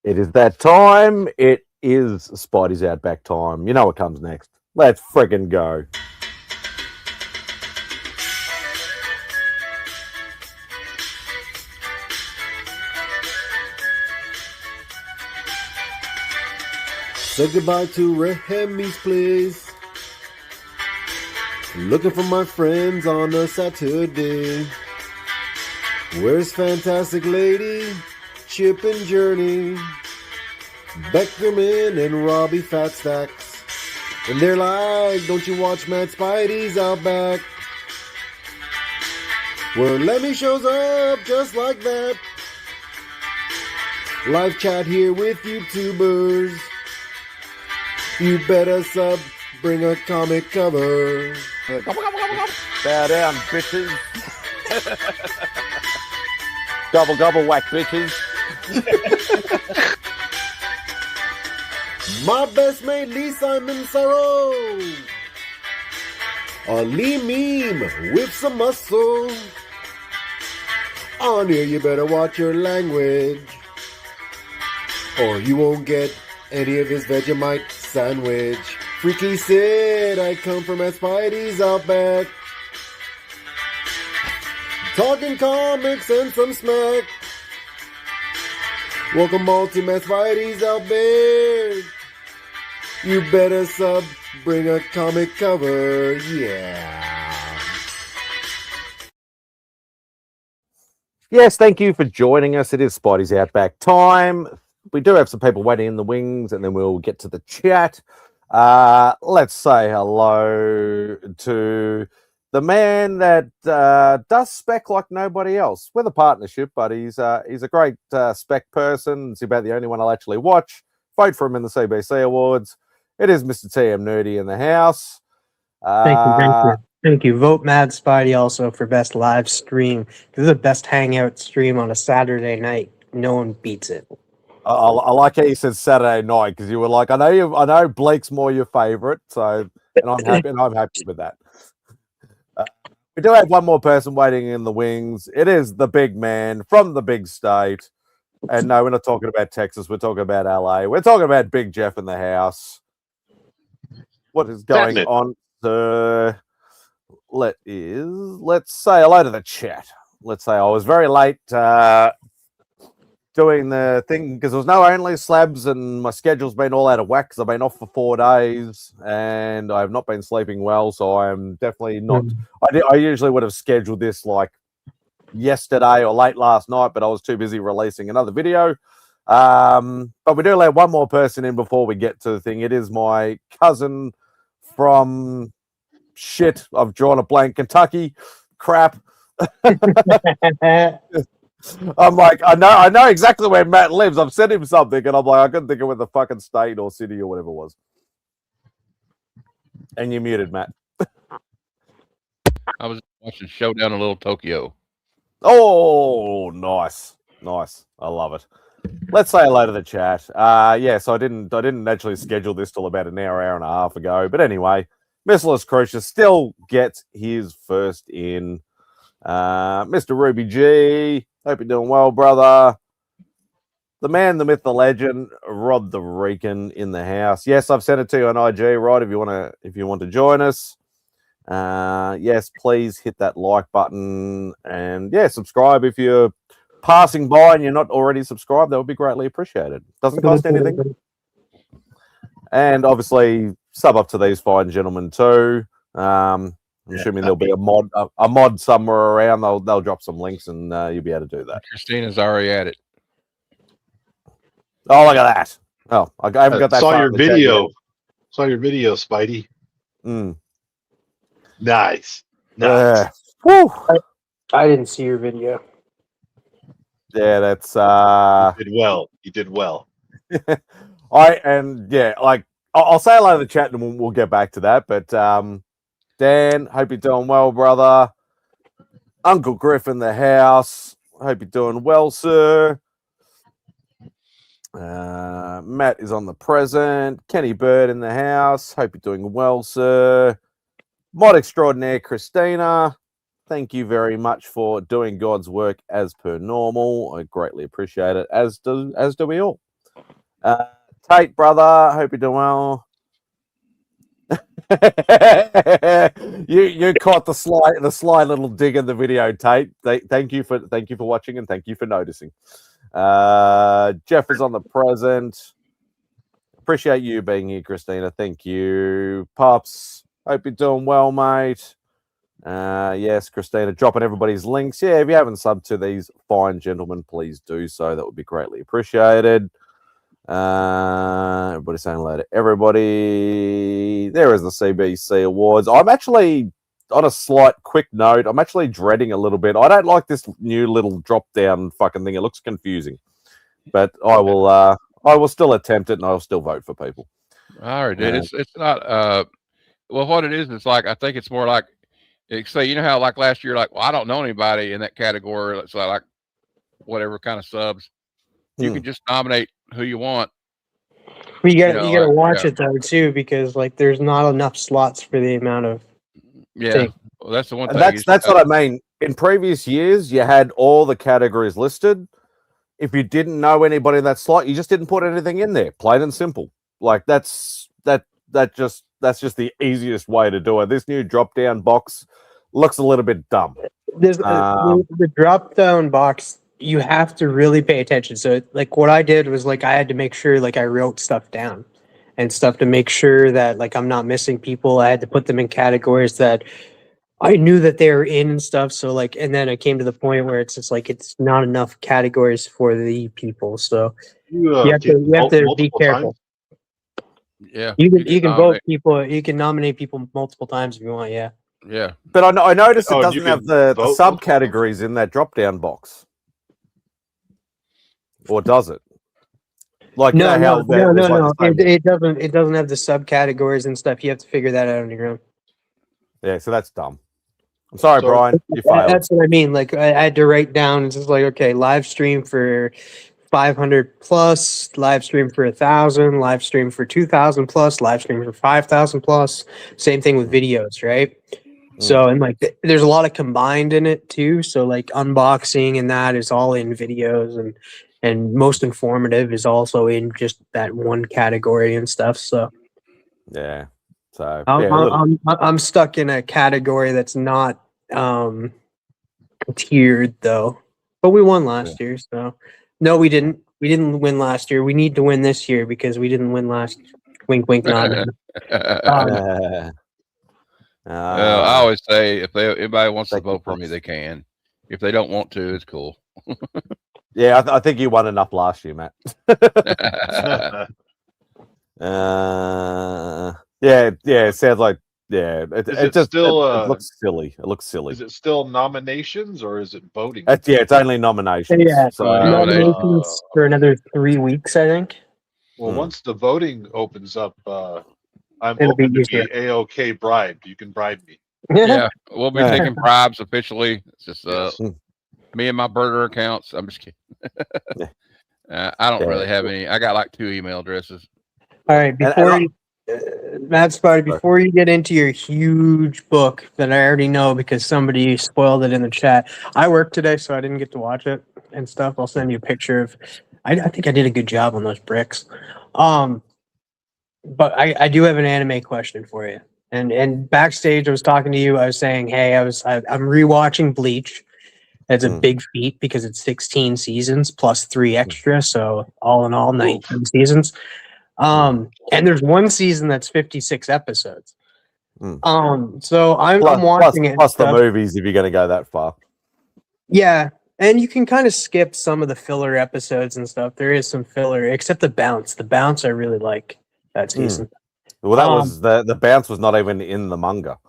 It is that time. It is Spidey's Outback time. You know what comes next. Let's friggin' go. Say goodbye to Remy's place. Looking for my friends on a Saturday. Where's Fantastic Lady, Chip and Journey, Beckerman and Robbie Fat Stacks? And they're like, don't you watch MadSpidey'S Outback? Where Lemmy shows up just like that. Live chat here with YouTubers. You better sub, bring a comic cover. Bow down, bitches. Gobble, gobble, whack, bitches. My best mate Lee Simon Sorrow. A Lee meme with some muscle. On here you better watch your language, or you won't get any of his Vegemite sandwich. Freaky Sid, I come from MadSpidey'S Outback. Talking comics and some smack. Welcome all to MadSpidey'S Outback. You better sub, bring a comic cover, yeah. Yes, thank you for joining us. It is Spidey's Outback time. We do have some people waiting in the wings, and then we'll get to the chat. Let's say hello to the man that does spec like nobody else. We're the partnership, but he's a great spec person. He's about the only one I'll actually watch. Vote for him in the CBC Awards. It is Mr. TM Nerdy in the house. Thank you. Vote MadSpidey also for best live stream. This is the best Hangout stream on a Saturday night. No one beats it. I like how you said Saturday night, because you were like, I know Blake's more your favorite, so and I'm happy with that. We do have one more person waiting in the wings. It is the big man from the big state. And no, we're not talking about Texas. We're talking about LA. We're talking about Big Jeff in the house. What is going on, sir? Let's say hello to the chat. Let's say I was very late doing the thing because there was no only slabs, and my schedule's been all out of whack because I've been off for 4 days and I have not been sleeping well. So I'm definitely not. I usually would have scheduled this like yesterday or late last night, but I was too busy releasing another video. But we do let one more person in before we get to the thing. It is my cousin from I've drawn a blank, Kentucky. Crap. I'm like, I know exactly where Matt lives. I've sent him something, and I'm like, I couldn't think of where the fucking state or city or whatever it was. And you're muted, Matt. I was watching Showdown in Little Tokyo. Oh, nice. I love it. Let's say hello to the chat. So I didn't actually schedule this till about an hour and a half ago. But anyway, Merciless Crucius still gets his first in. Mr. Ruby G, hope you're doing well, brother. The man, the myth, the legend, Rod the Rican in the house. Yes, I've sent it to you on IG, Rod, if you want to join us. Yes, please hit that like button and subscribe if you're passing by and you're not already subscribed. That would be greatly appreciated. Doesn't cost anything. And obviously sub up to these fine gentlemen too. I'm assuming there'll be a mod somewhere around. They'll drop some links and you'll be able to do that. Christina's already at it. Oh, look at that! Oh, I haven't got that. Saw your video, Spidey. Nice. Woo. I didn't see your video. Yeah, that's You did well. I'll say hello to the chat and we'll get back to that. But Dan, hope you're doing well, brother. Uncle Griff in the house. Hope you're doing well, sir. Matt is on the present. Kenny Bird in the house. Hope you're doing well, sir. Mod extraordinaire Christina. Thank you very much for doing God's work as per normal. I greatly appreciate it, as do we all. Tate, brother, hope you're doing well. you caught the sly little dig in the video, Tate. Thank you for watching and thank you for noticing. Jeff is on the present. Appreciate you being here, Christina. Thank you, Pops. Hope you're doing well, mate. Yes, Christina, dropping everybody's links. Yeah, if you haven't subbed to these fine gentlemen, please do so. That would be greatly appreciated. Everybody saying hello to everybody. There is the CBC Awards. I'm actually, on a slight quick note, I'm actually dreading a little bit. I don't like this new little drop down fucking thing. It looks confusing, but I will still attempt it and I'll still vote for people. I already did. It's not. Well, what it is, it's like, I think it's more like, say, you know how like last year, like, well, I don't know anybody in that category. It's like whatever kind of subs. You can just nominate who you want. Well, you gotta watch it though too, because like there's not enough slots for the amount of. Yeah, well, that's the one thing. That's what I mean. In previous years, you had all the categories listed. If you didn't know anybody in that slot, you just didn't put anything in there. Plain and simple. Like that's just the easiest way to do it. This new drop down box looks a little bit dumb. There's the drop down box. You have to really pay attention. So like what I did was like I had to make sure like I wrote stuff down and stuff to make sure that like I'm not missing people. I had to put them in categories that I knew that they were in and stuff. So like, and then I came to the point where it's just like it's not enough categories for the people. So you have to be careful. Times? Yeah, you can vote people. You can nominate people multiple times if you want. Yeah. Yeah, but I noticed it doesn't have the vote subcategories in that drop down box. Or does it? Like no. It doesn't. It doesn't have the subcategories and stuff. You have to figure that out on your own. Yeah, so that's dumb. I'm sorry, Brian. You failed. That's what I mean. Like I had to write down. It's just like okay, live stream for 500 plus, live stream for 1,000, live stream for 2,000 plus, live stream for 5,000 plus. Same thing with videos, right? So and like there's a lot of combined in it too. So like unboxing and that is all in videos and most informative is also in just that one category and stuff. So yeah, so I'm stuck in a category that's not tiered though. But we won last year, so no, we didn't. We didn't win last year. We need to win this year because we didn't win last. Wink, wink, nod. I always say if anybody wants to vote for me, they can. If they don't want to, it's cool. Yeah, I think you won enough last year, Matt. Yeah, it sounds like it just still it looks silly. It looks silly. Is it still nominations or is it voting? It's only nominations. Yeah, so, nominations for another 3 weeks, I think. Well, once the voting opens up, I'm open to be A-OK bribed. You can bribe me. Yeah, we'll be taking bribes officially. It's just me and my burger accounts. I'm just kidding. I don't really have any. I got like 2 email addresses. All right, MadSpidey, before you get into your huge book that I already know because somebody spoiled it in the chat. I worked today, so I didn't get to watch it and stuff. I'll send you a picture of. I think I did a good job on those bricks. But I do have an anime question for you. And backstage, I was talking to you. I was saying, hey, I'm rewatching Bleach. It's a big feat because it's 16 seasons plus 3 extra, so all in all, 19 seasons. And there's one season that's 56 episodes. So I'm watching it. Plus the movies, if you're going to go that far. Yeah, and you can kind of skip some of the filler episodes and stuff. There is some filler, except the bounce. The bounce I really like that season. Well, that was the bounce was not even in the manga.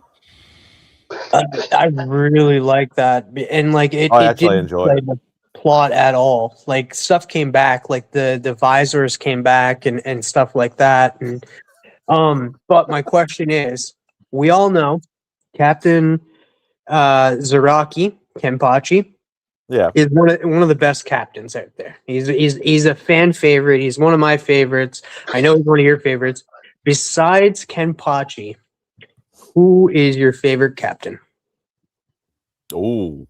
I really like that, and like it actually didn't enjoy play the plot at all. Like stuff came back, like the visors came back and stuff like that. And but my question is, we all know Captain Zaraki Kenpachi. Yeah, is one of the best captains out there. He's a fan favorite. He's one of my favorites. I know he's one of your favorites. Besides Kenpachi, who is your favorite captain? Oh,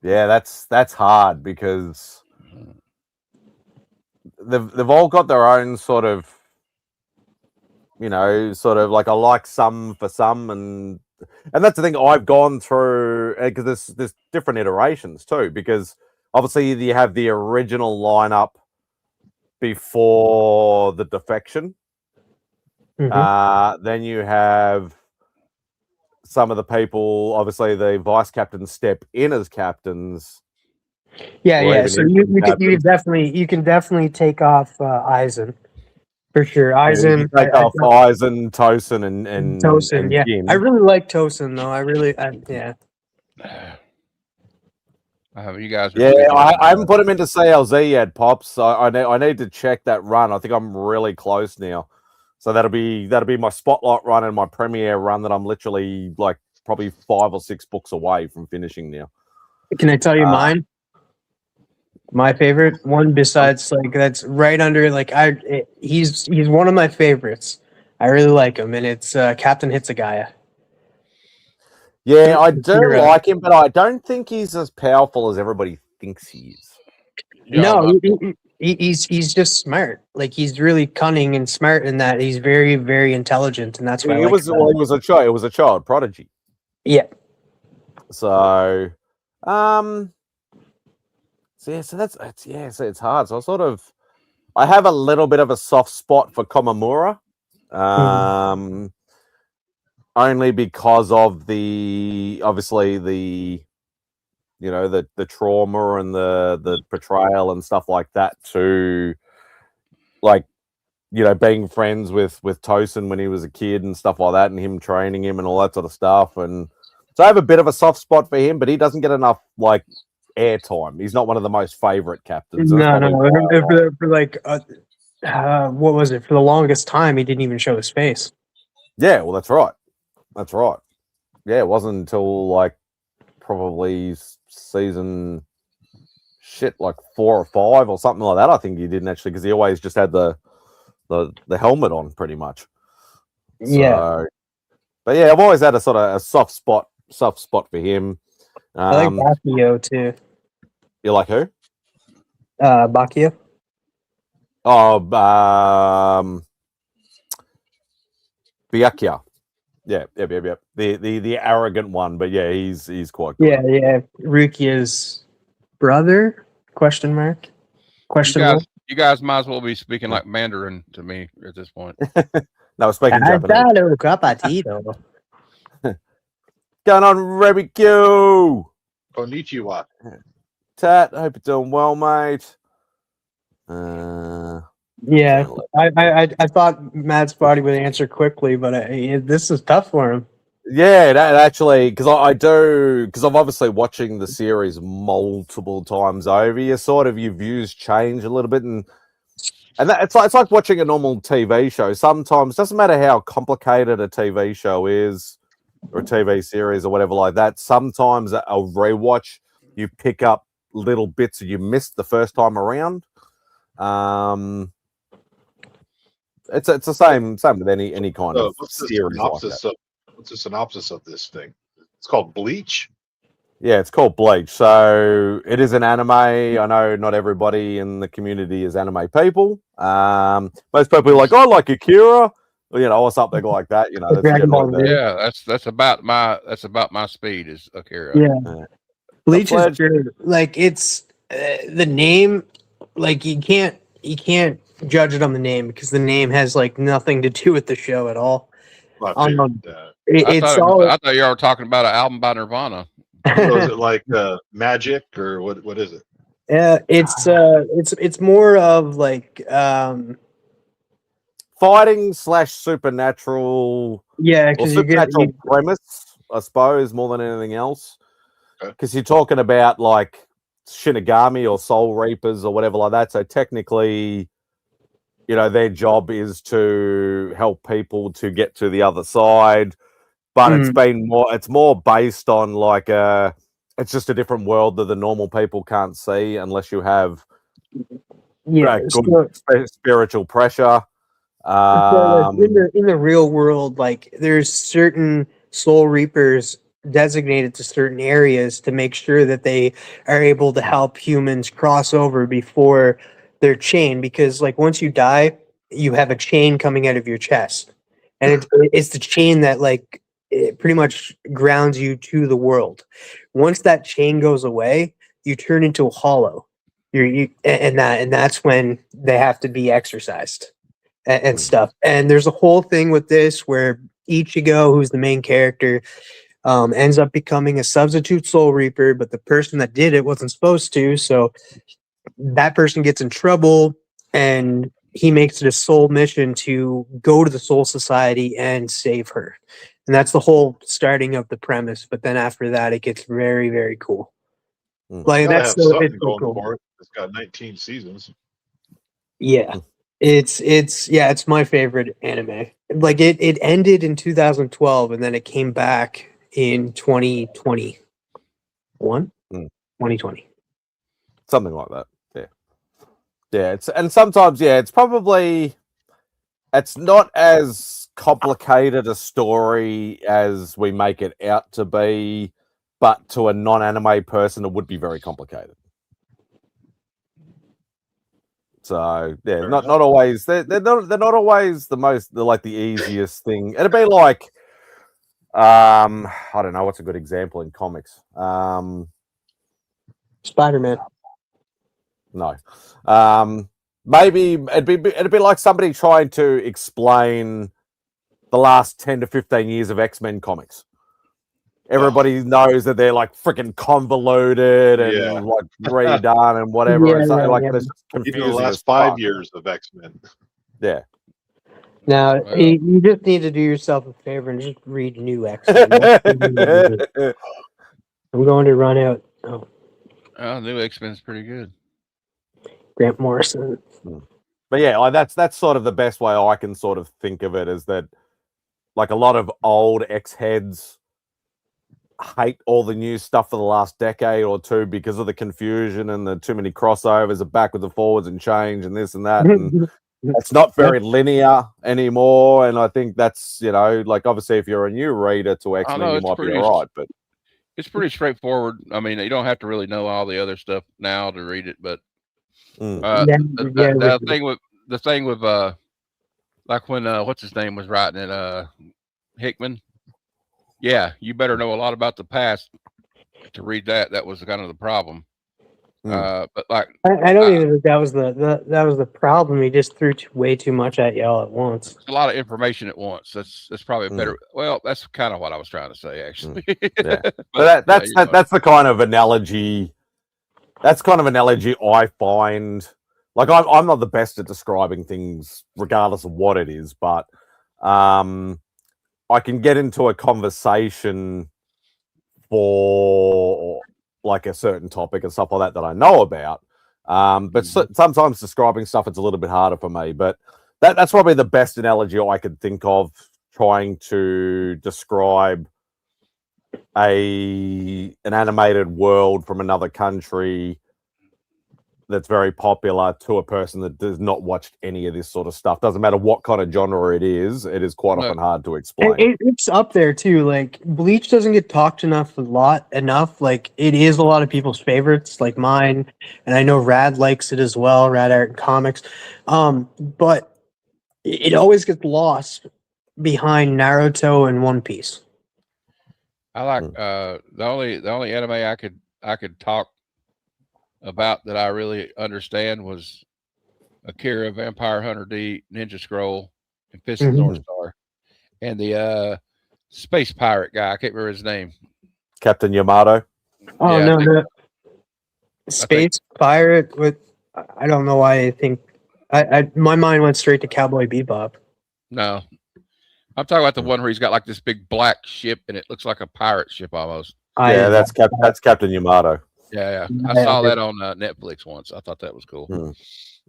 Yeah, that's hard because they've all got their own sort of, sort of like I like some for some, and that's the thing I've gone through because there's different iterations too, because obviously you have the original lineup before the defection. Then you have some of the people, obviously the vice captains step in as captains. Yeah. So you can definitely take off Eisen for sure. Eisen, you take off Eisen, Tosin, and Tosin. and Yeah, Jin. I really like Tosin though. Yeah. You guys. I haven't put him into CLZ yet, Pops. I need to check that run. I think I'm really close now. So that'll be my spotlight run and my premiere run that I'm literally like probably 5 or 6 books away from finishing now. Can I tell you mine? My favorite one, besides like that's right under like he's one of my favorites. I really like him, and it's Captain Hitsugaya. Yeah, I do like him, but I don't think he's as powerful as everybody thinks he is. No, he's just smart. Like he's really cunning and smart in that he's very, very intelligent, and that's why it was a child. It was a child prodigy. Yeah. So, so it's hard. So I have a little bit of a soft spot for Komamura, only because of the trauma and the betrayal and stuff like that to, like, being friends with Tosin when he was a kid and stuff like that, and him training him and all that sort of stuff. And so I have a bit of a soft spot for him, but he doesn't get enough like airtime. He's not one of the most favorite captains. No. For like, what was it? For the longest time, he didn't even show his face. Yeah, well, that's right. Yeah, it wasn't until like probably season like 4 or 5 or something like that. I think he didn't actually, because he always just had the helmet on pretty much. Yeah. But yeah, I've always had a sort of a soft spot for him. I like Bakio too. You like who? Bakio. Oh, Byakuya. Yeah. The arrogant one, but yeah, he's quite good. Yeah. Rukia's brother? Question mark. You guys might as well be speaking like Mandarin to me at this point. No, speaking Japanese. Going on, Remy Q. Konnichiwa. Tat, hope you're doing well, mate. Yeah, I thought MadSpidey would answer quickly, but this is tough for him. Yeah, that actually, because I'm obviously watching the series multiple times over. Your views change a little bit, and it's like watching a normal TV show. Sometimes, doesn't matter how complicated a TV show is or a TV series or whatever like that. Sometimes a rewatch, you pick up little bits that you missed the first time around. It's the same with any kind of series like that. What's the synopsis of this thing? It's called Bleach. Yeah, it's called Bleach. So it is an anime. I know not everybody in the community is anime people. Most people are like, I like Akira, or something like that. That's about my speed is Akira. Yeah, Bleach is good. Like it's the name. Like you can't judge it on the name because the name has like nothing to do with the show at all. I thought you were talking about an album by Nirvana. So is it like Magic or what is it? It's more of like fighting / supernatural. Yeah, because supernatural premise, I suppose, more than anything else. Because you're talking about like Shinigami or Soul Reapers or whatever like that. So technically, their job is to help people to get to the other side. But it's more based on like it's just a different world that the normal people can't see unless you have good spiritual pressure. In the real world, like there's certain Soul Reapers designated to certain areas to make sure that they are able to help humans cross over before they're chained. Because like once you die, you have a chain coming out of your chest, and it's the chain that like it pretty much grounds you to the world. Once that chain goes away, you turn into a hollow. And that's when they have to be exercised and stuff. And there's a whole thing with this where Ichigo, who's the main character, ends up becoming a substitute Soul Reaper, but the person that did it wasn't supposed to. So that person gets in trouble, and he makes it a sole mission to go to the Soul Society and save her. And that's the whole starting of the premise. But then after that, it gets very, very cool. Like Gotta that's have so something it's going cool. for it. It's got 19 seasons. Yeah. It's my favorite anime. Like it ended in 2012 and then it came back in 2021. 2020. Something like that. Yeah. Sometimes it's not as complicated a story as we make it out to be, but to a non-anime person, it would be very complicated. So yeah, not always. They're not always the easiest thing. It'd be like, I don't know what's a good example in comics. Spider-Man. No, maybe it'd be like somebody trying to explain the last 10 to 15 years of X-Men comics. Everybody knows that they're like freaking convoluted and like redone and whatever. It's it's confusing. Even the last 5 years of X-Men. Yeah. Now you just need to do yourself a favor and just read new X-Men. I'm going to run out. Oh, new X-Men's pretty good. Grant Morrison. But yeah, like that's sort of the best way I can sort of think of it, is that like a lot of old X-heads hate all the new stuff for the last decade or two because of the confusion and the too many crossovers of backwards and forwards and change and this and that. And it's not very linear anymore. And I think that's, like obviously if you're a new reader to X-Men, you might be all right. But it's pretty straightforward. I mean, you don't have to really know all the other stuff now to read it, but the thing with like when what's his name was writing it, Hickman. Yeah, you better know a lot about the past to read that. That was kind of the problem. But like, I don't even think that was the problem. He just threw way too much at y'all at once. A lot of information at once. That's probably better. Well, that's kind of what I was trying to say, actually. Yeah, but that's the kind of analogy. That's kind of analogy I find. Like I'm not the best at describing things, regardless of what it is, but I can get into a conversation for like a certain topic and stuff like that I know about. But sometimes describing stuff, it's a little bit harder for me. But that's probably the best analogy I could think of, trying to describe an animated world from another country that's very popular to a person that does not watch any of this sort of stuff. Doesn't matter what kind of genre it is quite often hard to explain. It's up there too. Like Bleach doesn't get talked enough. Like it is a lot of people's favorites, like mine, and I know Rad likes it as well. Rad Art and Comics, but it always gets lost behind Naruto and One Piece. I like the only anime I could talk about that I really understand was Akira, Vampire Hunter D, Ninja Scroll, and Fist of the North Star, and the space pirate guy. I can't remember his name. Captain Yamato. Oh yeah, no, space pirate with. I don't know why I think. My mind went straight to Cowboy Bebop. No, I'm talking about the one where he's got like this big black ship and it looks like a pirate ship almost. Yeah, that's Captain Yamato. Yeah. I saw that on Netflix once. I thought that was cool.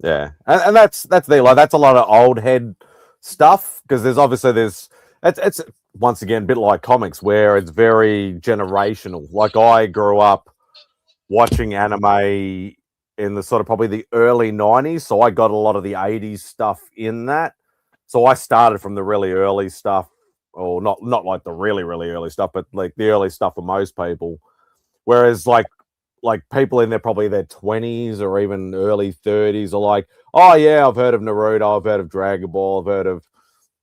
Yeah, and that's a lot of old head stuff, because it's once again a bit like comics where it's very generational. Like I grew up watching anime in the sort of probably the early 90s, so I got a lot of the 80s stuff in that. So I started from the really early stuff or not like the really early stuff, but like the early stuff for most people. Whereas like people in probably their 20s or even early 30s are like, oh yeah, I've heard of Naruto, I've heard of Dragon Ball, I've heard of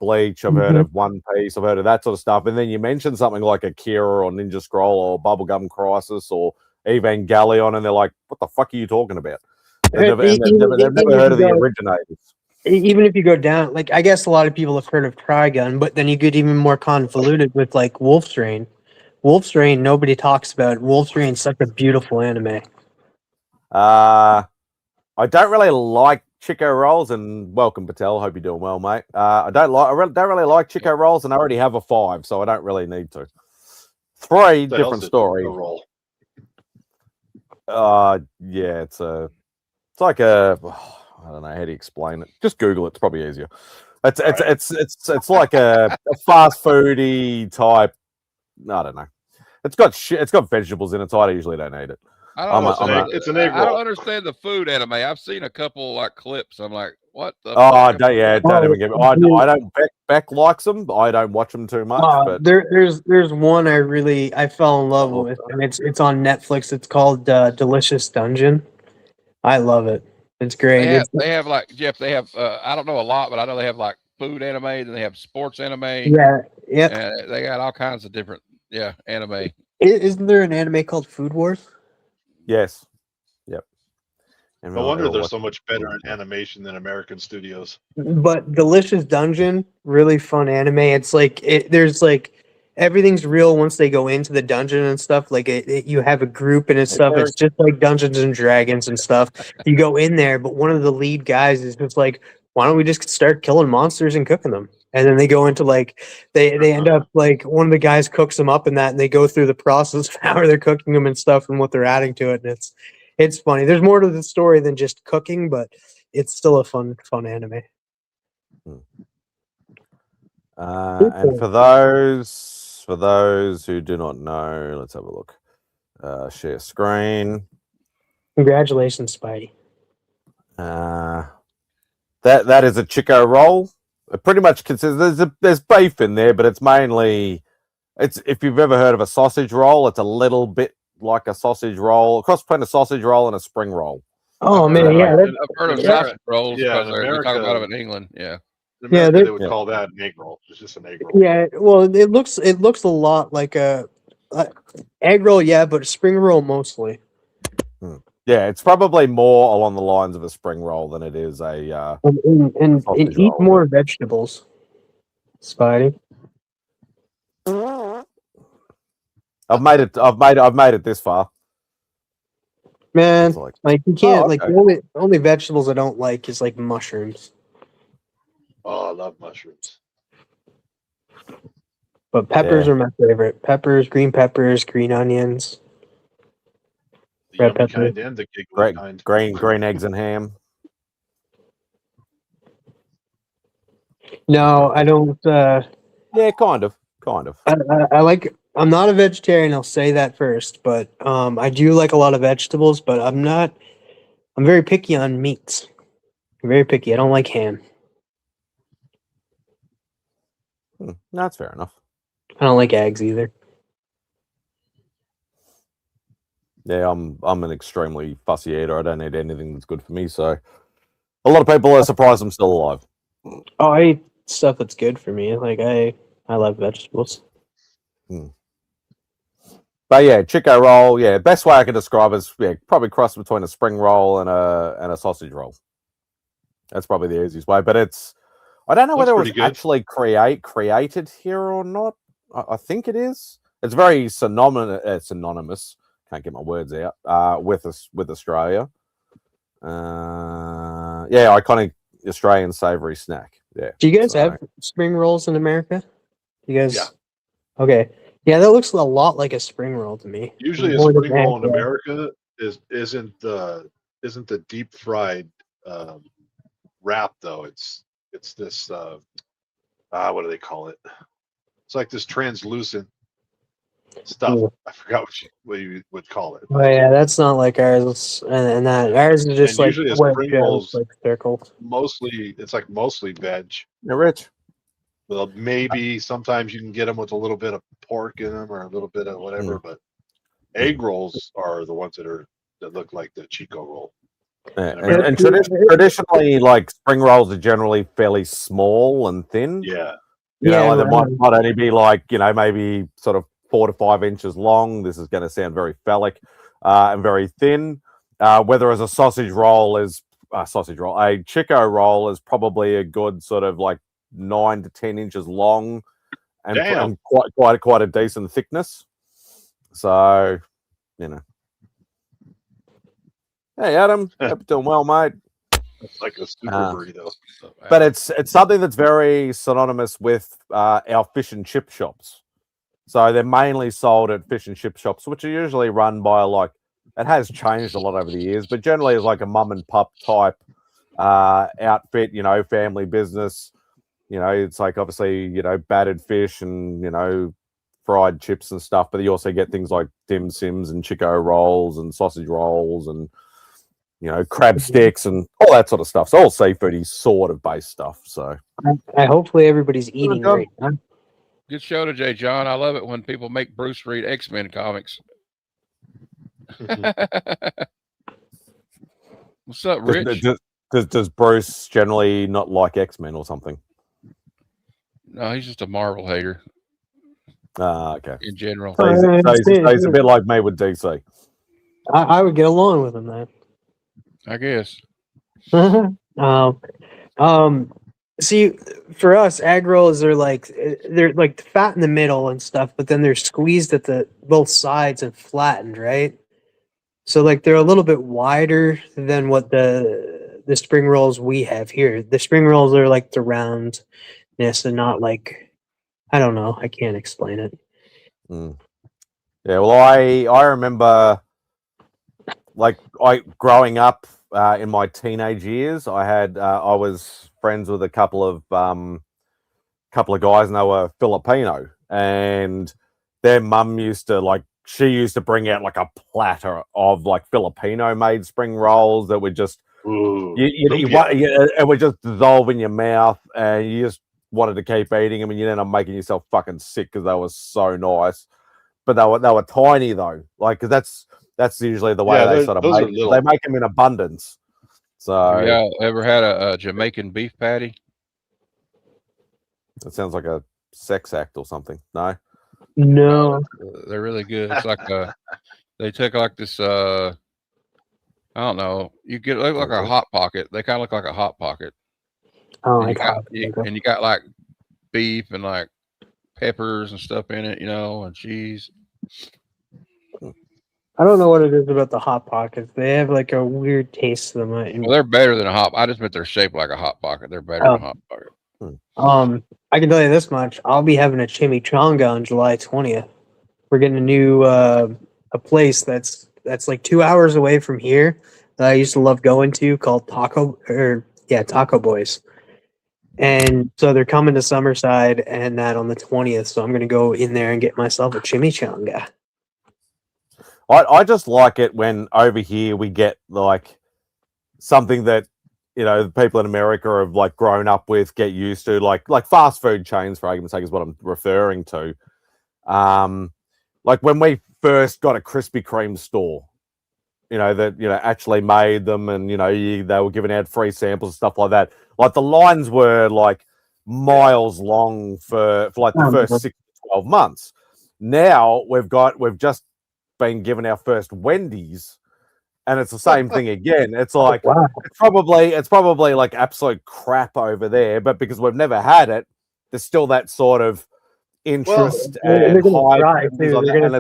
Bleach, I've heard of One Piece, I've heard of that sort of stuff. And then you mention something like Akira or Ninja Scroll or Bubblegum Crisis or Evangelion, and they're like, what the fuck are you talking about? They've never heard of the originators. Even if you go down, like, I guess a lot of people have heard of Trigun, but then you get even more convoluted with like Wolf's Rain. Wolf's Rain, nobody talks about. Wolf's Rain is such a beautiful anime. I don't really like Chico rolls, and welcome Patel. Hope you're doing well, mate. I don't really like Chico rolls, and I already have a 5, so I don't really need to. 3 different stories. Yeah, it's like a, I don't know how to explain it. Just Google it. It's probably easier. It's like a fast foody type. I don't know. It's got vegetables in it, so I usually don't eat it. It's an egg roll. I don't understand the food anime. I've seen a couple like clips. I'm like, what the? Don't even give me. I don't. Beck likes them. I don't watch them too much. But there's one I fell in love with, and it's on Netflix. It's called Delicious Dungeon. I love it. It's great. They have like Jeff. They have I don't know a lot, but I know they have like food anime, and they have sports anime. Yeah, yep. And they got all kinds of different anime. Isn't there an anime called Food Wars? Yes. Yep. No wonder they're so much better in animation than American studios. But Delicious Dungeon, really fun anime. It's like there's like everything's real once they go into the dungeon and stuff. Like you have a group and it's stuff. It's just like Dungeons and Dragons and stuff. You go in there, but one of the lead guys is just like, why don't we just start killing monsters and cooking them? And then they go into like they end up like one of the guys cooks them up in that, and they go through the process of how they're cooking them and stuff and what they're adding to it. And it's funny. There's more to the story than just cooking, but it's still a fun anime. And for those who do not know, let's have a look. Share screen. Congratulations, Spidey. That is a Chico roll. It pretty much consists. There's beef in there, but it's mainly. If you've ever heard of a sausage roll, it's a little bit like a sausage roll, a cross between a sausage roll and a spring roll. Oh man, yeah, I've heard of sausage rolls. Yeah, they're talking about them in England. Yeah. In America, they would call that an egg roll. It's just an egg roll. Yeah, well, it looks a lot like a egg roll, yeah, but a spring roll mostly. Yeah, it's probably more along the lines of a spring roll than it is a. And eat more vegetables, Spidey. I've made it this far. Man, like you can't the only vegetables I don't like is like mushrooms. Oh, I love mushrooms. But peppers are my favorite. Peppers, green onions. The red pepper kind and the giggly kind. Green eggs and ham. No, I don't. Yeah, kind of. I like. I'm not a vegetarian. I'll say that first, but I do like a lot of vegetables. But I'm not. I'm very picky on meats. I'm very picky. I don't like ham. That's fair enough. I don't like eggs either. Yeah, I'm an extremely fussy eater. I don't eat anything that's good for me. So a lot of people are surprised I'm still alive. Oh, I eat stuff that's good for me. Like I love vegetables. But yeah, Chico roll. Yeah, best way I can describe it is probably cross between a spring roll and a sausage roll. That's probably the easiest way. But I don't know whether it was actually created here or not. I think it is. It's very synonymous. Can't get my words out. With Australia. Iconic Australian savoury snack. Yeah. Do you guys have spring rolls in America? You guys? Yeah. Okay. Yeah, that looks a lot like a spring roll to me. Usually, a spring roll in America isn't the deep fried wrap though. It's this what do they call it? It's like this translucent stuff. I forgot what you would call it. Oh yeah, that's not like ours. And that ours is just like usually a spring roll's like circles. Mostly veg. Yeah, Rich. Well, maybe sometimes you can get them with a little bit of pork in them or a little bit of whatever, but egg rolls are the ones that look like the Chico roll. Yeah. And traditionally, like spring rolls are generally fairly small and thin. Yeah. You know, like they might only be like, you know, maybe sort of 4 to 5 inches long. This is going to sound very phallic and very thin. Whereas a sausage roll is a Chico roll is probably a good sort of like 9 to 10 inches long and quite a decent thickness. So, you know. Hey, Adam, hope you're doing well, mate. It's like a super burrito. But it's something that's very synonymous with our fish and chip shops. So they're mainly sold at fish and chip shops, which are usually run by like, it has changed a lot over the years, but generally it's like a mum and pup type outfit, you know, family business. You know, it's like obviously, you know, battered fish and, you know, fried chips and stuff, but you also get things like dim sims and Chico rolls and sausage rolls and, you know, crab sticks and all that sort of stuff. So all seafoody sort of based stuff. So I hopefully everybody's eating right now. Good show today, John. I love it when people make Bruce read X-Men comics. What's up, Rich? Does Bruce generally not like X-Men or something? No, he's just a Marvel hater. Okay. In general. So he's a bit like me with DC. I would get along with him, man. I guess. See, for us, egg rolls are like they're like fat in the middle and stuff, but then they're squeezed at the both sides and flattened, right? So like they're a little bit wider than what the spring rolls we have here. The spring rolls are like the roundness and not like, I don't know, I can't explain it. Yeah, well, I remember like growing up in my teenage years, I was friends with a couple of guys, and they were Filipino, and their mum used to bring out like a platter of like Filipino made spring rolls that would just it would just dissolve in your mouth, and you just wanted to keep eating them, and you end up making yourself fucking sick because they were so nice. But they were tiny though, like because that's usually the way they sort of they make them in abundance. So yeah, ever had a Jamaican beef patty? That sounds like a sex act or something. No, they're really good. It's like they take like this. I don't know. You get like a hot pocket. They kind of look like a hot pocket. Oh, and you got like beef and like peppers and stuff in it, you know, and cheese. I don't know what it is about the hot pockets. They have like a weird taste to them. Well, they're better than a hot. I just meant they're shaped like a hot pocket. They're better than a hot pocket. I can tell you this much: I'll be having a chimichanga on July 20th. We're getting a new a place that's like 2 hours away from here that I used to love going to, called Taco Boys. And so they're coming to Summerside, and that on the 20th. So I'm gonna go in there and get myself a chimichanga. I just like it when over here we get like something that, you know, the people in America have like grown up with, get used to, like fast food chains, for argument's sake, is what I'm referring to. Like when we first got a Krispy Kreme store, you know, that, you know, actually made them, and, you know, they were giving out free samples and stuff like that. Like the lines were like miles long for like the first 6 to 12 months. Now we've just been given our first Wendy's, and it's the same thing again. It's like it's probably like absolute crap over there, but because we've never had it, there's still that sort of interest and they're gonna hype.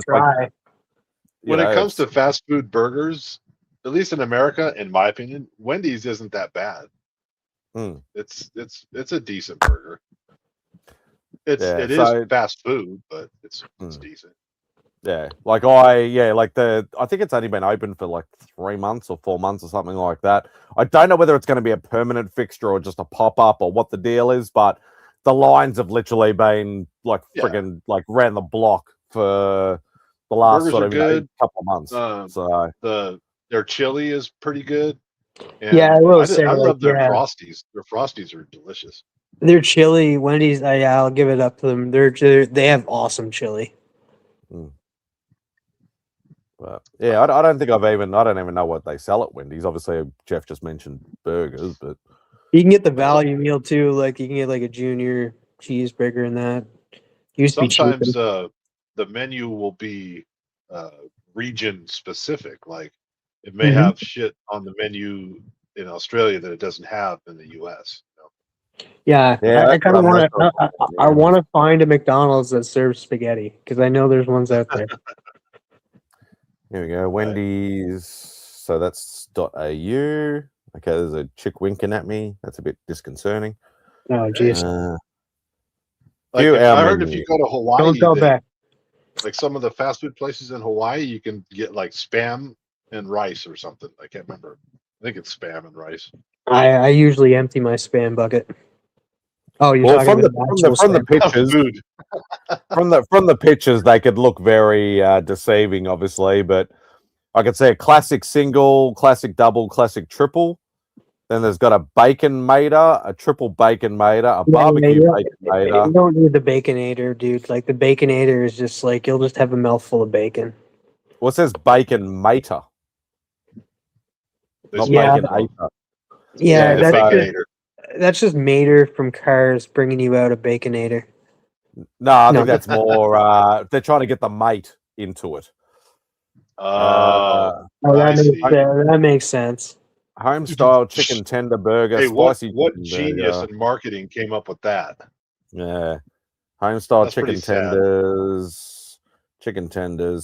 try. When it comes to fast food burgers, at least in America, in my opinion, Wendy's isn't that bad. It's a decent burger. It is fast food, but it's decent. Yeah, I think it's only been open for like 3 months or 4 months or something like that. I don't know whether it's going to be a permanent fixture or just a pop-up or what the deal is, but the lines have literally been like friggin' like round the block for the last Burgers sort of couple of months. So their chili is pretty good. And I will say, I love their Frosties. Their Frosties are delicious. Their chili, Wendy's, I'll give it up to them. They have awesome chili. But yeah, I don't think I don't even know what they sell at Wendy's. Obviously, Jeff just mentioned burgers, but You can get the value meal too. Like you can get like a junior cheeseburger and that. Used to be cheap. Sometimes the menu will be region specific. Like it may have shit on the menu in Australia that it doesn't have in the US. Yeah, Yeah, I that's kind of what I'm want to. wrestling I with. want to find a McDonald's that serves spaghetti because I know there's ones out there. Here we go, Wendy's. So that's .au. Okay, there's a chick winking at me. That's a bit disconcerting. Oh, jeez. Like View our I heard if menu. you go to Hawaii, Don't go back. like some of the fast food places in Hawaii, you can get like spam and rice or something. I can't remember. I think it's spam and rice. I usually empty my spam bucket. Oh, you're Well, talking from about from the spam. pictures, Food. from the pictures, they could look very deceiving, obviously. But I could say a classic single, classic double, classic triple. Then there's got a bacon mater, a triple bacon mater, a barbecue bacon mater. You don't need the baconator, dude. Like the baconator is just like you'll just have a mouthful of bacon. Well, it says bacon mater, not Yeah. bacon ater. Yeah, Yeah, Baconator. that's just mater from Cars bringing you out a baconator. No, I think No. that's more. They're trying to get the mate into it. Oh, I see. that makes sense. Home style chicken tender burger, Hey, what spicy chicken genius burger. in marketing came up with that? Yeah, home style That's pretty chicken sad. tenders,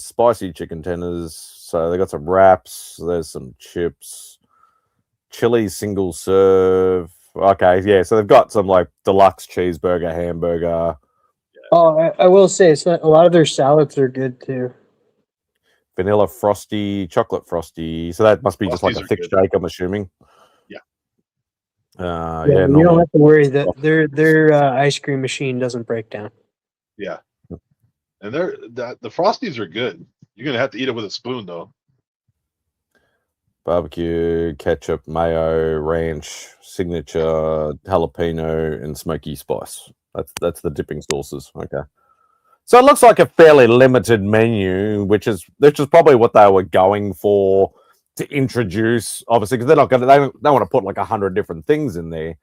spicy chicken tenders. So they got some wraps. There's some chips, chili single serve. Okay, yeah. So they've got some like deluxe cheeseburger, hamburger. Oh, I will say it's not, a lot of their salads are good too. Vanilla frosty, chocolate frosty. So that must be just like Frosties a are thick good. shake, I'm assuming. Yeah. Yeah, You don't normal. have to worry that their ice cream machine doesn't break down. Yeah. And the Frosties are good. You're gonna have to eat it with a spoon though. Barbecue, ketchup, mayo, ranch, signature, jalapeno, and smoky spice. That's the dipping sauces. Okay. So it looks like a fairly limited menu, which is probably what they were going for to introduce, obviously, because they don't want to put like 100 different things in there.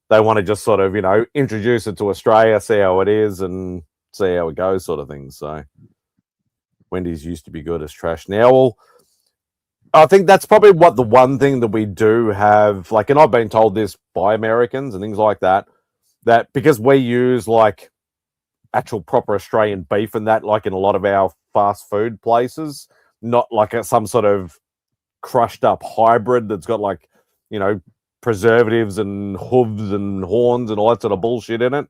They want to just sort of, introduce it to Australia, see how it is, and see how it goes, sort of thing. So Wendy's used to be good as trash. Now, well, I think that's probably what the one thing that we do have, like, and I've been told this by Americans and things like that because we use like actual proper Australian beef and that, like in a lot of our fast food places, not like some sort of crushed up hybrid that's got like, preservatives and hooves and horns and all that sort of bullshit in it.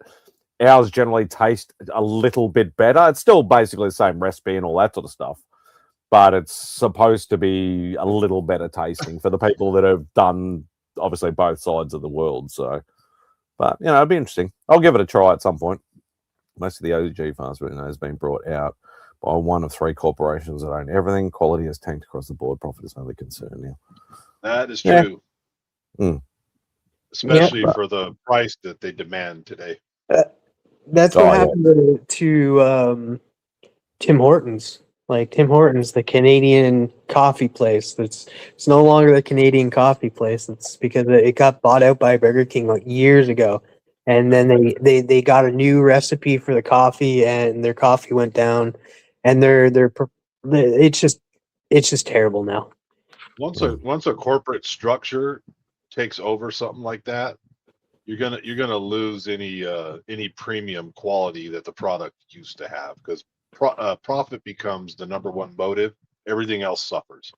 Ours generally taste a little bit better. It's still basically the same recipe and all that sort of stuff, but it's supposed to be a little better tasting for the people that have done obviously both sides of the world. So, but it'd be interesting. I'll give it a try at some point. Most of the OG fast food has been brought out by one of three corporations that own everything. Quality has tanked across the board. Profit is only concern now. That is true. Yeah. Especially for the price that they demand today. That's what happened to Tim Hortons. Like Tim Hortons, the Canadian coffee place. It's no longer the Canadian coffee place. It's because it got bought out by Burger King like years ago. And then they got a new recipe for the coffee, and their coffee went down, and it's just terrible now. Once a corporate structure takes over something like that, you're gonna lose any premium quality that the product used to have, because profit becomes the number one motive. Everything else suffers.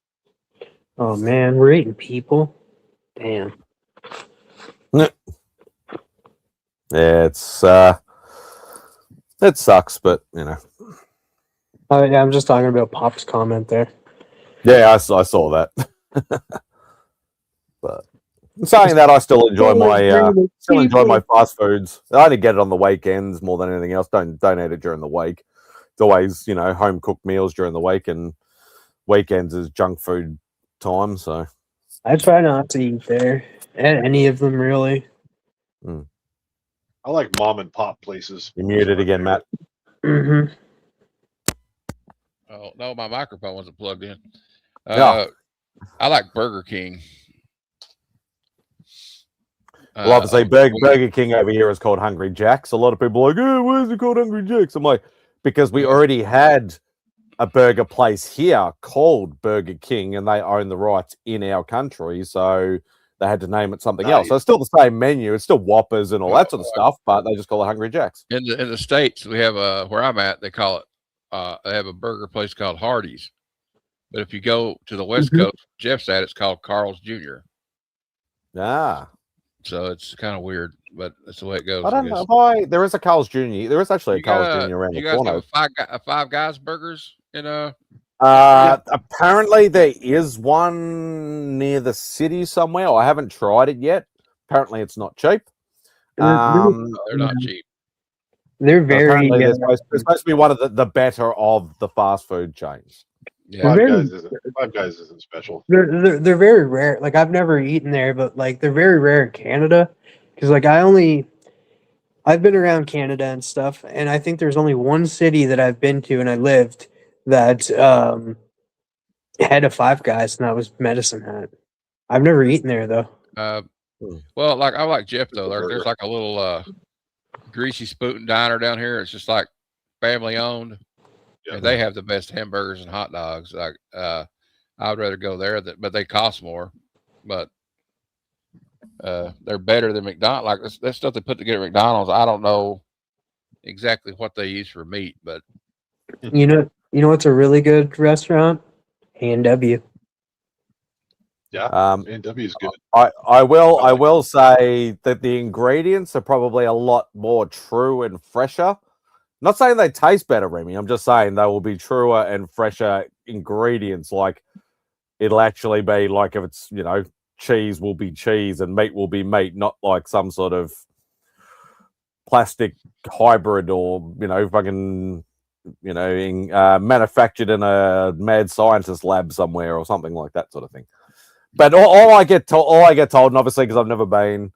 Oh man, we're eating people. Damn. Yeah, it sucks, but Yeah, I'm just talking about Pop's comment there. Yeah, I saw that. But saying that, I still enjoy my fast foods. I only get it on the weekends more than anything else. Don't eat it during the week. It's always home cooked meals during the week, and weekends is junk food time. So I try not to eat there, any of them really. I like mom and pop places. You're muted again, Matt. Mm-hmm. Oh no, my microphone wasn't plugged in. Yeah. I like Burger King. Well, obviously, over Burger King over here is called Hungry Jack's. A lot of people are like, oh, why is it called Hungry Jack's? I'm like, because we already had a burger place here called Burger King, and they own the rights in our country, so they had to name it something else. So it's still the same menu. It's still Whoppers and all that sort of stuff, but they just call it Hungry Jack's. in the States, we have where I'm at, they call it they have a burger place called Hardee's. But if you go to the West Coast, Jeff's at, it's called Carl's Jr. Ah. So it's kind of weird, but that's the way it goes. I don't know why there is a Carl's Jr. There is actually a Carl's Jr. around the corner. You guys have Five Guys burgers in apparently there is one near the city somewhere. I haven't tried it yet. Apparently it's not cheap. they're not cheap. They're very. They're supposed to be one of the better of the fast food chains. Yeah, Five Guys isn't special. They're very rare. Like I've never eaten there, but like they're very rare in Canada. Because like I've been around Canada and stuff, and I think there's only one city that I've been to and I lived that had a Five Guys, and that was Medicine Hat. I've never eaten there though. Well, like I like Jeff though. There's like a little greasy spoon diner down here. It's just like family owned. Yeah. And they have the best hamburgers and hot dogs. Like I would rather go there, but they cost more. But they're better than McDonald's. Like that stuff they put together at McDonald's. I don't know exactly what they use for meat, but You know what's a really good restaurant? A&W. Yeah, A&W is good. I will say that the ingredients are probably a lot more true and fresher. Not saying they taste better, Remy. I'm just saying they will be truer and fresher ingredients. Like it'll actually be like if it's, cheese will be cheese and meat will be meat, not like some sort of plastic hybrid or, fucking, manufactured in a mad scientist lab somewhere or something like that sort of thing. But all I get told, and obviously because I've never been,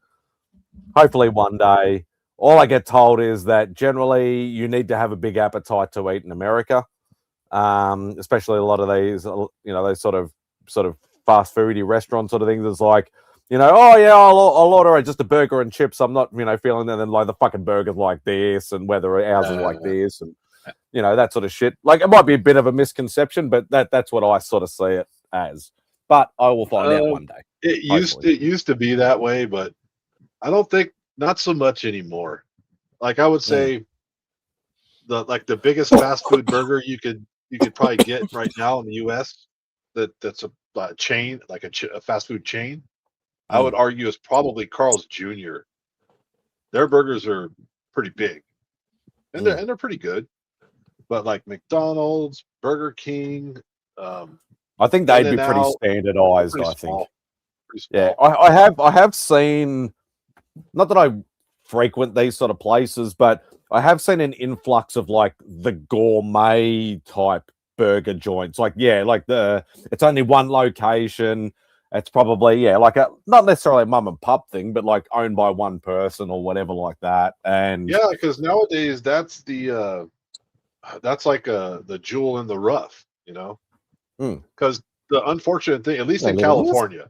hopefully one day, all I get told is that generally you need to have a big appetite to eat in America, especially a lot of these, those sort of fast foody restaurant sort of things. It's like, oh yeah, I'll order just a burger and chips. I'm not, feeling that. And like the fucking burger's like this, and whether ours is like this, and that sort of shit. Like it might be a bit of a misconception, but that's what I sort of see it as. But I will find out one day. It used to be that way, but I don't think. Not so much anymore. Like I would say, the biggest fast food burger you could probably get right now in the U.S. That's a chain, like a fast food chain. I would argue is probably Carl's Jr. Their burgers are pretty big, and they're pretty good. But like McDonald's, Burger King, I think they'd be pretty standardized. I think. Yeah, I have seen. Not that I frequent these sort of places, but I have seen an influx of like the gourmet type burger joints. Like, it's only one location. It's probably, like not necessarily a mum and pop thing, but like owned by one person or whatever like that. And yeah, because nowadays that's like the jewel in the rough, because the unfortunate thing, at least in California.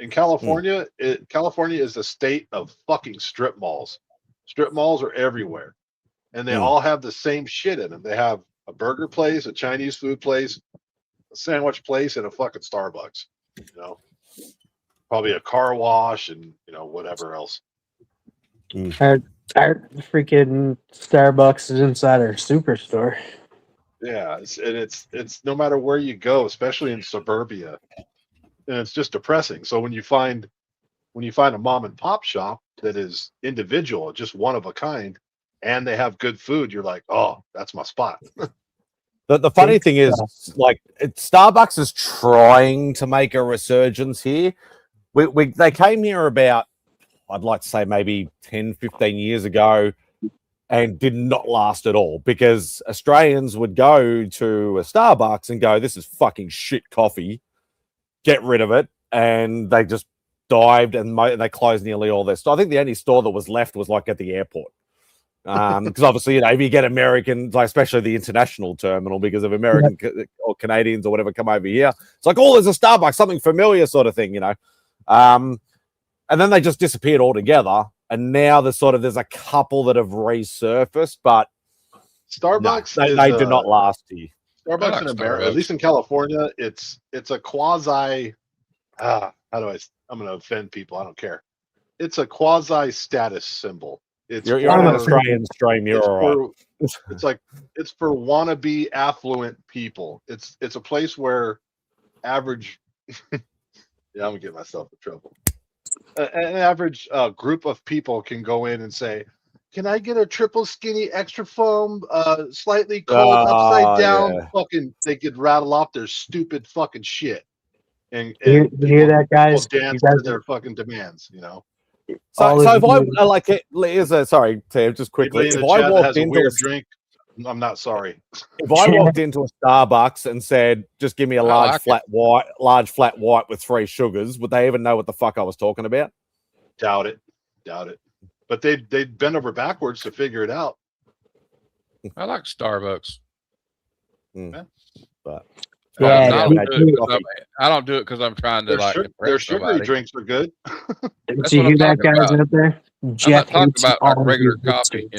In California, California is a state of fucking strip malls. Strip malls are everywhere, and they all have the same shit in them. They have a burger place, a Chinese food place, a sandwich place, and a fucking Starbucks. Probably a car wash and whatever else. Our freaking Starbucks is inside our superstore. Yeah, it's no matter where you go, especially in suburbia. And it's just depressing. So when you find a mom and pop shop that is individual, just one of a kind, and they have good food, you're like, oh, that's my spot. The funny thing is, like, Starbucks is trying to make a resurgence here. They came here about, I'd like to say maybe 10, 15 years ago, and did not last at all because Australians would go to a Starbucks and go, this is fucking shit coffee. Get rid of it, and they just dived, and they closed nearly all their store. I think the only store that was left was like at the airport. Because obviously, if you get Americans, like especially the international terminal, because of American or Canadians or whatever come over here, it's like, oh, there's a Starbucks, something familiar sort of thing, and then they just disappeared altogether. And now there's a couple that have resurfaced, but Starbucks they do not last here. Starbucks in America, at least in California, it's a quasi. I'm going to offend people. I don't care. It's a quasi status symbol. You're on an Australian stream. You're all right. It's for wannabe affluent people. It's a place where average. Yeah, I'm gonna get myself in trouble. An average group of people can go in and say, "Can I get a triple skinny extra foam, slightly cold, upside down?" Yeah. Fucking, they could rattle off their stupid fucking shit. And you hear that, guys? Dance to their fucking demands, So if I like it, sorry, Tim, just quickly. If I walked into a drink, I'm not sorry. If I walked into a Starbucks and said, "Just give me a large flat white with 3 sugars," would they even know what the fuck I was talking about? Doubt it. But they'd bend over backwards to figure it out. I like Starbucks. But I don't do it because I'm trying to their sugary drinks are good. Did you hear that, guys, out there? Jeff I'm not talking about like regular coffee,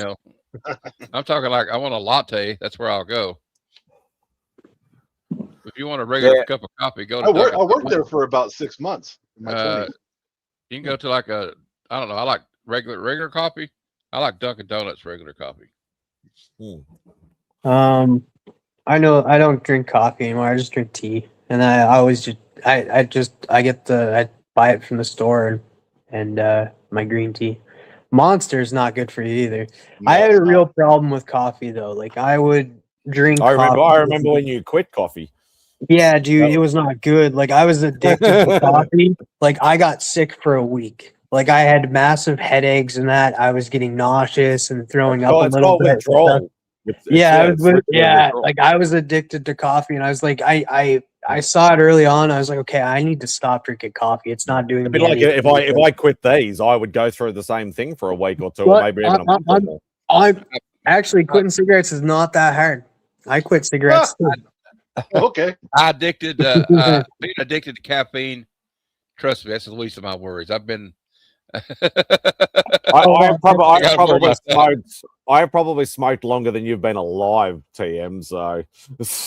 I'm talking like I want a latte. That's where I'll go. If you want a regular cup of coffee, go to I worked there for about 6 months. In my 20s. You can go to like I don't know. I like regular coffee. I like Dunkin' Donuts regular coffee. I know I don't drink coffee anymore. I just drink tea, and I always I buy it from the store and my green tea. Monster is not good for you either. No, I had a real problem with coffee though. Like I would drink. I remember when you quit coffee. Yeah, dude, it was not good. Like I was addicted to coffee. Like I got sick for a week. Like I had massive headaches and that. I was getting nauseous and throwing up a little bit. Withdrawal. Like I was addicted to coffee, and I was like, I saw it early on. I was like, okay, I need to stop drinking coffee. It's not doing me anything. If I quit these, I would go through the same thing for a week or two, or maybe even a month or more. I'm actually quitting cigarettes is not that hard. I quit cigarettes. Okay. Being addicted to caffeine. Trust me, that's the least of my worries. I've been. I probably smoked longer than you've been alive, TM. So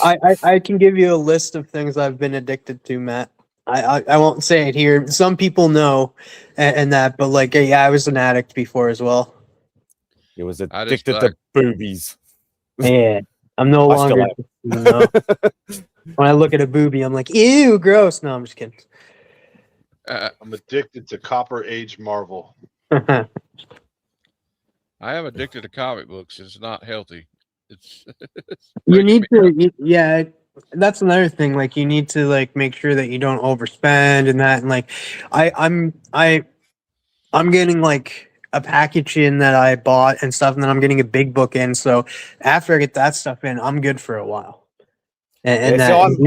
I can give you a list of things I've been addicted to, Matt. I won't say it here. Some people know and that, but like, yeah, I was an addict before as well. It was addicted to boobies. Yeah, I'm no longer. When I look at a boobie, I'm like, ew, gross. No, I'm just kidding. I'm addicted to Copper Age Marvel. I am addicted to comic books. It's not healthy. You need to, that's another thing. Like you need to like make sure that you don't overspend and that. And like, I'm getting like a package in that I bought and stuff, and then I'm getting a big book in. So after I get that stuff in, I'm good for a while. And so I'm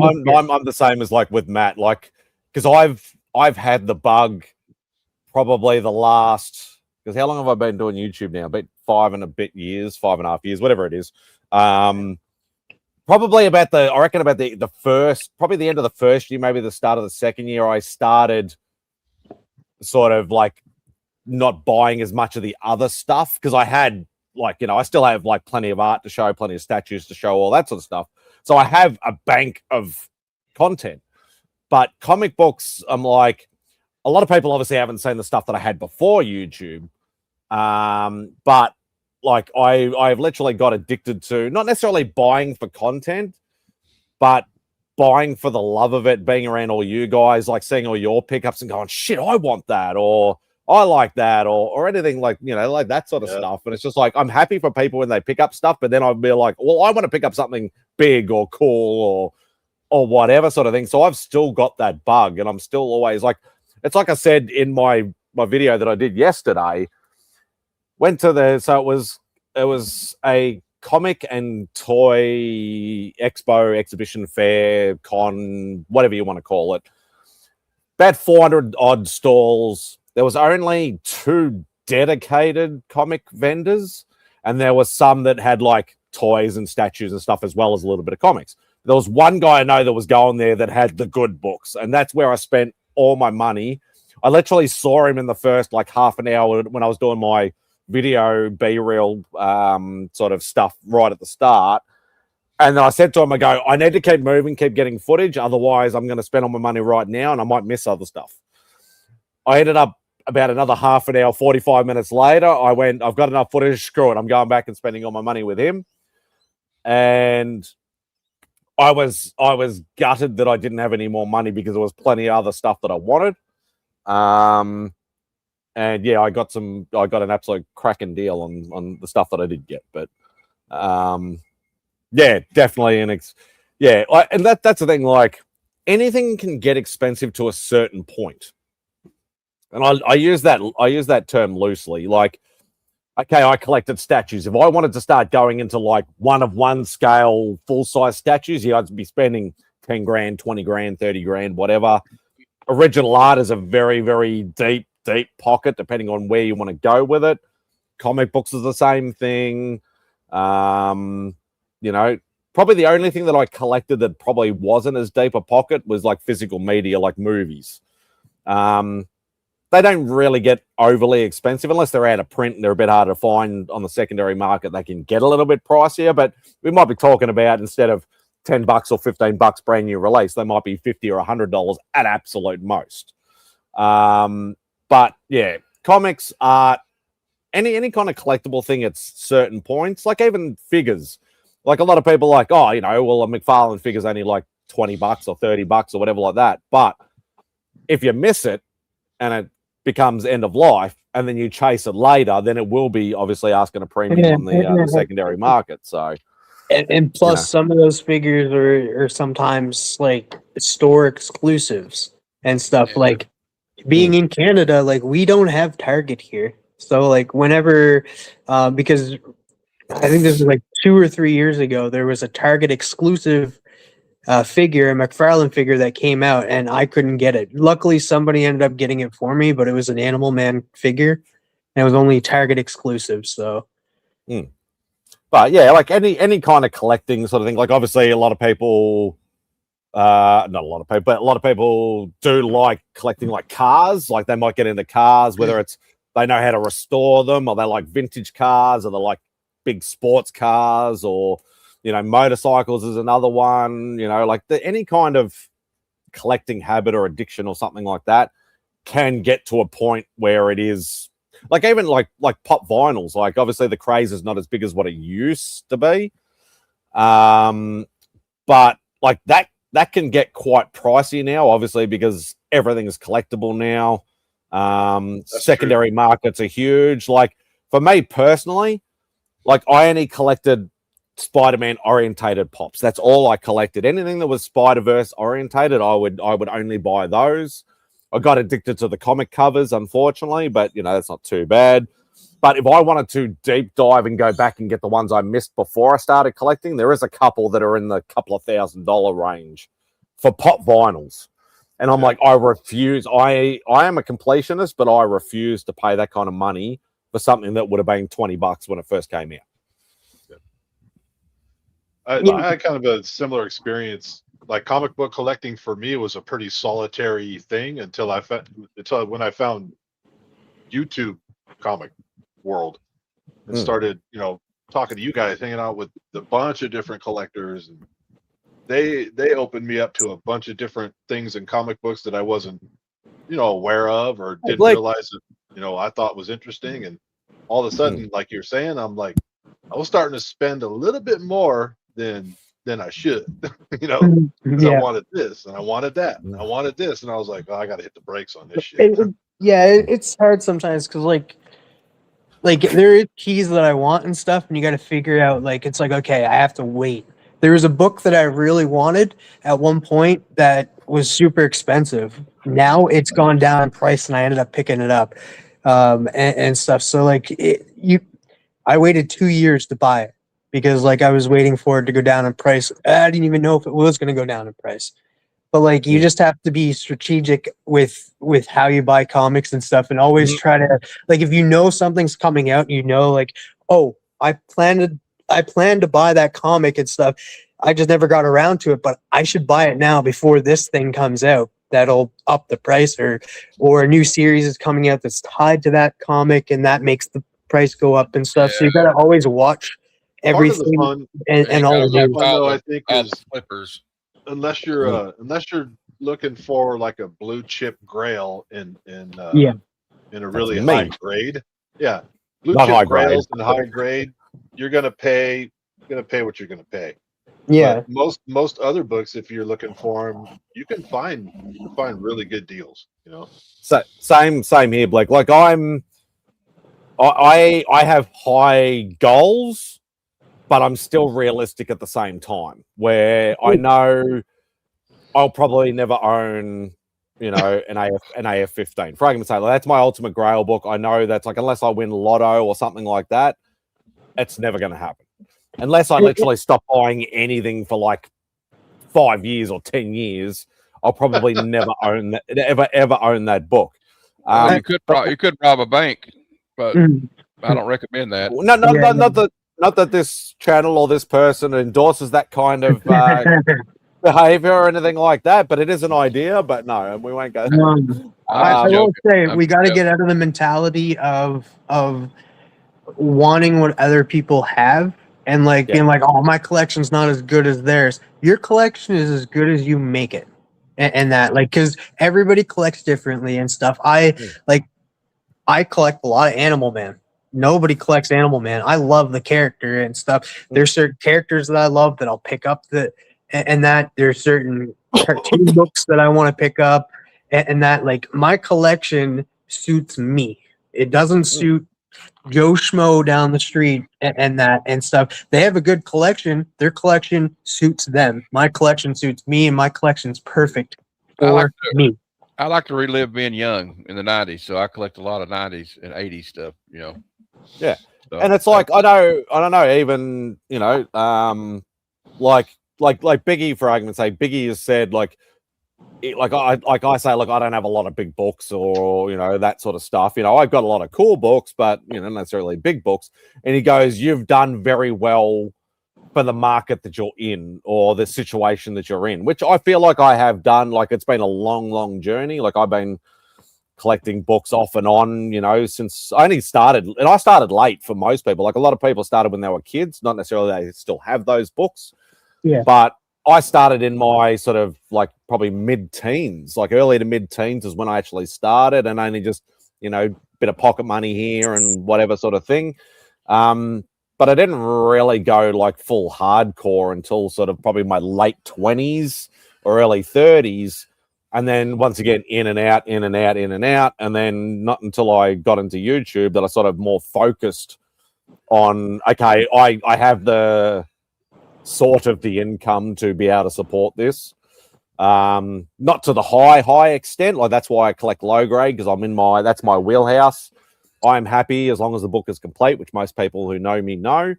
the same as like with Matt, like because I've had the bug probably the last, because how long have I been doing YouTube now? About 5.5 years, whatever it is. Probably about the first, probably the end of the first year, maybe the start of the second year, I started sort of like not buying as much of the other stuff because I had like, I still have like plenty of art to show, plenty of statues to show, all that sort of stuff. So I have a bank of content. But comic books, I'm like, a lot of people obviously haven't seen the stuff that I had before YouTube. But like I've literally got addicted to not necessarily buying for content, but buying for the love of it, being around all you guys, like seeing all your pickups and going, shit, I want that, or I like that, or anything like, like that sort of stuff. And it's just like, I'm happy for people when they pick up stuff, but then I'll be like, well, I want to pick up something big or cool or whatever sort of thing. So I've still got that bug, and I'm still always like, it's like I said in my video that I did yesterday, it was a comic and toy expo, exhibition, fair, con, whatever you want to call it. about 400 odd stalls. There was only 2 dedicated comic vendors, and there was some that had like toys and statues and stuff, as well as a little bit of comics. There was one guy I know that was going there that had the good books, and that's where I spent all my money. I literally saw him in the first like half an hour when I was doing my video B-reel sort of stuff right at the start. And then I said to him, I go, I need to keep moving, keep getting footage. Otherwise, I'm going to spend all my money right now and I might miss other stuff. I ended up about another half an hour, 45 minutes later. I went, I've got enough footage. Screw it. I'm going back and spending all my money with him. And I was gutted that I didn't have any more money because there was plenty of other stuff that I wanted. And yeah, I got an absolute cracking deal on the stuff that I did get. But yeah, definitely and that's the thing. Like anything can get expensive to a certain point, and I use that term loosely. Like, okay, I collected statues. If I wanted to start going into like 1-of-1 scale full size statues, yeah, I'd be spending 10 grand, 20 grand, 30 grand, whatever. Original art is a very, very deep pocket, depending on where you want to go with it. Comic books is the same thing. You know, probably the only thing that I collected that probably wasn't as deep a pocket was like physical media, like movies. They don't really get overly expensive unless they're out of print and they're a bit harder to find on the secondary market. They can get a little bit pricier, but we might be talking about, instead of $10 or $15 brand new release, they might be $50 or $100 at absolute most. But yeah, comics, art, any kind of collectible thing at certain points, like even figures. Like a lot of people like, oh, you know, well, a McFarlane figure's only like $20 or $30 or whatever like that. But if you miss it and it becomes end of life and then you chase it later, then it will be obviously asking a premium on the secondary market. So, and plus some of those figures are sometimes like store exclusives and stuff. Like being in Canada, like we don't have Target here. So like whenever, because I think this was like 2 or 3 years ago, there was a Target exclusive figure, a McFarlane figure that came out, and I couldn't get it. Luckily, somebody ended up getting it for me, but it was an Animal Man figure, and it was only Target exclusive. So, but yeah, like any kind of collecting sort of thing. Like obviously, a lot of people, not a lot of people, but a lot of people do like collecting like cars. Like they might get into cars, whether it's they know how to restore them, or they like vintage cars, or they like big sports cars, or you know, motorcycles is another one. You know, like any kind of collecting habit or addiction or something like that can get to a point where it is like, even like pop vinyls. Like obviously the craze is not as big as what it used to be, but like that can get quite pricey now, obviously, because everything is collectible now. Secondary markets are huge. Like for me personally, like I only collected Spider-Man orientated pops. That's all I collected. Anything that was Spider-Verse orientated, I would only buy those. I got addicted to the comic covers, unfortunately, but you know, that's not too bad. But if I wanted to deep dive and go back and get the ones I missed before I started collecting, there is a couple that are in the couple of $1,000 range for pop vinyls. And I'm like, I refuse. I am a completionist, but I refuse to pay that kind of money for something that would have been $20 when it first came out. I had kind of a similar experience. Like comic book collecting for me was a pretty solitary thing until when I found YouTube comic world and started, you know, talking to you guys, hanging out with a bunch of different collectors, and they opened me up to a bunch of different things in comic books that I wasn't, you know, aware of or didn't realize that, you know, I thought was interesting. And all of a sudden, like you're saying, I'm like, I was starting to spend a little bit more than I should, you know, because I wanted this and I wanted that and I wanted this, and I was like, oh, I got to hit the brakes on this shit. It's hard sometimes because like there is keys that I want and stuff, and you got to figure out, like, it's like, okay, I have to wait. There was a book that I really wanted at one point that was super expensive. Now it's gone down in price, and I ended up picking it up and stuff. So like I waited 2 years to buy it because like I was waiting for it to go down in price. I didn't even know if it was going to go down in price. But like you Mm. just have to be strategic with how you buy comics and stuff, and always try to, like, if you know something's coming out, you know, like, oh, I planned to buy that comic and stuff. I just never got around to it, but I should buy it now before this thing comes out. That'll up the price, or a new series is coming out that's tied to that comic, and that makes the price go up and stuff. So you got to always watch Part of the everything fun, and all the news. fun though, I think, all is the flippers. unless you're looking for like a blue chip grail in Yeah. in a really me. high grade. Yeah. Blue Not chip high grade. grails in high grade, you're gonna pay what you're gonna pay. Yeah. But most other books, if you're looking for them, you can find really good deals, you know. So same here, Blake. Like I have high goals, but I'm still realistic at the same time. Where I know I'll probably never own, you know, an AF-15. For argument's sake, like, that's my ultimate grail book. I know that's like, unless I win Lotto or something like that, it's never going to happen. Unless I literally stop buying anything for like 5 years or 10 years, I'll probably never own that, ever own that book. You could rob a bank, but I don't recommend that. Not that this channel or this person endorses that kind of behavior or anything like that, but it is an idea. But no, we won't go. I will say I'm we got to joking. get out of the mentality of wanting what other people have, and like being like, oh, my collection's not as good as theirs. Your collection is as good as you make it, and that, like, because everybody collects differently and stuff. I collect a lot of Animal Man. Nobody collects Animal Man. I love the character and stuff. There's certain characters that I love that I'll pick up, and that there's certain cartoon books that I want to pick up, and that, like, my collection suits me. It doesn't suit Joe Schmo down the street and that and stuff. They have a good collection. Their collection suits them. My collection suits me, and my collection's perfect for me. I like to relive being young in the 90s, so I collect a lot of 90s and 80s stuff, you know. Yeah. So, And it's like, I don't know, even, you know, like Biggie, for argument's sake, Biggie has said, like I say, look, I don't have a lot of big books or, you know, that sort of stuff. You know, I've got a lot of cool books, but, you know, not necessarily big books. And he goes, you've done very well for the market that you're in or the situation that you're in, which I feel like I have done. Like, it's been a long journey. Like, I've been collecting books off and on, you know, since I only started, and I started late for most people. Like, a lot of people started when they were kids, not necessarily they still have those books. Yeah. But I started in my sort of like probably mid-teens, like early to mid-teens is when I actually started, and only just, you know, bit of pocket money here and whatever sort of thing. But I didn't really go like full hardcore until sort of probably my late 20s or early 30s. And then once again, in and out. And then not until I got into YouTube that I sort of more focused on, okay, I have the sort of the income to be able to support this. Not to the high extent. Like, that's why I collect low grade, because that's my wheelhouse. I'm happy as long as the book is complete, which most people who know me know.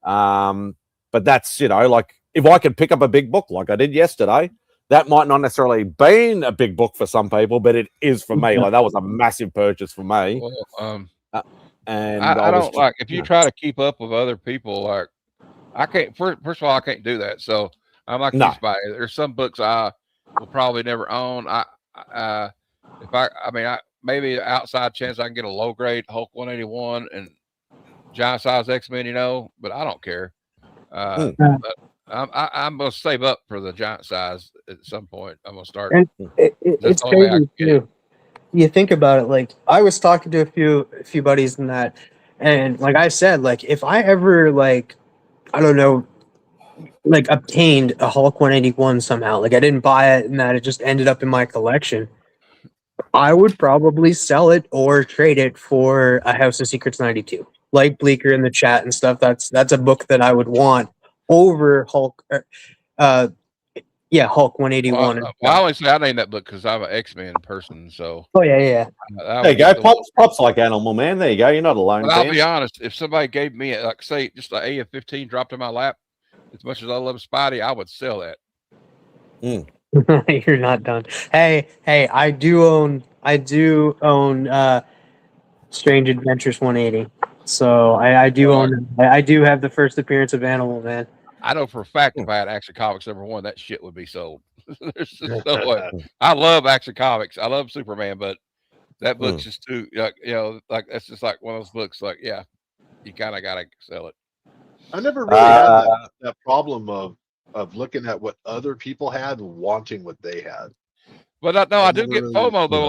But that's, you know, like, if I could pick up a big book like I did yesterday, that might not necessarily been a big book for some people, but it is for me. Like, that was a massive purchase for me. Well, and I don't like, if you try to keep up with other people, like, I can't. First of all, I can't do that. So I'm like, no. There's some books I will probably never own. Maybe outside chance I can get a low grade Hulk 181 and giant size X-Men, you know, but I don't care. But I'm gonna save up for the giant size at some point. I'm gonna start. And it's crazy too. You think about it. Like, I was talking to a few buddies in that, and like I said, like, if I ever, like, I don't know, like, obtained a Hulk 181 somehow, like, I didn't buy it and that it just ended up in my collection, I would probably sell it or trade it for a House of Secrets 92. Like Bleeker in the chat and stuff, that's a book that I would want over Hulk. Hulk 181. Well, I always say I named that book because I'm an X-Men person. So. Oh yeah. There you go. Pops like Animal Man. There you go. You're not alone. But I'll be honest. If somebody gave me, like, say, just an AF-15 dropped in my lap, as much as I love Spidey, I would sell that. You're not done. Hey, I do own Strange Adventures 180. So I do own. I do have the first appearance of Animal Man. I know for a fact if I had Action Comics #1, that shit would be sold. There's just no way. I love Action Comics. I love Superman, but that book's just too, like that's just like one of those books. Like, yeah, you kind of gotta sell it. I never really had that problem of looking at what other people had and wanting what they had. But I I do never get really- FOMO though.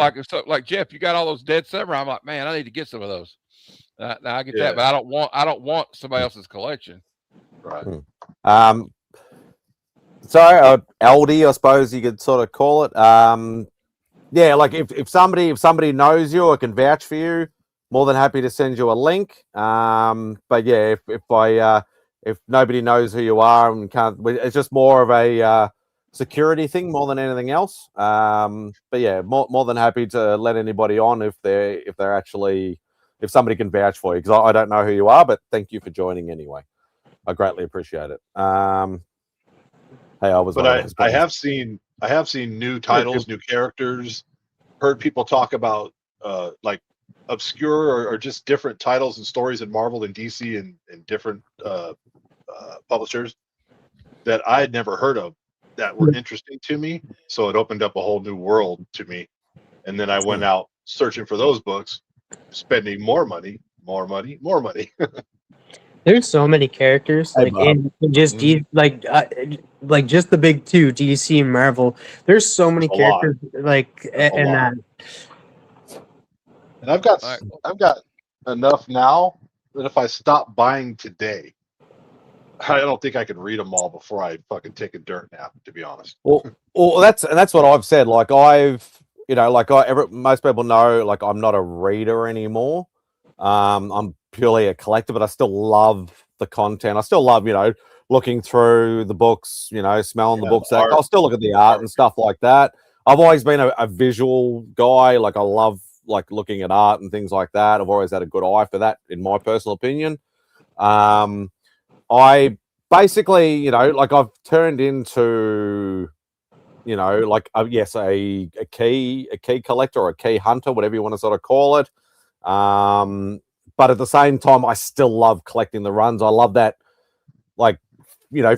Like Jeff, you got all those Dead Samurai. I'm like, man, I need to get some of those. Now I get that, but I don't want somebody else's collection. Right. So LD, I suppose you could sort of call it. Yeah, like if somebody knows you or can vouch for you, more than happy to send you a link. But yeah, if nobody knows who you are and can't, it's just more of a security thing more than anything else. But yeah, more than happy to let anybody on if they're actually, if somebody can vouch for you, because I don't know who you are, but thank you for joining anyway. I greatly appreciate it. Hey, I have seen new titles, new characters. Heard people talk about like obscure or just different titles and stories in Marvel and DC and different publishers that I had never heard of that were interesting to me. So it opened up a whole new world to me. And then I went out searching for those books, spending more money. There's so many characters, Hey, like Bob. in just like just the big two, DC and Marvel. There's so many That's a lot. characters, like That's a and lot. that. And I've got Right. enough now that if I stop buying today, I don't think I could read them all before I fucking take a dirt nap, to be honest. Well, that's what I've said. Like most people know, like I'm not a reader anymore. I'm purely a collector, but I still love the content. I still love, looking through the books, smelling the books. I'll still look at the art and stuff like that. I've always been a visual guy. Like I love like looking at art and things like that. I've always had a good eye for that, in my personal opinion. I basically, like I've turned into, like yes, a key collector or a key hunter, whatever you want to sort of call it. But at the same time, I still love collecting the runs. I love that, like,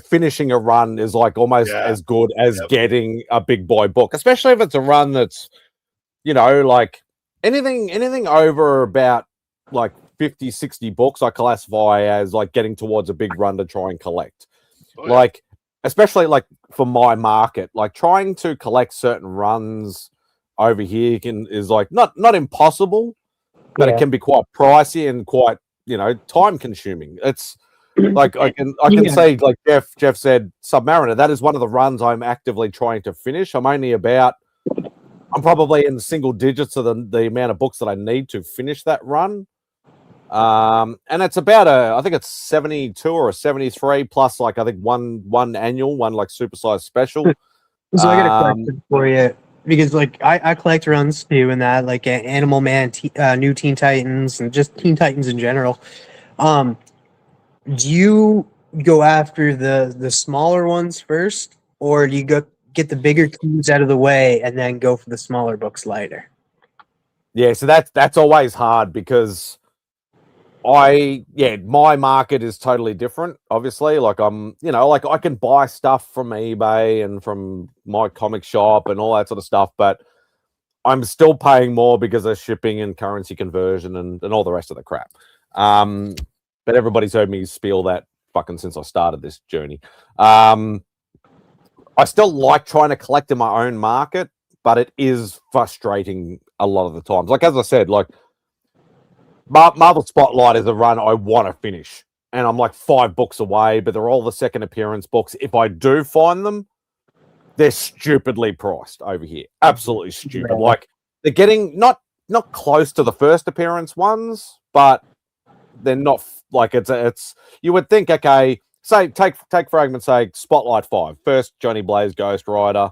finishing a run is like almost as good as getting a big boy book, especially if it's a run that's, like anything over about like 50, 60 books, I classify as like getting towards a big run to try and collect. Like, especially like for my market, like trying to collect certain runs over here is like not impossible, but it can be quite pricey and quite, time consuming. It's like I can say, like Jeff said, Submariner, that is one of the runs I'm actively trying to finish. I'm probably in single digits of the amount of books that I need to finish that run. And it's about I think it's 72 or a 73 plus, like I think one annual, one like supersized special. So I got a question for you, because like I collect runs too, and that like Animal Man, New Teen Titans, and just Teen Titans in general. Do you go after the smaller ones first, or do you get the bigger keys out of the way and then go for the smaller books later? Yeah, so that's always hard because my market is totally different. Obviously, like like I can buy stuff from eBay and from my comic shop and all that sort of stuff, but I'm still paying more because of shipping and currency conversion and all the rest of the crap. But everybody's heard me spiel that fucking since I started this journey. I still like trying to collect in my own market, but it is frustrating a lot of the times. Like, as I said, like Marvel Spotlight is a run I want to finish, and I'm like 5 books away, but they're all the second appearance books. If I do find them, they're stupidly priced over here. Absolutely stupid. Yeah. Like they're getting not close to the first appearance ones, but they're not like it's you would think, okay, say take for argument's sake, Spotlight 5, first Johnny Blaze Ghost Rider.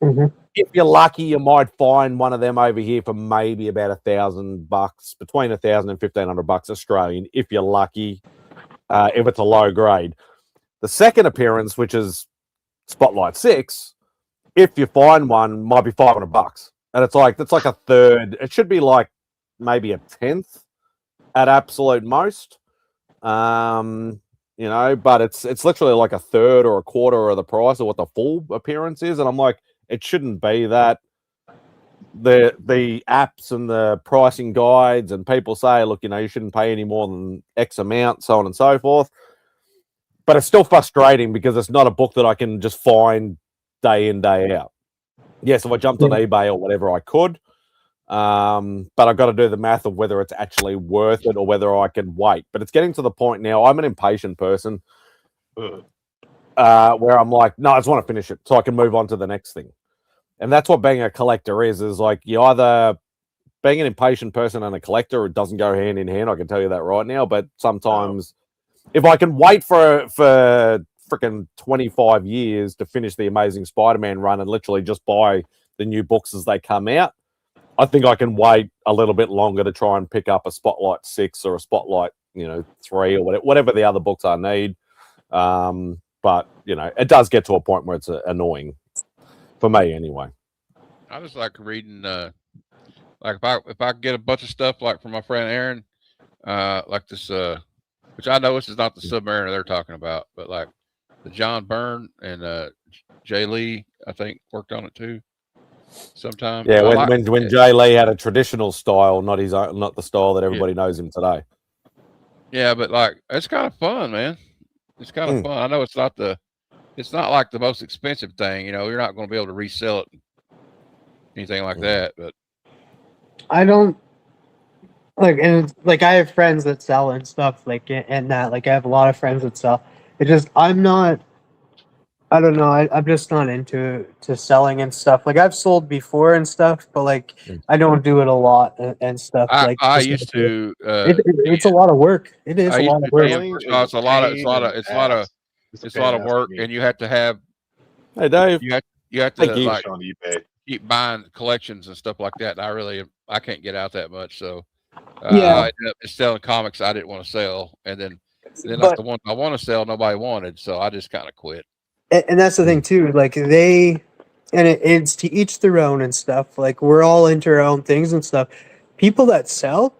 Mm-hmm. If you're lucky, you might find one of them over here for maybe about $1,000, between $1,000 and $1,500 Australian, if you're lucky, if it's a low grade. The second appearance, which is Spotlight 6, if you find one, might be $500, and it's like a third. It should be like maybe a tenth at absolute most. You know, but it's literally like a third or a quarter of the price of what the full appearance is, and I'm like, it shouldn't be that. The apps and the pricing guides and people say, look, you know, you shouldn't pay any more than X amount, so on and so forth. But it's still frustrating because it's not a book that I can just find day in, day out. Yes, if I jumped on eBay or whatever, I could. But I've got to do the math of whether it's actually worth it or whether I can wait. But it's getting to the point now. I'm an impatient person where I'm like, no, I just want to finish it so I can move on to the next thing. And that's what being a collector is like you either being an impatient person and a collector, it doesn't go hand in hand. I can tell you that right now. But sometimes if I can wait for freaking 25 years to finish the Amazing Spider-Man run and literally just buy the new books as they come out, I think I can wait a little bit longer to try and pick up a Spotlight 6 or a Spotlight, 3 or whatever the other books I need. But, it does get to a point where it's annoying. For me, anyway. I just like reading, like if I get a bunch of stuff like from my friend Aaron, like this, which I know this is not the Submariner they're talking about, but like the John Byrne and Jay Lee, I think worked on it too. Sometime. Yeah, when Jay Lee had a traditional style, not his own, not the style that everybody knows him today. Yeah, but like it's kind of fun, man. It's kind of fun. I know it's not like the most expensive thing, you're not going to be able to resell it, anything like that. But I don't and I have friends that sell and stuff and that. I have a lot of friends that sell. It just I'm not. I don't know. I'm just not into selling and stuff. I've sold before and stuff, but I don't do it a lot and stuff. I used to. It's a lot of work. It is a lot of work. It's a lot of work, and you have to have. Hey, Dave. You have to on eBay. Keep buying collections and stuff like that. And I can't get out that much, so I ended up just selling comics I didn't want to sell, and then like the ones I want to sell, nobody wanted, so I just kind of quit. And that's the thing too. It's to each their own and stuff. We're all into our own things and stuff. People that sell,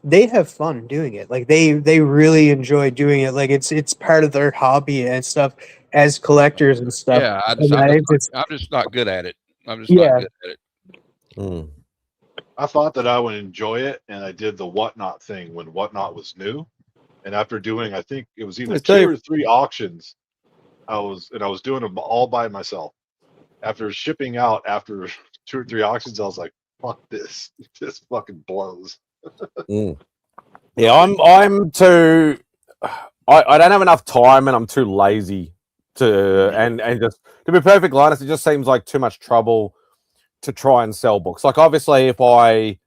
they have fun doing it. They really enjoy doing it. It's part of their hobby and stuff as collectors and stuff. Yeah, I'm just not good at it. I'm just not good at it. I thought that I would enjoy it, and I did the Whatnot thing when Whatnot was new. And after doing, I think it was either 2 or 3 auctions, I was doing them all by myself. After shipping out after 2 or 3 auctions, I was like, "Fuck this! This fucking blows." Yeah, I'm too. I don't have enough time, and I'm too lazy to. And just to be perfectly honest, it just seems like too much trouble to try and sell books. Obviously, if I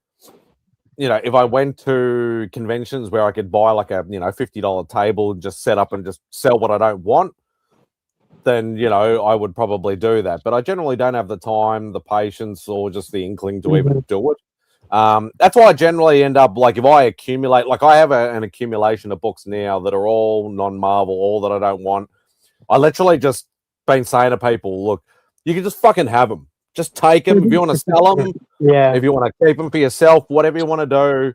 went to conventions where I could buy a $50 table and just set up and just sell what I don't want, then I would probably do that. But I generally don't have the time, the patience, or just the inkling to even do it. That's why I generally end up if I accumulate, I have an accumulation of books now that are all non-Marvel, all that I don't want. I literally just been saying to people, look, you can just fucking have them. Just take them. If you want to sell them, if you want to keep them for yourself, whatever you want to do,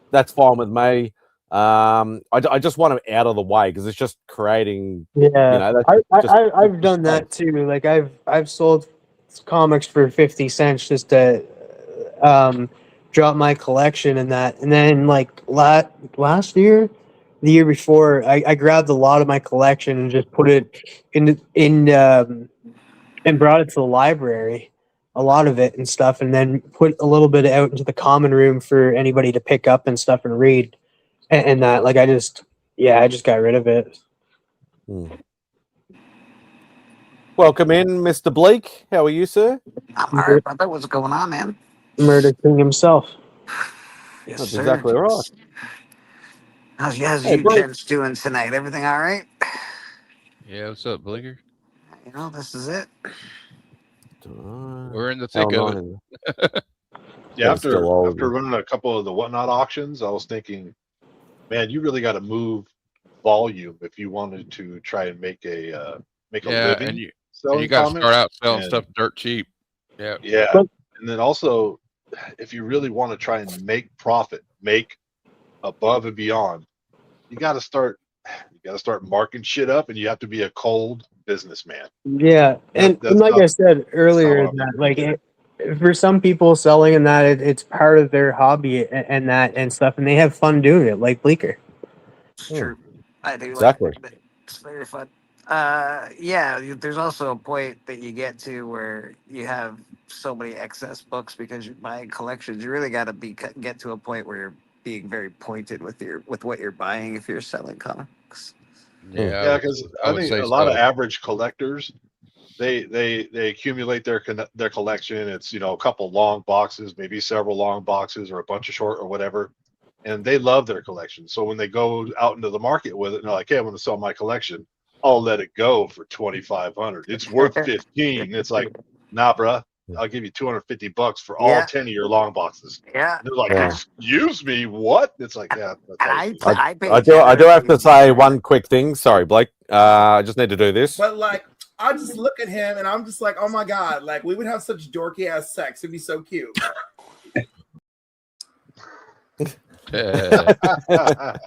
that's fine with me. I just want them out of the way because it's just creating. I've done that too. I've sold comics for 50 cents just to drop my collection and that. And then last year, the year before, I grabbed a lot of my collection and just put it in and brought it to the library, a lot of it and stuff, and then put a little bit out into the common room for anybody to pick up and stuff and read. And that, I just got rid of it. Welcome in, Mr. Bleak. How are you, sir? I'm all right, brother. What's going on, man? Murder King himself. Yes, That's sir. exactly right. How's you gents doing tonight? Everything all right? Yeah, what's up, Bleaker? This is it. We're in the thick of it. Yeah, after running a couple of the Whatnot auctions, I was thinking, man, you really got to move volume if you wanted to try and make a living selling you got to start comics, out selling and- stuff dirt cheap. Yeah. Yeah, But- and then also, if you really want to try and make profit, make above and beyond, you got to start marking shit up, and you have to be a cold businessman. Yeah, and That's like not- I said earlier, what I'm that like for some people selling and that it's part of their hobby and that and stuff, and they have fun doing it, like Bleeker. It's true. I do Exactly. like it. It's very fun. There's also a point that you get to where you have so many excess books because you're buying collections. You really got to get to a point where you're being very pointed with what you're buying if you're selling comics. Yeah, because I would think say a lot of so. average collectors, they accumulate their collection. It's a couple long boxes, maybe several long boxes, or a bunch of short or whatever, and they love their collection. So when they go out into the market with it, and they're like, "Hey, I'm going to sell my collection. I'll let it go for $2,500. It's worth $15." It's like, "Nah, bruh. I'll give you $250 for all Yeah. 10 of your long boxes." Yeah. And they're like, Yeah. "Excuse me, what?" It's like, "Yeah, that's how And you do it." I pay I do have to generously. say one quick thing. Sorry, Blake. I just need to do this. But like, I just look at him and I'm just like, oh my god, like we would have such dorky ass sex. It'd be so cute.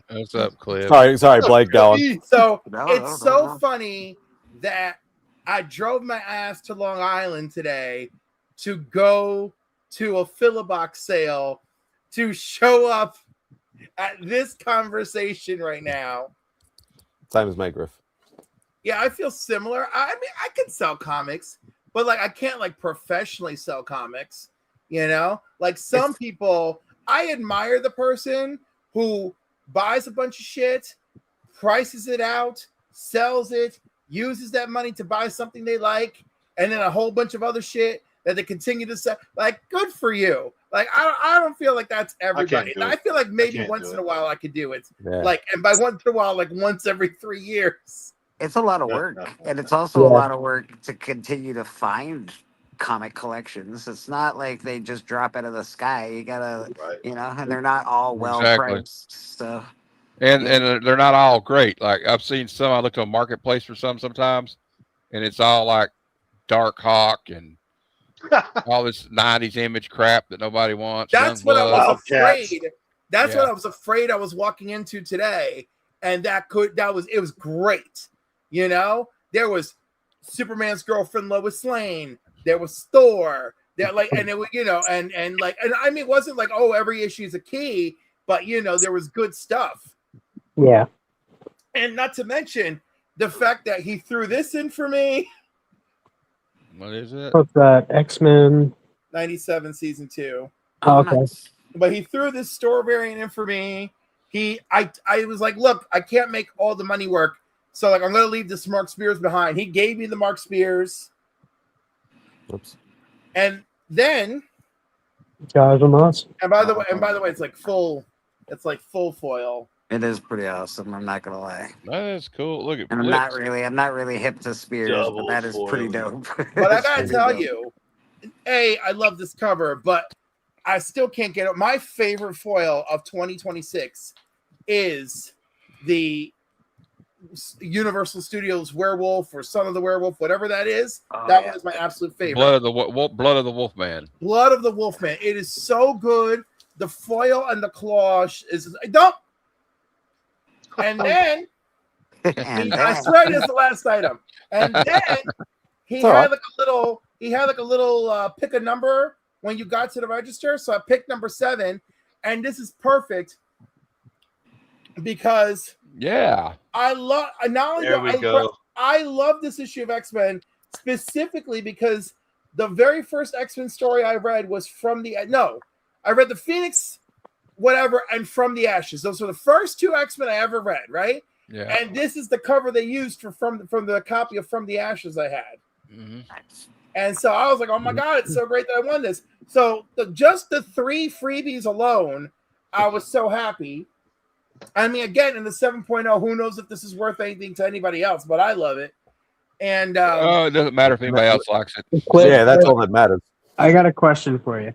What's up, Cliff? Sorry, Blake. Go on. So No, it's no, so no. funny that I drove my ass to Long Island today to go to a Philobox sale to show up at this conversation right now. Same as me, Griff. Yeah, I feel similar. I mean, I can sell comics, but like I can't like professionally sell comics, Like some people, I admire the person who buys a bunch of shit, prices it out, sells it, uses that money to buy something they like, and then a whole bunch of other shit that they continue to sell. Like, good for you. Like, I don't feel like that's everybody. do it. I feel like maybe can't once do in a while I could do it. Yeah. Like, and by once in a while, like once every 3 years. It's a lot of work, and it's also a lot of work to continue to find comic collections. It's not like they just drop out of the sky. You gotta, Right. and they're not all well Exactly. priced. So And Yeah. and they're not all great. Like I've seen some. I look on Marketplace for some sometimes, and it's all like Dark Hawk and all this '90s image crap that nobody wants. That's what I was Wildcats. afraid. That's Yeah. what I was afraid I was walking into today, and it was great. There was Superman's girlfriend Lois Lane. There was Thor. There and it was and I mean it wasn't like every issue is a key, but there was good stuff. Yeah. And not to mention the fact that he threw this in for me. What is it? What's that? X-Men. 97 season 2. Oh, okay. nice. But he threw this store variant in for me. I was like, look, I can't make all the money work. So like I'm gonna leave this Mark Spears behind. He gave me the Mark Spears. Oops. And then Guys, I'm awesome. and by the way, it's like full foil. It is pretty awesome. I'm not gonna lie, That is cool. Look at and I'm not really hip to Spears, Double but that is pretty foil. dope. But I It's gotta pretty tell dope. you, I love this cover, but I still can't get it. My favorite foil of 2026 is the Universal Studios Werewolf or Son of the Werewolf, whatever that is. Oh, That yeah. one is my absolute favorite. Blood of the Wolfman. Blood of the Wolfman. It is so good. The foil and the claw is don't. And then And I then- swear it is the last item. And then he It's all had right. like a little pick a number when you got to the register. So I picked number 7, and this is perfect because Yeah. I love not only There do we go. I love this issue of X-Men specifically because the very first X-Men story I read was I read the Phoenix whatever and From the Ashes. Those were the first 2 X-Men I ever read, right? Yeah. And this is the cover they used from the copy of From the Ashes I had. Mhm. And so I was like, oh my God, it's so great that I won this. So just the 3 freebies alone, I was so happy. I mean, again, in the 7.0, who knows if this is worth anything to anybody else, but I love it. And Oh, it doesn't matter if anybody else likes it. Yeah, that's all that matters. I got a question for you.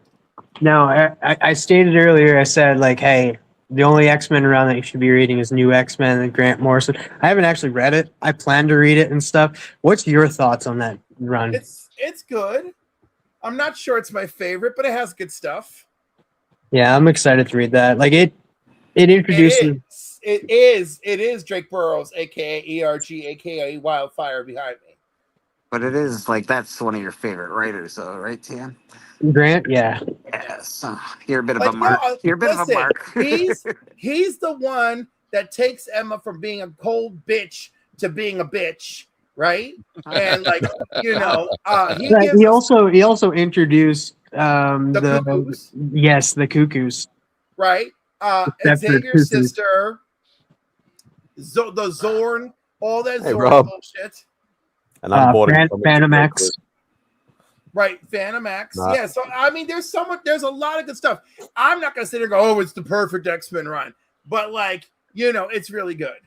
Now, I stated earlier, I said, like, hey, the only X-Men around that you should be reading is New X-Men and Grant Morrison. I haven't actually read it. I plan to read it and stuff. What's your thoughts on that run. It's good. I'm not sure it's my favorite, but it has good stuff. Yeah, I'm excited to read that. Like it introduces. It is Drake Burroughs, aka ERG, aka Wildfire behind me. But it is like that's one of your favorite writers, though, right, Tian? Grant, yeah. Yes. You're a bit of Like, a mark. You're a bit listen, of a mark. he's the one that takes Emma from being a cold bitch to being a bitch, right? And like, he gives He us also introduced the cuckoos, the cuckoos. right? Except for Xavier's cuckoos. sister, the Zorn, all that Hey, Zorn Rob. bullshit. And I'm boarding Phantom X. Right, Phantom X. Nah. Yeah, so I mean, there's a lot of good stuff. I'm not gonna sit there and go, oh, it's the perfect X-Men run, but like, it's really good.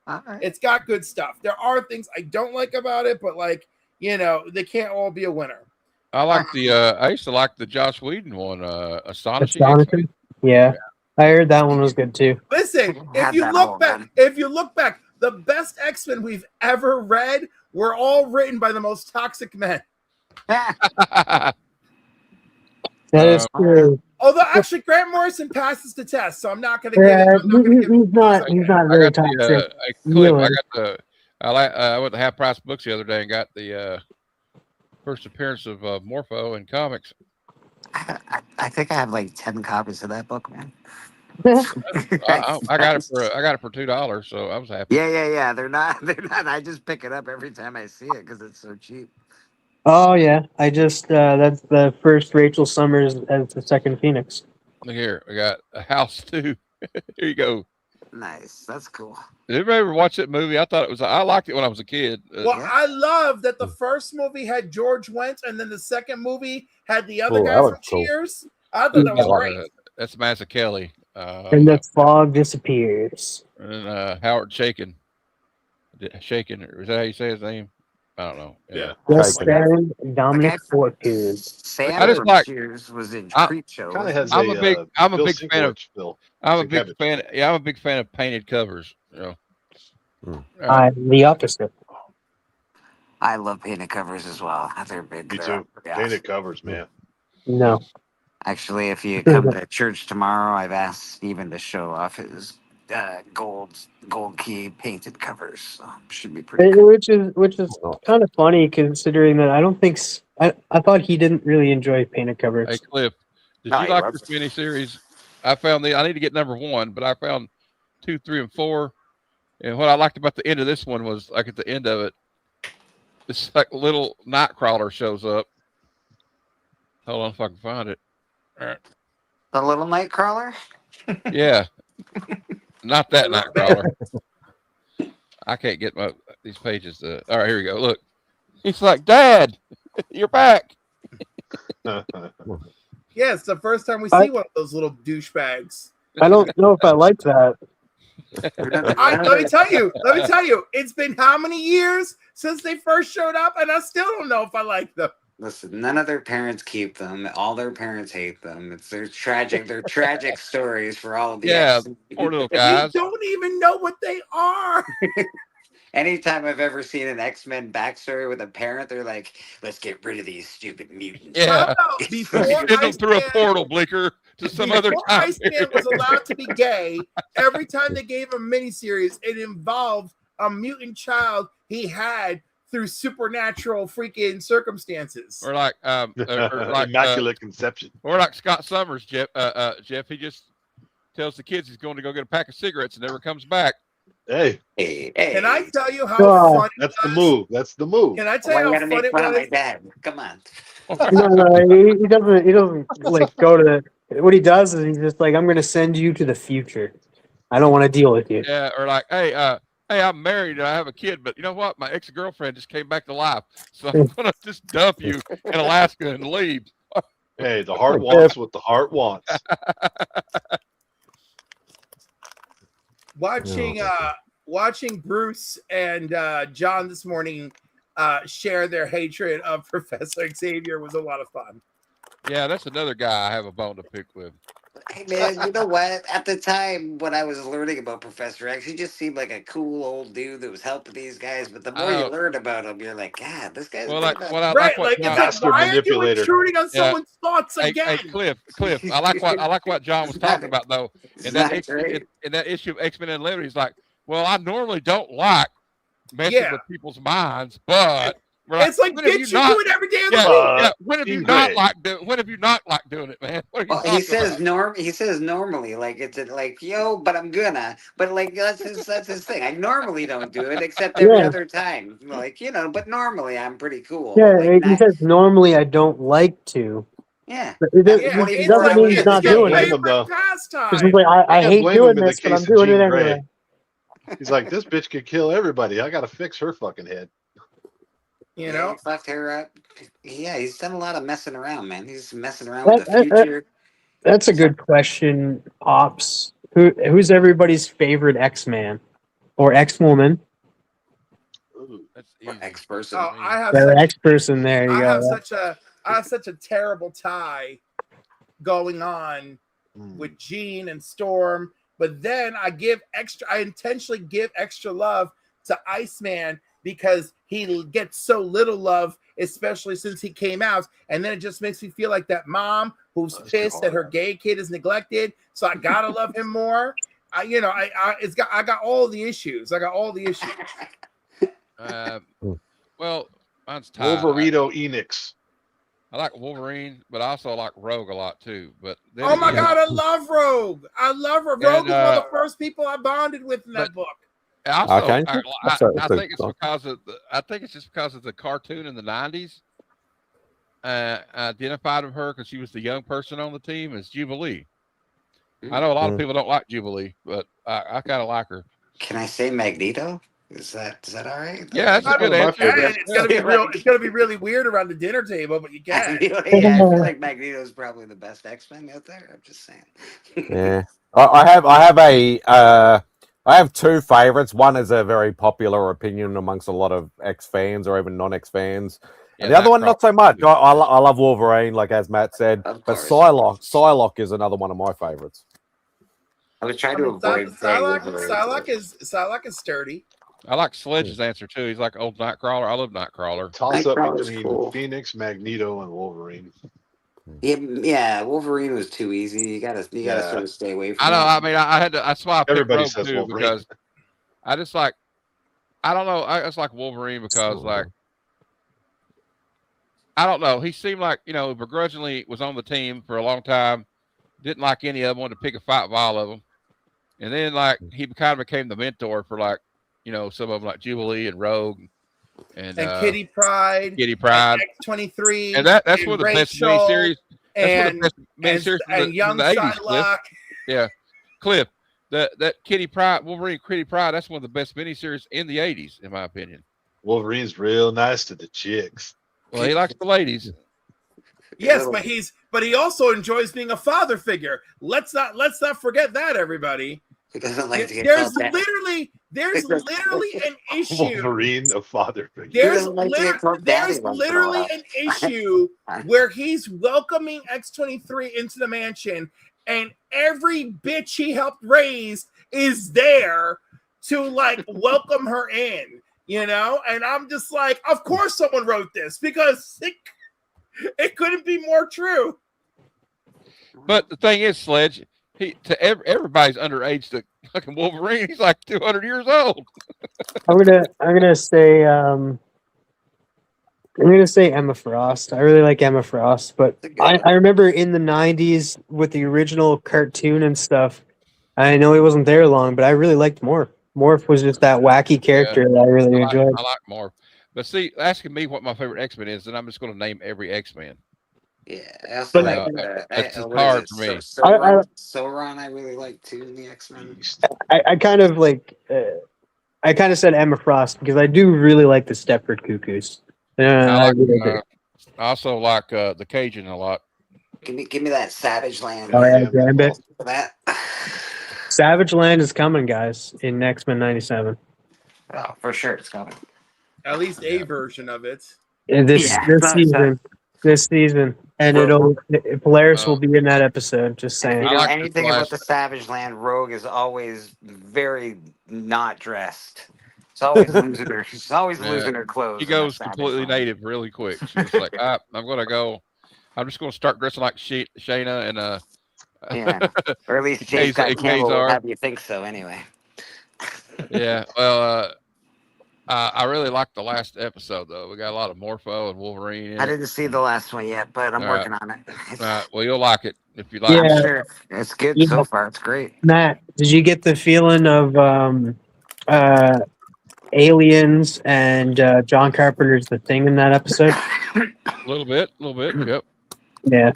All right. It's got good stuff. There are things I don't like about it, but like, they can't all be a winner. I like I used to like the Joss Whedon one, Astonishing. Astonishing. Yeah, I heard that one was good too. Listen, Had if you that look whole back, run. the best X-Men we've ever read were all written by the most toxic men. That is true. Although actually Grant Morrison passes the test, so I'm not going to Yeah, give it. he's not very toxic. Clip. I went to Half Price Books the other day and got the first appearance of Morpho in comics. I think I have like 10 copies of that book, man. I got it for $2, so I was happy. Yeah. They're not. I just pick it up every time I see it because it's so cheap. Oh yeah, I just that's the first Rachel Summers as the second Phoenix. Look here, we got a house too. Here you go. Nice. That's cool. Did anybody ever watch that movie? I liked it when I was a kid. Well, Yeah. I love that the first movie had George Wendt, and then the second movie had the other Oh, guy that from looks cool. Cheers. I thought that was great. That's Massa Kelly. And the fog disappears. And Howard Shakin. Shakin, is that how you say his name? I don't know. Yeah. Yes, Shaken. Baron Dominic Fortune. Sam I just from like- Cheers was in I- Creep Show. Kind of has I'm a big Bill big fan of Sinkovich feel. I'm a big Sinkovich. fan. Yeah, I'm a big fan of painted covers. I'm the opposite. I love painted covers as well. They're big. Me they're too. up the ass. Painted covers, man. No. Actually, if you come to church tomorrow, I've asked Steven to show off his gold key painted covers. So should be pretty cool. Which is kind of funny considering that I don't think I thought he didn't really enjoy painted covers. Hey Cliff, did No, you he like loves this miniseries? I found I need to get number 1, but I found 2, 3, and 4. And what I liked about the end of this one was like at the end of it, this like little Nightcrawler shows up. Hold on if I can find it. All right. The little Nightcrawler. Yeah. Not that Nightcrawler. I can't get these pages to. All right, here we go. Look. He's like, Dad, you're back. Yeah, it's the first time we see one of those little douchebags. I don't know if I like that. Let me tell you, it's been how many years since they first showed up, and I still don't know if I like them. Listen, none of their parents keep them. All their parents hate them. It's their tragic stories for all of the X-Men. Poor little guys. We don't even know what they are. Anytime I've ever seen an X-Men backstory with a parent, they're like, let's get rid of these stupid mutants. Yeah. Before Send them through a portal, Bleeker, to some other time. Iceman was allowed to be gay, every time they gave him a miniseries, it involved a mutant child he had through supernatural freaking circumstances. Or like, Immaculate Conception. Or like Scott Summers, Jeff. He just tells the kids he's going to go get a pack of cigarettes and never comes back. Hey, can I tell you how funny that's the move? That's the move. Can I tell you how funny it was? My dad. Come on. No, he doesn't like go to. What he does is he's just like, I'm going to send you to the future. I don't want to deal with you. Yeah, or like, hey, I'm married and I have a kid, but you know what? My ex-girlfriend just came back to life, so I'm gonna just dump you in Alaska and leave. Hey, the heart wants what the heart wants. Watching Bruce and John this morning share their hatred of Professor Xavier was a lot of fun. Yeah, that's another guy I have a bone to pick with. Hey man, you know what? At the time when I was learning about Professor X, he just seemed like a cool old dude that was helping these guys. But the more you learn about him, you're like, God, this guy's Well, pretty like much... what I Right, what like it's John, like, Master why are you manipulator. intruding on Yeah. someone's thoughts hey, again? Cliff, I like what John was talking about though. It's In that not issue, great. in that issue of X-Men Unlimited, he's like, well, I normally don't like messing Yeah. with people's minds, but we're like, It's like, when have bitch, you do it every day of the yeah, week. when have you Ingrid. not liked do, when have you not liked doing it, man? What are you Well, talking he says about? He says normally, like it's like yo, but I'm gonna. But like that's his thing. I normally don't do it except every Yeah. other time. Like but normally I'm pretty cool. Yeah, Like he says normally I don't like to. yeah. But it After Yeah, it 24 it's doesn't like mean he's hours it's a not his doing blame it. him, favorite though. It's pastime. like I can't hate blame him doing in the this, but case I'm of doing it Jean Grey. anyway. He's like, this bitch could kill everybody. I gotta fix her fucking head. You Yeah, know, he fucked her up. Yeah, he's done a lot of messing around, man. He's messing around with That, the that, that- future. that's a good question, Pops. Who's everybody's favorite X-Man or X-Woman? Ooh. That's Or easy. X person. oh, I have Their such X-person. There you I go. have such a terrible tie going on Mm. with Jean and Storm, but then I intentionally give extra love to Iceman because he gets so little love, especially since he came out, and then it just makes me feel like that mom who's That's pissed that her hard. gay kid is neglected, so I gotta love him more. I got all the issues. I got all the issues. Well, mine's tied. Wolverito Enix. I like Wolverine, but I also like Rogue a lot too. But then Oh my again, god, I love Rogue. I love her. Rogue is one of the first people I bonded with in that book. also, Okay. I think it's because of I think it's just because of the cartoon in the '90s. I identified with her because she was the young person on the team as Jubilee. I know a lot of people don't like Jubilee, but I kind of like her. Can I say Magneto? Is that all right? Yeah, that's a good my answer. favorite. It's gonna be real. It's gonna be really weird around the dinner table, but you I can. feel like Magneto is probably the best X-Men out there. I'm just saying. Yeah, I have two favorites. One is a very popular opinion amongst a lot of X fans or even non-X fans. Yeah, And the other one, not so much. Nightcrawler. I love Wolverine, like as Matt said, Of but course. Psylocke is another one of my favorites. I was trying to avoid saying Wolverine. Psylocke is sturdy. I like Sledge's answer too. He's like old Nightcrawler. I love Nightcrawler. Toss up Nightcrawler's between cool. Phoenix, Magneto, and Wolverine. Yeah, Wolverine was too easy. You gotta sort of stay away from I know. that. I mean, I had to. That's why I picked Everybody Rogue says too Wolverine. because I just like. I don't know. I just like Wolverine because like. I don't know. He seemed like begrudgingly was on the team for a long time. Didn't like any of them. Wanted to pick a fight with all of them, and then like he kind of became the mentor for like some of them like Jubilee and Rogue and Kitty Pryde, X-23, and that's one of the best miniseries. And young from the 80s, Psylocke. Yeah, Cliff. That Kitty Pryde, Wolverine Kitty Pryde, that's one of the best miniseries in the 80s, in my opinion. Wolverine's real nice to the chicks. Well, he likes the ladies. Yes, but he also enjoys being a father figure. Let's not forget that, everybody. He doesn't like to get There's called literally an issue. Wolverine, a father figure. There's literally an issue where he's welcoming X-23 into the mansion, and every bitch he helped raise is there to like welcome her in, and I'm just like, of course someone wrote this because it couldn't be more true. But the thing is, Sledge, everybody's underage to fucking Wolverine. He's like 200 years old. I'm gonna say Emma Frost. I really like Emma Frost, but I remember in the '90s with the original cartoon and stuff. I know he wasn't there long, but I really liked Morph. Morph was just that wacky character that I really enjoyed. I like Morph. But see, asking me what my favorite X-Men is, then I'm just going to name every X-Men. Yeah, I also like it's hard for me. Sauron, I really like too in the X-Men. I kind of like. I kind of said Emma Frost because I do really like the Stepford Cuckoos. I also like the Cajun a lot. Give me that Savage Land. Oh yeah, Gambit. That. Savage Land is coming, guys, in X-Men '97. Oh, for sure, it's coming. At least a version of it. This season. this season, and Polaris will be in that episode. Just If saying. you I know like the anything about last- the Savage Land, Rogue is always very not dressed. She's always losing her. She's always Yeah. losing her clothes. She in that goes Savage completely Land. native really quick. She's like, I'm gonna go. I'm just gonna start dressing like Shayna and Yeah, or at least Chase Scott Campbell would Kazar. have you think so. Anyway. Yeah. Well, I really liked the last episode though. We got a lot of Morpho and Wolverine. I didn't see the last one yet, but I'm working on it. Well, you'll like it if you like. Yeah. I'm sure it's good Yeah. so far. It's great. Matt, did you get the feeling of Aliens and John Carpenter's The Thing in that episode? A little bit. Yep. Yeah.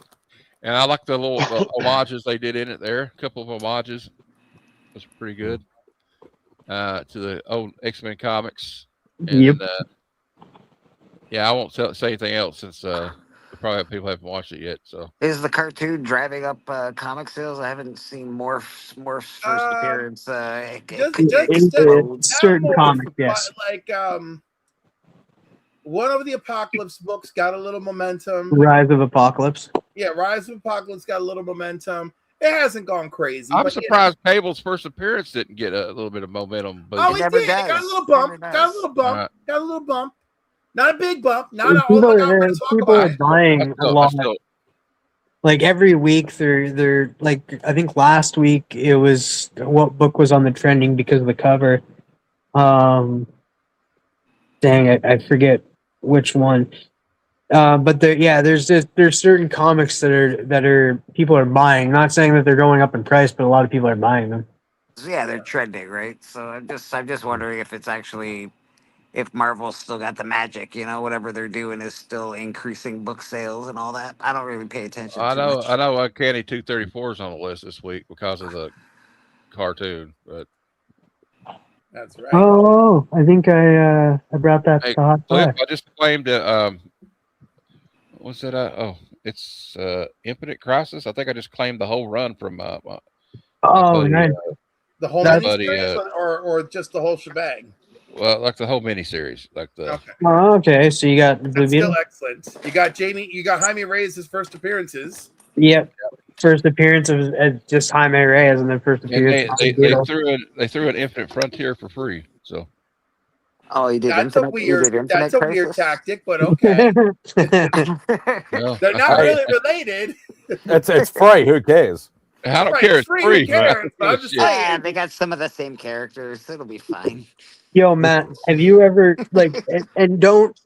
And I like the little homages they did in it there. A couple of homages. Was pretty good. To the old X-Men comics. And, Yep. yeah, I won't say anything else since probably people haven't watched it yet. So Is the cartoon driving up comic sales? I haven't seen Morph's first appearance. Certain comic, yes. Like one of the Apocalypse books got a little momentum. Rise of Apocalypse. Yeah, Rise of Apocalypse got a little momentum. It hasn't gone crazy. I'm but, surprised Cable's first appearance didn't get a little bit of momentum. But Oh, it did. It got a little bump. Got a little bump. Right. Got a little bump. Not a big bump. Not a People I'm gonna talk people about are it. buying a lot. Like every week, they're like, I think last week it was what book was on the trending because of the cover. Dang, I forget which one. But there's certain comics that are people are buying. Not saying that they're going up in price, but a lot of people are buying them. Yeah, they're trending, right? So I'm just wondering if it's actually, if Marvel's still got the magic, whatever they're doing is still increasing book sales and all that. I don't really pay attention. I too know. much. I know. Uncanny 234 is on the list this week because of the cartoon. But That's right. Oh, I think I brought that hey, to Hot Cliff, Five. I just claimed what's that? It's Infinite Crisis. I think I just claimed the whole run from. Oh, buddy, nice. The whole That's- miniseries or just the whole shebang? Well, like the whole miniseries, like the. Okay. Oh, okay. So you got Blue That's Beetle. still excellent. You got Jaime Reyes' first appearances. Yep. First appearance of just Jaime Reyes, and then first And appearance. they of Beetle. threw an Infinite Frontier for free. So Oh, you did That's a Infinite. weird tactic, but okay. well, They're not really related. It's free. Who cares? I don't Right, care. It's free, free. who cares? But I'm just Shit. saying. Yeah, they got some of the same characters. It'll be fine. Yo, Matt, have you ever and don't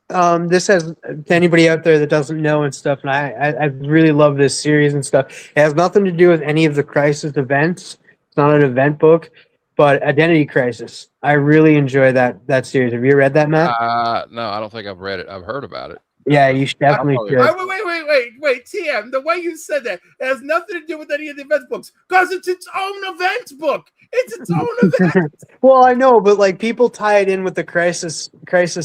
this has to anybody out there that doesn't know and stuff, and I really love this series and stuff. It has nothing to do with any of the Crisis events. It's not an event book, but Identity Crisis. I really enjoy that series. Have you read that, Matt? No, I don't think I've read it. I've heard about it. Yeah, you should definitely probably- should. Wait, TM, the way you said that, it has nothing to do with any of the event books, because it's its own event book. It's its own event. Well, I know, but like people tie it in with the crises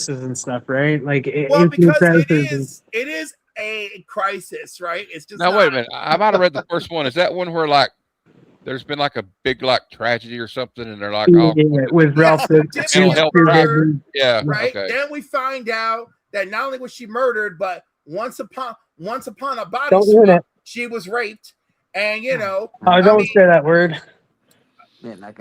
and stuff, right? Like Well, because crisis it is a crisis, right? It's just Now wait a minute. I might have read the first one. Is that one where like there's been like a big like tragedy or something, and they're like, oh, with Ralph. It'll help Right? yeah, right? okay. Then we find out that not only was she murdered, but once upon a body Don't ruin swap, it. she was raped. And Oh, don't say that word.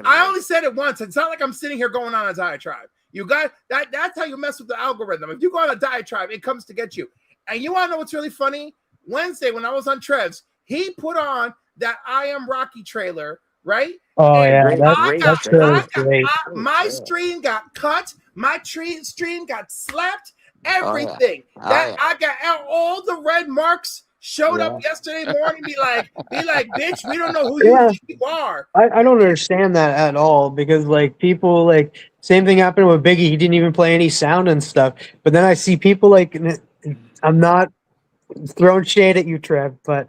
I only said it once. It's not like I'm sitting here going on a diatribe. You got that. That's how you mess with the algorithm. If you go on a diatribe, it comes to get you. And you want to know what's really funny? Wednesday, when I was on Trev's, he put on that I Am Rocky trailer, right? Oh And yeah, that's really great. my stream got cut. My stream got slapped. Oh, yeah. Everything. I got out all the red marks. Showed up yesterday morning, be like, bitch, we don't know who you think you are. I don't understand that at all, because like people like same thing happened with Biggie. He didn't even play any sound and stuff. But then I see people like, I'm not throwing shade at you, Trev, but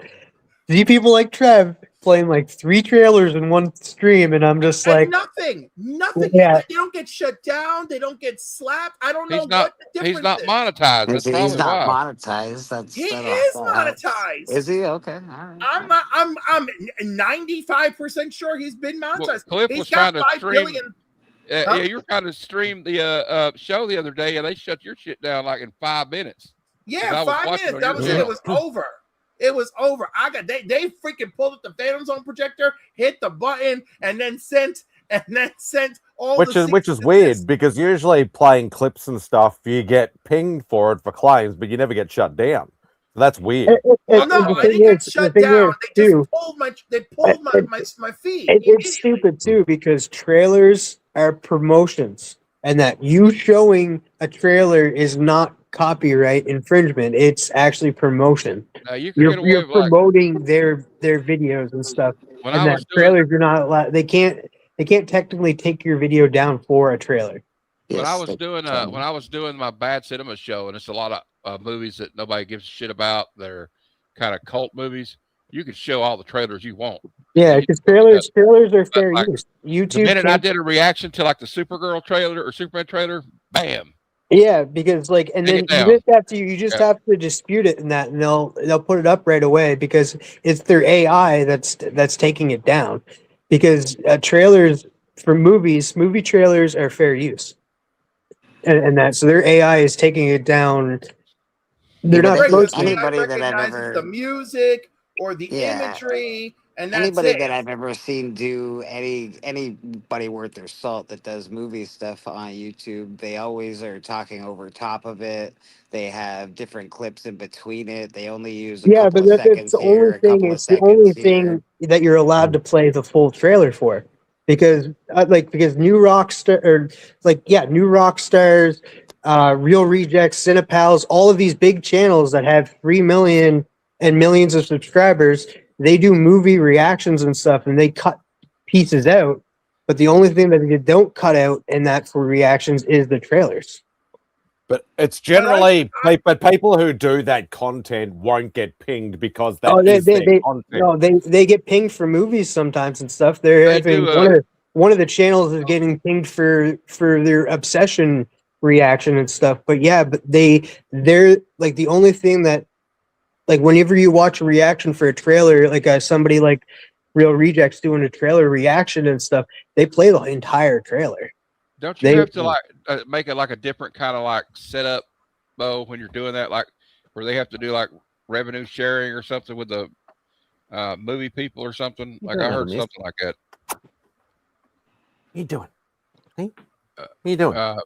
see people like Trev playing like 3 trailers in one stream, and I'm just like, nothing. Yeah. They don't get shut down. They don't get slapped. I don't know He's not. what the difference He's not is. monetized. That's He's probably not why. monetized. He is monetized. Is he? Okay. All right. I'm 95% sure he's been monetized. Well, Cliff He's was got trying to 5 stream. billion. Yeah, you were trying to stream the show the other day, and they shut your shit down like in 5 minutes. Yeah, I was 5 watching minutes. on That your was it. It channel. was over. It was over. They freaking pulled up the Phantom Zone projector, hit the button, and then sent all which the is weird because usually playing clips and stuff, you get pinged for it for claims, but you never get shut down. So that's weird. Well, no, The I thing didn't get is- the shut thing down. is, They just too, pulled my my feed. It's immediately. stupid too because trailers are promotions, and that you showing a trailer is not copyright infringement. It's actually promotion. You can get away You're with like promoting their videos and stuff, when and I that was doing trailers you're not allowed. They can't technically take your video down for a trailer. when I Yes, was they doing can. when I was doing my bad cinema show, and it's a lot of movies that nobody gives a shit about. They're kind of cult movies. You can show all the trailers you want. Yeah, You because can look at trailers are fair like use. the YouTube minute I can't. did a reaction to like the Supergirl trailer or Superman trailer, bam, Yeah, because like, and take then it down. you just Yeah. have to dispute it in that, and they'll put it up right away because it's their AI that's taking it down. Because trailers for movie trailers are fair use, and that so their AI is taking it down. They're but not Right, because supposed to. anybody that I've recognizes the ever, music or the yeah, imagery, and that's anybody it. that I've ever seen do anybody worth their salt that does movie stuff on YouTube, they always are talking over top of it. They have different clips in between it. They only use a Yeah, couple but of that's seconds the only here, a thing. couple of It's the only seconds here. thing that you're allowed to play the full trailer for, because because new rock star or new rock stars, real rejects, Cinepals, all of these big channels that have 3 million and millions of subscribers, they do movie reactions and stuff, and they cut pieces out. But the only thing that they don't cut out in that for reactions is the trailers. But it's generally, but people who do that content won't get pinged because that is their content. They get pinged for movies sometimes and stuff. They're They having do. one of the channels is getting pinged for their obsession reaction and stuff. But yeah, but they're like the only thing that, like, whenever you watch a reaction for a trailer, like somebody like Real Rejects doing a trailer reaction and stuff, they play the entire trailer. Don't you have to like make it like a different kind of like setup, Bo, when you're doing that, like where they have to do like revenue sharing or something with the movie people or something? Like I heard something like that. What are you doing? Hey? What are you doing?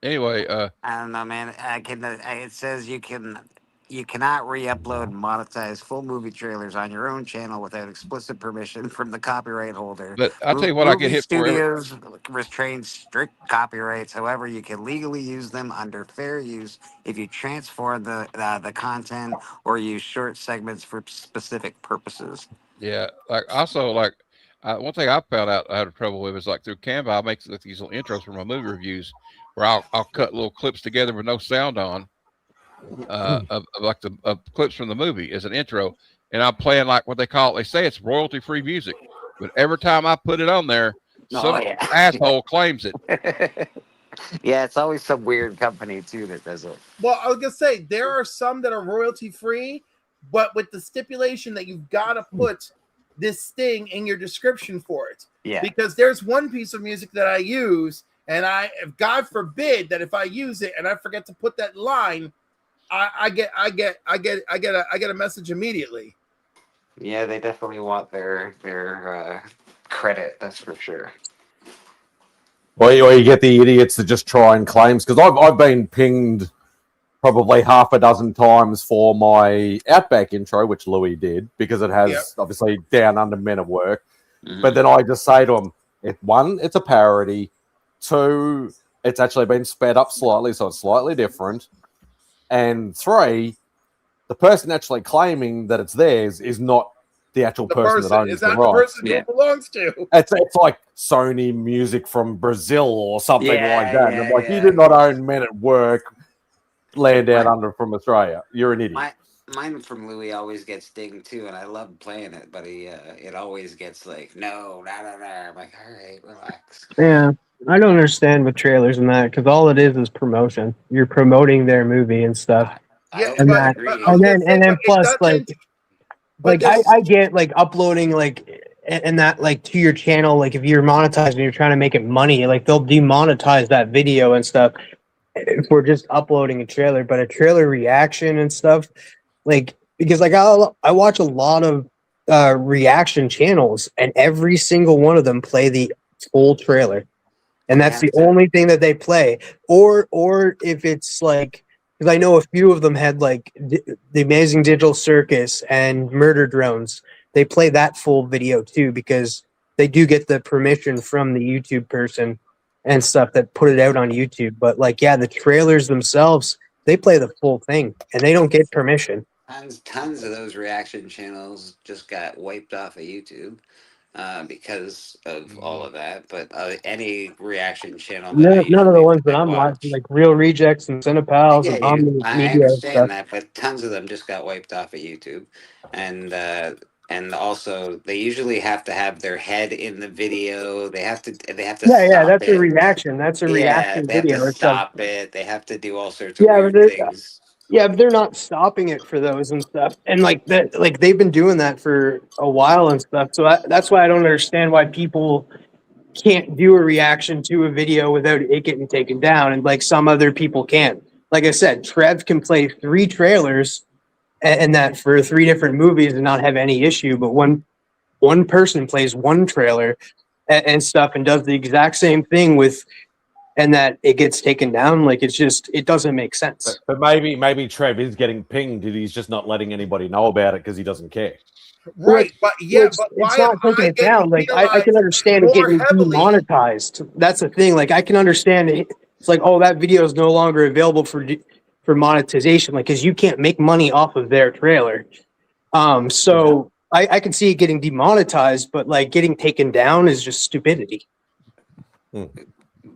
Anyway, I don't know, man. It says you cannot re-upload and monetize full movie trailers on your own channel without explicit permission from the copyright holder. but I'll tell you what I get Movie hit for. studios restrain strict copyrights. However, you can legally use them under fair use if you transform the content or use short segments for specific purposes. Yeah, like also like one thing I found out I had trouble with is like through Canva I make like, these little intros for my movie reviews where I'll cut little clips together with no sound on of like the clips from the movie as an intro, and I'm playing like what they call it. They say it's royalty free music, but every time I put it on there, some asshole claims it. Yeah, it's always some weird company too that does it. Well, I was gonna say there are some that are royalty free, but with the stipulation that you've got to put this thing in your description for it. Yeah. Because there's one piece of music that I use, and God forbid that if I use it and I forget to put that line, I get a message immediately. Yeah, they definitely want their credit. That's for sure. Or you get the idiots that just try and claims, because I've been pinged probably half a dozen times for my Outback intro, which Loowee did, because it has obviously Down Under Men at Work. Mm-hmm. But then I just say to them, one, it's a parody. Two, it's actually been sped up slightly, so it's slightly different. And three, the person actually claiming that it's theirs is not the actual person that owns the rights. The person it belongs to. It's like Sony music from Brazil or something like that. Yeah, and I'm like, you do not own Men at Work, Land Down Under from Australia. You're an idiot. Mine from Loowee always gets dinged too, and I love playing it, but it always gets like, no, nah. I'm like, all right, relax. Yeah, I don't understand with trailers and that, because all it is promotion. You're promoting their movie and stuff. Yeah, and then plus I get like uploading and that like to your channel, like if you're monetizing, you're trying to make it money, like they'll demonetize that video and stuff. if we're just uploading a trailer, but a trailer reaction and stuff, like because like I watch a lot of reaction channels, and every single one of them play the full trailer, and that's the only thing that they play. Or if it's like, because I know a few of them had like the Amazing Digital Circus and Murder Drones, they play that full video too, because they do get the permission from the YouTube person and stuff that put it out on YouTube. But like, yeah, the trailers themselves, they play the full thing and they don't get permission. Tons of those reaction channels just got wiped off of YouTube because of all of that. But any reaction channel that None of the ones that I I'm watch, watching, like Real Rejects and Cinepals yeah, and Omni I Media and understand stuff. that, but tons of them just got wiped off of YouTube, and also they usually have to have their head in the video. They have to Yeah, stop that's a it. reaction. That's a Yeah, reaction they have video. to It's like, stop it. They have to do all sorts of yeah, weird but things. yeah, but they're not stopping it for those and stuff. And like that, like they've been doing that for a while and stuff. So that's why I don't understand why people can't do a reaction to a video without it getting taken down, and like some other people can. Like I said, Trev can play 3 trailers and that for 3 different movies and not have any issue. But one person plays 1 trailer and stuff and does the exact same thing with, and that it gets taken down. Like it doesn't make sense. But maybe Trev is getting pinged and he's just not letting anybody know about it because he doesn't care. Right, but yeah, it's, but it's why not am I taking it getting down. Like I can understand it more getting heavily? demonetized. That's the thing. Like I can understand it. It's like, oh, that video is no longer available for monetization, like because you can't make money off of their trailer. So I can see it getting demonetized, but like getting taken down is just stupidity.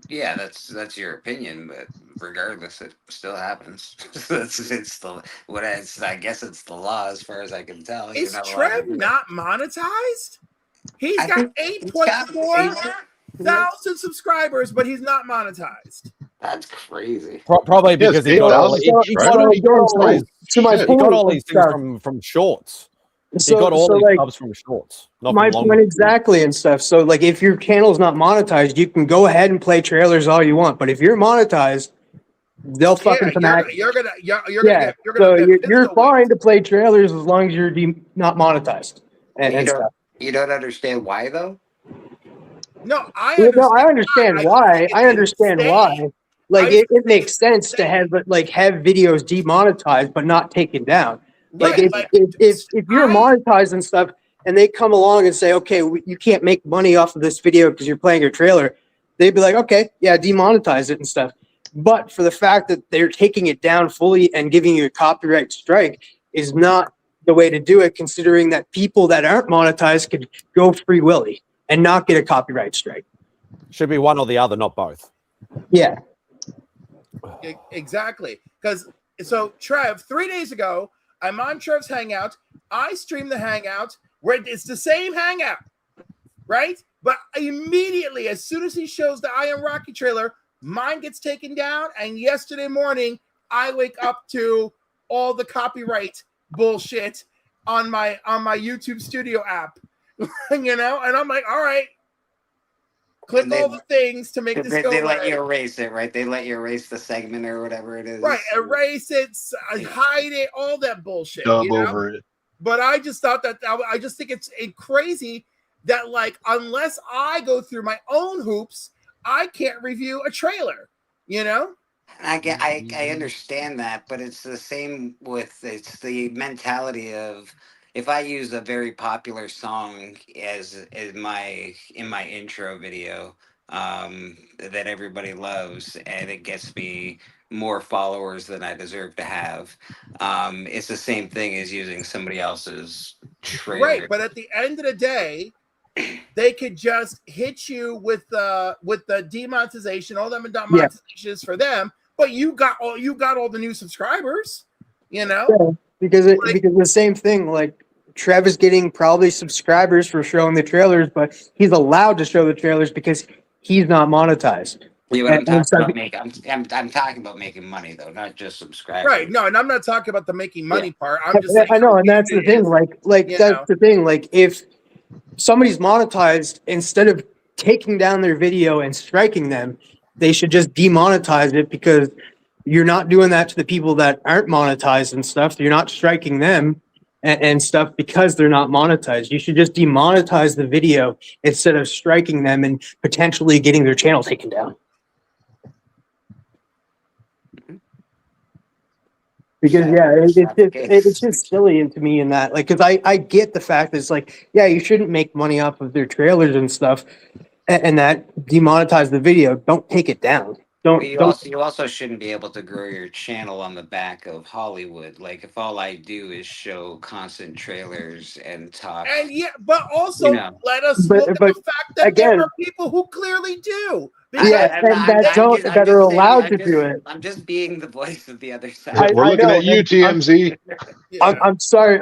Yeah, that's your opinion, but regardless, it still happens. it's the what I guess it's the law as far as I can tell. Is Trev not monetized? He's got 8.4 thousand subscribers, but he's not monetized. That's crazy. Probably because he got all these things from shorts. He got all these like, subs from shorts. Not my from point exactly and stuff. So like if your channel's not monetized, you can go ahead and play trailers all you want. But if you're monetized, they'll fucking come at you. You're fine to play trailers as long as you're not monetized and stuff. You don't understand why though? No, I understand why. I understand why. Like it makes sense to have videos demonetized but not taken down. Like if you're monetized and stuff, and they come along and say, okay, you can't make money off of this video because you're playing your trailer, they'd be like, okay, yeah, demonetize it and stuff. But for the fact that they're taking it down fully and giving you a copyright strike is not the way to do it, considering that people that aren't monetized could go free willy and not get a copyright strike. Should be one or the other, not both. Yeah. Exactly. Because so Trev, 3 days ago, I'm on Trev's Hangout. I stream the Hangout where it's the same Hangout, right? But immediately, as soon as he shows the I Am Rocky trailer, mine gets taken down. And yesterday morning, I wake up to all the copyright bullshit on my YouTube Studio app, you know. And I'm like, all right, click all the things to make this go. They let you erase it, right? They let you erase the segment or whatever it is. Right, erase it, hide it, all that bullshit. Dub over it. But I just thought that I just think it's crazy that like unless I go through my own hoops, I can't review a trailer. You know. I understand that, but it's the same it's the mentality of if I use a very popular song as in my intro video that everybody loves and it gets me more followers than I deserve to have, it's the same thing as using somebody else's trailer. Right, but at the end of the day, they could just hit you with the demonetization. All them demonetizations for them, but you got all the new subscribers. You know, because the same thing. Like Trev is getting probably subscribers for showing the trailers, but he's allowed to show the trailers because he's not monetized. Yeah, I'm talking about making money though, not just subscribers. Right. No, and I'm not talking about the making money part. I'm just I know, and that's the thing. The thing. Like if somebody's monetized, instead of taking down their video and striking them, they should just demonetize it because you're not doing that to the people that aren't monetized and stuff. You're not striking them and stuff because they're not monetized. You should just demonetize the video instead of striking them and potentially getting their channel taken down. Because it's just silly to me in that, like, because I get the fact that it's like, yeah, you shouldn't make money off of their trailers and stuff, and that demonetize the video. Don't take it down. You also shouldn't be able to grow your channel on the back of Hollywood. Like if all I do is show constant trailers and talk, and but also let us look at the fact that there are people who clearly do. That are allowed to do it. I'm just being the voice of the other side. We're looking at you, TMZ. I'm sorry.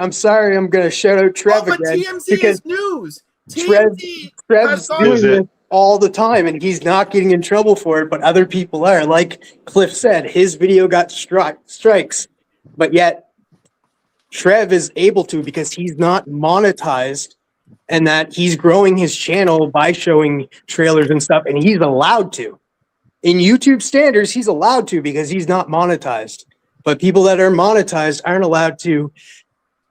I'm going to shout out Trev but again. TMZ is news. Trev's doing this all the time, and he's not getting in trouble for it, but other people are. Like Cliff said, his video got strikes, but yet Trev is able to because he's not monetized, and that he's growing his channel by showing trailers and stuff, and he's allowed to. In YouTube standards, he's allowed to because he's not monetized. But people that are monetized aren't allowed to,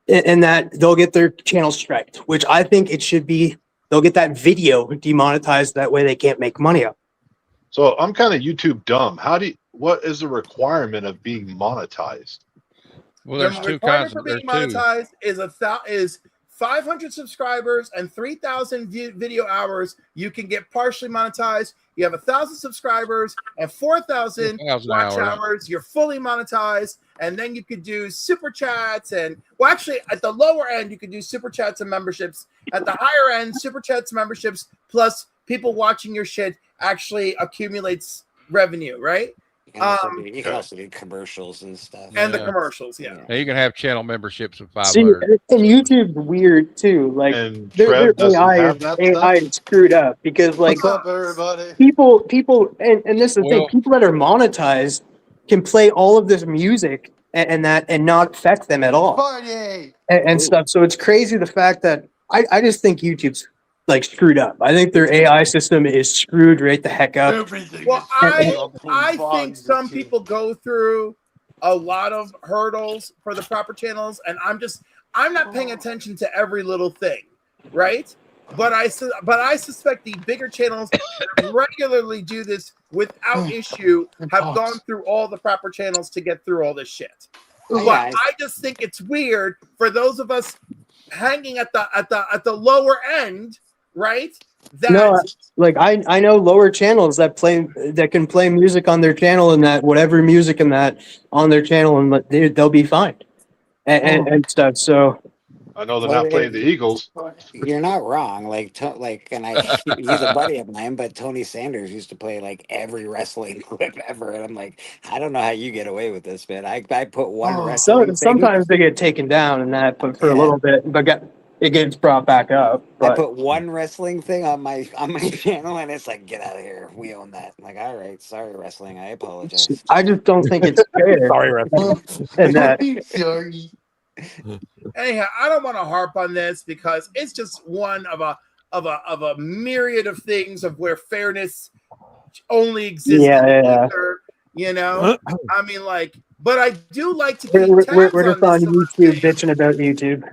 and that they'll get their channel striked, which I think it should be. They'll get that video demonetized. That way they can't make money up. So I'm kind of YouTube dumb. What is the requirement of being monetized? Well, there's the two requirement kinds. for being monetized is 500 subscribers and 3,000 video hours. You can get partially monetized. You have 1,000 subscribers and 4,000 watch hours. You're fully monetized, and then you could do super chats and actually at the lower end you could do super chats and memberships. At the higher end, super chats, memberships plus people watching your shit actually accumulates revenue, right? You can also do commercials and stuff. And the commercials, you can have channel memberships of 500. See, and YouTube's weird too. Like their AI is screwed up because like What's up, everybody? people and this is the thing, people that are monetized can play all of this music and not affect them at all. And stuff. So it's crazy the fact that I just think YouTube's like screwed up. I think their AI system is screwed right the heck up. Well, I think some people go through a lot of hurdles for the proper channels, and I'm not paying attention to every little thing, right? But I suspect the bigger channels that regularly do this without issue have gone through all the proper channels to get through all this shit. But I just think it's weird for those of us hanging at the lower end. Right? Like I know lower channels that can play music on their channel and that whatever music and that on their channel and they'll be fine and stuff. So I know they're not playing the Eagles. You're not wrong. He's a buddy of mine, but Tony Sanders used to play like every wrestling clip ever, and I'm like, I don't know how you get away with this, man. I put one wrestling. Sometimes they get taken down and that, but for a little bit, but it gets brought back up. But. I put one wrestling thing on my channel, and it's like, get out of here. We own that. I'm like, all right, sorry, wrestling. I apologize. I just don't think it's fair. Sorry, wrestling. And that. Sorry. Anyhow, I don't want to harp on this because it's just one of a myriad of things of where fairness only exists. You know, I mean, like, but I do like to. We're just on YouTube bitching about YouTube.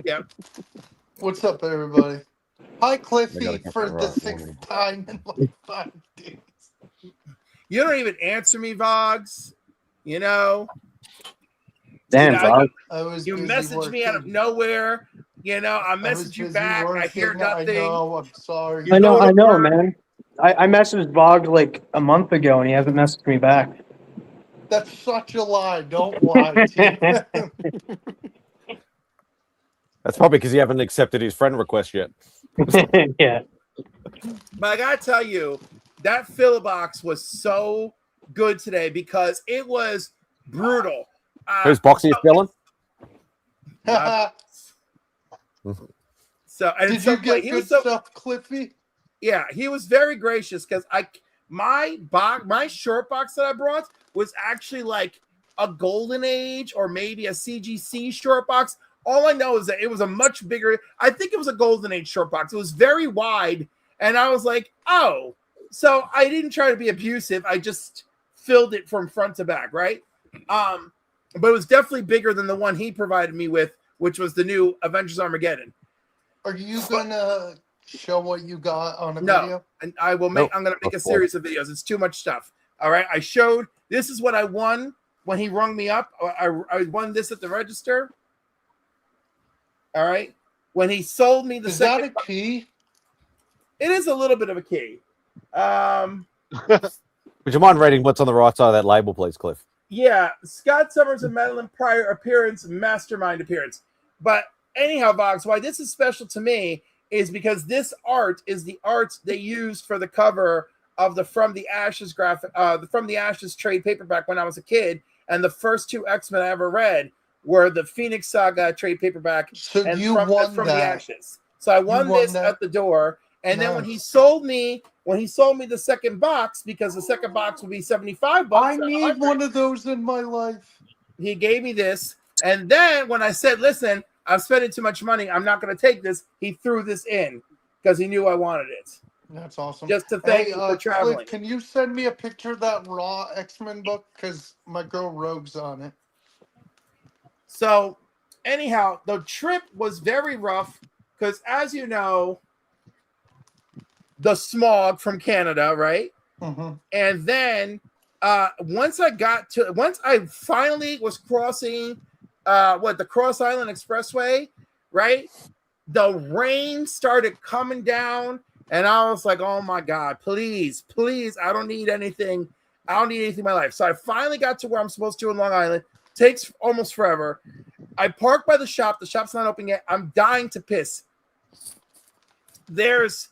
Yeah. What's up, everybody? Hi, Cliffy, for the 6th time in like 5 days. You don't even answer me, Vogs. You know. Damn, Vogs. You message me out of nowhere. You know, I message you back. I hear nothing. I know. I'm sorry. I know, man. I messaged Vogs like a month ago, and he hasn't messaged me back. That's such a lie. Don't lie to him. That's probably because you haven't accepted his friend request yet. Yeah. But I gotta tell you, that fill box was so good today because it was brutal. Whose box are you filling? Did you get good stuff, Cliffy? Yeah, he was very gracious because my short box that I brought was actually like a Golden Age or maybe a CGC short box. All I know is that it was a much bigger, I think it was a Golden Age short box. It was very wide. And I was like, oh, so I didn't try to be abusive. I just filled it from front to back, right? But it was definitely bigger than the one he provided me with, which was the new Avengers Armageddon. Are you gonna show what you got on a No, video? and I will make. I'm gonna make a series of videos. It's too much stuff. All right, I showed. This is what I won when he rung me up. I won this at the register. All right, when he sold me the. Is that a key? It is a little bit of a key. Would you mind reading what's on the right side of that label, please, Cliff? Yeah, Scott Summers and Madeline Pryor appearance, mastermind appearance. But anyhow, Vox, why this is special to me is because this art is the art they used for the cover of the From the Ashes graphic, the From the Ashes trade paperback when I was a kid, and the first two X-Men I ever read were the Phoenix Saga trade paperback and you From the Ashes. So I won this at the door, and then when he sold me the second box, because the second box would be $75. I need one of those in my life. He gave me this, and then when I said, "Listen, I'm spending too much money. I'm not going to take this," he threw this in because he knew I wanted it. That's awesome. Just to thank you for traveling. Cliff, can you send me a picture of that Raw X-Men book? Because my girl Rogue's on it. So, anyhow, the trip was very rough because, as you know, the smog from Canada, right? Mm-hmm. And then once I finally was crossing the Cross Island Expressway, right? The rain started coming down, and I was like, "Oh my God, please, please! I don't need anything. I don't need anything in my life." So I finally got to where I'm supposed to in Long Island. Takes almost forever. I park by the shop. The shop's not open yet. I'm dying to piss. There's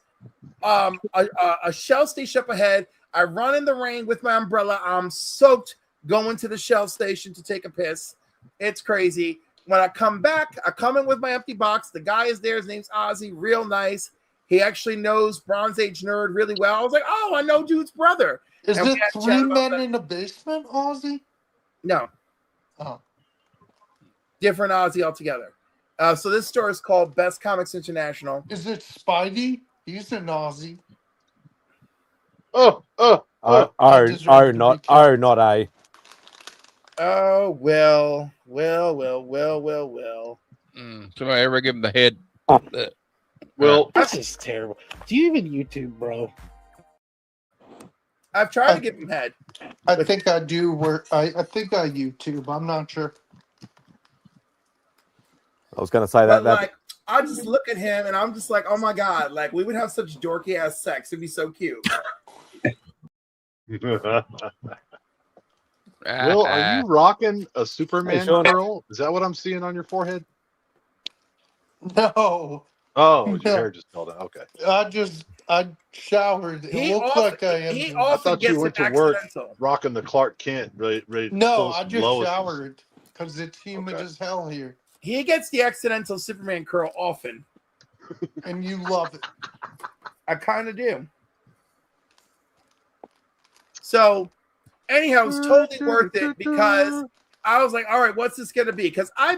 a Shell station up ahead. I run in the rain with my umbrella. I'm soaked going to the Shell station to take a piss. It's crazy. When I come back, I come in with my empty box. The guy is there. His name's Ozzy. Real nice. He actually knows Bronze Age Nerd really well. I was like, "Oh, I know dude's brother." Is it Three Men in the Basement, Ozzy? No. Oh. Different Ozzy altogether. So this store is called Best Comics International. Is it Spidey? He's an Aussie. Not A. Oh, well. Somebody ever give him the head? Well, This is terrible. Do you even YouTube, bro? I've tried to give him head. I think I do work. I think I YouTube. I'm not sure. I was going to say But that. like, I just look at him and I'm just like, "Oh my God, like we would have such dorky ass sex. It'd be so cute." Will, are you rocking a Superman Sean. curl? Is that what I'm seeing on your forehead? No. Oh, your hair just fell down. Okay. I showered. It looks like I am. He I often thought gets you went it to work accidental. rocking the Clark Kent. Ready No, close I to just Lois's. showered because it's humid Okay. as hell here, He gets the accidental Superman curl often. and you love it. I kind of do. So, anyhow, it was totally worth it because I was like, "All right, what's this going to be?" Because I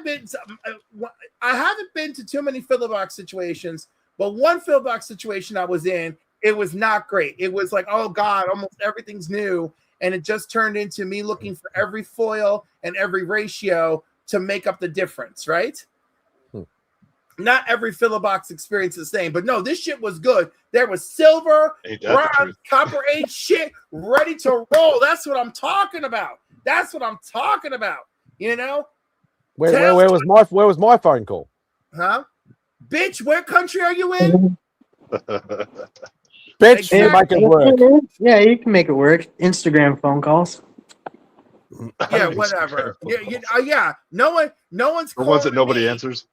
haven't been to too many fill box situations, but one fill box situation I was in, it was not great. It was like, "Oh God, almost everything's new," and it just turned into me looking for every foil and every ratio to make up the difference, right? Not every filler box experience is the same, but no, this shit was good. There was silver, Ain't that the bronze, truth? copper age shit ready to roll. That's what I'm talking about. That's what I'm talking about. You know? Where was my phone call? Huh? Bitch, where country are you in? Bitch, you make it work. Yeah, you can make it work. Instagram phone calls. Yeah, whatever. Yeah. No one's For ones that calling nobody me. answers.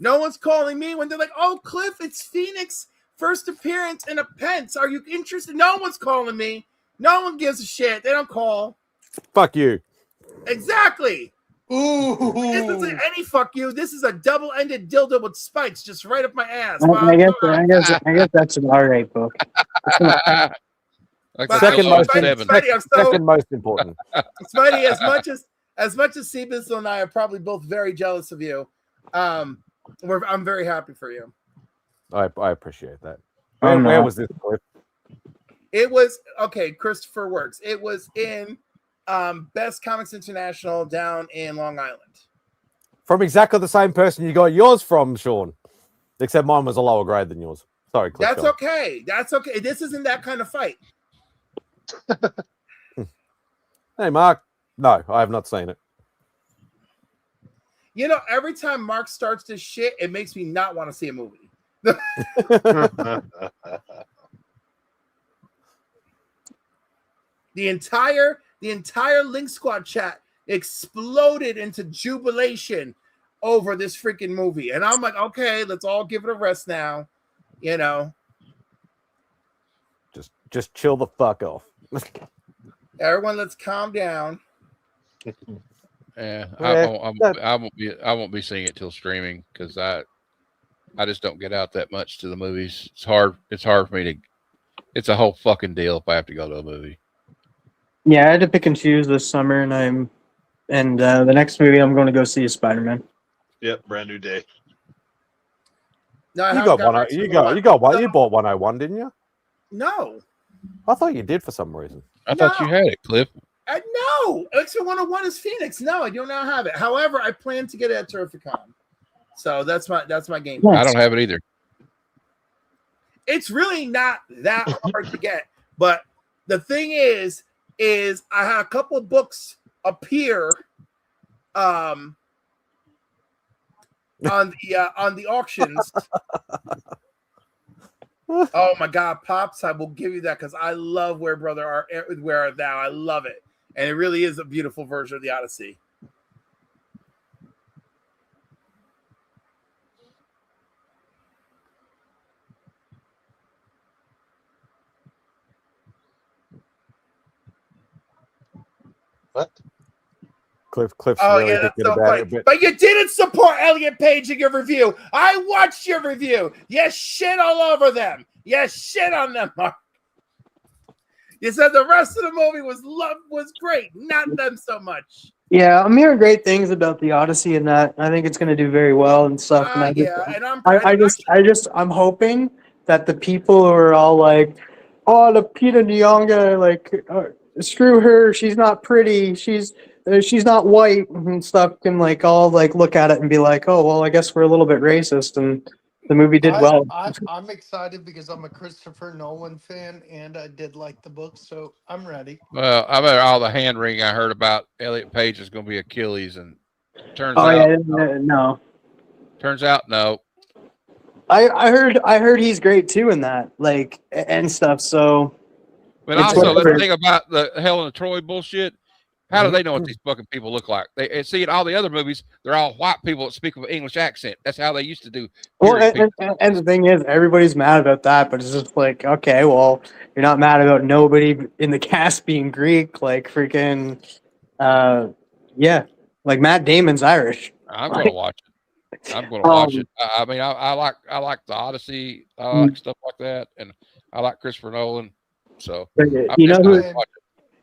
No one's calling me when they're like, "Oh, Cliff, it's Phoenix first appearance in a Pence. Are you interested?" No one's calling me. No one gives a shit. They don't call. Fuck you. Exactly. Ooh. This isn't any fuck you. This is a double-ended dildo with spikes just right up my ass. I guess that's an R-rated book. Like But Second the most, seven. Spidey, I'm so second most important. Spidey, as much as Seabizzle and I are probably both very jealous of you, I'm very happy for you. I appreciate that. I'm Where not. was this, Cliff? It was okay. Christopher Works. It was in Best Comics International down in Long Island. From exactly the same person you got yours from, Sean. Except mine was a lower grade than yours. Sorry, Cliff. That's okay. That's okay. This isn't that kind of fight. Hey, Mark. No, I have not seen it. You know, every time Mark starts this shit, it makes me not want to see a movie. The entire Link Squad chat exploded into jubilation over this freaking movie. And I'm like, okay, let's all give it a rest now. You know. Just chill the fuck off. Everyone, let's calm down. Yeah, I won't be seeing it till streaming because I just don't get out that much to the movies. It's hard for me to. It's a whole fucking deal if I have to go to a movie. Yeah, I had to pick and choose this summer, and the next movie I'm going to go see is Spider-Man. Yep, brand new day. No, You got one. You got one. You bought 101, didn't you? No. I thought you did for some reason. I thought you had it, Cliff. No, X-Men 101 is Phoenix. No, I do not have it. However, I plan to get it at Terrificon. So that's my game. I don't have it either. It's really not that hard to get. But the thing is I had a couple of books appear on the auctions. Oh my God, Pops! I will give you that because I love Where Art Thou. I love it, and it really is a beautiful version of the Odyssey. What? Cliff's Oh really yeah, that's thinking so about funny. it. But you didn't support Elliot Page in your review. I watched your review. You shit all over them. You shit on them, Mark. You said the rest of the movie was great, not them so much. Yeah, I'm hearing great things about the Odyssey and that. I think it's going to do very well and stuff. I'm hoping that the people who are all like, "Oh, the Peter Nyong'o, like, screw her, she's not pretty, she's not white," and stuff, can like all like look at it and be like, "Oh, well, I guess we're a little bit racist," and the movie did well. I'm excited because I'm a Christopher Nolan fan and I did like the book, so I'm ready. Well, I bet all the hand wringing I heard about Elliot Page is going to be Achilles, and turns no. Turns out no. I heard he's great too in that, like, and stuff. So, but also the thing about the Helen of Troy bullshit. How do they know what these fucking people look like? They see in all the other movies, they're all white people that speak with an English accent. That's how they used to do. Well, and the thing is, everybody's mad about that, but it's just like, okay, well, you're not mad about nobody in the cast being Greek, like freaking, yeah, like Matt Damon's Irish. I'm going to watch it. I'm going to watch it. I mean, I like the Odyssey. I like stuff like that, and I like Christopher Nolan. So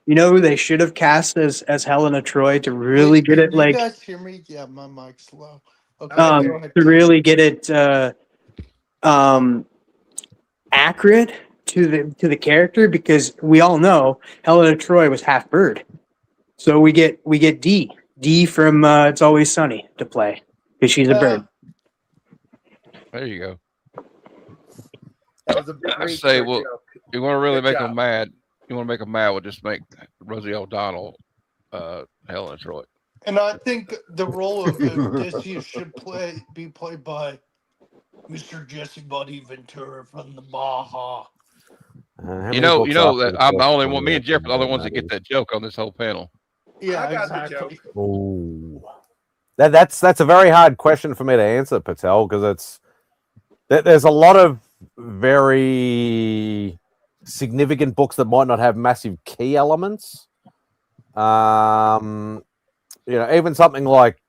you know who they should have cast as Helena Troy to really get it, like, you guys hear me? Yeah, my mic's low. Okay, to really get it accurate to the character, because we all know Helena Troy was half bird, so we get D from It's Always Sunny to play because she's a bird. There you go. That was a I say, well, you want to really make them mad. You want to make them mad? We'll just make Rosie O'Donnell Helen Troy. And I think the role of Odysseus should be played by Mr. Jesse Buddy Ventura from the Baja. You know that I'm the only one. Me and Jeff are the only ones that get that joke on this whole panel. Yeah, I got exactly. Oh, that's a very hard question for me to answer, Patel, because there's a lot of very significant books that might not have massive key elements. Even something like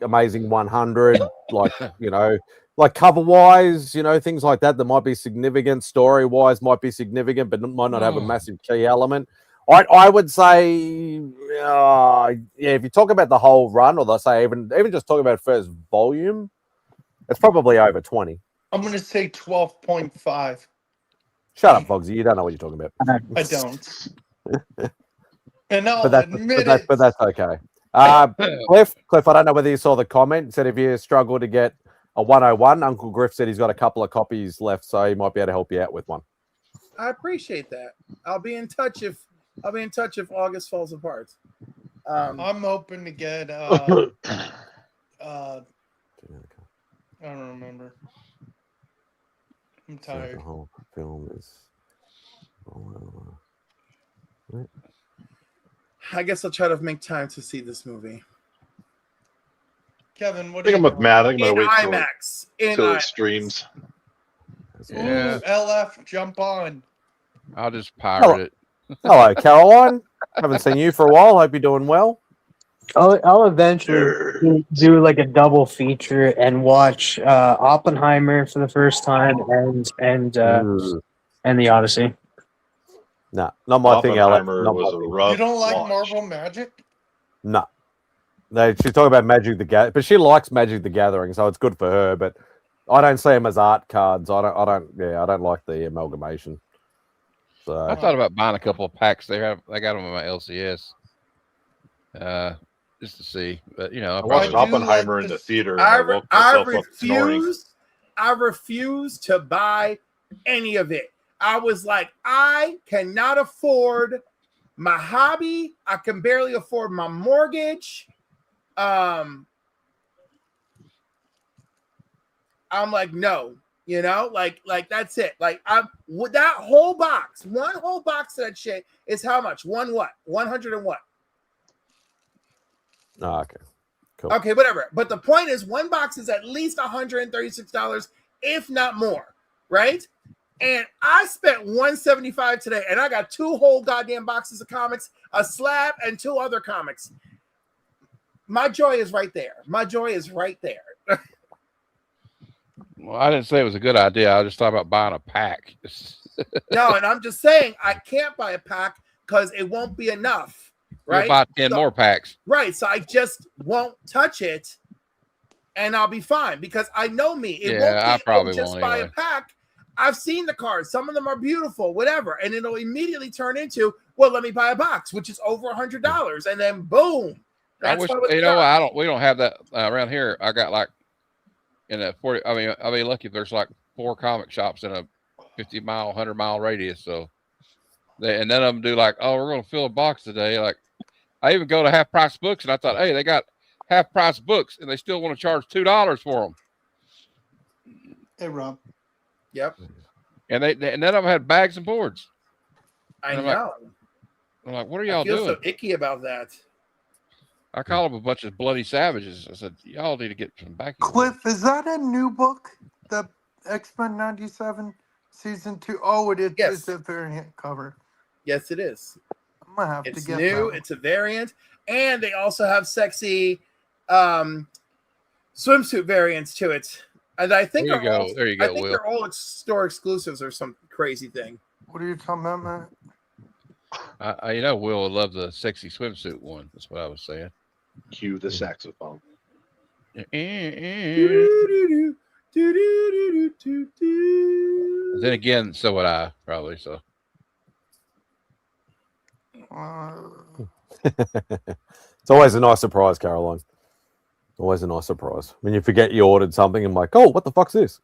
Amazing 100, like like cover wise, things like that might be significant, story wise might be significant, but might not have a massive key element. I would say, if you talk about the whole run, or let's say even just talk about first volume, it's probably over 20. I'm going to say 12.5. Shut up, Fogsy. You don't know what you're talking about. I don't. And I'll but admit that's it. but that's okay. Cliff, I don't know whether you saw the comment. It said if you struggle to get a 101, Uncle Griff said he's got a couple of copies left, so he might be able to help you out with one. I appreciate that. I'll be in touch if August falls apart. I'm hoping to get I don't remember. I'm tired. The whole film is. I guess I'll try to make time to see this movie. Kevin, what I think do I'm you with Matt. I think I'm In gonna wait IMAX. In till it IMAX. streams. Yeah. Ooh, LF, jump on. I'll just pirate it. Hello, Caroline. Haven't seen you for a while. Hope you're doing well. I'll eventually do like a double feature and watch Oppenheimer for the first time and the Odyssey. No, not my thing, Alex. Oppenheimer Not was my a thing. rough You don't like watch. Marvel Magic? No. No, she's talking about Magic the Gathering, but she likes Magic the Gathering, so it's good for her. But I don't see them as art cards. I don't like the amalgamation. So I thought about buying a couple of packs. They got them in my LCS, just to see. But you know, I watched do Oppenheimer like in the this- theater. And I woke myself up snoring. I refuse to buy any of it. I was like, I cannot afford my hobby. I can barely afford my mortgage. I'm like, no, like that's it. Like with that whole box, one whole box of that shit is how much? 100 and what? Oh, okay. Cool. Okay, whatever. But the point is, one box is at least $136, if not more, right? And I spent $175 today, and I got 2 whole goddamn boxes of comics, a slab, and 2 other comics. My joy is right there. My joy is right there. well, I didn't say it was a good idea. I just thought about buying a pack. No, and I'm just saying I can't buy a pack because it won't be enough, right? You'll buy 10 more packs. Right, so I just won't touch it, and I'll be fine because I know me. It won't be, I probably just won't buy anyway. a pack. I've seen the cards. Some of them are beautiful, whatever, and it'll immediately turn into, well, let me buy a box, which is over $100, and then boom. I wish we don't have that around here. I got like in a 40. I mean, I'll be lucky if there's like 4 comic shops in a 50-mile, 100-mile radius. So, and none of them do like, oh, we're going to fill a box today. Like, I even go to Half Price Books, and I thought, hey, they got Half Price Books, and they still want to charge $2 for them. Hey, Rob. Yep. And none of them had bags and boards. I And know. I'm like, what are y'all I feel doing? so icky about that. I call them a bunch of bloody savages. I said, y'all need to get some back. Cliff, is that a new book? The X-Men 97 season 2? Oh, it is. Yes. It's a variant cover. Yes, it is. I'm gonna have It's to get new. that. It's a variant, and they also have sexy swimsuit variants to it. And I think There you go. There you go, I think Will. they're all store exclusives or some crazy thing. What are you talking about, Matt? Will would love the sexy swimsuit one. That's what I was saying. Cue the saxophone. Then again, so would I probably. So It's always a nice surprise, Caroline. Always a nice surprise when you forget you ordered something. I'm like, oh, what the fuck's this?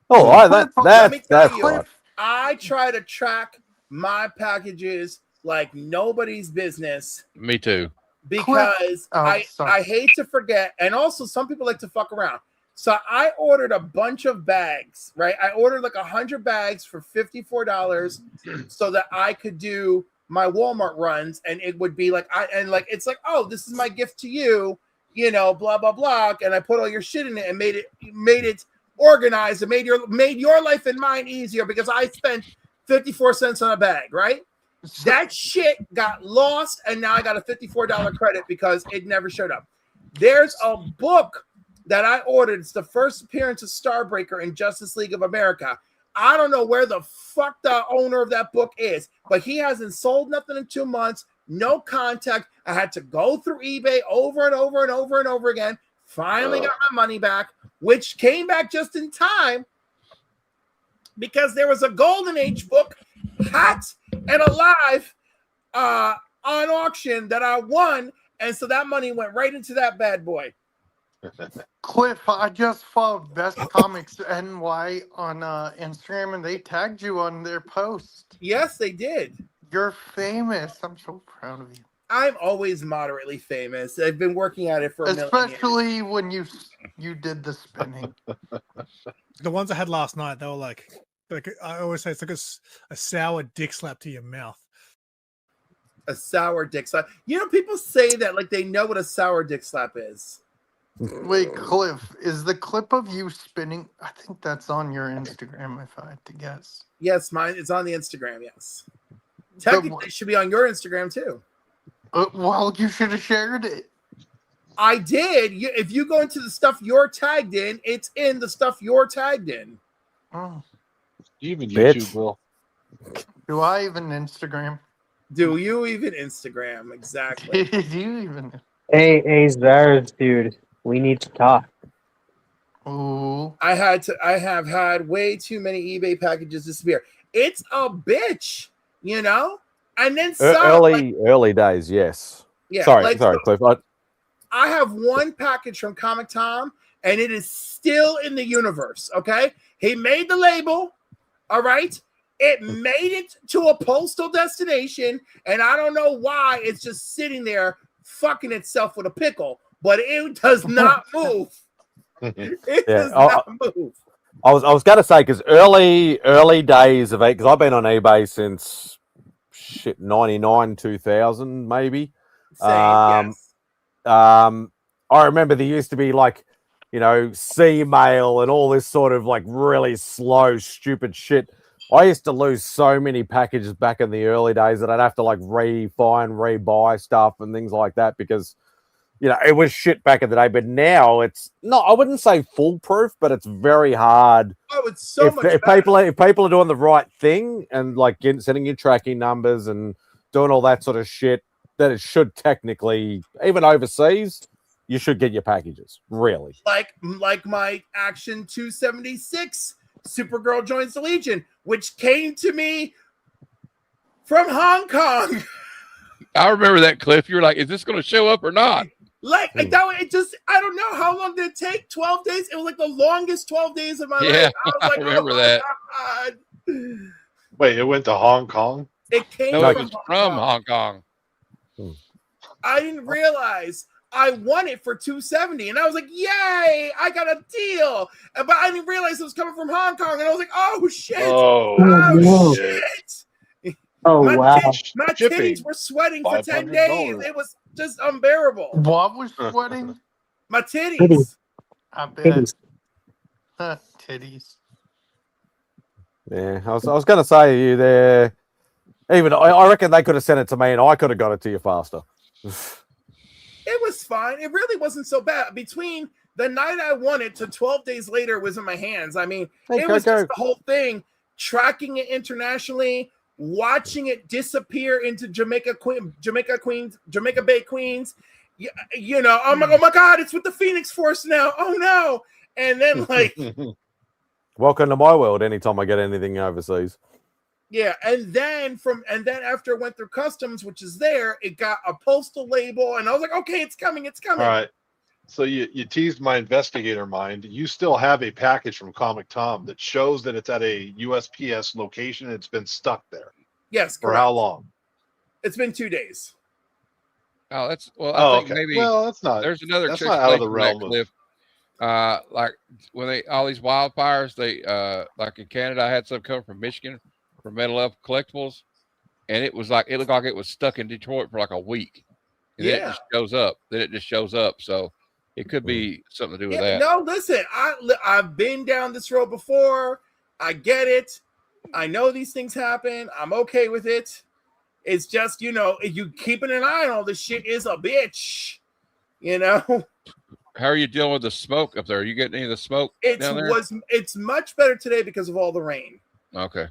Oh, Let me tell that's you, right. I try to track my packages like nobody's business me too. because I hate to forget, and also some people like to fuck around. So I ordered a bunch of bags, right? I ordered like 100 bags for $54 so that I could do my Walmart runs, and it would be like it's like, oh, this is my gift to you, blah blah blah, and I put all your shit in it and made it organized and made your life and mine easier because I spent 54 cents on a bag, right? That shit got lost, and now I got a $54 credit because it never showed up. There's a book that I ordered. It's the first appearance of Starbreaker in Justice League of America. I don't know where the fuck the owner of that book is, but he hasn't sold nothing in 2 months. No contact. I had to go through eBay over and over and over and over again. Finally got my money back, which came back just in time because there was a Golden Age book, hot and alive, on auction that I won, and so that money went right into that bad boy. Cliff, I just followed Best Comics NY on Instagram, and they tagged you on their post. Yes, they did. You're famous. I'm so proud of you. I'm always moderately famous. I've been working at it for a million years. Especially when you did the spinning. The ones I had last night, they were like I always say, it's like a sour dick slap to your mouth. A sour dick slap. You know, people say that like they know what a sour dick slap is. Wait, Cliff, is the clip of you spinning? I think that's on your Instagram, if I had to guess. Yes, mine. It's on the Instagram. Yes, technically, it should be on your Instagram too. Well, you should have shared it. I did. If you go into the stuff you're tagged in, it's in the stuff you're tagged in. Oh. Even Bitch. YouTube will. Do I even Instagram? Do you even Instagram? Exactly. Do you even? Hey, Zars, dude, we need to talk. Ooh. I have had way too many eBay packages disappear. It's a bitch, you know. And then some, early days, yes. Yeah. Sorry, Cliff. I have one package from Comic Tom, and it is still in the universe. Okay, he made the label. All right, it made it to a postal destination, and I don't know why it's just sitting there fucking itself with a pickle, but it does not move. It does not move. I was going to say, because early days of it, because I've been on eBay since 99, 2000 maybe. Same, yes. I remember there used to be like, you know, C-mail and all this sort of like really slow, stupid shit. I used to lose so many packages back in the early days that I'd have to like rebuy stuff and things like that because, you know, it was shit back in the day. But now it's not, I wouldn't say foolproof, but it's very hard. Oh, it's so much better. If people are doing the right thing and like sending you tracking numbers and doing all that sort of shit, then it should technically, even overseas, you should get your packages. Really, like my Action 276 Supergirl Joins the Legion, which came to me from Hong Kong. I remember that, Cliff. You were like, "Is this going to show up or not?" Like that, it just, I don't know how long did it take. 12 days. It was like the longest 12 days of my life. I was like, remember that. God. Wait, it went to Hong Kong? It came No, it was from Hong Kong. I didn't realize I won it for $270, and I was like, "Yay! I got a deal!" But I didn't realize it was coming from Hong Kong, and I was like, "Oh shit! Oh Shit!" Oh wow! My titties were sweating for 10 days. It was just unbearable. What was sweating? My titties. I bet. Titties. Yeah, I was going to say to you there. Even I reckon they could have sent it to me, and I could have got it to you faster. It was fine. It really wasn't so bad. Between the night I won it to 12 days later, it was in my hands. I mean, it was just the whole thing, tracking it internationally, watching it disappear into Jamaica Bay, Queens. You know, oh my God, it's with the Phoenix Force now. Oh no. And then like welcome to my world anytime I get anything overseas. Yeah, and then after it went through customs, which is there, it got a postal label, and I was like, okay, it's coming. All right. So you teased my investigator mind. You still have a package from Comic Tom that shows that it's at a USPS location and it's been stuck there. Yes. For how long? It's been 2 days. Oh, that's I think okay. maybe. Well, that's not. There's another. That's not out of the realm of. Like when all these wildfires, they like in Canada, I had some come from Michigan for Metal Up Collectibles, and it looked like it was stuck in Detroit for like a week. And then it just shows up. So it could be something to do with that. No, listen, I've been down this road before. I get it. I know these things happen. I'm okay with it. It's just, you know, you keeping an eye on all this shit is a bitch. You know. How are you dealing with the smoke up there? Are you getting any of the smoke down there? It's much better today because of all the rain. Okay.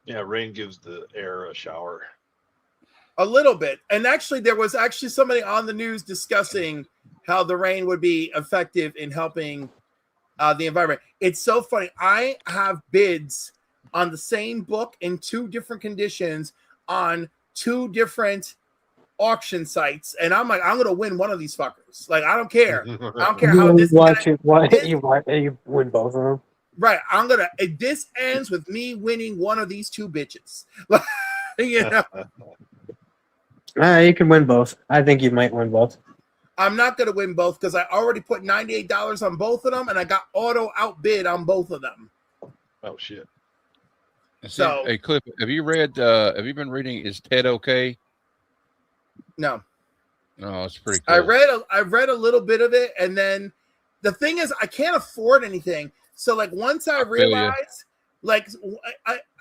Yeah, rain gives the air a shower. A little bit. And actually, there was actually somebody on the news discussing how the rain would be effective in helping the environment. It's so funny. I have bids on the same book in two different conditions on 2 different auction sites, and I'm like, I'm gonna win one of these fuckers. Like, I don't care. I don't care how this You win both of them. right. This ends with me winning one of these 2 bitches. You know, You can win both. I think you might win both. I'm not gonna win both because I already put $98 on both of them, and I got auto outbid on both of them. Oh shit! So, hey Cliff, have you been reading Is Ted Okay? no. No, it's pretty cool. I read a little bit of it, and then the thing is, I can't afford anything. So, like, once I realize, like,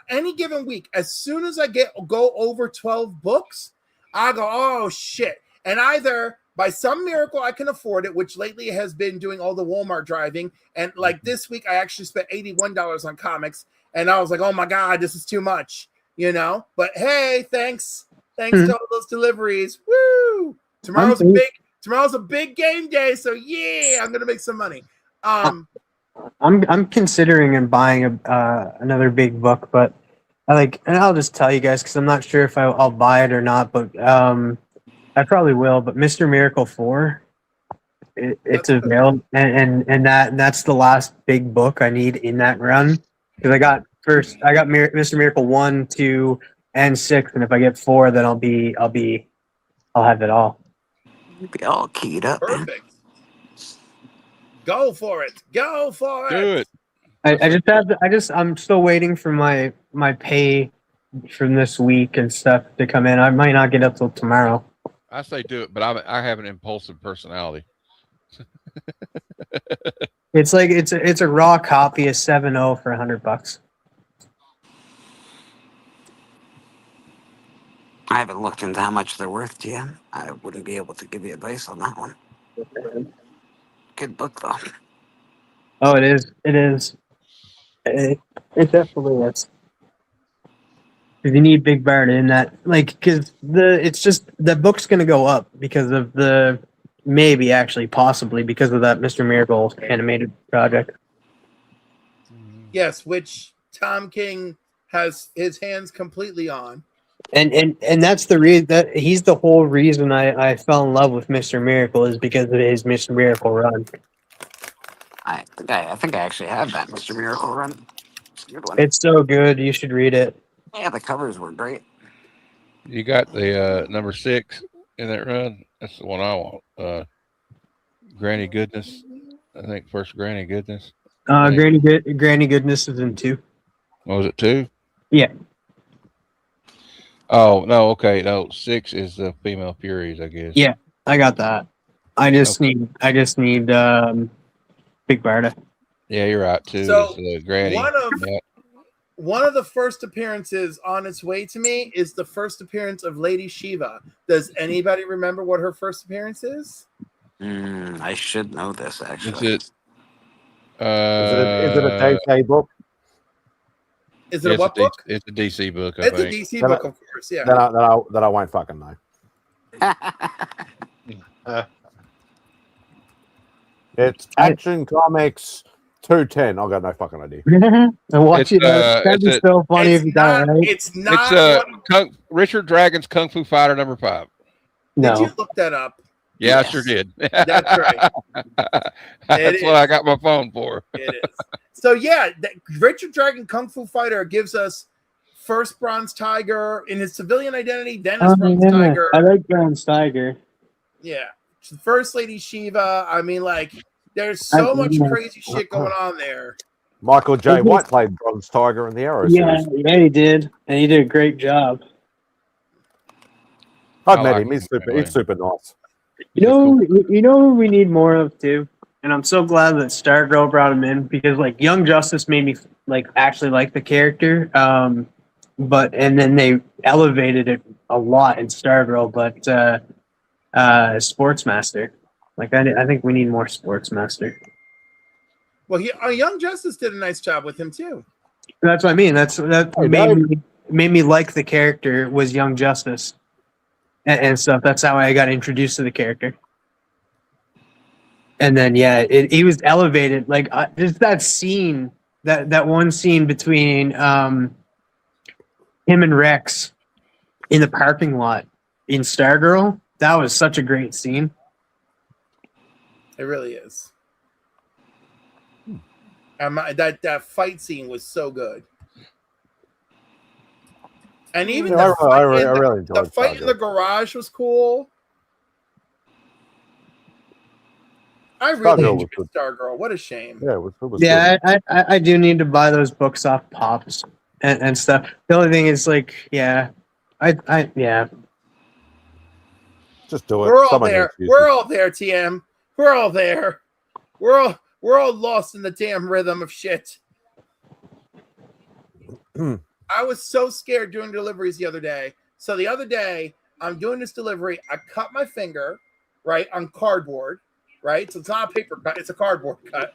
any given week, as soon as I go over 12 books, I go, oh shit! And either by some miracle I can afford it, which lately has been doing all the Walmart driving, and like this week I actually spent $81 on comics, and I was like, oh my god, this is too much, you know. But hey, thanks to all those deliveries, woo! Tomorrow's a big game day, so yeah, I'm gonna make some money. I'm considering buying another big book, but and I'll just tell you guys because I'm not sure if I'll buy it or not, but I probably will. But Mr. Miracle 4, it's available, and that's the last big book I need in that run because I got Mr. Miracle 1, 2, and 6, and if I get 4, then I'll have it all. You'll be all keyed up. Perfect. Man. Go for it. Do it. I'm still waiting for my pay from this week and stuff to come in. I might not get up till tomorrow. I say do it, but I have an impulsive personality. It's like it's a raw copy of 7.0 for $100. I haven't looked into how much they're worth yet. I wouldn't be able to give you advice on that one. Good book though. Oh, it is. It is. It definitely is. If you need Big Bard in that, because it's just the book's gonna go up because of possibly because of that Mr. Miracle animated project. Yes, which Tom King has his hands completely on. And that's the reason that he's the whole reason I fell in love with Mr. Miracle is because of his Mr. Miracle run. I think I actually have that Mr. Miracle run. It's a good one. It's so good. You should read it. Yeah, the covers were great. You got the number 6 in that run. That's the one I want. Granny Goodness. I think first Granny Goodness. Granny Goodness is in 2. What was it, 2? Yeah. Oh no, okay, no. 6 is the Female Furies, I guess. Yeah, I got that. I just need Big Barda. Yeah, you're right. 2 So is Granny. One of the first appearances on its way to me is the first appearance of Lady Shiva. Does anybody remember what her first appearance is? I should know this actually. Is it a DC book? Is it a what book? It's a DC book. It's a DC book, of course. Yeah. That I won't fucking know. It's Action Comics 210. I've got no fucking idea. That'd be so funny if you got it right. It's not. Richard Dragon's Kung Fu Fighter number 5. Did you look that up? Yeah, yes. I sure did. That's right. That's what I got my phone for. It is. So yeah, Richard Dragon Kung Fu Fighter gives us first Bronze Tiger in his civilian identity, then as Bronze Tiger. I like Bronze Tiger. Yeah. First Lady Shiva. I mean, there's so much crazy shit going on there. Michael J. White played Bronze Tiger in the Arrow series. Yeah, he did. And he did a great job. I've met him. He's super nice. You know who we need more of too? And I'm so glad that Stargirl brought him in because Young Justice made me actually like the character. But then they elevated it a lot in Stargirl, but Sportsmaster. I think we need more Sportsmaster. Well, Young Justice did a nice job with him too. That's what I mean. That made me like the character was Young Justice and stuff. That's how I got introduced to the character. And then he was elevated. Just that scene, that one scene between him and Rex in the parking lot in Stargirl. That was such a great scene. It really is. That fight scene was so good. And even Yeah, the I fight, really the enjoyed fight in the Stargirl. garage was cool. I really Stargirl was enjoyed good. Stargirl. What a shame. Yeah, it was good. Yeah, I do need to buy those books off Pops and stuff. The only thing is like, yeah, yeah. Just do it. We're all Someone there. needs to use We're it. all there, TM. We're all there. We're all lost in the damn rhythm of shit. I was so scared doing deliveries the other day. So the other day, I'm doing this delivery. I cut my finger, right, on cardboard, right? So it's not a paper cut, it's a cardboard cut.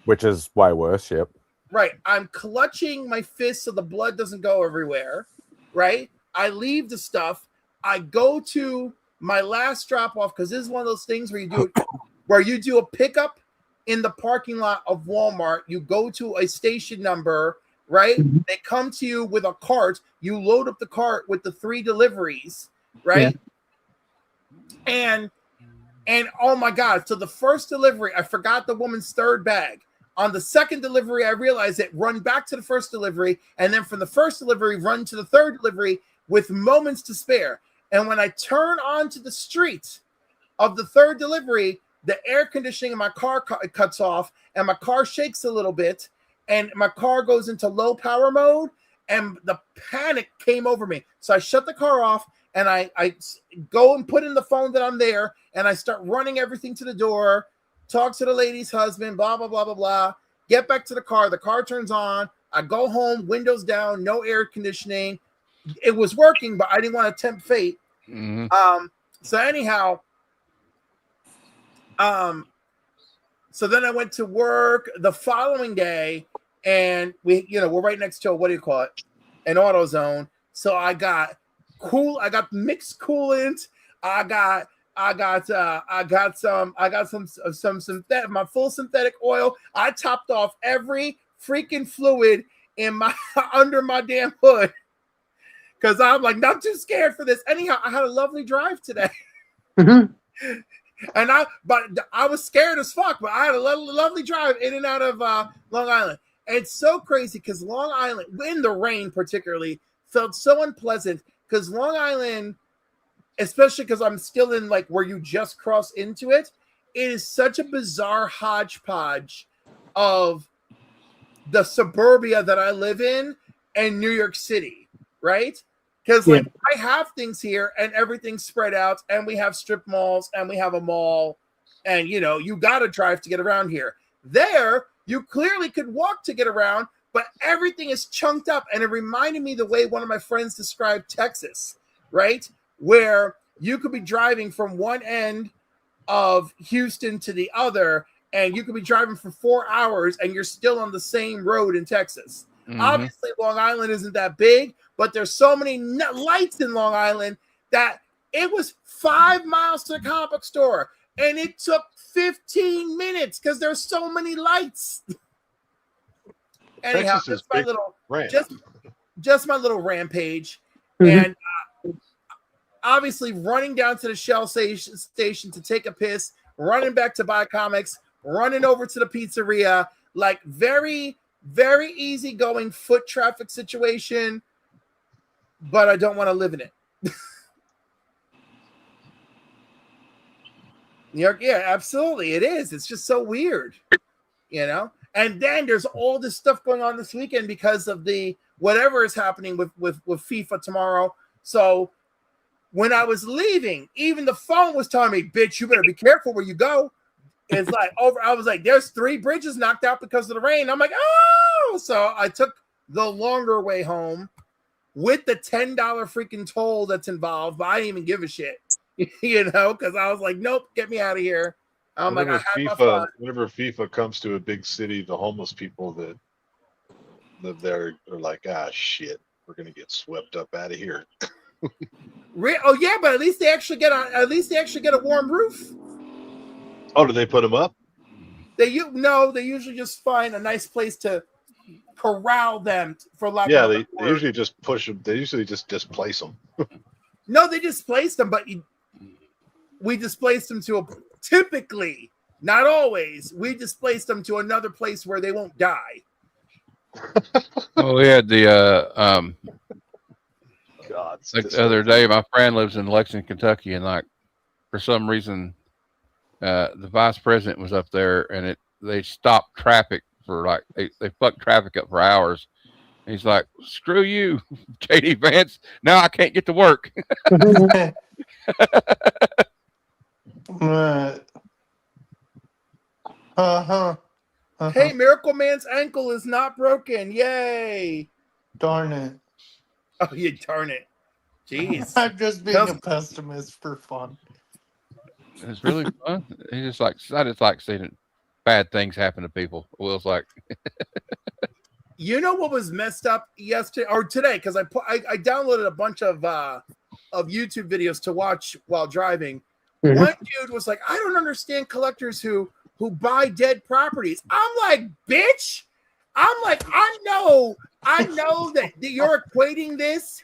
Which is way worse, yep. Right. I'm clutching my fist so the blood doesn't go everywhere, right? I leave the stuff. I go to my last drop off because this is one of those things where you do a pickup in the parking lot of Walmart. You go to a station number, right? They come to you with a cart. You load up the cart with the 3 deliveries, right? Yeah. And oh my God. So the first delivery, I forgot the woman's 3rd bag. On the second delivery, I realized it, run back to the first delivery, and then from the first delivery, run to the 3rd delivery with moments to spare. And when I turn onto the street of the 3rd delivery, the air conditioning in my car cuts off, and my car shakes a little bit, and my car goes into low power mode, and the panic came over me. So I shut the car off, and I go and put in the phone that I'm there, and I start running everything to the door, talk to the lady's husband, blah, blah, blah, blah, blah. Get back to the car. The car turns on. I go home, windows down, no air conditioning. It was working, but I didn't want to tempt fate. So anyhow, so then I went to work the following day, and we're right next to what do you call it? An AutoZone. So I got mixed coolant. I got some synthetic, my full synthetic oil. I topped off every freaking fluid in my under my damn hood because I'm like not too scared for this. Anyhow, I had a lovely drive today. And I was scared as fuck, but I had a lovely drive in and out of Long Island. And it's so crazy because Long Island, in the rain particularly, felt so unpleasant because Long Island, especially because I'm still in like where you just cross into it, it is such a bizarre hodgepodge of the suburbia that I live in and New York City, right? Because like I have things here and everything's spread out, and we have strip malls and we have a mall, and you got to drive to get around here. There, you clearly could walk to get around, but everything is chunked up, and it reminded me the way one of my friends described Texas, right? Where you could be driving from one end of Houston to the other, and you could be driving for 4 hours, and you're still on the same road in Texas. Obviously, Long Island isn't that big, but there's so many lights in Long Island that it was 5 miles to the comic book store, and it took 15 minutes because there's so many lights. Anyhow, just my little rampage, and obviously running down to the Shell station to take a piss, running back to buy comics, running over to the pizzeria, like very, very easygoing foot traffic situation, but I don't want to live in it. New York, yeah, absolutely. It is. It's just so weird, And then there's all this stuff going on this weekend because of the whatever is happening with FIFA tomorrow. So when I was leaving, even the phone was telling me, bitch, you better be careful where you go. It's like I was like, there's 3 bridges knocked out because of the rain. I'm like, oh, so I took the longer way home with the $10 freaking toll that's involved, but I didn't even give a shit, because I was like, nope, get me out of here. I'm whenever like, I had my fun. Whenever FIFA comes to a big city, the homeless people that live there are like, shit, we're gonna get swept up out of here. Oh yeah, but at least they actually get a warm roof. Oh, do they put them up? They usually just find a nice place to corral them for lack of they usually just push them. They usually just displace them. No, they displaced them, but we displaced them to typically, not always, we displaced them to another place where they won't die. Well, we had the God, like the other day, my friend lives in Lexington, Kentucky, and like for some reason, the vice president was up there, and they stopped traffic for like they fucked traffic up for hours. And he's like, "Screw you, JD Vance! Now I can't get to work." Hey, Miracle Man's ankle is not broken. Yay! Darn it. Oh, you darn it. Jeez. I'm just being a pessimist for fun. It's really fun. He just like I just like seeing bad things happen to people. Will's like, you know what was messed up yesterday or today? Because I downloaded a bunch of YouTube videos to watch while driving. Mm-hmm. One dude was like, I don't understand collectors who buy dead properties. I'm like, bitch. I'm like, I know that you're equating this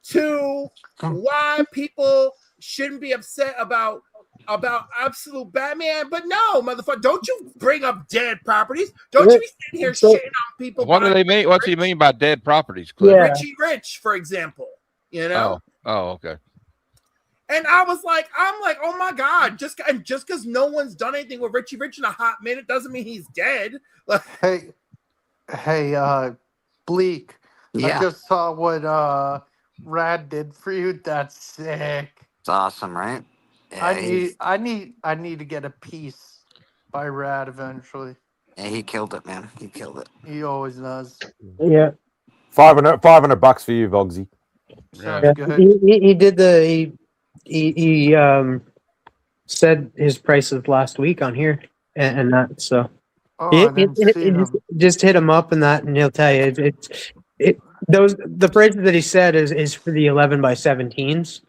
to why people shouldn't be upset about absolute Batman, but no, motherfucker, don't you bring up dead properties. Don't you be sitting here shitting on people. What do they mean? What do you mean by dead properties, Cliff? Yeah. Richie Rich, for example. You know? Oh, okay. And I'm like, oh my God, just because no one's done anything with Richie Rich in a hot minute doesn't mean he's dead. Hey, Bleak. Yeah. I just saw what Rad did for you. That's sick. It's awesome, right? Yeah, I need to get a piece by Rad eventually. Yeah, he killed it, man. He killed it. He always does. Yeah. $500 for you, Vogsy. Sounds good. He did he said his prices last week on here and that, so just hit him up and that, and he'll tell you the prices that he said is for the 11x17s,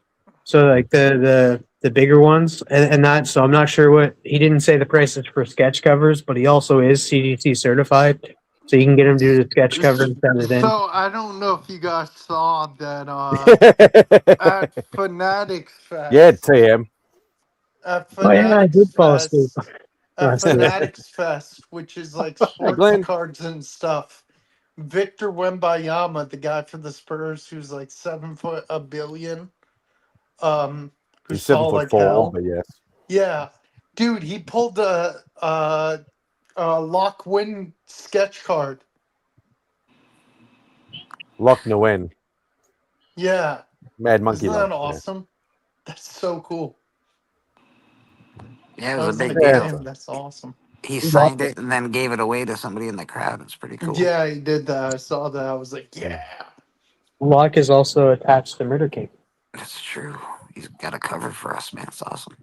so like the bigger ones and that. So I'm not sure what he didn't say the prices for sketch covers, but he also is CDC certified, so you can get him to do the sketch cover and send it in. So I don't know if you guys saw that at Fanatics Fest. Yeah, TM. At Fanatics I did fall asleep. At Fanatics Fest, which is like sports cards and stuff. Victor Wembanyama, the guy for the Spurs, who's like 7 foot a billion. He's 7'4", but yes. Yeah, dude, he pulled a Lock Win sketch card. Lock Nguyen. Yeah. Mad Monkey. Isn't that awesome? Yeah. That's so cool. Yeah, it was a big deal. That's awesome. He signed it and then gave it away to somebody in the crowd. It's pretty cool. Yeah, he did that. I saw that. I was like, yeah. Locke is also attached to Murder King. That's true. He's got a cover for us, man. It's awesome.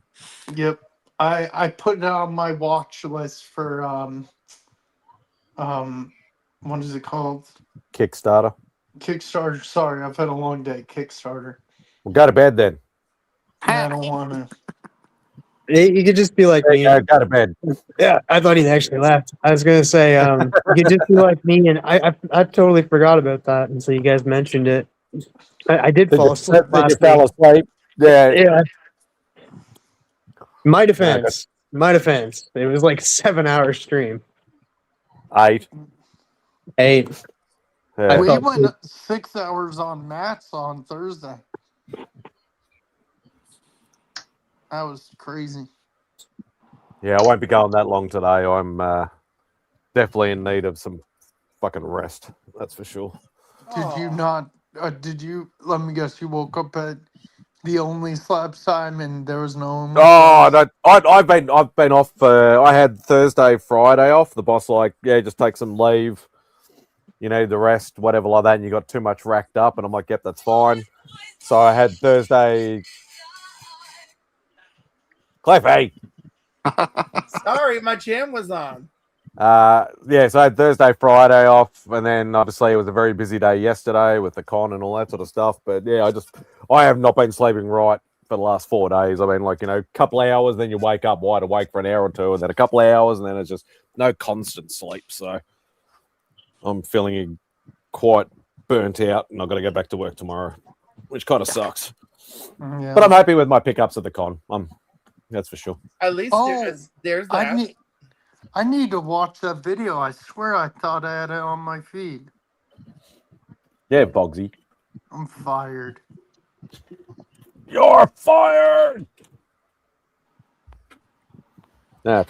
Yep. I put it on my watch list for what is it called? Kickstarter. Kickstarter. Sorry, I've had a long day. Kickstarter. Well, go to bed then. I don't want to. You could just be like me. Go to bed. Yeah, I thought he'd actually left. I was gonna say, you could just be like me, and I totally forgot about that until you guys mentioned it. I did fall asleep last night. Yeah. My defense. It was like a 7-hour stream. 8. Yeah. We went 6 hours on Matt's on Thursday. That was crazy. Yeah, I won't be going that long today. I'm definitely in need of some fucking rest. That's for sure. Did you not? Did you? Let me guess. You woke up at the only slab time, and there was no. No, I've been off. I had Thursday, Friday off. The boss just take some leave. You need the rest, whatever like that. And you got too much racked up, and I'm like, yep, that's fine. So I had Thursday. Cliffy. Sorry, my jam was on. So I had Thursday, Friday off, and then obviously it was a very busy day yesterday with the con and all that sort of stuff. But yeah, I have not been sleeping right for the last 4 days. I mean, a couple of hours, then you wake up wide awake for an hour or two, and then a couple of hours, and then it's just no constant sleep. So I'm feeling quite burnt out, and I've got to go back to work tomorrow, which kind of sucks. Yeah. But I'm happy with my pickups at the con. That's for sure. At least there's that. I need to watch that video. I swear I thought I had it on my feed. Yeah, Bogsy. I'm fired. You're fired. Nah,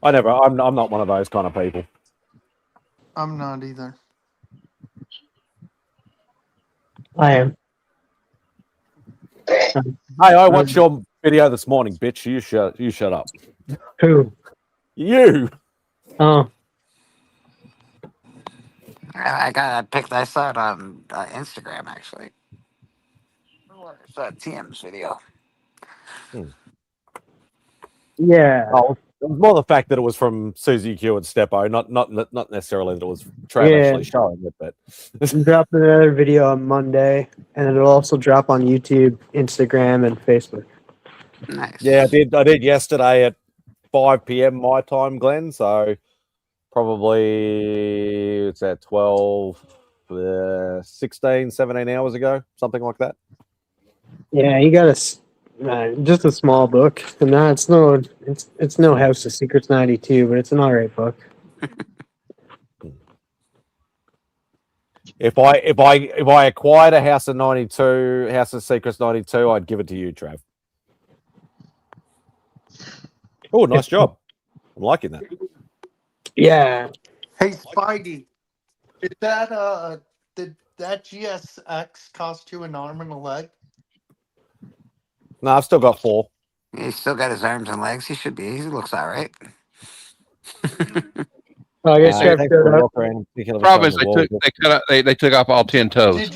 I'm not one of those kind of people. I'm not either. I am. Hey, I watched your video this morning, bitch. You shut up. Who? You. Oh. I saw it on Instagram actually. It's TM's video. Yeah. Oh, it was more the fact that it was from Susie Q and Steppo, not necessarily that it was Trav actually showing it, but I'm dropping another video on Monday, and it'll also drop on YouTube, Instagram, and Facebook. Nice. Yeah, I did yesterday at 5 p.m. my time, Glenn. So probably it's at 12, 16, 17 hours ago, something like that. Yeah, you got just a small book, and it's no House of Secrets 92, but it's an alright book. If I acquired a House of 92, House of Secrets 92, I'd give it to you, Trav. Oh, nice job. I'm liking that. Yeah. Hey, Spidey, did that GSX cost you an arm and a leg? No, I've still got 4. He's still got his arms and legs. He should be. He looks all right. I guess you have thanks to for the go look around. Problem is they took off all 10 toes. Did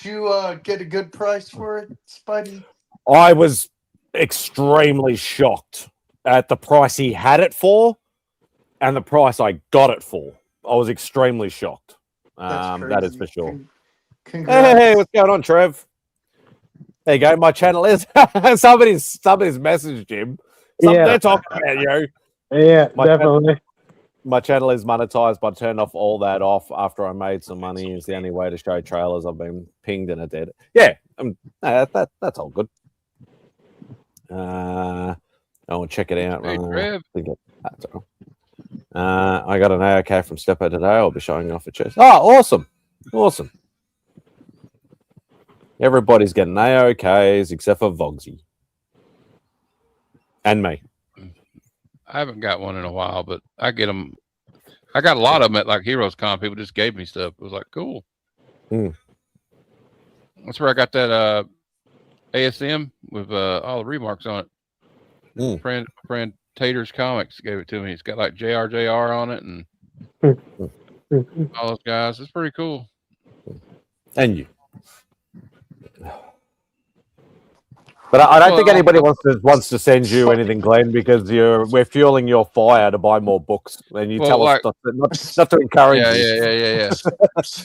you get a good price for it, Spidey? I was extremely shocked at the price he had it for and the price I got it for. I was extremely shocked. That is for sure. Congrats. Hey, what's going on, Trev? There you go. My channel is somebody's messaged him. They're talking about you. Yeah, definitely. My channel is monetized, but I turned all that off after I made some money. It's the only way to show trailers. I've been pinged and it did. Yeah, that's all good. I want to check it out. Hey, Trev. I got an AOK from Stepper today. I'll be showing off at church. Oh, awesome. Everybody's getting AOKs except for Vogsy. And me. I haven't got one in a while, but I get them. I got a lot of them at like Heroes Con. People just gave me stuff. It was like, cool. That's where I got that ASM with all the remarks on it. Friend Tater's Comics gave it to me. It's got like JR on it and all those guys. It's pretty cool. And you. But I don't think anybody wants to send you anything, Glenn, because we're fueling your fire to buy more books, and you tell us not to encourage you. Yeah.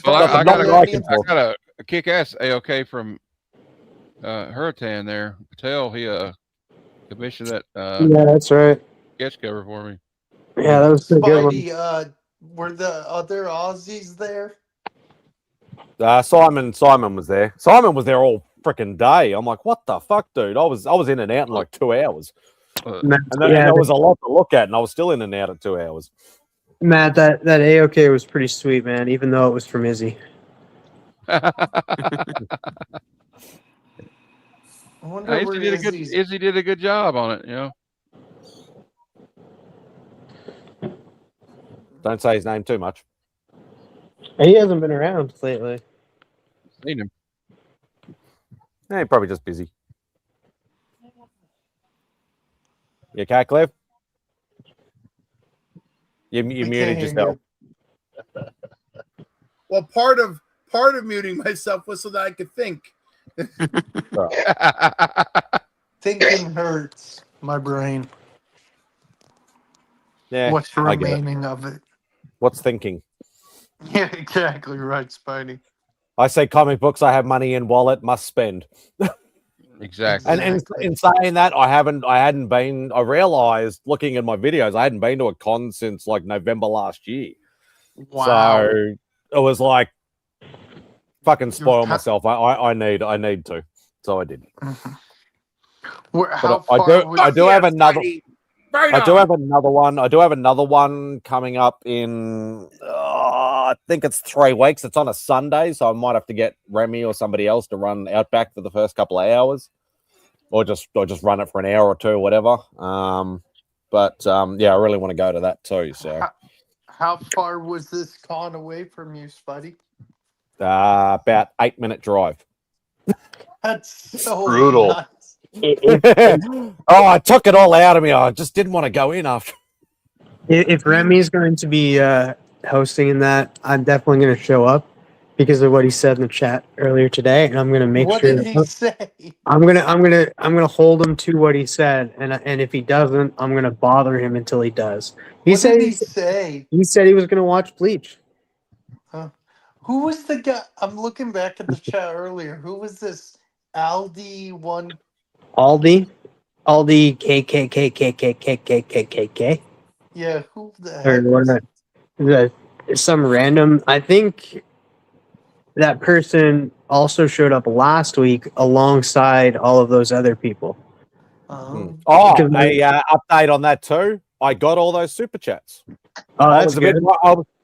Well, I got a kick-ass AOK from Hurricane there. Patel, he commissioned that. Yeah, that's right. Sketch cover for me. Yeah, that was a good one. Spidey, were the other Aussies there? Simon was there. Simon was there all freaking day. I'm like, what the fuck, dude? I was in and out in like 2 hours. And there was a lot to look at, and I was still in and out at 2 hours. Matt, that AOK was pretty sweet, man, even though it was from Izzy. Izzy did a good job on it, you know. Don't say his name too much. He hasn't been around lately. Seen him. Yeah, probably just busy. You okay, Cleve? You muted yourself. Well, part of muting myself was so that I could think. Thinking hurts my brain. Yeah. What's remaining of it? What's thinking? Yeah, exactly right, Spidey. I say comic books. I have money in wallet. Must spend. Exactly. And in saying that, I realized looking at my videos, I hadn't been to a con since like November last year. Wow. So it was like fucking spoil myself. I need to, so I did. How I far do have another. Right I do on. have another one. I do have another one coming up in. I think it's 3 weeks. It's on a Sunday, so I might have to get Remy or somebody else to run Outback for the first couple of hours, or just run it for an hour or two, or whatever. Yeah, I really want to go to that too. So, how far was this con away from you, Spidey? about 8-minute drive. That's so Brutal. nuts. Oh, I took it all out of me. I just didn't want to go in after. If Remy's going to be hosting in that, I'm definitely going to show up because of what he said in the chat earlier today, and I'm going to make What sure. did he say? I'm gonna hold him to what he said, and if he doesn't, I'm gonna bother him until he does. What did he say? He said he was gonna watch Bleach. Who was the guy? I'm looking back at the chat earlier. Who was this Aldi one? Aldi KKKKKKKKKK. Yeah, who the Or heck what? Some random. I think that person also showed up last week alongside all of those other people. Oh, a update on that too. I got all those super chats. Oh, that's good.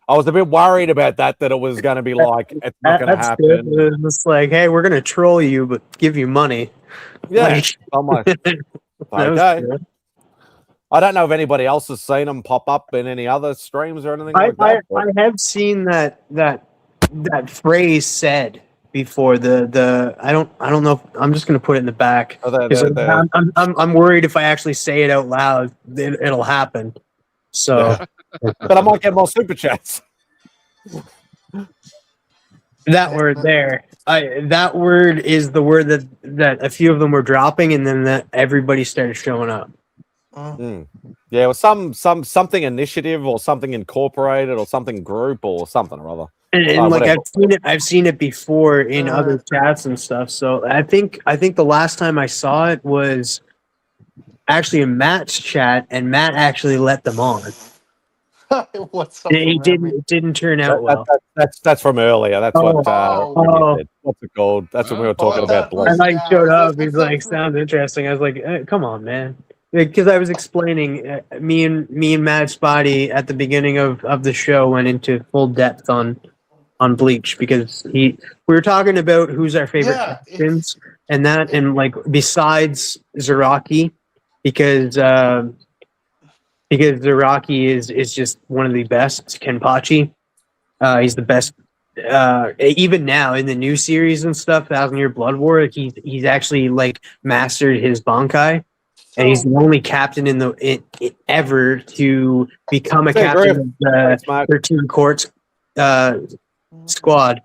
I was a bit worried about that it was going to be like it's not going to happen. Good. It's like, hey, we're going to troll you, but give you money. Yeah, I'm like, okay. I don't know if anybody else has seen them pop up in any other streams or anything like that. I have seen that phrase said before. I don't know. I'm just going to put it in the back. I'm worried if I actually say it out loud, it'll happen. So, but I might get more super chats. That word there. That word is the word that a few of them were dropping, and then that everybody started showing up. Yeah, it was something initiative or something incorporated or something group or something or other. And like I've seen it before in other chats and stuff. So I think the last time I saw it was actually in Matt's chat, and Matt actually let them on. What's up? It didn't turn out well. That's from earlier. That's what said. What's it called? That's when we were talking about Blake. And I showed up. He's like, sounds interesting. I was like, come on, man. Because I was explaining, me and MadSpidey at the beginning of the show went into full depth on Bleach because we were talking about who's our favorite captains and like besides Zaraki, because Zaraki is just one of the best. Kenpachi, he's the best. Even now in the new series and stuff, Thousand Year Blood War, he's actually like mastered his Bankai. And he's the only captain in ever to become a captain of the 13 Courts squad.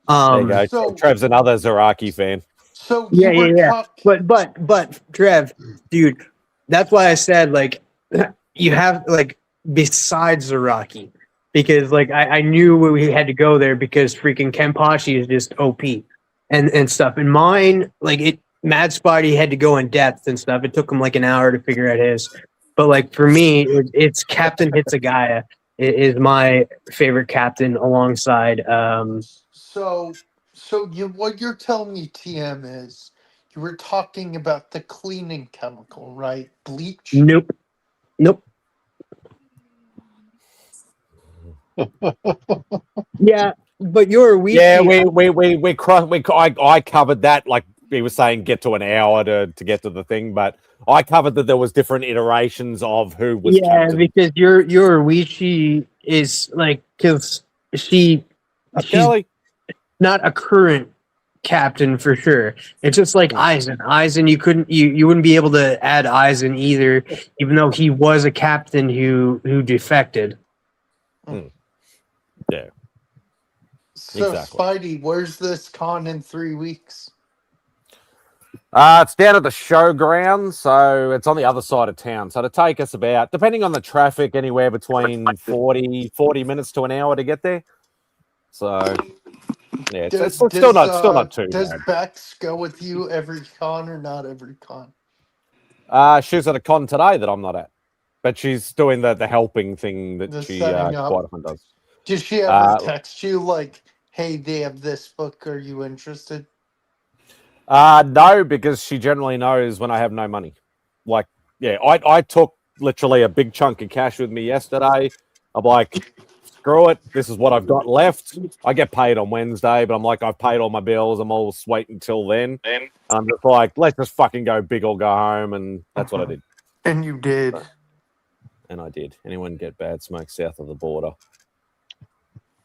There you go. Trev's another Zaraki fan. So yeah. But Trev, dude, that's why I said like you have like besides Zaraki, because like I knew we had to go there because freaking Kenpachi is just OP and stuff. And mine, like MadSpidey had to go in depth and stuff. It took him like an hour to figure out his. But like for me, it's Captain Hitsugaya is my favorite captain alongside. So what you're telling me, TM, is you were talking about the cleaning chemical, right? Bleach. Nope. Yeah, but you're weak. Yeah, I covered that like. He was saying get to an hour to get to the thing, but I covered that there was different iterations of who was captain. Because your Uichi is like because she's not a current captain for sure. It's just like Aizen. Aizen, you wouldn't be able to add Aizen either, even though he was a captain who defected. Yeah. So Spidey, where's this con in 3 weeks? It's down at the showground, so it's on the other side of town. So to take us about, depending on the traffic, anywhere between 40 minutes to an hour to get there. So yeah, it's still not too Does bad. Bex go with you every con or not every con? She's at a con today that I'm not at, but she's doing the helping thing that she quite often does. Did she ever text you like, hey, they have this book. Are you interested? No, because she generally knows when I have no money. Like, yeah, I took literally a big chunk of cash with me yesterday. I'm like, screw it. This is what I've got left. I get paid on Wednesday, but I'm like, I've paid all my bills. I'm all sweet until then. I'm just like, let's just fucking go big or go home. And that's what I did. And you did. And I did. Anyone get bad smoke south of the border?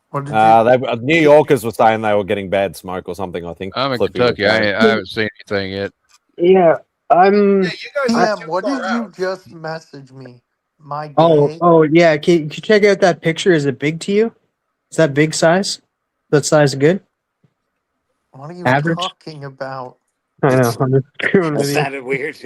What did you? New Yorkers were saying they were getting bad smoke or something, I think. I'm in Cliffy was Kentucky. I saying. haven't seen anything yet. Yeah, I'm. Yeah, you guys are PM, too what did far you out. just message me? My Oh, gay? yeah. Can you check out that picture? Is it big to you? Is that big size? That size good? What are you Average? talking about? I know. I'm just screwing That with you. sounded weird.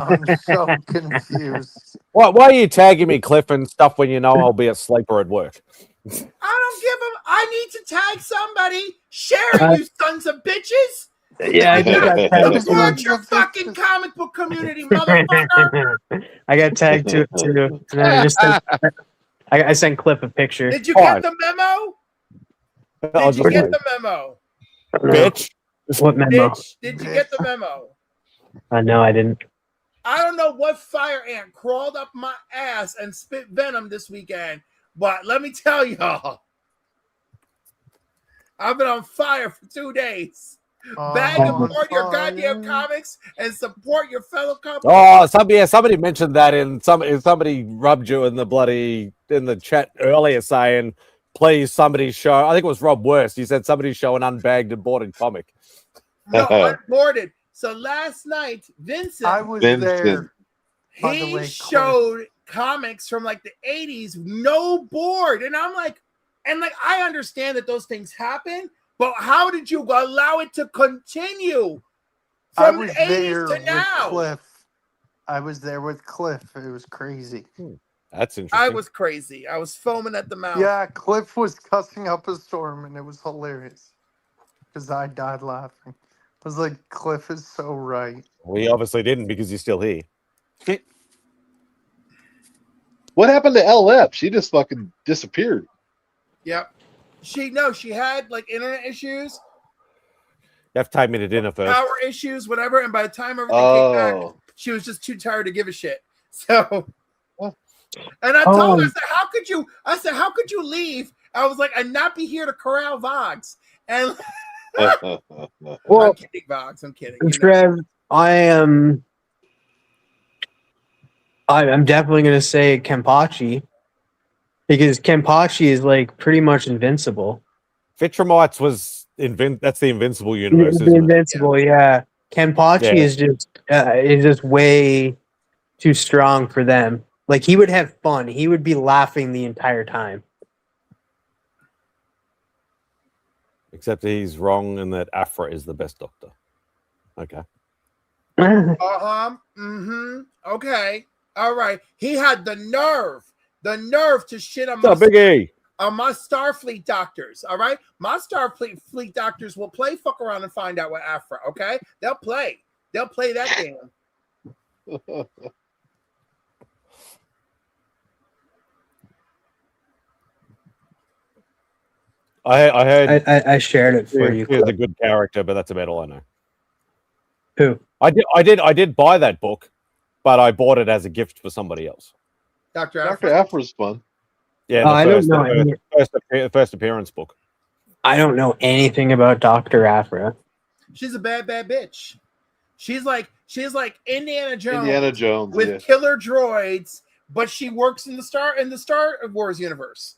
I'm so confused. Why are you tagging me, Cliff, and stuff when you know I'll be asleep or at work? I don't give them. I need to tag somebody. Share it, you sons of bitches. Yeah, I just got tagged Support too. your fucking comic book community, motherfucker. I got tagged too, and then I just sent, I sent Cliff a picture. Did you Fine. get the memo? I'll Did you just get wait. the memo? Bitch. What memo? Bitch, did you get the memo? No, I didn't. I don't know what fire ant crawled up my ass and spit venom this weekend, but let me tell y'all, I've been on fire for 2 days. Bag and support your goddamn comics and support your fellow comics. Oh, somebody mentioned that somebody rubbed you in the chat earlier saying, please somebody show. I think it was Rob Worst. He said somebody show an unbagged and boarded comic. No, unboarded. So last night, Vincent, I was there. By the he way, showed comics from like the 80s, no board. And I'm like, I understand that those things happen, but how did you allow it to continue from the 80s to now? Cliff. I was there with Cliff. It was crazy. That's interesting. I was crazy. I was foaming at the mouth. Yeah, Cliff was cussing up a storm, and it was hilarious because I died laughing. I was like, Cliff is so right. We obviously didn't because you're still here. What happened to LF? She just fucking disappeared. Yep. She had like internet issues, You have to take me to dinner first. power issues, whatever. And by the time everything came back, she was just too tired to give a shit. So, and I told her, I said, how could you leave? I was like, and not be here to corral Vox. And Well, I'm kidding, Vox. I'm kidding. Trev, I'm definitely going to say Kenpachi because Kenpachi is like pretty much invincible. Vitramites was that's the invincible universe, The isn't invincible, yeah. Kenpachi is just way too strong for them. Like he would have fun. He would be laughing the entire time. Except he's wrong in that Afra is the best doctor. Okay. Okay. All right. He had the nerve to shit on my Starfleet doctors. All right. My Starfleet doctors will play fuck around and find out what Afra. Okay. They'll play that game. I heard I shared it for you. He was a good character, but that's about all I know. Who? I did buy that book, but I bought it as a gift for somebody else. Dr. Afra's fun. Yeah, the first appearance book. I don't know anything about Dr. Afra. She's a bad bitch. She's like Indiana Jones with yeah. killer droids, but she works in the Star Wars universe.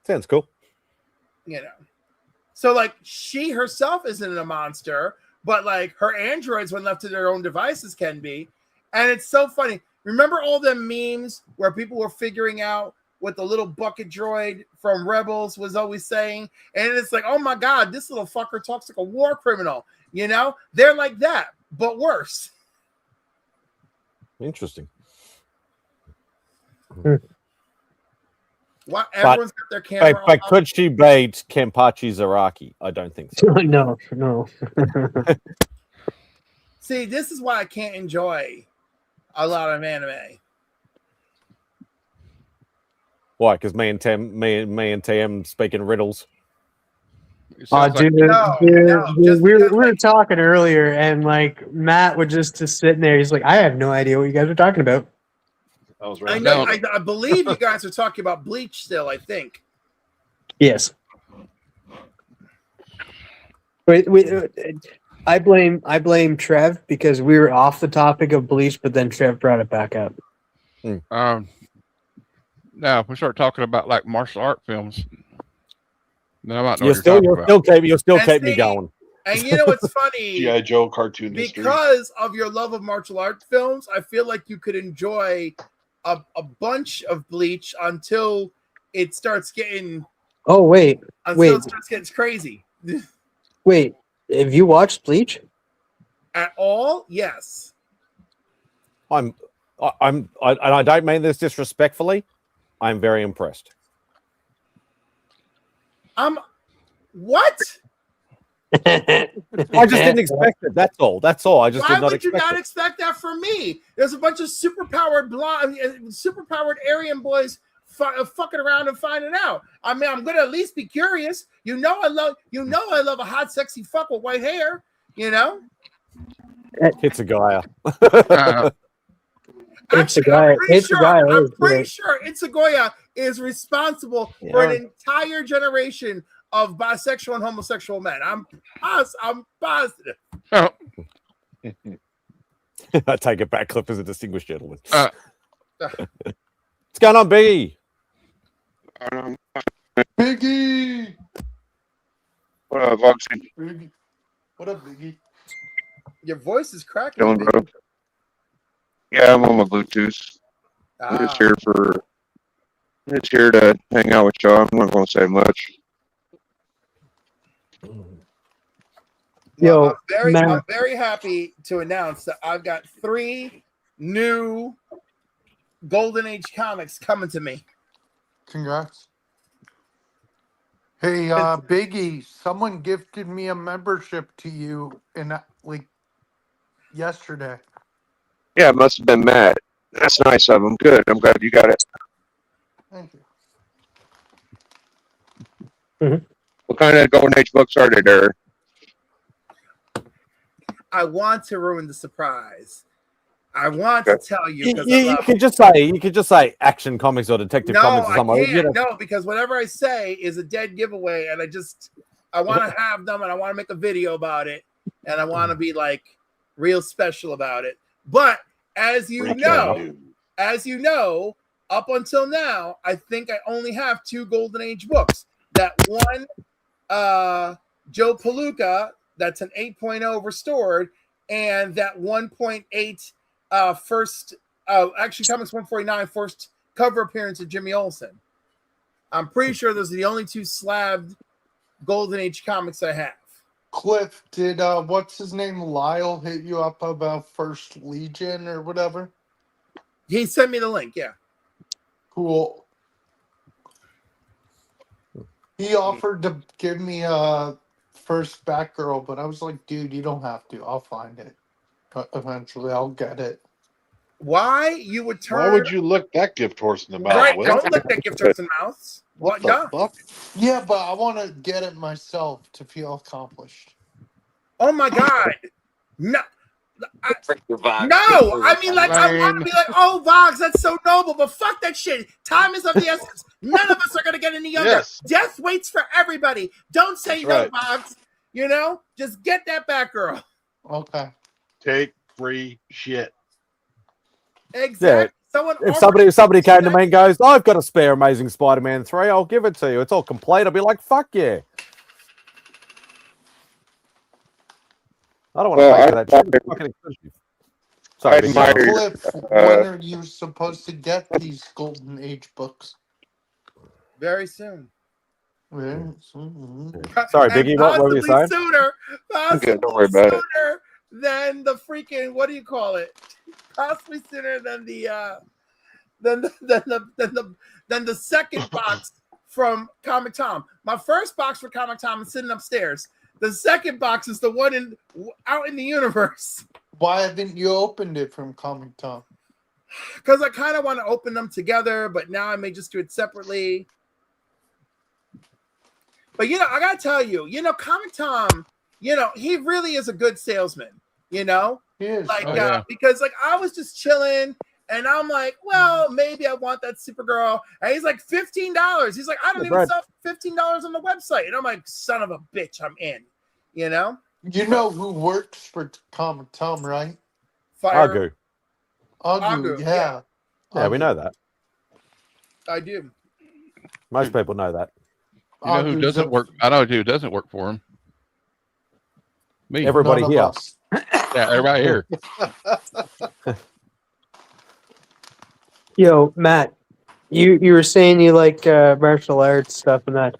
Sounds cool. You know. So like she herself isn't a monster, but like her androids when left to their own devices can be. And it's so funny. Remember all the memes where people were figuring out what the little bucket droid from Rebels was always saying? And it's like, oh my God, this little fucker talks like a war criminal. You know, they're like that, but worse. Interesting. What? Everyone's got their camera but could she bait Kenpachi Zaraki? I don't think so. No. See, this is why I can't enjoy a lot of anime. Why? Because me and TM speaking riddles. It Oh, sounds like dude, No, just we because, were talking earlier, and like Matt would just sitting there. He's like, I have no idea what you guys are talking about. I was I right. know. don't. I believe you guys are talking about Bleach still. I think. Yes. I blame Trev because we were off the topic of Bleach, but then Trev brought it back up. Now, if we start talking about like martial art films, then I might know what you're talking about. You'll still And keep me see, going. And you know what's funny? G.I. Joe cartoon history. Because of your love of martial art films, I feel like you could enjoy a bunch of Bleach until it starts getting. Oh wait, It starts getting crazy. wait. Have you watched Bleach? At all? Yes. And I don't mean this disrespectfully. I'm very impressed. What? I just didn't expect it. That's all. I just Why did not would you expect not it. expect that from me? There's a bunch of superpowered Aryan boys fucking around and finding out. I mean, I'm gonna at least be curious. I love a hot, sexy fuck with white hair. You know. Hitsugaya. Actually, I'm pretty sure Itsugoya is responsible for an entire generation of bisexual and homosexual men. I'm positive. I take it back. Cliff is a distinguished gentleman. What's going on, Biggie? Biggie! What up, Voxy? Biggie. What up, Biggie? Your voice is cracking. Chilling, bro. Yeah, I'm on my Bluetooth. I'm just here to hang out with y'all. I'm not going to say much. Yo, I'm very happy to announce that I've got 3 new Golden Age comics coming to me. Congrats. Hey, Biggie, someone gifted me a membership to you in yesterday. Yeah, it must have been Matt. That's nice of him. Good. I'm glad you got it. Thank you. Mm-hmm. What kind of Golden Age books are they there? I want to ruin the surprise. I want to tell you because You could just say Action Comics or Detective Comics or something. No, because whatever I say is a dead giveaway, and I want to have them, and I want to make a video about it, and I want to be like real special about it. But as you know, up until now, I think I only have 2 Golden Age books. That one, Joe Palooka, that's an 8.0 restored, and that 1.8 first, actually Comics 149 first cover appearance of Jimmy Olsen. I'm pretty sure those are the only 2 slabbed Golden Age comics I have. Cliff, did what's his name, Lyle, hit you up about First Legion or whatever? He sent me the link, yeah. Cool. He offered to give me a first Batgirl, but I was like, dude, you don't have to. I'll find it. Eventually, I'll get it. Why you would turn? Why would you lick that gift horse in the mouth? Right, Will? don't lick that gift horse in the mouth. What the fuck? Yeah, but I want to get it myself to feel accomplished. Oh my god, no. I mean, like, I want to be like, oh, Vox, that's so noble, but fuck that shit. Time is of the essence. None of us are going to get any younger. Yes. Death waits for everybody. Don't say That's no, Vox. You know, just get that Batgirl. Okay. Take free shit. Exactly. If somebody came to me and goes, I've got a spare Amazing Spider-Man 3, I'll give it to you. It's all complete. I'll be like, fuck yeah. I don't want to pay for that shit. It's fucking expensive. Sorry, Cliff, when are you supposed to get these Golden Age books? Very soon. Very soon. Sorry, Biggie, what were you saying? Possibly don't worry about it. sooner than the freaking, what do you call it? Possibly sooner than the second box from Comic Tom. My first box for Comic Tom is sitting upstairs. The second box is the one out in the universe. Why haven't you opened it from Comic Tom? because I kind of want to open them together, but now I may just do it separately. But I gotta tell you, Comic Tom, he really is a good salesman. He is. Because like I was just chilling. And I'm like, well, maybe I want that Supergirl. And he's like, $15. He's like, I don't even sell $15 on the website. And I'm like, son of a bitch, I'm in. You know who works for Comic Tom, right? Agu. Agu, yeah. Yeah, we know that. I do. Most people know that. You know who doesn't work? I know who doesn't work for him. Me. Everybody here. Yeah, everybody here. Yo, Matt, you were saying you like martial arts stuff and that.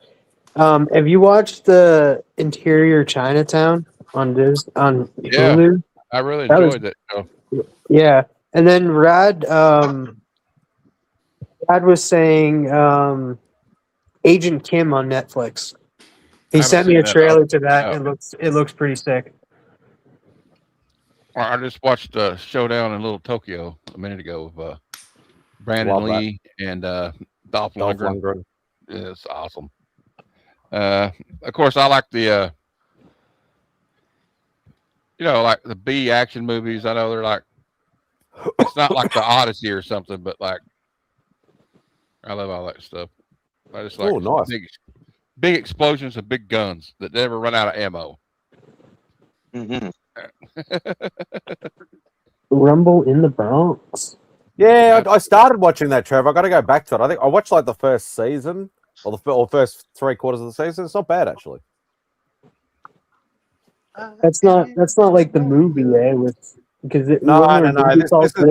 Have you watched the Interior Chinatown on Hulu? I really enjoyed that show. Yeah, and then Rad was saying Agent Kim on Netflix. He sent me a trailer to that. It looks pretty sick. I just watched Showdown in Little Tokyo a minute ago of Brandon Lee and Dolph Lundgren. Yeah, it's awesome. Of course, I like the like the B action movies. I know they're like, it's not like the Odyssey or something, but like I love all that stuff. I just like nice. big explosions and big guns that never run out of ammo. Mm-hmm. Rumble in the Bronx. Yeah, I started watching that, Trevor. I got to go back to it. I think I watched like the first season or the first 3/4 of the season. It's not bad actually. That's not like the movie, because no. This is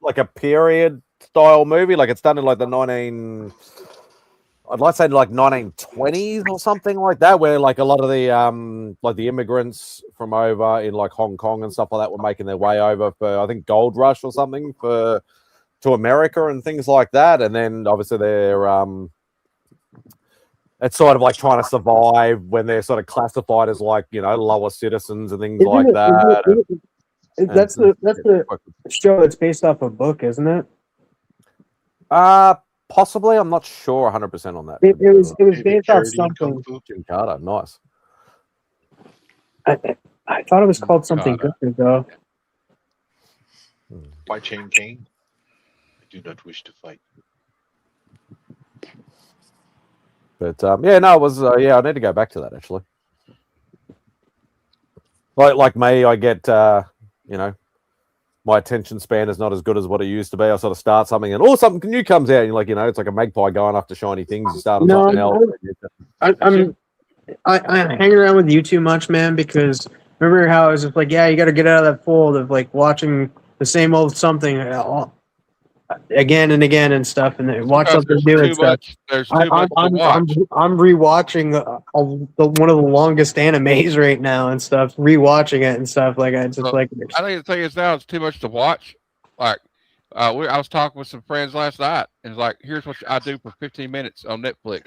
like a period style movie. Like it's done in like the 1920s or something like that, where like a lot of the like the immigrants from over in like Hong Kong and stuff like that were making their way over for I think gold rush or something to America and things like that, and then obviously they're it's sort of like trying to survive when they're sort of classified as like lower citizens and things that. That's the show that's based off a book, isn't it? Possibly, I'm not sure 100% on that. It was based off something. Jim Carter, nice. I thought it was called something different though. Why Chain King? I do not wish to fight. But it was. I need to go back to that actually. Like me, I get my attention span is not as good as what it used to be. I sort of start something and something new comes out, and you're like, it's like a magpie going after shiny things. You start something else. I hang around with you too much, man, because remember how I was just like, yeah, you got to get out of that fold of like watching the same old something again and again and stuff, and then watch something new and stuff. There's too much to watch. I'm rewatching one of the longest animes right now and stuff. Rewatching it and stuff like I think the thing is now it's too much to watch. Like I was talking with some friends last night, and it's like, here's what I do for 15 minutes on Netflix.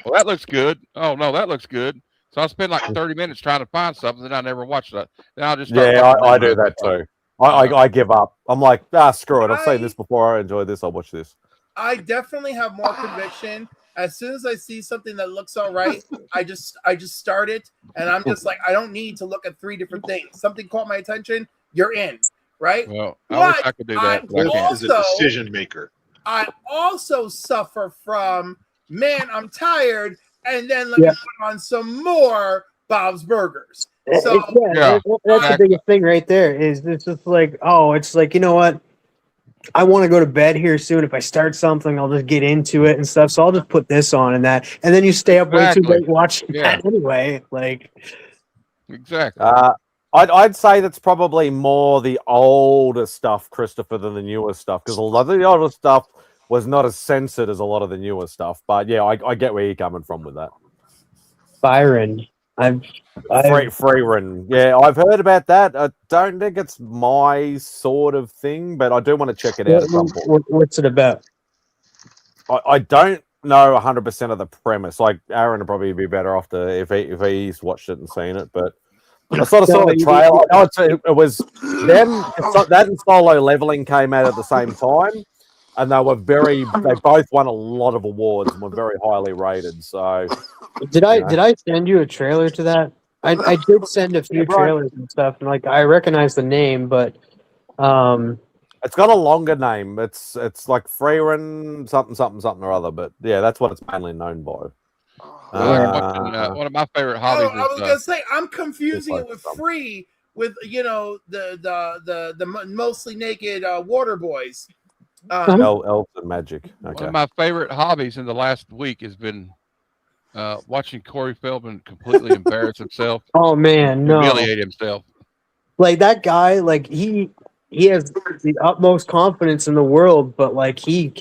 Well, that looks good. Oh no, that looks good. So I spend like 30 minutes trying to find something that I never watched. Then I'll just I do that too. I give up. I'm like, screw it. I've seen this before. I enjoy this. I'll watch this. I definitely have more conviction. As soon as I see something that looks all right, I just start it, and I'm just like, I don't need to look at 3 different things. Something caught my attention, you're in, right? Well, I wish I could do that. Is a decision maker. I also suffer from, man, I'm tired, and then let me put on some more Bob's Burgers. So that's the biggest thing right there. Is it's just like, it's like, you know what? I want to go to bed here soon. If I start something, I'll just get into it and stuff. So I'll just put this on and that, and then you stay up way too late watching that anyway. Like, exactly. I'd say that's probably more the older stuff, Christopher, than the newer stuff, because a lot of the older stuff was not as censored as a lot of the newer stuff. But yeah, I get where you're coming from with that. Byron. Freerun. Yeah, I've heard about that. I don't think it's my sort of thing, but I do want to check it out at some point. What's it about? I don't know 100% of the premise. Like Aaron would probably be better off if he's watched it and seen it. But I sort of saw the trailer. It was them. That and Solo Leveling came out at the same time, and they were They both won a lot of awards and were very highly rated. So, Did I send you a trailer to that? I did send a few trailers and stuff, and like I recognize the name, but it's got a longer name. It's like Freeran something or other. But yeah, that's what it's mainly known by. One of my favorite hobbies. I was gonna say I'm confusing it with Free with the mostly naked water boys. Elves and magic. Okay. One of my favorite hobbies in the last week has been watching Corey Feldman completely embarrass himself. Oh man, no, humiliate himself. Like that guy, like he has the utmost confidence in the world, but like he's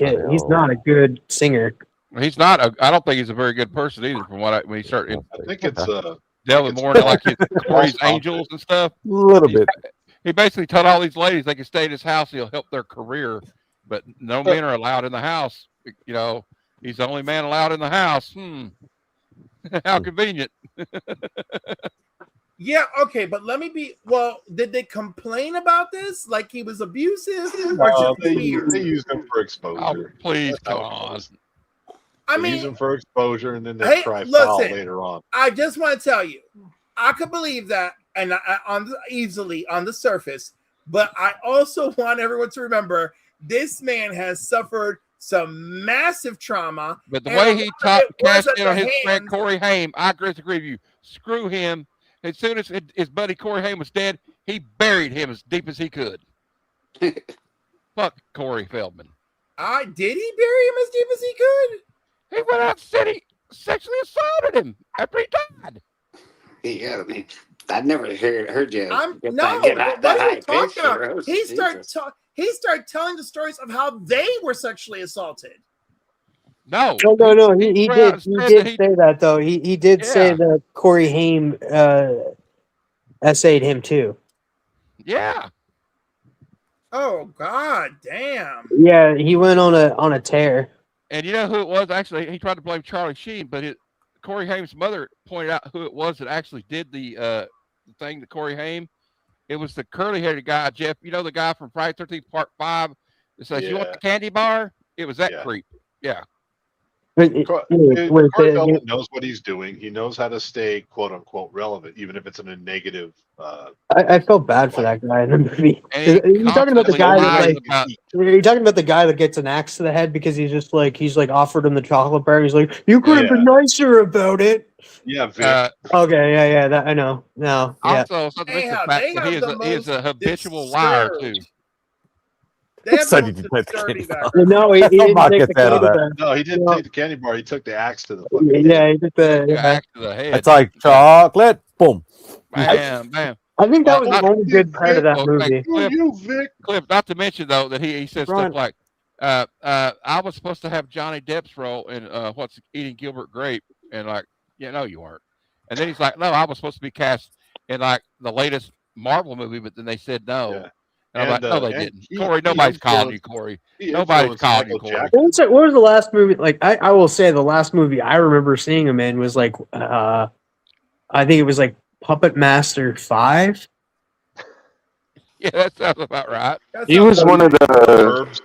not a good singer. He's not. I don't think he's a very good person either. From when he started, I think it's delving more into like his Corey's Angels and stuff. A little bit. He basically told all these ladies they can stay in his house. He'll help their career, but no men are allowed in the house. You know, he's the only man allowed in the house. How convenient. Yeah, okay, but let me be. Well, did they complain about this? Like he was abusive? They use him for exposure. Oh, please, come on. I mean, use them for exposure, and then they try foul later on. I just want to tell you, I could believe that, and easily on the surface. But I also want everyone to remember this man has suffered some massive trauma. But the way he cashed in on his friend Corey Haim, I disagree with you. Screw him. As soon as his buddy Corey Haim was dead, he buried him as deep as he could. Fuck Corey Feldman. Did he bury him as deep as he could? He went out and said he sexually assaulted him after he died. Yeah, I mean, I never heard you. What are you talking about? He started telling the stories of how they were sexually assaulted. No. He did say that though. He did say that Corey Haim essayed him too. Yeah. Oh God, damn. Yeah, he went on a tear. And you know who it was? Actually, he tried to blame Charlie Sheen, but Corey Haim's mother pointed out who it was that actually did the thing to Corey Haim. It was the curly-headed guy, Jeff. You know the guy from Friday 13th Part 5 that says, "You want the candy bar?" It was that creep. Yeah. Corey Feldman knows what he's doing. He knows how to stay "quote unquote" relevant, even if it's in a negative. I felt bad for that guy in the movie. You're talking about the guy that you're talking about the guy that gets an axe to the head because he's offered him the chocolate bar. And he's like, "You could have been nicer about it." Yeah. Vic. Okay. Yeah. That I know. No. Yeah. Also, something the fact that he is a habitual liar too. So did you take the candy bar? No, he didn't take the candy bar. No, he didn't take the candy bar. He took the axe to the fucking head. He took the axe to the head. It's like chocolate. Boom. Bam, bam. I think that was the only good part of that movie. Cliff, not to mention though that he said stuff like, "I was supposed to have Johnny Depp's role in Eating Gilbert Grape," and like, yeah, no, you weren't. And then he's like, "No, I was supposed to be cast in like the latest Marvel movie," but then they said no. Yeah. And I'm like, no, they didn't. Corey, nobody's calling you, Corey. Nobody's calling you, Corey. What was the last movie? Like, I will say the last movie I remember seeing him in was like, I think it was like Puppet Master 5. Yeah, that sounds about right. He was one of the.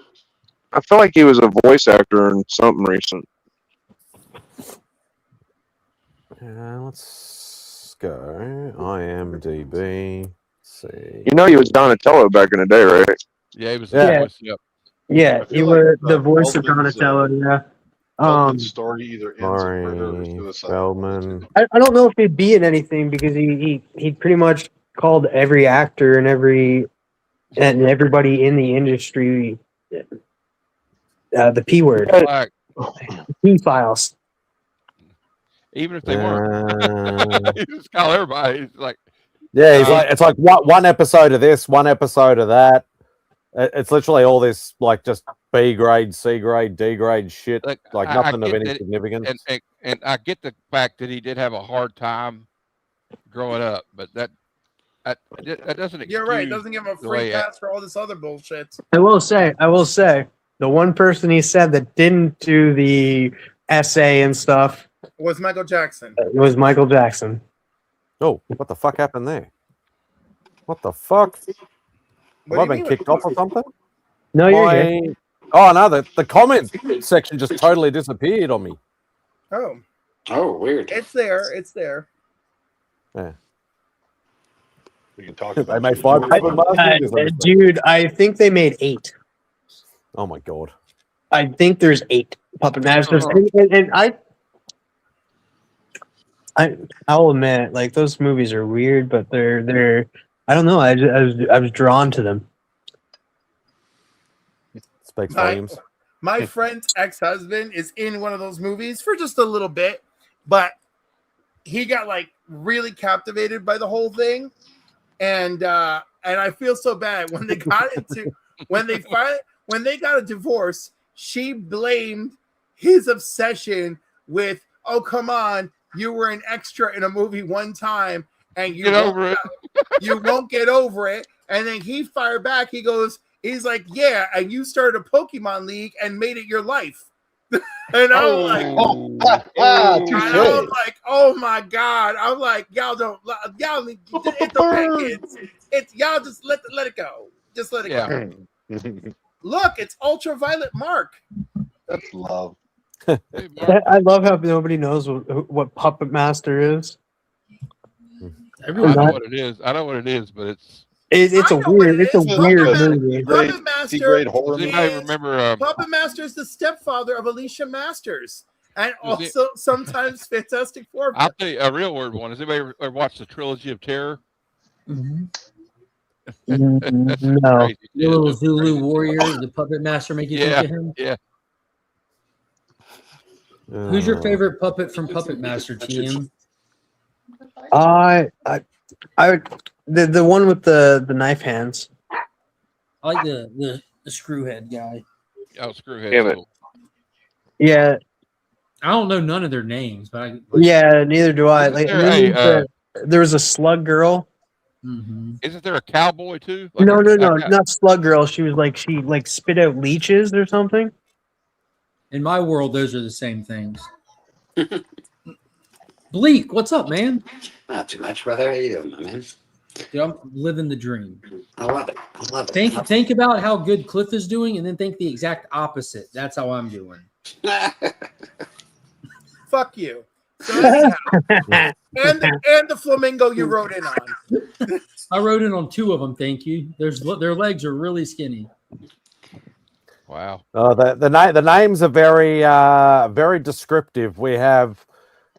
I feel like he was a voice actor in something recent. Let's go. IMDb. See. You know he was Donatello back in the day, right? Yeah, he was. Yeah, he was the voice of Donatello. Yeah. Story either ends in murder or suicide. Feldman. I don't know if he'd be in anything because he pretty much called every actor and everybody in the industry the P word. P files. Even if they weren't, he just call everybody. He's like. Yeah, he's like, it's like one episode of this, one episode of that. It's literally all this, like, just B grade, C grade, D grade shit, like nothing of any significance. And I get the fact that he did have a hard time growing up, but that doesn't. You're right. It doesn't give him a free pass for all this other bullshit. I will say, the one person he said that didn't do the essay and stuff was Michael Jackson. It was Michael Jackson. Oh, what the fuck happened there? What the fuck? Have I been kicked off or something? No, you're here. Oh no, the comment section just totally disappeared on me. Oh. Oh, weird. It's there. It's there. Yeah. We can talk They about made you. 5 Puppet Masters. Dude, I think they made 8. Oh my god. I think there's 8 Puppet Masters, and I'll admit, like those movies are weird, but they're I don't know. I was drawn to them. Speaks volumes. My friend's ex-husband is in one of those movies for just a little bit, but he got like really captivated by the whole thing, and I feel so bad when they got when they got a divorce. She blamed his obsession with, oh come on, you were an extra in a movie one time and you won't get over it. And then he fired back. He's like, yeah, and you started a Pokemon League and made it your life. And I'm like, oh my god! I'm like, y'all need, it's okay, kids. It's y'all just let it go. Just let it go. Look, it's Ultraviolet Mark. That's love. I love how nobody knows what Puppet Master is. I know what it is. I know what it is, but it's a weird movie. Puppet Master. Anybody remember? Puppet Master is the stepfather of Alicia Masters, and also sometimes Fantastic Four. I'll tell you a real word one. Has anybody ever watched the Trilogy of Terror? Mm-hmm. That's No. crazy. The little Zulu warrior, the Puppet Master, make you think of him? Yeah. Who's your favorite puppet from Puppet Master, TM? The one with the knife hands. I like the screwhead guy. Oh, screwhead. Damn it. Cool. Yeah. I don't know none of their names, but yeah, neither do I. Like, there was a slug girl. Mm-hmm. Isn't there a cowboy too? Like No, not slug girl. She spit out leeches or something. In my world, those are the same things. Bleak, what's up, man? Not too much, brother. How you doing, my man? Dude, I'm living the dream. I love it. Think about how good Cliff is doing, and then think the exact opposite. That's how I'm doing. Fuck you. So anyhow, and the flamingo you rode in on. I rode in on 2 of them. Thank you. Their legs are really skinny. Wow. The names are very descriptive. We have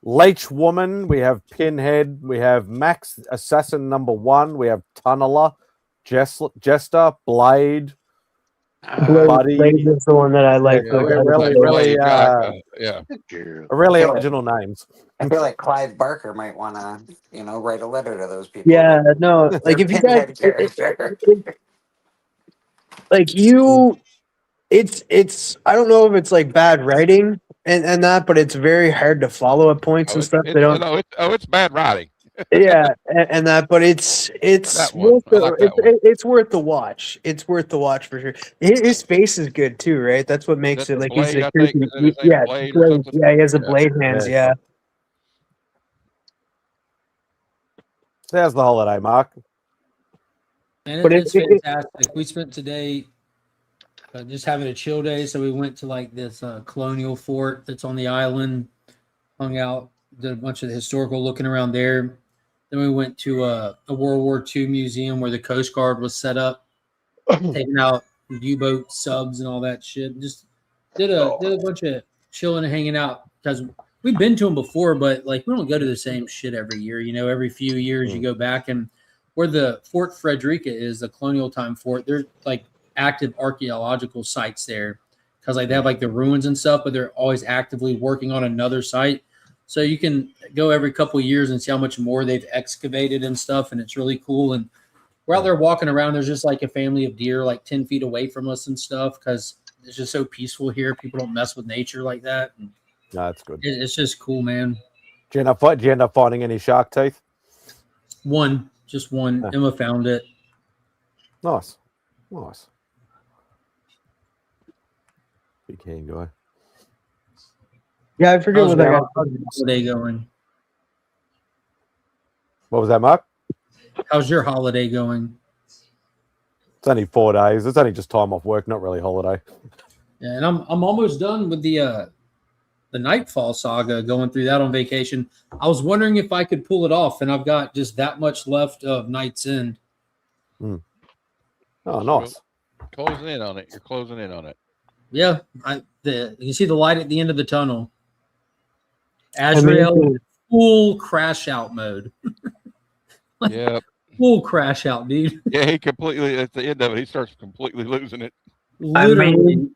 Leech Woman, we have Pinhead, we have Max Assassin #1, we have Tunneler, Jester, Blade. Buddy. Blade is the one that I like. Really original names. I feel like Clive Barker might want to, write a letter to those people. Yeah, no, like if you guys, it's I don't know if it's like bad writing and that, but it's very hard to follow at points and stuff. It's bad writing. Yeah, and that, but it's worth it's worth the watch. It's worth the watch for sure. His face is good too, right? That's what makes it like he's a creepy. Yeah, he has a blade hands. Yeah. There's the holiday, Mark. And it's fantastic. We spent today just having a chill day, so we went to like this colonial fort that's on the island, hung out, did a bunch of the historical looking around there. Then we went to a World War II museum where the Coast Guard was set up, taking out U-boat subs and all that shit. Just did a bunch of chilling and hanging out because we've been to them before, but like we don't go to the same shit every year. Every few years you go back, and where the Fort Frederica is, the colonial time fort, there's like active archaeological sites there because like they have like the ruins and stuff, but they're always actively working on another site. So you can go every couple of years and see how much more they've excavated and stuff, and it's really cool. And we're out there walking around. There's just like a family of deer like 10 feet away from us and stuff because it's just so peaceful here. People don't mess with nature like that. And no, that's good. It's just cool, man. Did you end up finding any shark teeth? Just one. Emma found it. Nice. Big hand guy. Yeah, I forget what they got. How's the day going? What was that, Mark? How's your holiday going? It's only 4 days. It's only just time off work, not really holiday. Yeah, and I'm almost done with the Nightfall saga, going through that on vacation. I was wondering if I could pull it off, and I've got just that much left of Night's End. Oh, nice. Closing in on it. You're closing in on it. Yeah, you can see the light at the end of the tunnel. Azrael, full crash out mode. Yeah. Full crash out, dude. Yeah, he completely, at the end of it, he starts completely losing it. Literally.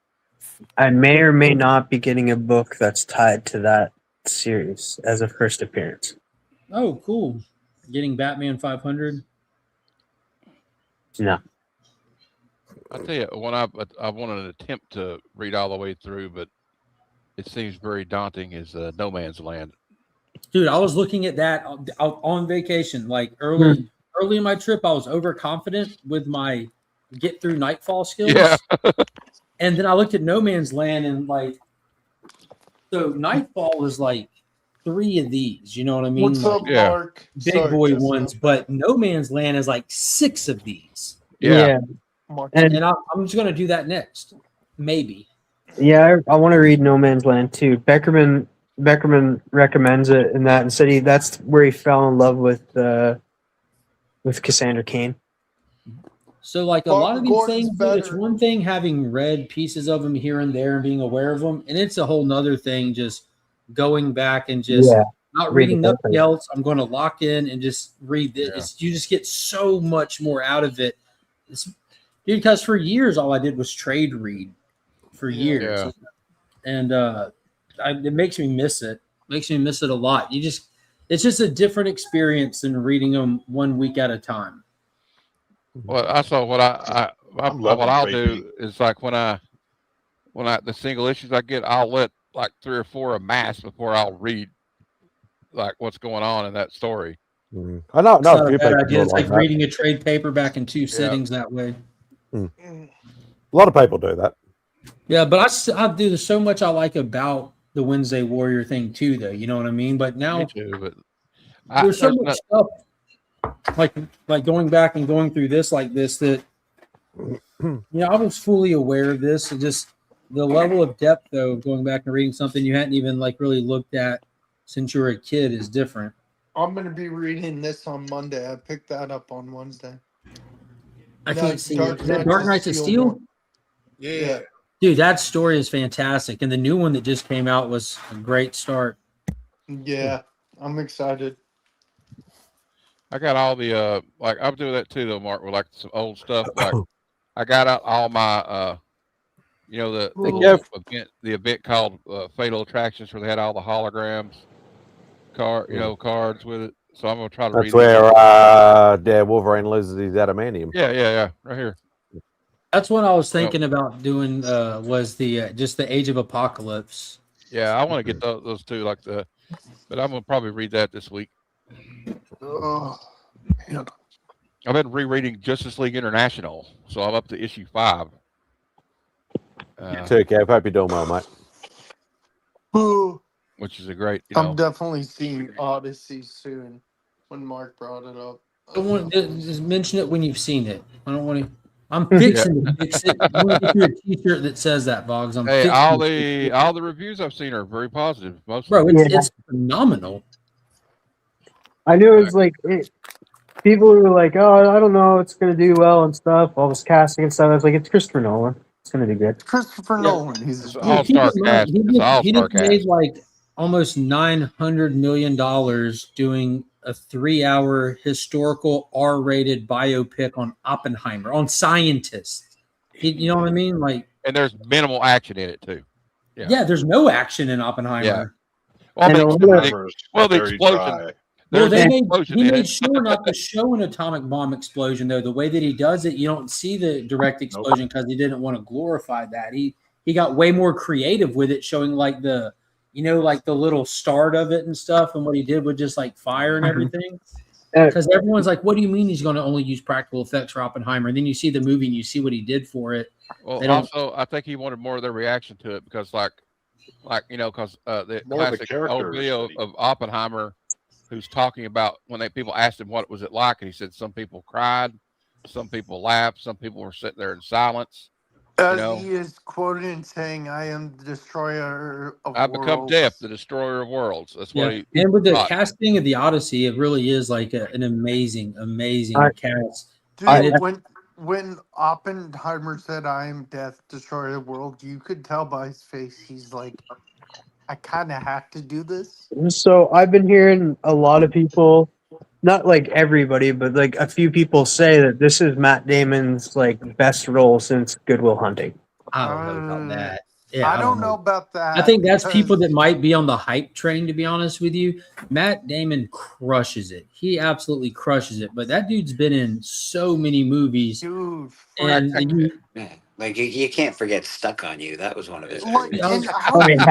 I may or may not be getting a book that's tied to that series as a first appearance. Oh, cool. Getting Batman 500. No. I tell you, when I wanted an attempt to read all the way through, but it seems very daunting, is No Man's Land. Dude, I was looking at that on vacation. Like early in my trip, I was overconfident with my get through Nightfall skills. Yeah. And then I looked at No Man's Land, and like, so Nightfall is like 3 of these, you know what I mean? What's like, up, Mark? Big Sorry, boy Jessica. ones, but No Man's Land is like 6 of these. Yeah. And I'm just going to do that next. Maybe. Yeah, I want to read No Man's Land too. Beckerman recommends it in that and said that's where he fell in love with Cassandra Cain. So, like, a lot of these Gordon's things, dude, it's better. one thing having read pieces of them here and there and being aware of them, and it's a whole nother thing just going back and just not reading nothing else. I'm going to lock in and just read this. You just get so much more out of it. Because for years, all I did was trade read for years. Yeah. And it makes me miss it. Makes me miss it a lot. It's just a different experience than reading them 1 week at a time. Well, I saw what I'll do is like when I the single issues I get, I'll let like 3 or 4 amass before I'll read like what's going on in that story. I know. It's not a bad idea. It's like reading a trade paperback in 2 sittings that way. A lot of people do that. Yeah, but I do so much I like about the Wednesday Warrior thing too, though. You know what I mean? But now Me too, but there's so much stuff like going back and going through this like this that I was fully aware of this. And just the level of depth though of going back and reading something you hadn't even like really looked at since you were a kid is different. I'm going to be reading this on Monday. I picked that up on Wednesday. I can't see it. Is that Dark Knights of Steel? Yeah. Dude, that story is fantastic. And the new one that just came out was a great start. Yeah, I'm excited. I got all the like I'm doing that too though, Mark, with like some old stuff. Like I got out all my the event called Fatal Attractions where they had all the holograms cards with it. So I'm gonna try to read. That's where Wolverine loses his adamantium. Yeah, right here. That's what I was thinking about doing. Was the just the Age of Apocalypse? Yeah, I want to get those two, but I'm gonna probably read that this week. Oh, man. I've been rereading Justice League International, so I'm up to issue 5. It's okay. I hope you're doing well, mate. Ooh. Which is a great. I'm definitely seeing Odyssey soon. When Mark brought it up, I want to just mention it when you've seen it. I don't want to. I'm fixing to fix it. I want to get you a T-shirt that says that, Boggs. All the reviews I've seen are very positive. Most bro, it's phenomenal. I knew it was like people were like, "Oh, I don't know, it's gonna do well and stuff." All this casting and stuff. I was like, "It's Christopher Nolan. It's gonna do good." Christopher Nolan. He's all-star cast. He just made like almost $900 million doing a 3-hour historical R-rated biopic on Oppenheimer, on scientists. You know what I mean? Like, and there's minimal action in it too. Yeah, there's no action in Oppenheimer. Yeah. Well, the explosion. He made sure not to show an atomic bomb explosion, though. The way that he does it, you don't see the direct explosion because he didn't want to glorify that. He got way more creative with it, showing like the little start of it and stuff, and what he did with just like fire and everything. Because everyone's like, "What do you mean he's going to only use practical effects for Oppenheimer?" And then you see the movie and you see what he did for it. Well, also, I think he wanted more of their reaction to it because, because the classic old video of Oppenheimer who's talking about when people asked him what was it like, and he said some people cried, some people laughed, some people were sitting there in silence. As he is quoted in saying, "I am the destroyer of I've become worlds." death, the destroyer of worlds. That's what he. And with the thought. casting of the Odyssey, it really is like an amazing cast. Dude, when Oppenheimer said, "I am death, destroyer of the world," you could tell by his face. He's like, "I kind of have to do this." So I've been hearing a lot of people, not like everybody, but like a few people say that this is Matt Damon's like best role since Good Will Hunting. I don't know about that. Yeah, I don't know about that. I think that's because- people that might be on the hype train, to be honest with you. Matt Damon crushes it. He absolutely crushes it. But that dude's been in so many movies. Dude, and you, Like you can't forget "Stuck on You." That was one of his. Like, movies. and how Oh, yeah.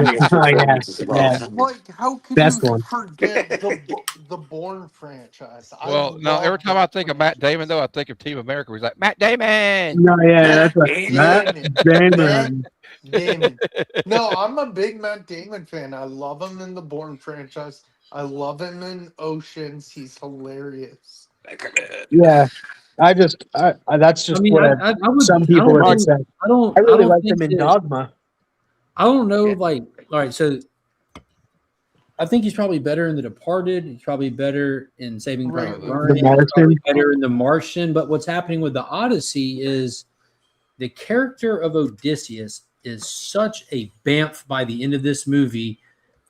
Like, how could Best you one. forget the Bourne franchise? Well, no. Every time I think of Matt Damon, though, I think of Team America. He's like Matt Damon. No, yeah, that's right. Matt Damon. Damon. No, I'm a big Matt Damon fan. I love him in the Bourne franchise. I love him in Oceans. He's hilarious. Yeah. That's just what some people have said. I really like him in Dogma. I don't know, like, all right, so I think he's probably better in The Departed. He's probably better in Saving Private Ryan. He's probably better in The Martian. But what's happening with the Odyssey is the character of Odysseus is such a bamf by the end of this movie.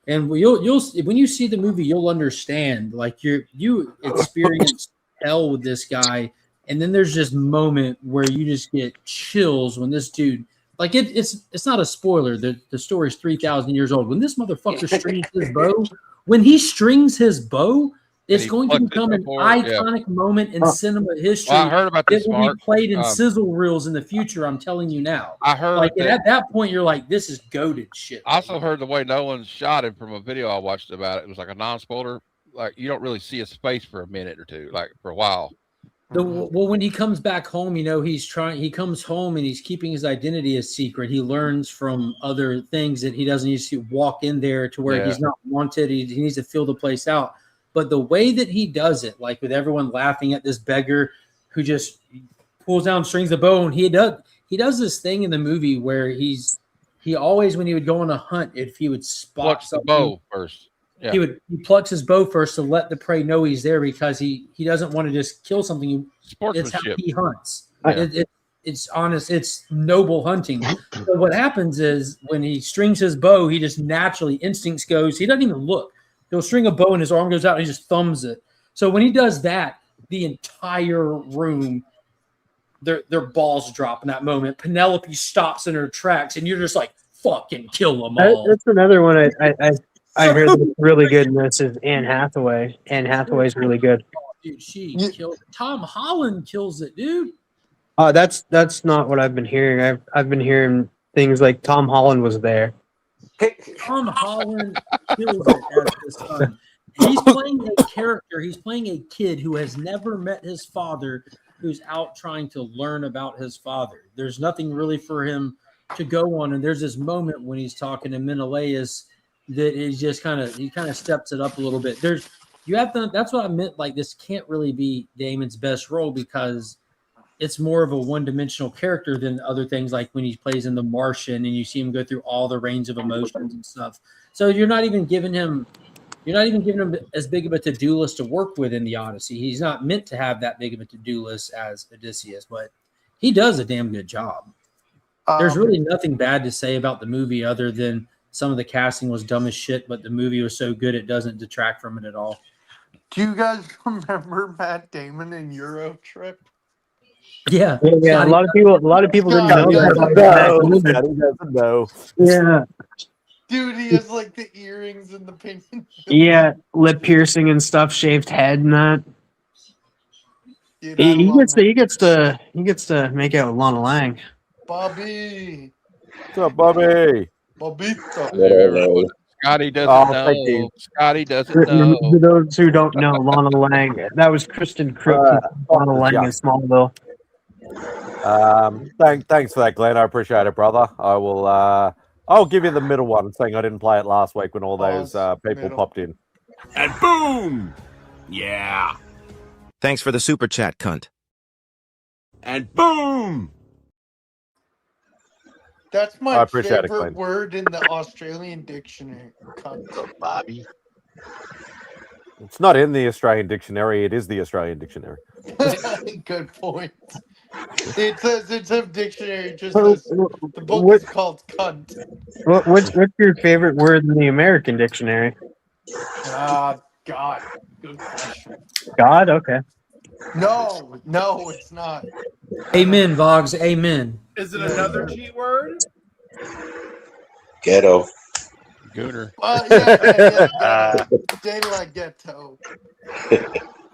And you'll when you see the movie, you'll understand. Like you experience hell with this guy. And then there's this moment where you just get chills when this dude, like it's not a spoiler. The story's 3,000 years old. When this motherfucker strings his bow, it's going to become an iconic moment in cinema history. Well, I heard about this. It will be played in sizzle reels in the future. I'm telling you now. I heard like at that point, you're like, this is goated shit. I also heard the way Nolan shot him from a video I watched about it. It was like a non-spoiler. Like you don't really see his face for a minute or two, like for a while. Well, when he comes back home, he comes home and he's keeping his identity a secret. He learns from other things that he doesn't need to walk in there to where he's not wanted. He needs to fill the place out. But the way that he does it, like with everyone laughing at this beggar who just pulls down, strings the bow, and he does this thing in the movie where he always, when he would go on a hunt, if he would spot the bow first. Yeah. He plucks his bow first to let the prey know he's there because he doesn't want to just kill something. It's how he hunts. Yeah. It's honest. It's noble hunting. So what happens is when he strings his bow, he just naturally instincts goes. He doesn't even look. He'll string a bow and his arm goes out and he just thumbs it. So when he does that, the entire room, their balls drop in that moment. Penelope stops in her tracks, and you're just like, "Fucking kill them all." That's another one I heard that's really good in this is Anne Hathaway. Anne Hathaway's really good. Dude, she killed Tom Holland kills it, dude. That's not what I've been hearing. I've been hearing things like Tom Holland was there. Tom Holland kills it as his son. He's playing a character. He's playing a kid who has never met his father, who's out trying to learn about his father. There's nothing really for him to go on, and there's this moment when he's talking to Menelaus that is just kind of steps it up a little bit. That's what I meant. Like, this can't really be Damon's best role because it's more of a one-dimensional character than other things, like when he plays in The Martian and you see him go through all the range of emotions and stuff. So you're not even giving him as big of a to-do list to work with in the Odyssey. He's not meant to have that big of a to-do list as Odysseus, but he does a damn good job. There's really nothing bad to say about the movie other than some of the casting was dumb as shit, but the movie was so good it doesn't detract from it at all. Do you guys remember Matt Damon in Euro Trip? Yeah. A lot of people didn't know that. No. Yeah. Dude, he has like the earrings and the pink. Yeah, lip piercing and stuff, shaved head and that. Dude, he gets to make out with Lana Lang. Bobby. What's up, Bobby? Bobito. Scotty doesn't know. Scotty doesn't know. For those who don't know, Lana Lang, that was Kristen Crook, Lana Lang in Smallville. Thanks for that, Glenn. I appreciate it, brother. I will. I'll give you the middle one, saying I didn't play it last week when all those people popped in. And boom! Yeah. Thanks for the super chat, cunt. And boom! That's I my appreciate it, favorite Glenn. word in the Australian dictionary. Cunt. Bobby. It's not in the Australian dictionary. It is the Australian dictionary. Good point. It says it's a dictionary. Just So, says the book what, is called cunt. what's your favorite word in the American dictionary? God. Good question. God. Okay. No, it's not. Amen, Vogs. Amen. Is it another cheat word? Ghetto. Gooner. Yeah. Ghetto. De la ghetto.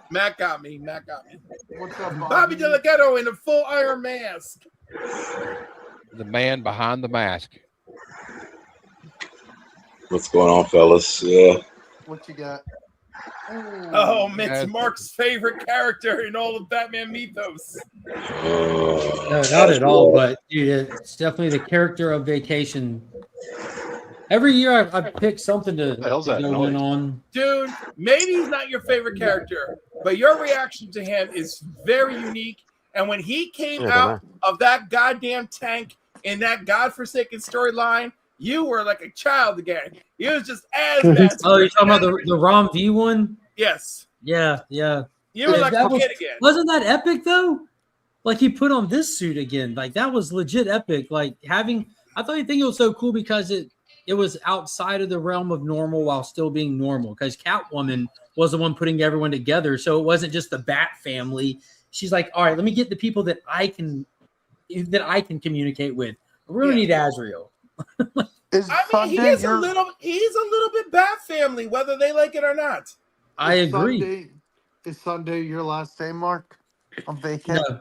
Matt got me. What's up, Bobby De La Ghetto in a full iron mask. The man behind the mask. What's going on, fellas? Yeah. What you got? Oh, it's Mark's favorite character in all of Batman mythos. No, not at all. But dude, it's definitely the character of Vacation. Every year I pick something to go in on. Dude, maybe he's not your favorite character, but your reaction to him is very unique. And when he came out of that goddamn tank in that godforsaken storyline, you were like a child again. He was just as bad. Oh, you're talking about the Rom V one? Yes. Yeah. You were like a kid again. Wasn't that epic though? Like he put on this suit again. Like that was legit epic. Like I thought you think it was so cool because it was outside of the realm of normal while still being normal. Because Catwoman was the one putting everyone together, so it wasn't just the Bat family. She's like, all right, let me get the people that I can communicate with. I really need Azrael. He's a little bit Bat family, whether they like it or not. I agree. Is Sunday your last day, Mark? On vacation?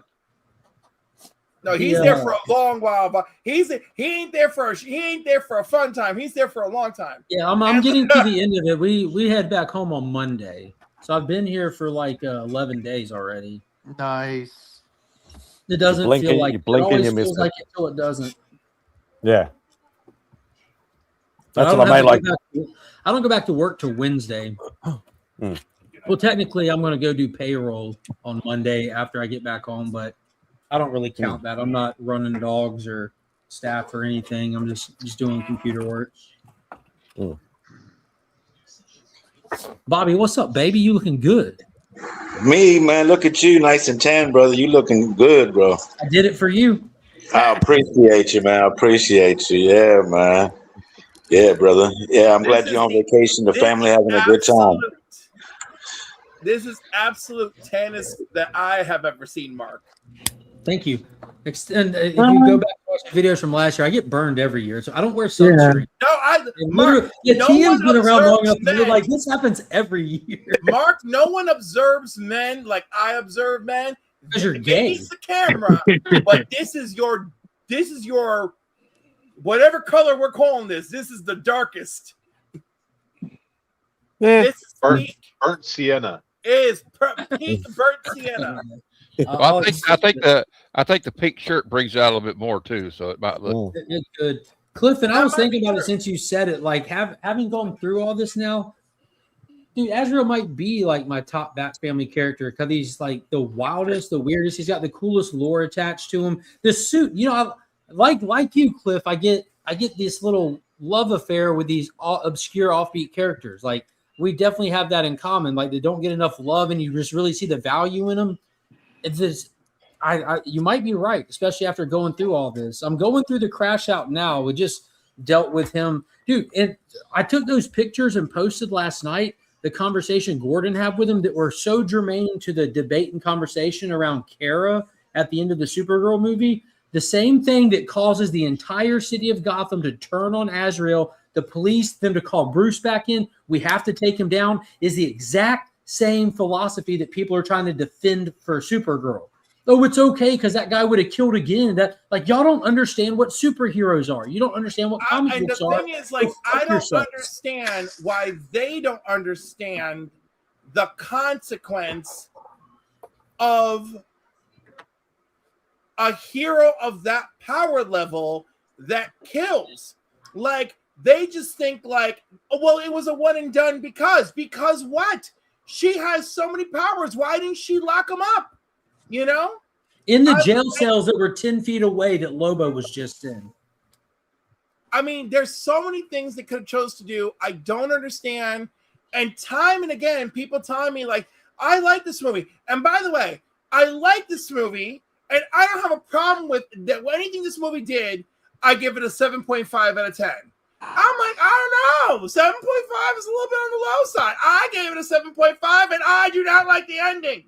No, he's there for a long while, but he ain't there for a fun time. He's there for a long time. Yeah, I'm getting to the end of it. We head back home on Monday, so I've been here for like 11 days already. Nice. It doesn't feel like you blink it always and you miss feels like it until it doesn't. Yeah. But That's what I made like. I don't go back to work till Wednesday. Well, technically, I'm going to go do payroll on Monday after I get back home, but I don't really count that. I'm not running dogs or staff or anything. I'm just doing computer work. Bobby, what's up, baby? You looking good. Me, man, look at you, nice and tan, brother. You looking good, bro. I did it for you. I appreciate you, man. I appreciate you. Yeah, man. Yeah, brother. Yeah, I'm glad you're on vacation. The family having a good time. This is absolute tennis that I have ever seen, Mark. Thank you. And if you go back and watch the videos from last year, I get burned every year, so I don't wear sunscreen. Mark, Tia's been around long enough. You're like, this happens every year. Mark, no one observes men like I observe men. Because you're gay. It's the camera, but this is your whatever color we're calling this. This is the darkest. This is burnt sienna. It is pink burnt sienna. Well, I think the pink shirt brings it out a little bit more too, so it might look. It's good. Cliff, and I was thinking about it since you said it. Like having gone through all this now, dude, Azrael might be like my top Bat family character because he's like the wildest, the weirdest. He's got the coolest lore attached to him. The suit, like you, Cliff. I get this little love affair with these obscure offbeat characters. Like we definitely have that in common. Like they don't get enough love, and you just really see the value in them. It's this. You might be right, especially after going through all this. I'm going through the crash out now. We just dealt with him, dude. And I took those pictures and posted last night the conversation Gordon had with him that were so germane to the debate and conversation around Kara at the end of the Supergirl movie. The same thing that causes the entire city of Gotham to turn on Azrael, the police, them to call Bruce back in. We have to take him down. Is the exact same philosophy that people are trying to defend for Supergirl. Oh, it's okay because that guy would have killed again. That y'all don't understand what superheroes are. You don't understand what comic books are. And the thing is, I don't understand why they don't understand the consequence of a hero of that power level that kills. Like they just think like, oh, well, it was a one and done because what? She has so many powers. Why didn't she lock him up? You know, in the jail cells that were 10 feet away that Lobo was just in. I mean, there's so many things they could have chose to do. I don't understand. And time and again, people telling me like, I like this movie. And by the way, I like this movie, and I don't have a problem with that. Anything this movie did, I give it a 7.5 out of 10. I'm like, I don't know. 7.5 is a little bit on the low side. I gave it a 7.5, and I do not like the ending.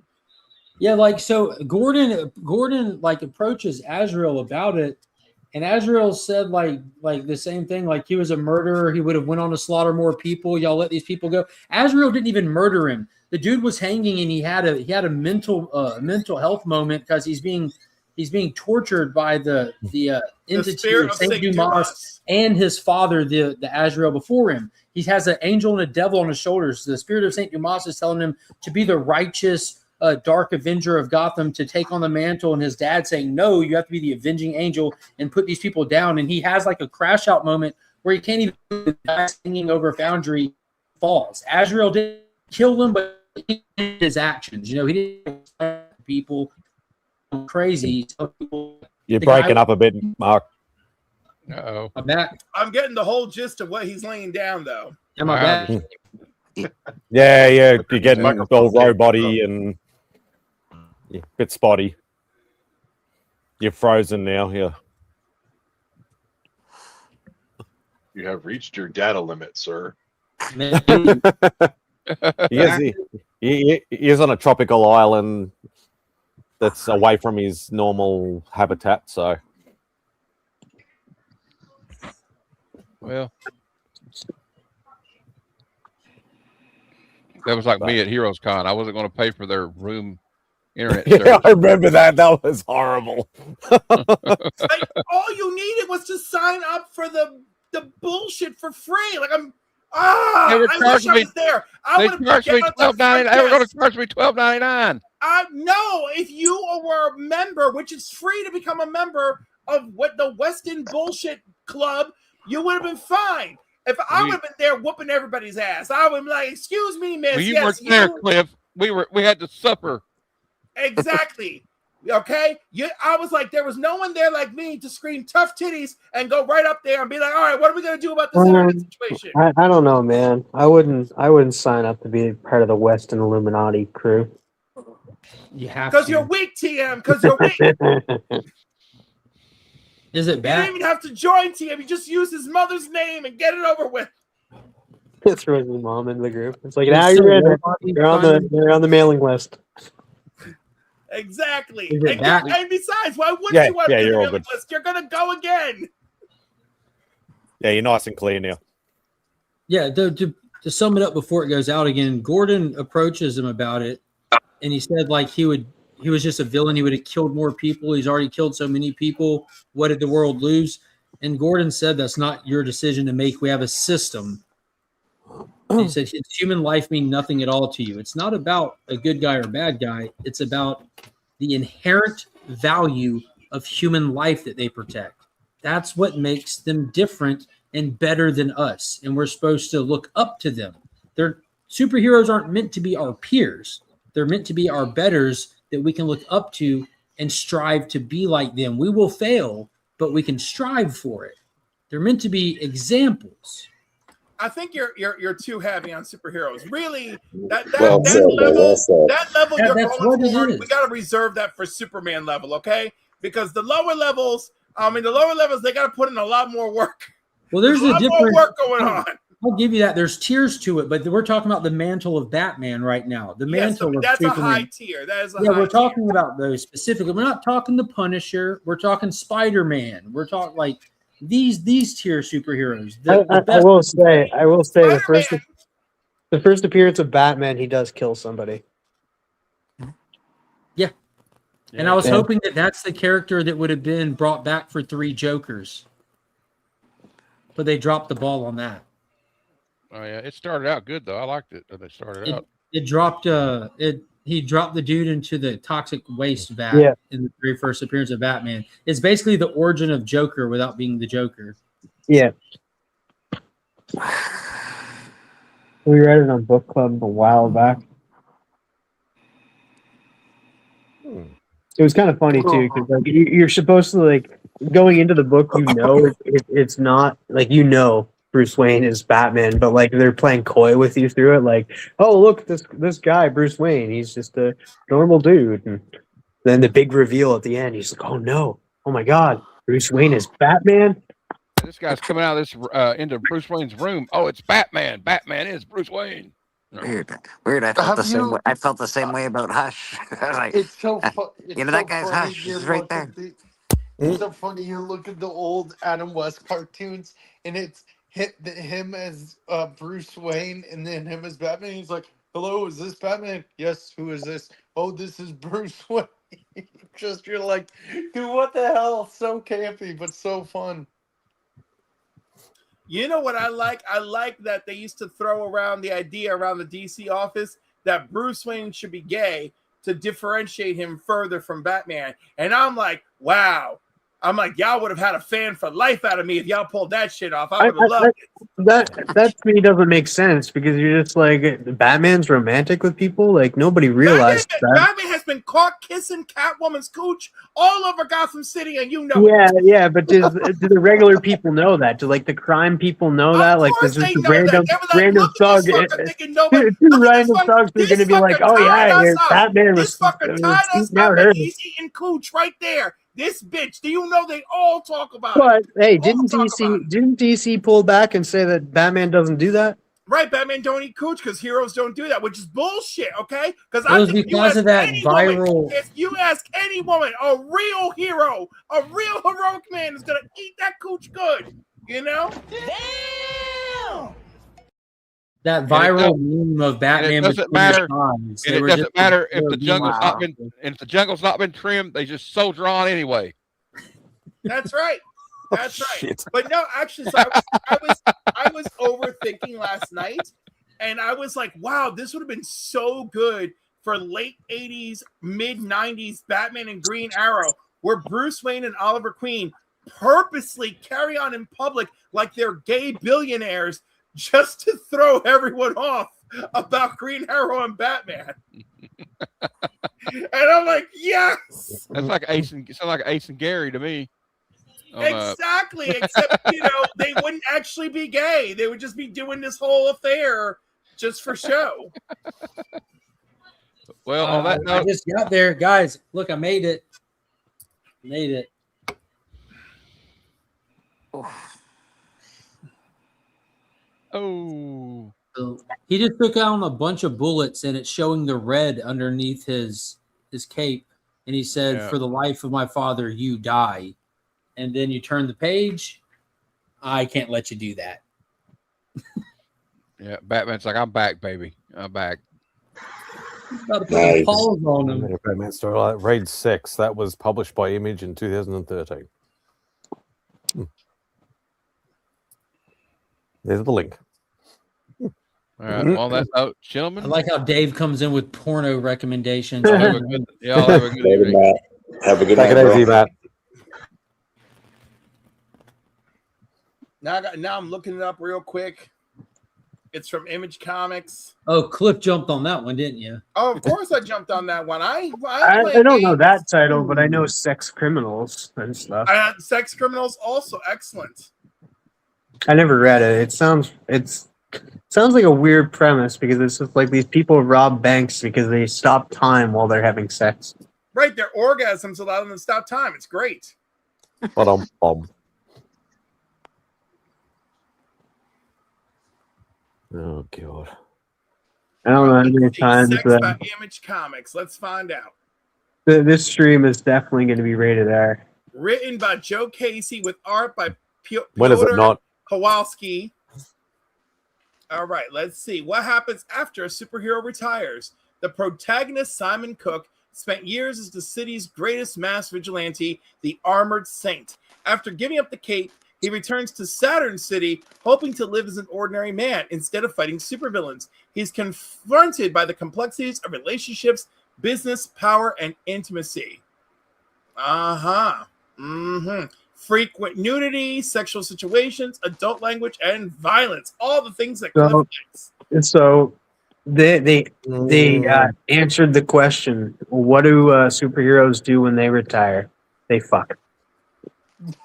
Yeah, like so Gordon like approaches Azrael about it, and Azrael said like the same thing, like he was a murderer, he would have went on to slaughter more people. Y'all let these people go. Azrael didn't even murder him. The dude was hanging, and he had a mental health moment because he's being tortured by the entity of Saint Dumas and his father, the Azrael before him. He has an angel and a devil on his shoulders. The spirit of Saint Dumas is telling him to be the righteous dark avenger of Gotham, to take on the mantle, and his dad saying, no, you have to be the avenging angel and put these people down. And he has like a crash out moment where he can't even hanging over a foundry, falls. Azrael didn't kill him, but he did his actions. You know, he didn't people crazy. You're breaking up a bit, Mark. Uh-oh. I'm back. I'm getting the whole gist of what he's laying down, though. Am I back? Yeah, you're getting all robot-y and a bit spotty. You're frozen now, yeah. You have reached your data limit, sir. he is on a tropical island that's away from his normal habitat, so. Well, that was like me at Heroes Con. I wasn't going to pay for their room internet service. Yeah, I remember that. That was horrible. Like, all you needed was to sign up for the bullshit for free. Like They were I wish charging I me. was there. They charged me $12.99. They were going to charge me $12.99. No, if you were a member, which is free to become a member of what the Weston Bullshit Club, you would have been fine. If I would have been there whooping everybody's ass, I would be like, "Excuse me, miss." Well, you weren't there, Cliff. We had to supper. Exactly. Okay. I was like, there was no one there like me to scream tough titties and go right up there and be like, all right, what are we gonna do about this internet situation? I don't know, man. I wouldn't sign up to be part of the Western Illuminati crew. You have because you're weak, TM. Because you're weak. Is it You bad? don't even have to join TM. You just use his mother's name and get it over with. Throw his mom in the group. It's like, now you're in. You're on the mailing list. Exactly. Is it And besides, why wouldn't Yeah, you want to yeah, be on you're the all mailing good. list? You're gonna go again. Yeah, you're nice and clear now. Yeah, to sum it up before it goes out again, Gordon approaches him about it, and he said like he was just a villain. He would have killed more people. He's already killed so many people. What did the world lose? And Gordon said, that's not your decision to make. We have a system. And he said, does human life mean nothing at all to you? It's not about a good guy or a bad guy. It's about the inherent value of human life that they protect. That's what makes them different and better than us. And we're supposed to look up to them. Superheroes aren't meant to be our peers. They're meant to be our betters that we can look up to and strive to be like them. We will fail, but we can strive for it. They're meant to be examples. I think you're too heavy on superheroes. Really, that Well said, well said. level Yeah, you're that's going what it for, is. we got to reserve that for Superman level, okay? Because the lower levels, they got to put in a lot more work. Well, there's a lot a more different work going on. I'll give you that. There's tiers to it, but we're talking about the mantle of Batman right now. The mantle of that's Superman. a high tier. That is a Yeah, high we're tier. talking about those specifically. We're not talking the Punisher. We're talking Spider-Man. We're talking like these tier superheroes. I will say the first appearance of Batman, he does kill somebody. Yeah. And I was hoping that that's the character that would have been brought back for 3 Jokers. But they dropped the ball on that. Oh yeah, it started out good though. I liked it. They started out. It dropped he dropped the dude into the toxic waste vat in the very first appearance of Batman. It's basically the origin of Joker without being the Joker. Yeah. We read it on book club a while back. It was kind of funny too, because like you're supposed to like going into the book, it's not like Bruce Wayne is Batman, but like they're playing coy with you through it. Like, oh look, this guy Bruce Wayne, he's just a normal dude. And then the big reveal at the end, he's like, oh no, oh my god, Bruce Wayne is Batman. This guy's coming out of this into Bruce Wayne's room. Oh, it's Batman. Batman is Bruce Wayne. Weird. I felt the same way. I felt the same way about Hush. I was like, It's so it's you know, so that guy's funny. Hush. You He's right look there. at it's so funny. You look at the old Adam West cartoons, and it's him as Bruce Wayne, and then him as Batman. He's like, "Hello, is this Batman? Yes. Who is this? Oh, this is Bruce Wayne." You're like, dude, what the hell? So campy, but so fun. You know what I like? I like that they used to throw around the idea around the DC office that Bruce Wayne should be gay to differentiate him further from Batman. And I'm like, wow. I'm like, y'all would have had a fan for life out of me if y'all pulled that shit off. I would have loved it. That to me doesn't make sense, because you're just like, Batman's romantic with people. Like nobody realized that. Batman has been caught kissing Catwoman's cooch all over Gotham City, and you know it. Yeah, but do the regular people know that? Do like the crime people know that? Like there's just a random thug, two random thugs who are gonna be like, oh yeah, Batman was eating out her. He's eating cooch right there. This bitch. Do you know they all talk about But it? hey, didn't DC pull back and say that Batman doesn't do that? Right, Batman don't eat cooch because heroes don't do that, which is bullshit, okay? Because it was because of that viral. If you ask any woman, a real hero, a real heroic man is gonna eat that cooch good, you know? Damn! That viral meme of Batman. It doesn't matter. It doesn't matter if the jungle's not been if the jungle's not been trimmed. They just soldier on anyway. That's right. That's right. Shit. But no, actually, so I was overthinking last night, and I was like, wow, this would have been so good for late 80s, mid 90s Batman and Green Arrow, where Bruce Wayne and Oliver Queen purposely carry on in public like they're gay billionaires just to throw everyone off about Green Arrow and Batman. And I'm like, yes. That's like Ace and Gary to me. Exactly, except they wouldn't actually be gay. They would just be doing this whole affair just for show. Well, on that note, I just got there, guys. Look, I made it. Oh. So he just took out a bunch of bullets, and it's showing the red underneath his cape. And he said, "For the life of my father, you die." And then you turn the page. I can't let you do that. Yeah, Batman's like, I'm back, baby. I'm back. Nice. On him. Batman story, Raid 6. That was published by Image in 2013. There's the link. All right. On that note, gentlemen. I like how Dave comes in with porno recommendations. I'll have a good evening. Have a good night, bro. Matt. Now I'm looking it up real quick. It's from Image Comics. Oh, Cliff jumped on that one, didn't you? Oh, of course I jumped on that one. I don't know that title, but I know Sex Criminals and stuff. Sex Criminals also excellent. I never read it. It sounds like a weird premise, because it's just like these people rob banks because they stop time while they're having sex. Right, their orgasms allow them to stop time. It's great. Bob. Oh god. I don't know how many times Sex by Image Comics. Let's find out. This stream is definitely going to be rated R. Written by Joe Casey with art by When is it not? Kowalski. All right, let's see. What happens after a superhero retires? The protagonist, Simon Cook, spent years as the city's greatest mass vigilante, the Armored Saint. After giving up the cape, he returns to Saturn City, hoping to live as an ordinary man instead of fighting supervillains. He's confronted by the complexities of relationships, business, power, and intimacy. frequent nudity, sexual situations, adult language, and violence. All the things that Cliff likes. So they answered the question. What do superheroes do when they retire? They fuck.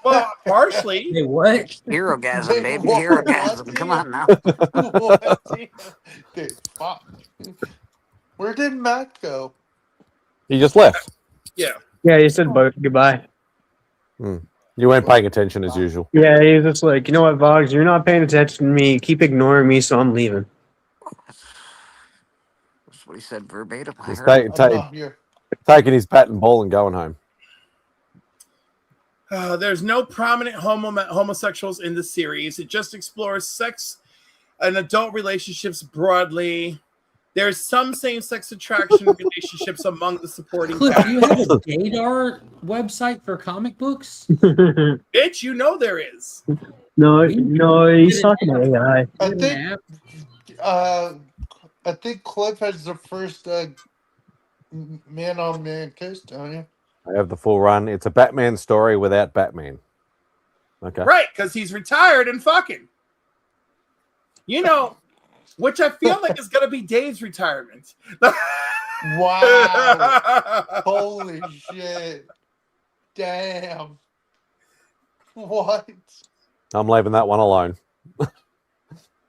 Well, partially. Hey, what? Hero-gasm, baby. What? Hero-gasm. Come on now. What? They fuck. Where did Matt go? He just left. Yeah. Yeah, he said goodbye. You weren't paying attention as usual. Yeah, he's just like, you know what, Vogs, you're not paying attention to me. Keep ignoring me, so I'm leaving. That's what he said verbatim. I He's heard. taking his bat and ball and going home. There's no prominent homosexuals in the series. It just explores sex and adult relationships broadly. There's some same-sex attraction relationships among the supporting Cliff, cast. do you have a gaydar website for comic books? Bitch, you know there is. No, he's talking to AI. I think Cliff has the first man-on-man kiss, don't you? I have the full run. It's a Batman story without Batman. Okay. Right, because he's retired and fucking. You know, which I feel like is going to be Dave's retirement. Wow. Holy shit. Damn. What? I'm leaving that one alone.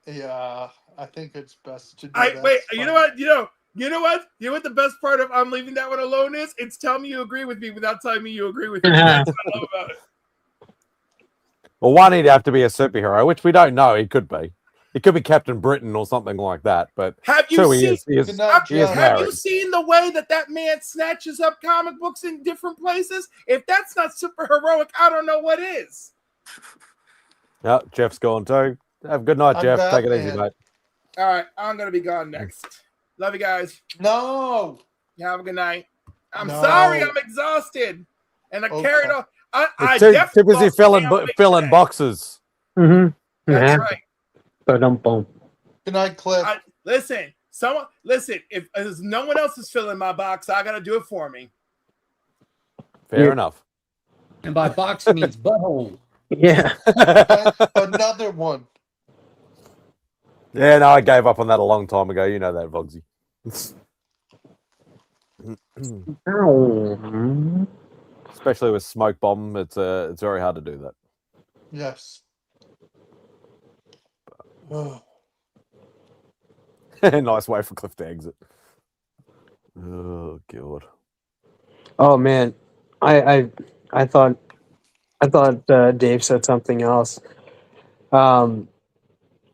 Yeah, I think it's best to do that. Wait, you know what? You know what the best part of I'm leaving that one alone is? It's telling me you agree with me without telling me you agree with me. That's what I love about it. Well, one, he'd have to be a superhero, which we don't know. He could be. He could be Captain Britain or something like that. But Have you two, seen? he is Have married. you seen the way that man snatches up comic books in different places? If that's not super heroic, I don't know what is. Yeah, Jeff's gone too. Have a good night, I'm Jeff. Take it Batman. easy, mate. All right, I'm gonna be gone next. Love you guys. No. You have a good night. I'm No. sorry, I'm exhausted, and I carried on. I Too definitely busy filling boxes. Mm-hmm. That's right. Ba-dum-bum. Good night, Cliff. Listen, if no one else is filling my box, I gotta do it for me. Fair enough. And by box he means butthole. Yeah. Another one. Yeah, no, I gave up on that a long time ago. You know that, Vogsy. Especially with Smoke Bomb, it's very hard to do that. Yes. Nice way for Cliff to exit. Oh god. Oh man, I thought Dave said something else.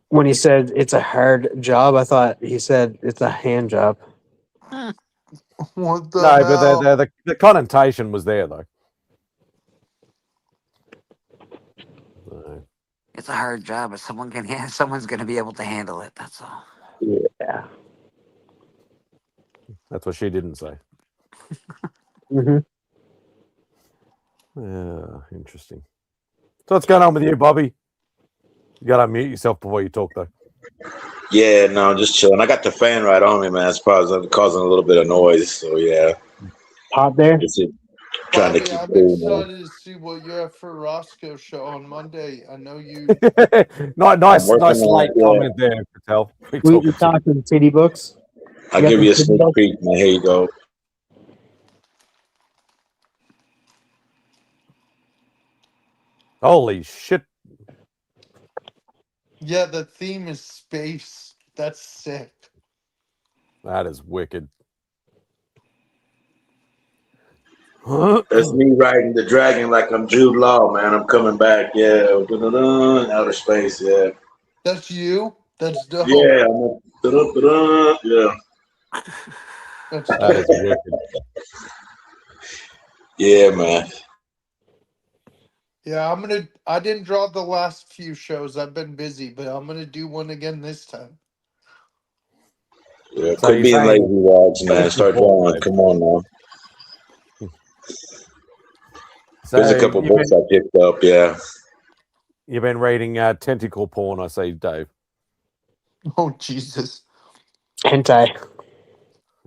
When he said it's a hard job, I thought he said it's a hand job. What the No, hell? but the connotation was there though. It's a hard job, but someone's going to be able to handle it. That's all. Yeah. That's what she didn't say. Mm-hmm. Yeah, interesting. So what's going on with you, Bobby? You gotta unmute yourself before you talk, though. Yeah, no, just chilling. I got the fan right on me, man. It's probably causing a little bit of noise. So yeah. Hot there? Just trying to keep I'm cool, man. excited to see what you have for Roscoe show on Monday. I know you. nice I'm working on late it, yeah. comment there, Patel. We talking city books. I'll give you a sneak peek, man. Here you go. Holy shit. Yeah, the theme is space. That's sick. That is wicked. That's me riding the dragon like I'm Jude Law, man. I'm coming back. Yeah. Dun-dun-dun. Outer space. Yeah. That's you? That's dope. Yeah. Dun-dun-dun. Yeah. That's That is wicked. Yeah, man. Yeah, I didn't draw the last few shows. I've been busy, but I'm gonna do one again this time. Yeah. So Quit you're being saying- lazy, Wags, man. Start drawing. Come on now. So There's a couple you've books I picked up. Yeah. You've been reading tentacle porn, I see, Dave. Oh Jesus. Hentai.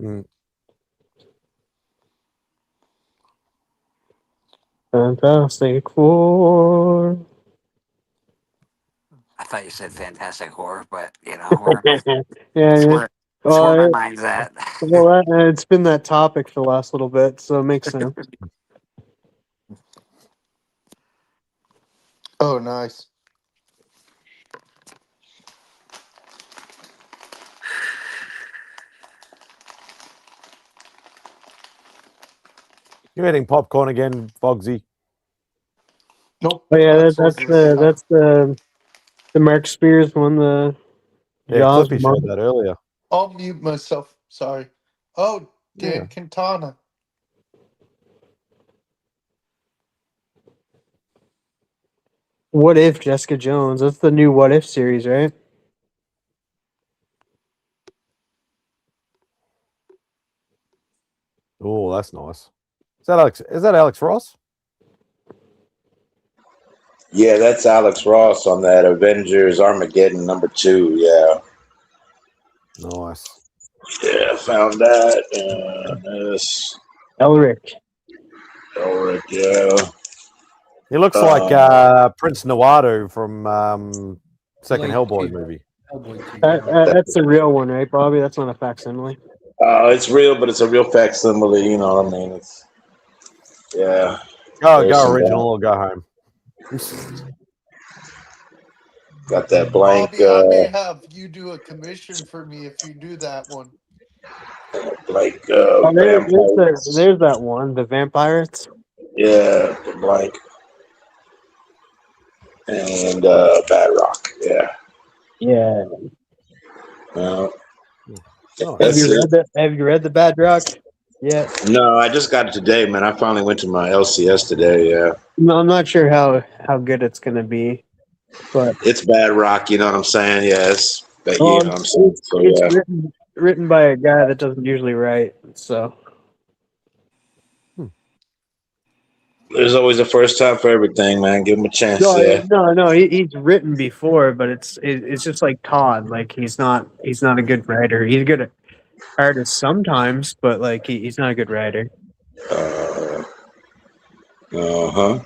Mm. Fantastic Four. I thought you said Fantastic Horror, but you know, Yeah. that's where my Well, mind's at. it's been that topic for the last little bit, so it makes sense. Oh, nice. You're eating popcorn again, Fogsy. Nope. Oh yeah, Pretzels this time. that's the Mark Spears one, the Yeah, Jaws Clippy one. showed that earlier. I'll mute myself. Sorry. Oh, Dan Yeah. Quintana. What If Jessica Jones? That's the new What If series, right? Oh, that's nice. Is that Alex? Is that Alex Ross? Yeah, that's Alex Ross on that Avengers Armageddon #2. Yeah. Nice. Yeah, found that. Yes. Elric. Ulrich, yeah. He looks like Prince Nawadu from second Blade Hellboy 2. movie. Hellboy 2. Yeah. That's the real one, right, Bobby? That's not a facsimile. It's real, but it's a real facsimile. You know what I mean? It's yeah. Go There's some original or go home. got that blank. Bobby, I may have you do a commission for me if you do that one. Like Oh, vampires. there's that one, the Vampires. Yeah, the blank. And Bad Rock. Yeah. Yeah. Oh, Have That's it. you read the Bad Rock? Yeah. No, I just got it today, man. I finally went to my LCS today. Yeah. No, I'm not sure how good it's gonna be, but It's Bad Rock. You know what I'm saying? Yes. But you know what I'm saying? it's, So it's yeah. written by a guy that doesn't usually write. So There's always a first time for everything, man. Give him a chance. Yeah. no, he's written before, but it's just like Todd. Like he's not a good writer. He's good at artist sometimes, but like he's not a good writer. Uh-huh.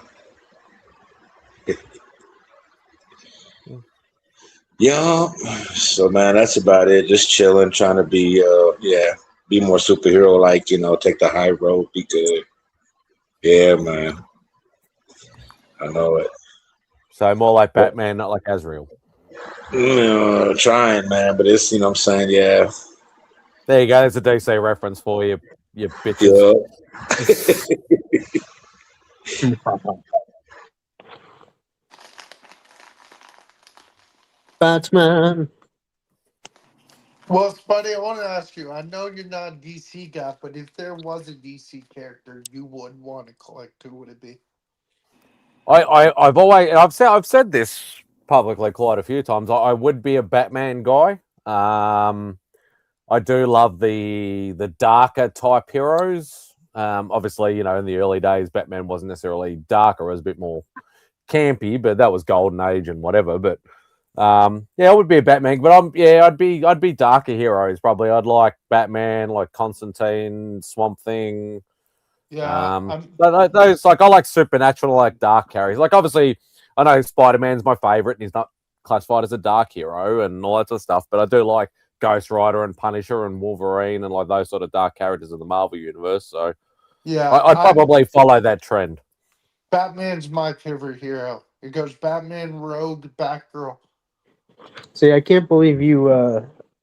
Yeah. So man, that's about it. Just chilling, trying to be be more superhero like, take the high road, be good. Yeah, man. I know it. So more like Batman, not like Azrael. Trying, man, but it's, what I'm saying, yeah. There you go. There's a DC reference for you, you bitches. Batman. Well, Spidey, I want to ask you. I know you're not a DC guy, but if there was a DC character you would want to collect, who would it be? I've said this publicly quite a few times. I would be a Batman guy. I do love the darker type heroes. Obviously, in the early days, Batman wasn't necessarily darker; it was a bit more campy. But that was Golden Age and whatever. But I would be a Batman. But I'd be darker heroes probably. I'd like Batman, like Constantine, Swamp Thing. Yeah, But those I like supernatural, like dark characters. Like obviously, I know Spider-Man's my favorite, and he's not classified as a dark hero and all that sort of stuff. But I do like Ghost Rider and Punisher and Wolverine and like those sort of dark characters in the Marvel universe. So yeah. I'd probably follow that trend. Batman's my favorite hero. It goes Batman, Rogue, Batgirl. See, I can't believe you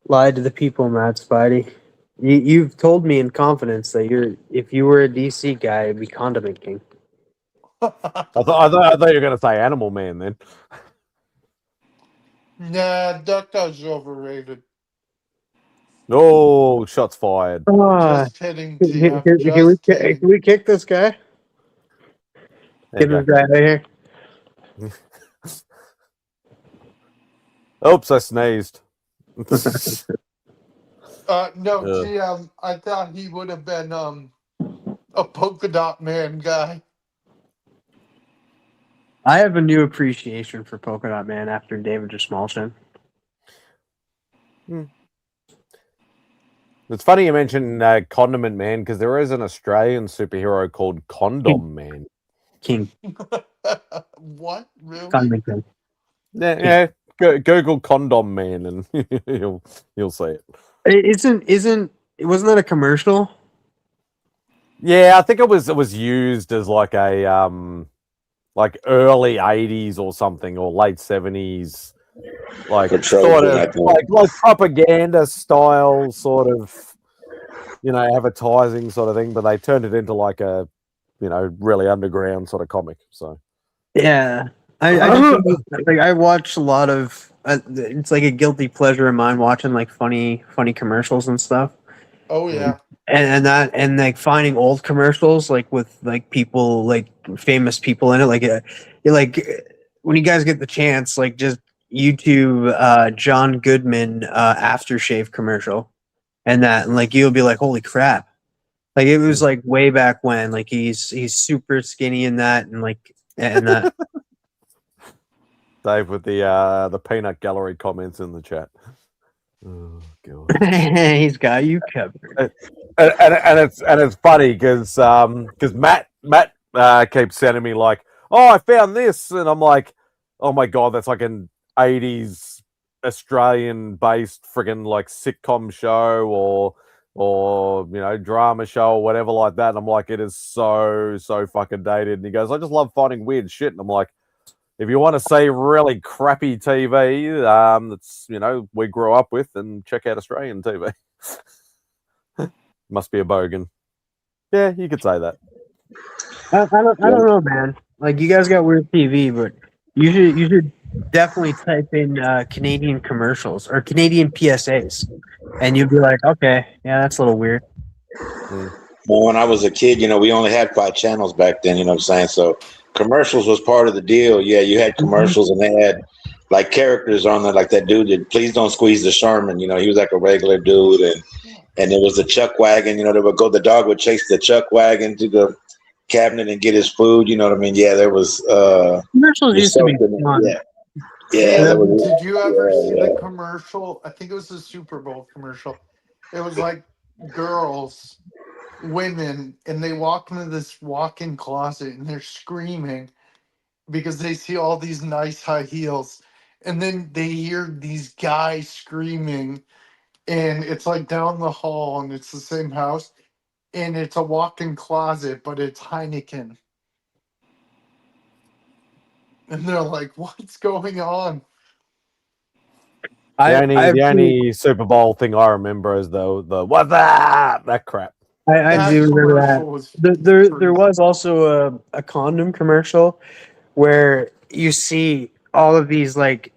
lied to the people, MadSpidey. You've told me in confidence that if you were a DC guy, it'd be Condiment King. I thought you were going to say Animal Man then. Nah, that guy's overrated. No, shots fired. Just kidding, TM. Can we kick this guy? Get this guy out of here. Oops, I sneezed. No, TM. I thought he would have been a polka dot man guy. I have a new appreciation for Polka Dot Man after David Jasmalchin. It's funny you mentioned Condiment Man because there is an Australian superhero called Condom Man. King. What? Really? Condom King. Yeah. Google condom man, and you'll see it. Wasn't that a commercial? Yeah, I think it was used as like a like early 80s or something, or late 70s, like For sort Trojan, I of think. like propaganda style sort of, advertising sort of thing, but they turned it into like a, really underground sort of comic. So Yeah, I just like I watch a lot of. It's like a guilty pleasure of mine watching like funny commercials and stuff. Oh yeah. And like finding old commercials like with like people like famous people in it, when you guys get the chance, like just YouTube John Goodman aftershave commercial, and like you'll be like, holy crap, like it was like way back when, like he's super skinny in that, and that. Dave with the peanut gallery comments in the chat. Oh god. He's got you covered. And it's funny because Matt keeps sending me like, oh, I found this, and I'm like, oh my god, that's like an 80s Australian based friggin' like sitcom show or drama show or whatever like that. And I'm like, it is so fucking dated. And he goes, I just love finding weird shit. And I'm like, if you want to see really crappy TV, that's we grew up with, then check out Australian TV. Must be a bogan. Yeah, you could say that. I don't know, man. Like you guys got weird TV, but you should definitely type in Canadian commercials or Canadian PSAs, and you'll be like, okay, yeah, that's a little weird. Well, when I was a kid, we only had 5 channels back then. You know what I'm saying? So commercials was part of the deal. Yeah, you had commercials, and they had like characters on there, like that dude that Please Don't Squeeze the Sherman. He was like a regular dude, and there was the chuck wagon. The dog would chase the chuck wagon to the cabinet and get his food. You know what I mean? Yeah, there was commercials used to be fun. Yeah, that was, Did you ever see yeah. the commercial? I think it was the Super Bowl commercial. It was like girls, women, and they walk into this walk-in closet and they're screaming because they see all these nice high heels. And then they hear these guys screaming, and it's like down the hall, and it's the same house, and it's a walk-in closet, but it's Heineken. And they're like, what's going on? The only Super Bowl thing I remember is the what's that crap. I do remember that. There was also a condom commercial where you see all of these like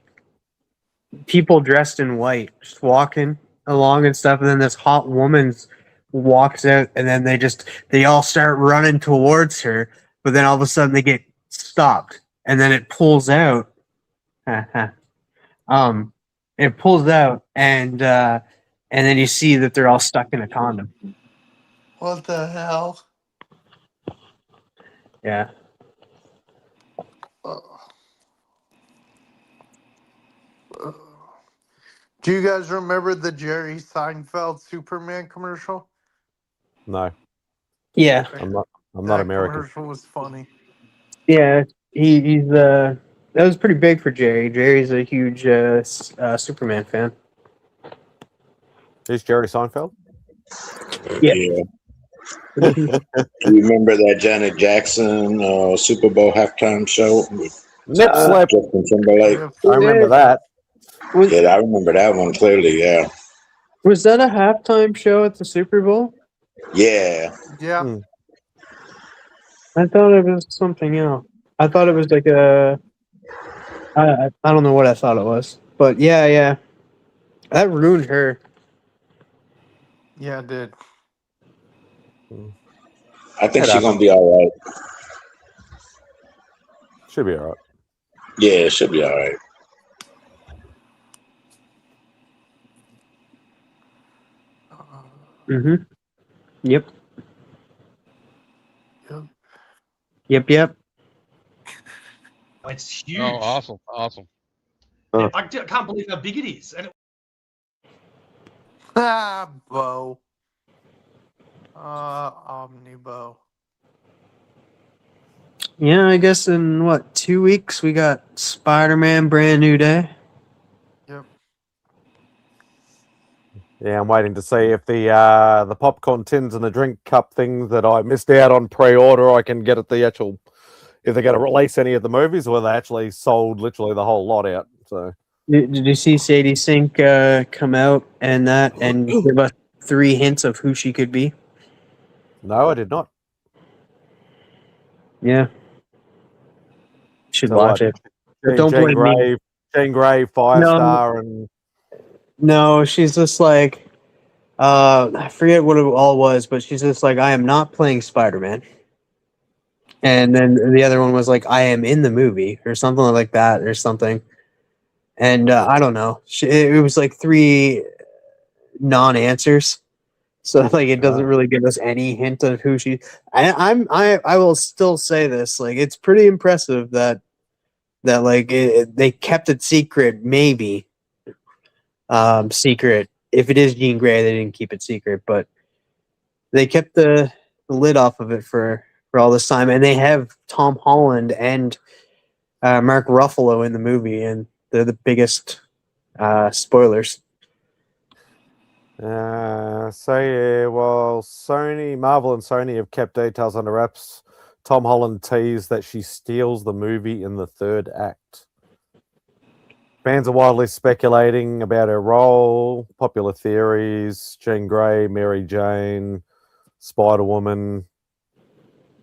people dressed in white just walking along and stuff, and then this hot woman walks out, and then they all start running towards her, but then all of a sudden they get stopped, and then it pulls out. It pulls out, and then you see that they're all stuck in a condom. What the hell? Yeah. Do you guys remember the Jerry Seinfeld Superman commercial? No. Yeah. I'm not That American. commercial was funny. Yeah, he's that was pretty big for Jerry. Jerry's a huge Superman fan. Is Jerry Seinfeld? Yeah. You remember that Janet Jackson Super Bowl halftime show? Nip slip. Justin Timberlake. I remember that. Yeah, I remember that one clearly. Yeah. Was that a halftime show at the Super Bowl? Yeah. Yeah. I thought it was something else. I thought it was like I don't know what I thought it was, but yeah, that ruined her. Yeah, it did. I think she's gonna be all right. Should be all right. Yeah, she'll be all right. Mm-hmm. Yep. Yep. Yep. It's huge. Oh, awesome. I can't believe how big it is. And Bo. Omnibo. Yeah, I guess in what 2 weeks we got Spider-Man Brand New Day. Yeah, I'm waiting to see if the popcorn tins and the drink cup thing that I missed out on pre-order, I can get at the actual. If they're going to release any of the movies, or they actually sold literally the whole lot out. So, Did you see Sadie Sink come out and give us 3 hints of who she could be? no, I did not. Yeah, should So watch what? it. But don't Jean blame me. Grey, Jean Grey, Firestar, and No, she's just like, I forget what it all was, but she's just like, I am not playing Spider-Man. And then the other one was like, I am in the movie or something like that or something. And I don't know. It was like 3 non-answers. So like it doesn't really give us any hint of who she. I will still say this, like it's pretty impressive that like they kept it secret, maybe secret. If it is Jean Grey, they didn't keep it secret, but they kept the lid off of it for all this time, and they have Tom Holland and Mark Ruffalo in the movie, and they're the biggest spoilers. So yeah, well, Marvel and Sony have kept details under wraps. Tom Holland teased that she steals the movie in the 3rd act. Fans are widely speculating about her role. Popular theories: Jean Grey, Mary Jane, Spider-Woman.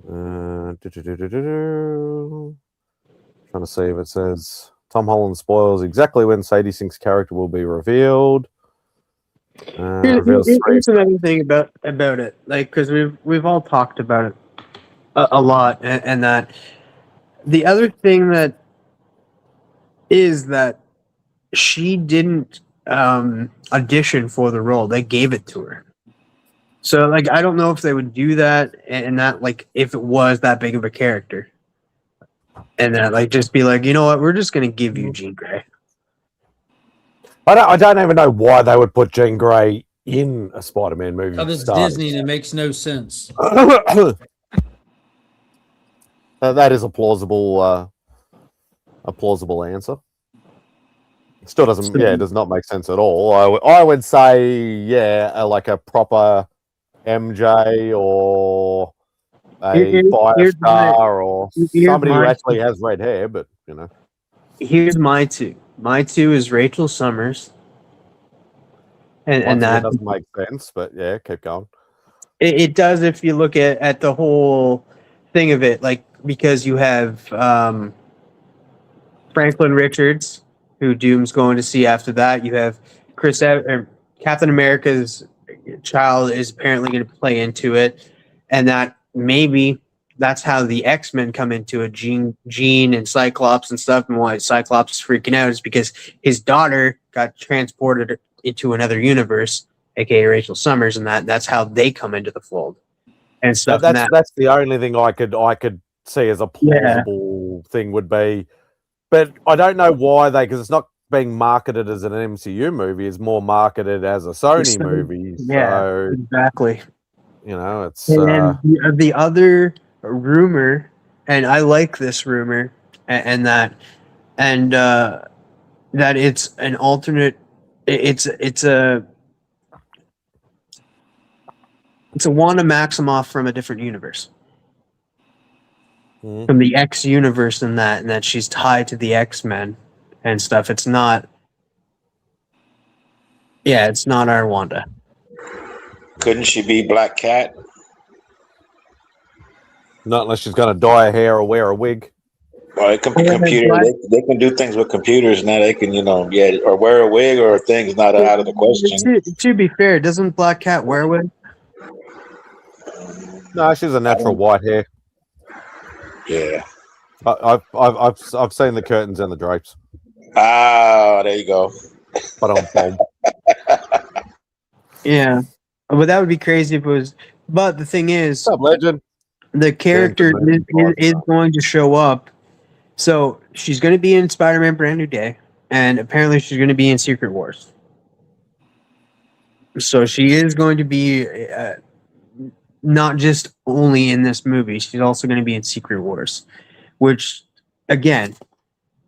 Trying to see if it says Tom Holland spoils exactly when Sadie Sink's character will be revealed. Here's another thing about it, like because we've all talked about it a lot, and that the other thing that is that she didn't audition for the role; they gave it to her. So like I don't know if they would do that, and that like if it was that big of a character, and that like just be like, you know what, we're just gonna give you Jean Grey. I don't even know why they would put Jean Grey in a Spider-Man movie. Because it's Disney and it makes no sense. That is a plausible answer. It still doesn't. Yeah, it does not make sense at all. I would say, yeah, like a proper MJ or a Firestar or somebody who actually has red hair. But you know, here's my 2. My 2 is Rachel Summers. And that doesn't make sense, but yeah, keep going. It does if you look at the whole thing of it, like because you have Franklin Richards, who Doom's going to see after that. You have Captain America's child is apparently going to play into it, and that maybe that's how the X-Men come into it. Jean and Cyclops and stuff, and why Cyclops is freaking out is because his daughter got transported into another universe, aka Rachel Summers, and that's how they come into the fold and stuff. That's the only thing I could see as a plausible thing would be, but I don't know why because it's not being marketed as an MCU movie; it's more marketed as a Sony movie. Yeah, exactly. You know, it's and the other rumor, and I like this rumor, and that it's an alternate. It's a Wanda Maximoff from a different universe, from the X universe, and that she's tied to the X-Men and stuff. It's not. Yeah, it's not our Wanda. Couldn't she be Black Cat? Not unless she's going to dye her hair or wear a wig. Well, it can be computer. They can do things with computers now. They can, or wear a wig or things not out of the question. To be fair, doesn't Black Cat wear a wig? No, she's a natural white hair. Yeah, I've seen the curtains and the drapes. Ah, there you go. Yeah, but that would be crazy if it was. But the thing is, what's up, legend? The character is going to show up. So she's going to be in Spider-Man Brand New Day, and apparently she's going to be in Secret Wars. So she is going to be not just only in this movie. She's also going to be in Secret Wars, which, again,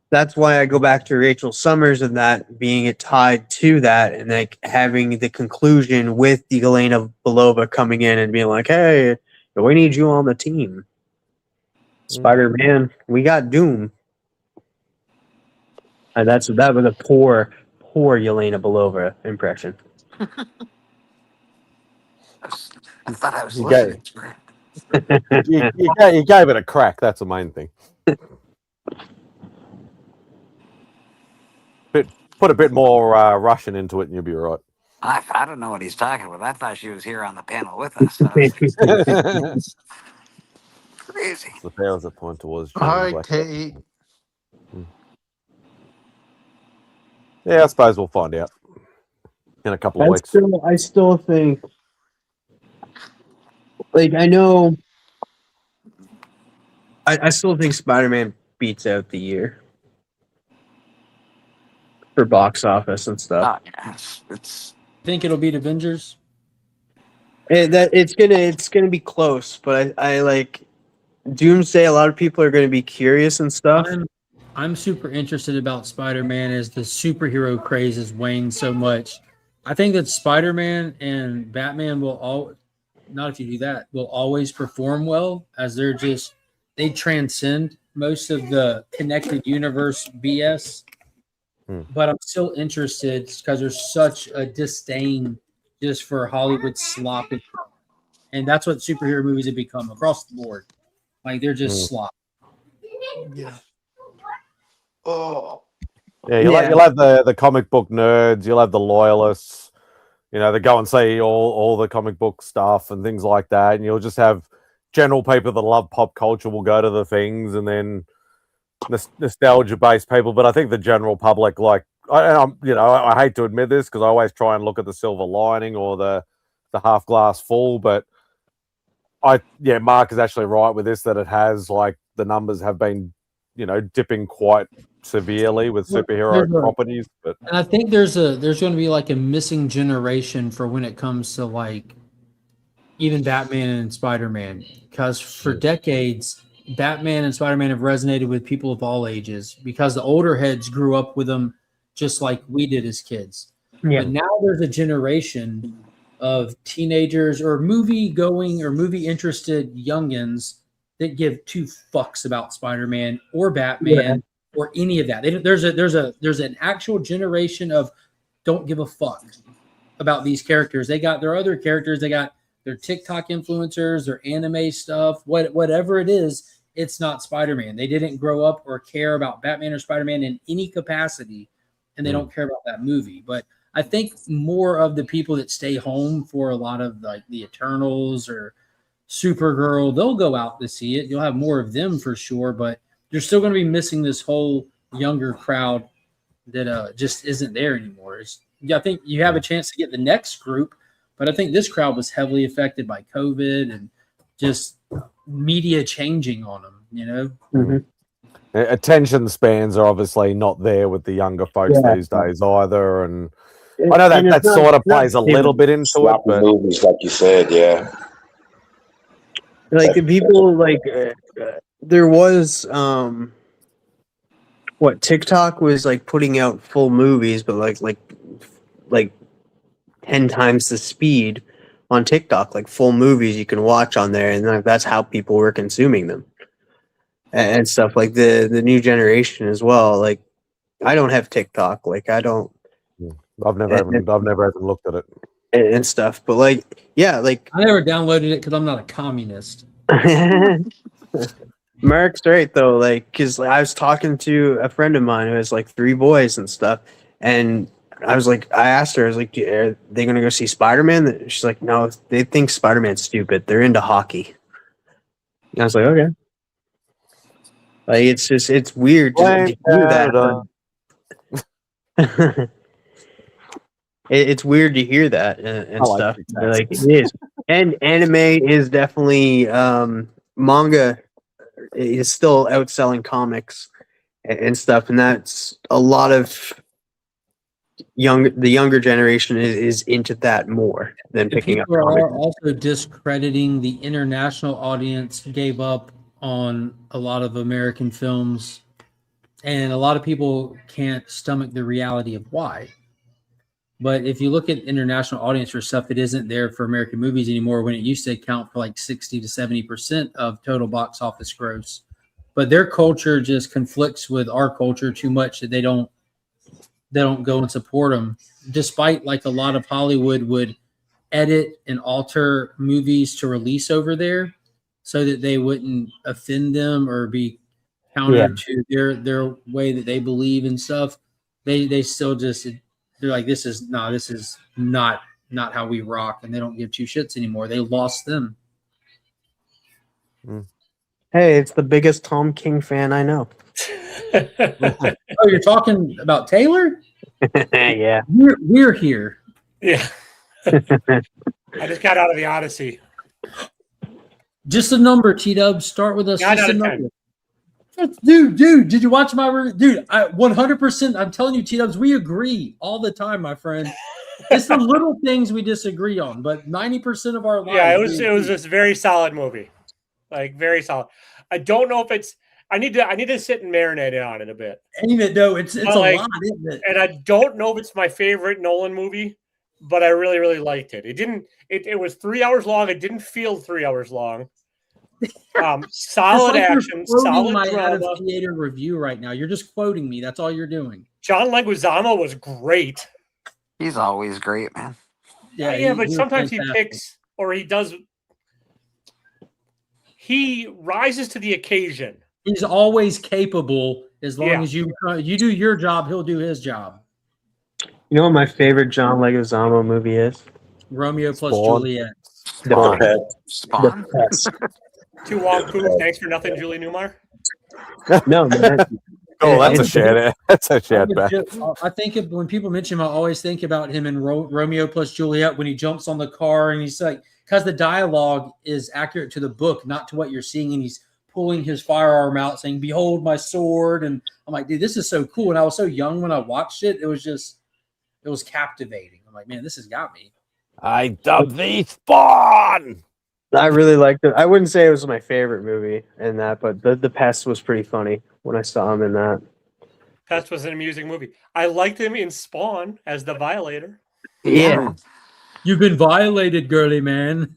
that's why I go back to Rachel Summers and that being it tied to that, and like having the conclusion with the Elena Belova coming in and being like, "Hey, we need you on the team." Spider-Man, we got Doom. And that was a poor Yelena Belova impression. I thought I was You listening. you gave it a crack. That's the main thing. Put a bit more Russian into it, and you'll be right. I don't know what he's talking about. I thought she was here on the panel with us. Crazy. The fails that point towards. Hi, Kate. Yeah, I suppose we'll find out in a couple of weeks. I still think, like, I know, I still think Spider-Man beats out the year for box office and stuff. It's. Think it'll beat Avengers? It's gonna be close, but I like Doomsday. A lot of people are gonna be curious and stuff. I'm super interested about Spider-Man as the superhero craze has waned so much. I think that Spider-Man and Batman will always perform well, as they transcend most of the connected universe BS. But I'm still interested because there's such a disdain just for Hollywood sloppy. And that's what superhero movies have become across the board. Like, they're just slop. Yeah. Oh. Yeah, you'll have the comic book nerds, you'll have the loyalists, they go and see all the comic book stuff and things like that, and you'll just have general people that love pop culture will go to the things, and then nostalgia-based people. But I think the general public, like, I hate to admit this because I always try and look at the silver lining or the half glass full, but Mark is actually right with this, that it has, like, the numbers have been, dipping quite severely with superhero properties. But and I think there's going to be like a missing generation for when it comes to, like, even Batman and Spider-Man, because for decades Batman and Spider-Man have resonated with people of all ages because the older heads grew up with them just like we did as kids. Yeah. But now there's a generation of teenagers or movie-going or movie-interested youngins that give two fucks about Spider-Man or Batman or any of that. There's an actual generation of don't give a fuck about these characters. They got their other characters. They got their TikTok influencers, their anime stuff, whatever it is. It's not Spider-Man. They didn't grow up or care about Batman or Spider-Man in any capacity, and they don't care about that movie. But I think more of the people that stay home for a lot of, like, the Eternals or Supergirl, they'll go out to see it. You'll have more of them for sure, but you're still going to be missing this whole younger crowd that just isn't there anymore. I think you have a chance to get the next group, but I think this crowd was heavily affected by COVID and just media changing on them, Attention spans are obviously not there with the younger folks these days either, and I know that sort of plays a little bit into it, but movies, like you said, like the people, like there was TikTok was like putting out full movies, but like 10 times the speed on TikTok, like full movies you can watch on there, and that's how people were consuming them and stuff. Like the new generation as well. Like, I don't have TikTok. Like, I don't. I've never even looked at it and stuff. But like, like I never downloaded it because I'm not a communist. Mark's right though. Like, because I was talking to a friend of mine who has like 3 boys and stuff, and I asked her, I was like, are they going to go see Spider-Man? She's like, no, they think Spider-Man's stupid. They're into hockey. And I was like, okay. Like, it's weird to hear that. It's weird to hear that and stuff. Like, it is. And anime is definitely, manga is still outselling comics and stuff. And that's a lot of the younger generation is into that more than picking up People comics. are also discrediting the international audience gave up on a lot of American films, and a lot of people can't stomach the reality of why. But if you look at international audience for stuff that isn't there for American movies anymore, when it used to account for like 60 to 70% of total box office gross, but their culture just conflicts with our culture too much that they don't go and support them, despite like a lot of Hollywood would edit and alter movies to release over there so that they wouldn't offend them or be counter to their way that they believe and stuff. They still just, they're like, this is not how we rock, and they don't give two shits anymore. They lost them. Hey, it's the biggest Tom King fan I know. Oh, you're talking about Taylor? Yeah. We're here. Yeah. I just got out of the Odyssey. Just a number, T-Dubs. Start with us. 9 Just out a of number. Dude, did you watch my review? Dude, I 100%, I'm telling you, T-Dubs, we agree all the time, my friend. It's the little things we disagree on, but 90% of our lives. Yeah, it was just a very solid movie. Like, very solid. I don't know if it's, I need to sit and marinate on it a bit. Ain't it? No, it's a like, lot, isn't it? And I don't know if it's my favorite Nolan movie, but I really, really liked it. It was 3 hours long. It didn't feel 3 hours long. Solid action, solid my drama. out of theater review right now. You're just quoting me. That's all you're doing. John Leguizamo was great. He's always great, man. Yeah, but sometimes he picks or he does. He rises to the occasion. He's always capable as long as you do your job, he'll do his job. You know what my favorite John Leguizamo movie is? Romeo plus Juliet. Spawn. To Wong Fu, thanks for nothing, Julie Newmar. No, man. That's a shared. That's a shared back. I think when people mention him, I always think about him in Romeo plus Juliet when he jumps on the car and he's like, because the dialogue is accurate to the book, not to what you're seeing, and he's pulling his firearm out, saying, "Behold my sword," and I'm like, dude, this is so cool. And I was so young when I watched it; it was captivating. I'm like, man, this has got me. I dub thee Spawn. I really liked it. I wouldn't say it was my favorite movie in that, but the Pest was pretty funny when I saw him in that. Pest was an amusing movie. I liked him in Spawn as the Violator. Yeah. You've been violated, girly man.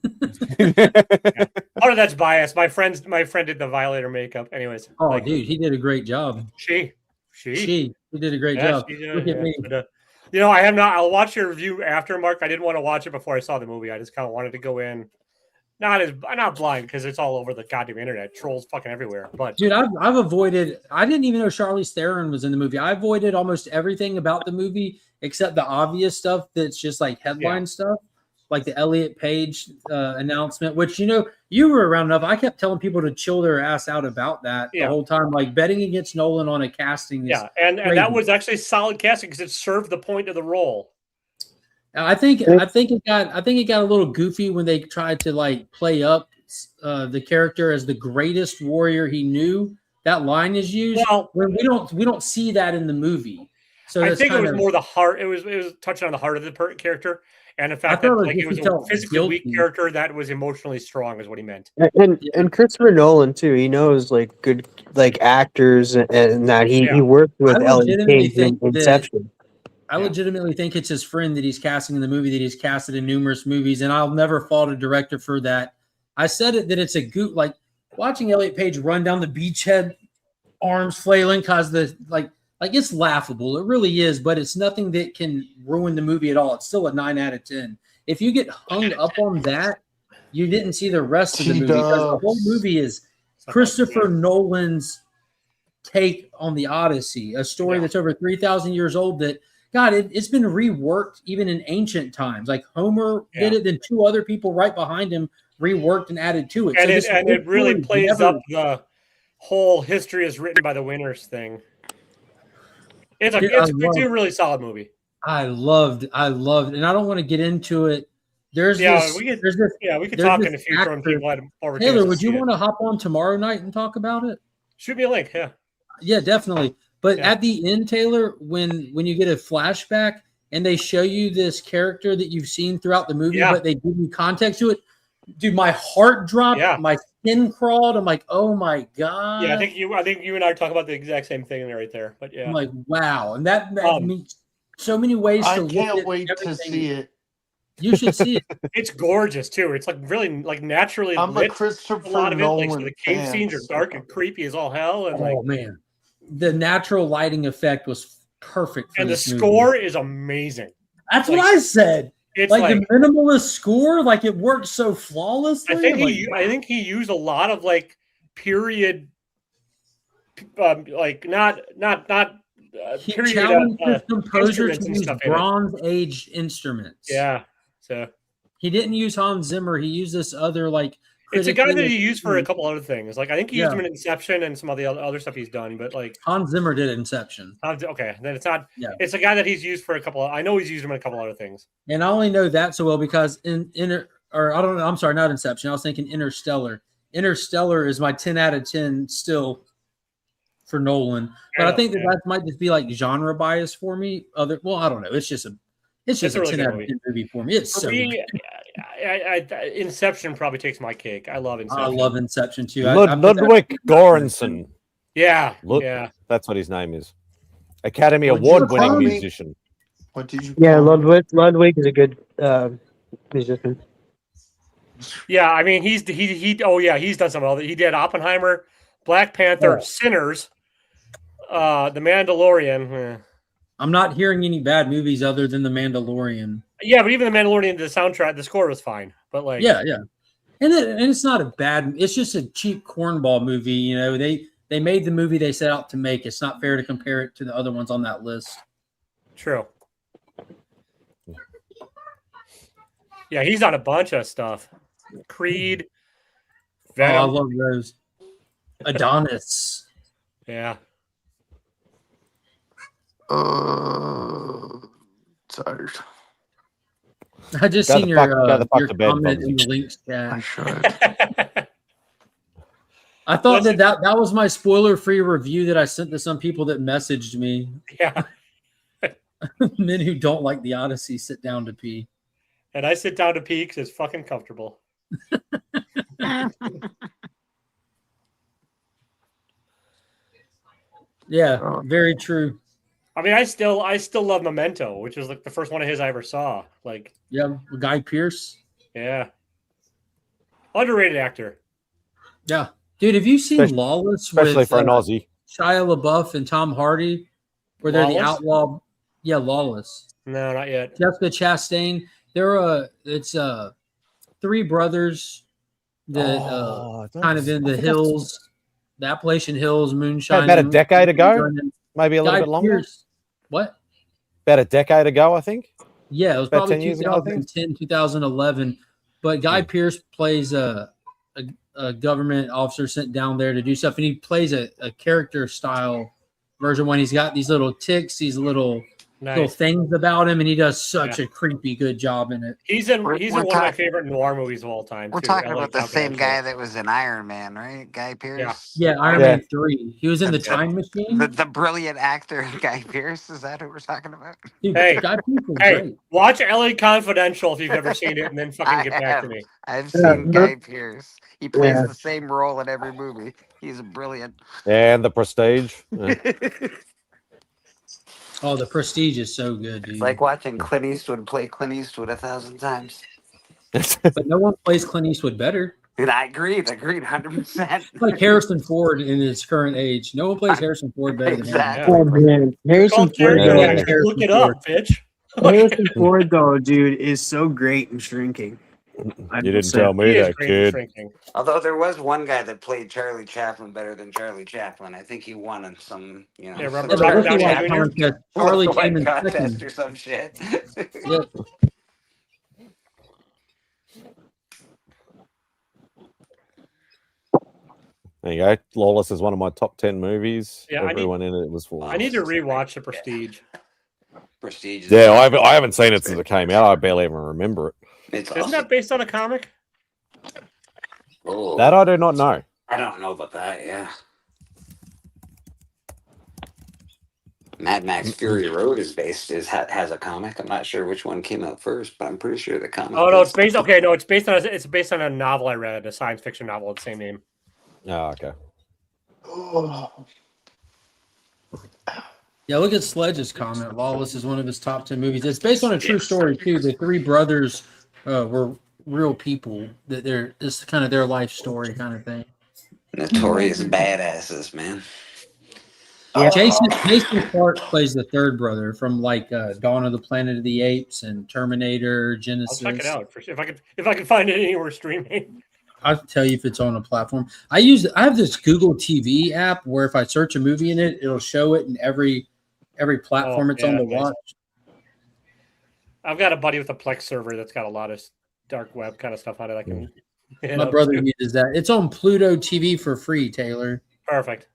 Part of that's bias. My friend did the Violator makeup. Anyways. Oh, dude, he did a great job. He did a great job. Look at me. But, I have not. I'll watch your review after, Mark. I didn't want to watch it before I saw the movie. I just kind of wanted to go in. I'm not blind because it's all over the goddamn internet. Trolls fucking everywhere. But dude, I've avoided. I didn't even know Charlize Theron was in the movie. I avoided almost everything about the movie except the obvious stuff that's just like headline stuff, like the Elliot Page announcement. Which you were around enough. I kept telling people to chill their ass out about that the whole time. Like betting against Nolan on a casting. And that was actually solid casting because it served the point of the role. I think it got a little goofy when they tried to like play up the character as the greatest warrior he knew. That line is used. Well, when we don't see that in the movie. So I think it was more the heart. It was touching on the heart of the character, and the fact that like it was a physically weak character that was emotionally strong is what he meant. And Christopher Nolan too. He knows like good like actors and that he worked with Elliot Page in Inception. I legitimately think it's his friend that he's casting in the movie that he's casted in numerous movies, and I'll never fault a director for that. I said it that it's a goot like watching Elliot Page run down the beachhead, arms flailing, cause like it's laughable. It really is, but it's nothing that can ruin the movie at all. It's still a 9 out of 10. If you get hung up on that, you didn't see the rest of the movie because the whole movie is Christopher Nolan's take on the Odyssey, a story that's over 3,000 years old that. God, it's been reworked even in ancient times. Like Homer did it, then 2 other people right behind him reworked and added to it. And it really plays up the whole history is written by the winners thing. It's a really solid movie. I loved, and I don't want to get into it. We could talk in the future when people had more. Taylor, would you want to hop on tomorrow night and talk about it? Shoot me a link. Yeah, definitely. But at the end, Taylor, when you get a flashback, and they show you this character that you've seen throughout the movie, Yeah. but they give you context to it. Dude, my heart dropped. Yeah. My skin crawled. I'm like, oh my god. Yeah, I think you and I talk about the exact same thing right there. But yeah, I'm like, wow, and that means so many ways to I look can't at wait to everything. see it. You should see it. it's gorgeous too. It's like really like naturally I'm a lit. Christopher A lot of it, like so Nolan the cave fan, scenes are so- dark and creepy as all hell, and like, Oh man, the natural lighting effect was perfect for and the this movie. score is amazing. That's like, what I said. It's Like, like, the minimalist score, like it works so flawlessly. I think I'm like, he used a lot of like period, like not he period challenged his composer instruments to and use stuff in it. Bronze Age instruments. Yeah, so He didn't use Hans Zimmer. He used this other like. it's a guy that critically he used for a acclaimed- couple other things. Like I think he used Yeah. him in Inception and some of the other stuff he's done. But like Hans Zimmer did Inception. okay, then it's not. Yeah. It's a guy that he's used for a couple. I know he's used him in a couple other things. And I only know that so well because or I don't know. I'm sorry, not Inception. I was thinking Interstellar. Interstellar is my 10 out of 10 still for Nolan. But I think that might just be like genre bias for me. I don't know. It's just a It's a really 10 good out of 10 movie for me. It's For so me, good. Inception probably takes my cake. I love Inception. I love Inception too. Ludwig Göransson. Yeah, Look, yeah. that's what his name is. Academy Would you Award-winning call me- musician. What did you? Yeah, call me? Ludwig is a good musician. Yeah, I mean he's done some other. He did Oppenheimer, Black Panther, Oh. Sinners, The Mandalorian. I'm not hearing any bad movies other than The Mandalorian. Yeah, but even The Mandalorian, the soundtrack, the score was fine. But like, Yeah. And it's not a bad. It's just a cheap cornball movie. You know, they made the movie they set out to make. It's not fair to compare it to the other ones on that list. true. Yeah, he's done a bunch of stuff. Creed, Oh, I Venom. love those. Adonis. Yeah. Tired. I just Go seen the your fuck- go the fuck your to bed, comment Bubsy. in the links chat. I should. I thought that was my spoiler-free review that I sent to some people that messaged me. Yeah. Men who don't like the Odyssey sit down to pee. And I sit down to pee because it's fucking comfortable. Yeah, very true. I mean, I still love Memento, which is like the first one of his I ever saw. Like, Yeah, Guy Pearce. yeah, underrated actor. Yeah, dude, have you seen Especially- Lawless? Especially with, for an Aussie. Shia LaBeouf and Tom Hardy, where they're the Lawless? outlaw. Yeah, Lawless. No, not yet. Jessica Chastain. It's three brothers that kind of in the hills, the Appalachian Hills, moonshine. About a decade ago, maybe a little Guy bit longer. Pearce- What? About a decade ago, I think. Yeah, it was About probably 10 years ago, I think. 2010, 2011. But Guy Pearce plays a government officer sent down there to do stuff, and he plays a character style version when he's got these little ticks, these little Nice. things about him, and he does such a creepy good job in it. He's in We're one of my talking- favorite noir movies of all time. We're too. talking I like about the Falcon same Eye guy Show. that was in Iron Man, right? Guy Pearce. Yeah, Iron Man 3. He was in the Time Machine. The brilliant actor Guy Pearce. Is that who we're talking about? Dude, Hey, Guy Pearce was hey, great. watch LA Confidential if you've ever seen it, and then fucking get back to me. I've Yeah, seen Guy Pearce. He plays Yeah. the same role in every movie. He's brilliant. And The Prestige. Yeah. Oh, The Prestige is so good, dude. It's like watching Clint Eastwood play Clint Eastwood 1,000 times. But no one plays Clint Eastwood better. Dude, I agreed 100%. It's like Harrison Ford in his current age. No one plays Harrison Ford better than him. Exactly. Oh man, Harrison Called Terry Ford. Gilliam. Look it up, bitch. Harrison Ford though, dude, is so great in Shrinking. You didn't tell me He is that, great in kid. Shrinking. Although there was one guy that played Charlie Chaplin better than Charlie Chaplin. I think he won in some, Yeah, some Robert sort of Downey contest. Jr. Contest. Charlie White came in contest second. or some shit. Yep. There you go. Lawless is one of my top 10 movies. Yeah, Everyone in it was full. I need to rewatch The Prestige. Prestige. Yeah, I haven't seen it since it came out. I barely even remember it. It's Isn't awesome. that based on a comic? Oh, That I do not know. I don't know about that. Yeah. Mad Max Fury Road has a comic. I'm not sure which one came out first, but I'm pretty sure the comic. Oh no, it's based. Okay, no, it's based on a novel I read, a science fiction novel with the same name. Oh, okay. Yeah, look at Sledge's comment. Lawless is one of his top 10 movies. It's based on a true story too. The three brothers were real people. That it's kind of their life story kind of thing. Notorious badasses, man. Jason Clarke plays the third brother from like Dawn of the Planet of the Apes and Terminator, Genesis. I'll check it out for sure. If I can find it anywhere streaming. I'll tell you if it's on a platform. I have this Google TV app where if I search a movie in it, it'll show it in every platform it's on to watch. I've got a buddy with a Plex server that's got a lot of dark web kind of stuff on it. I can. My brother uses that. It's on Pluto TV for free, Taylor. Perfect.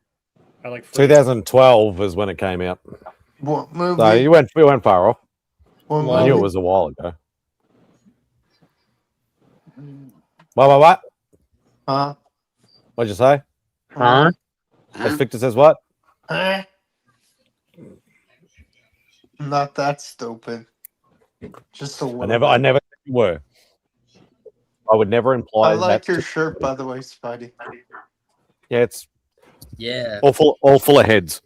I like free. 2012 is when it came out. What movie? So we went far off. What I knew it was a while ago. What? Huh? What'd you say? Huh? As Victor says what? Not that stupid. Just a I never said you were. I would never imply I like that. your shirt, by the way, Spidey. Yeah, it's all full of heads.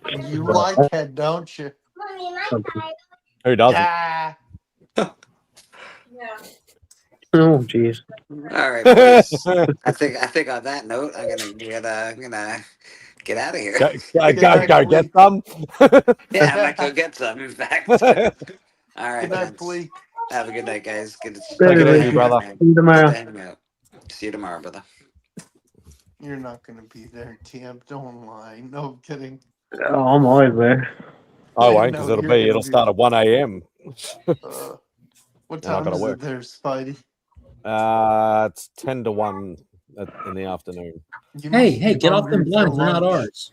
You like head, don't you? Who doesn't? Yeah. Oh, jeez. All right, boys. I think on that note, I'm gonna get out of here. Go get some. Yeah, I might go get some. In fact. All right. Good night, Bleak. Have a good night, guys. Good to see Take it easy, brother. See you tomorrow. See you tomorrow, brother. You're not going to be there, TM. Don't lie. No, I'm kidding. Oh, I'm always there. I won't, because it'll start at 1 a.m. What time is it there, Spidey? It's 10 to 1 in the afternoon. Hey, get off them blinds. They're not ours.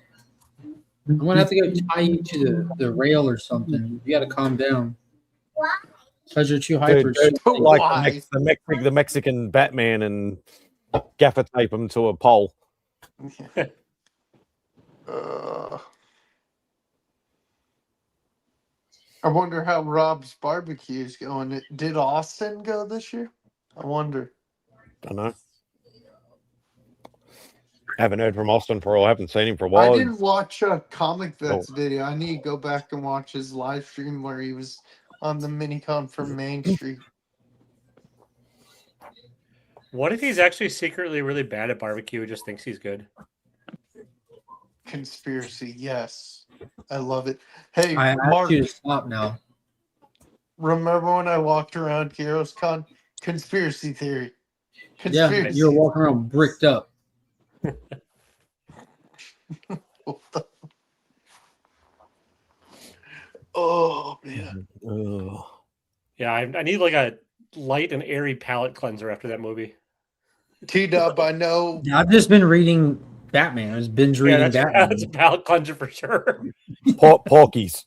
I'm going to have to go tie you to the rail or something. You got to calm down. Because you're too hyper. Like the Mexican Batman and gaffer tape him to a pole. I wonder how Rob's barbecue is going. Did Austin go this year? I wonder. I don't know. Haven't heard from Austin for a while. Haven't seen him for a while. I didn't watch a Comic Vets video. I need to go back and watch his live stream where he was on the minicon from Main Street. What if he's actually secretly really bad at barbecue and just thinks he's good? Conspiracy, yes. I love it. Hey, I Mark, asked you to stop now. remember when I walked around Heroes Con? Conspiracy theory. Yeah, you're walking around bricked up. Oh, man. Yeah, I need like a light and airy palate cleanser after that movie. T-Dub, I know. I've just been reading Batman. I was binge reading Batman. That's a palate cleanser for sure. Porkies.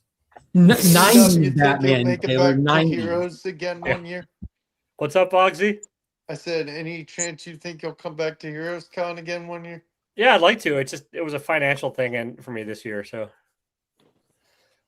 90s Batman, Taylor. 90s. Heroes again one year. What's up, Bogsy? I said, any chance you think you'll come back to Heroes Con again one year? Yeah, I'd like to. It was a financial thing for me this year, so.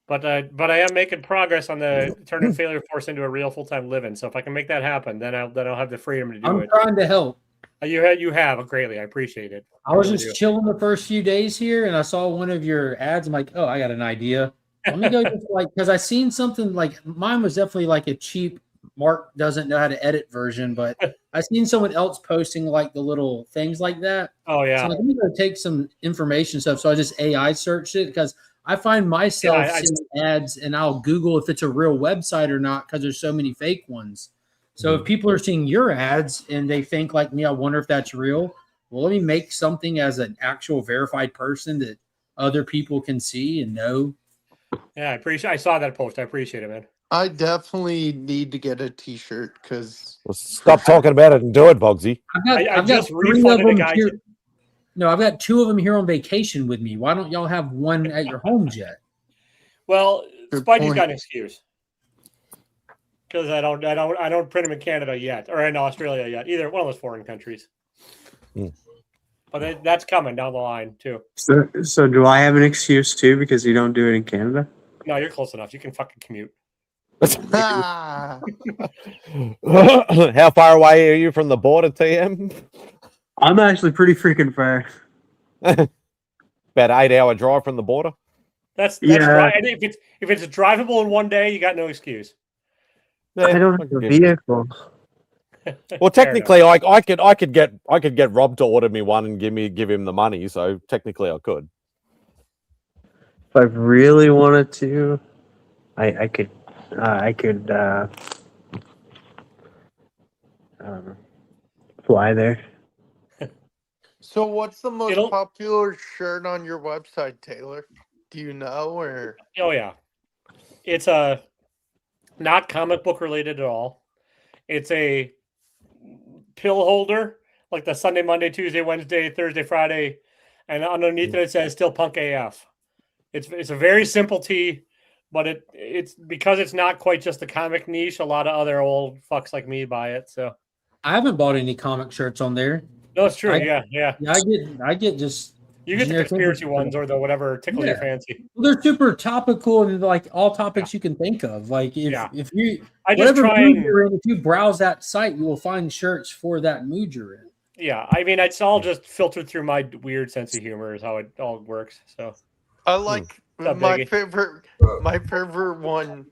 But I am making progress on the turning Failure Force into a real full-time living. So if I can make that happen, then I'll have the freedom to do it. I'm trying to help. You have greatly. I appreciate it. I was just chilling the first few days here, and I saw one of your ads. I'm like, oh, I got an idea. Let me go because I seen something like mine was definitely like a cheap Mark doesn't know how to edit version, but I seen someone else posting like the little things like that. Oh yeah. So let me go take some information stuff. So I just AI searched it because I find myself seeing ads and I'll Google if it's a real website or not because there's so many fake ones. So if people are seeing your ads and they think like me, I wonder if that's real. Well, let me make something as an actual verified person that other people can see and know. Yeah, I saw that post. I appreciate it, man. I definitely need to get a T-shirt because. Well, stop talking about it and do it, Bogsy. I've just refunded a guy. No, I've got 2 of them here on vacation with me. Why don't y'all have one at your homes yet? Well, Spidey's got an excuse because I don't print them in Canada yet or in Australia yet. Either one of those foreign countries. But that's coming down the line too. So do I have an excuse too because you don't do it in Canada? No, you're close enough. You can fucking commute. Ah, How far away are you from the border, TM? I'm actually pretty freaking far. About 8-hour drive from the border. That's Yeah. and if it's drivable in one day, you got no excuse. I don't have a vehicle. Well, Fair technically, I could get Rob to order me one and give him the money. So technically, I could. If I really wanted to, I could I don't know, fly there. so what's the most popular shirt on your website, Taylor? Do you know or? Oh yeah, it's not comic book related at all. It's a pill holder, like the Sunday, Monday, Tuesday, Wednesday, Thursday, Friday, and underneath it says "Still Punk AF." It's a very simple tee, but it's because it's not quite just the comic niche. A lot of other old fucks like me buy it. So I haven't bought any comic shirts on there. no, it's true. I- Yeah. I get just You get the generic conspiracy info. ones or the whatever tickle your Yeah. fancy. Well, they're super topical and like all topics you can think of. Like if you I just whatever try mood and- you're in, if you browse that site, you will find shirts for that mood you're in. Yeah, I mean, it's all just filtered through my weird sense of humor is how it all works. So I like What's up, my Biggie? favorite one,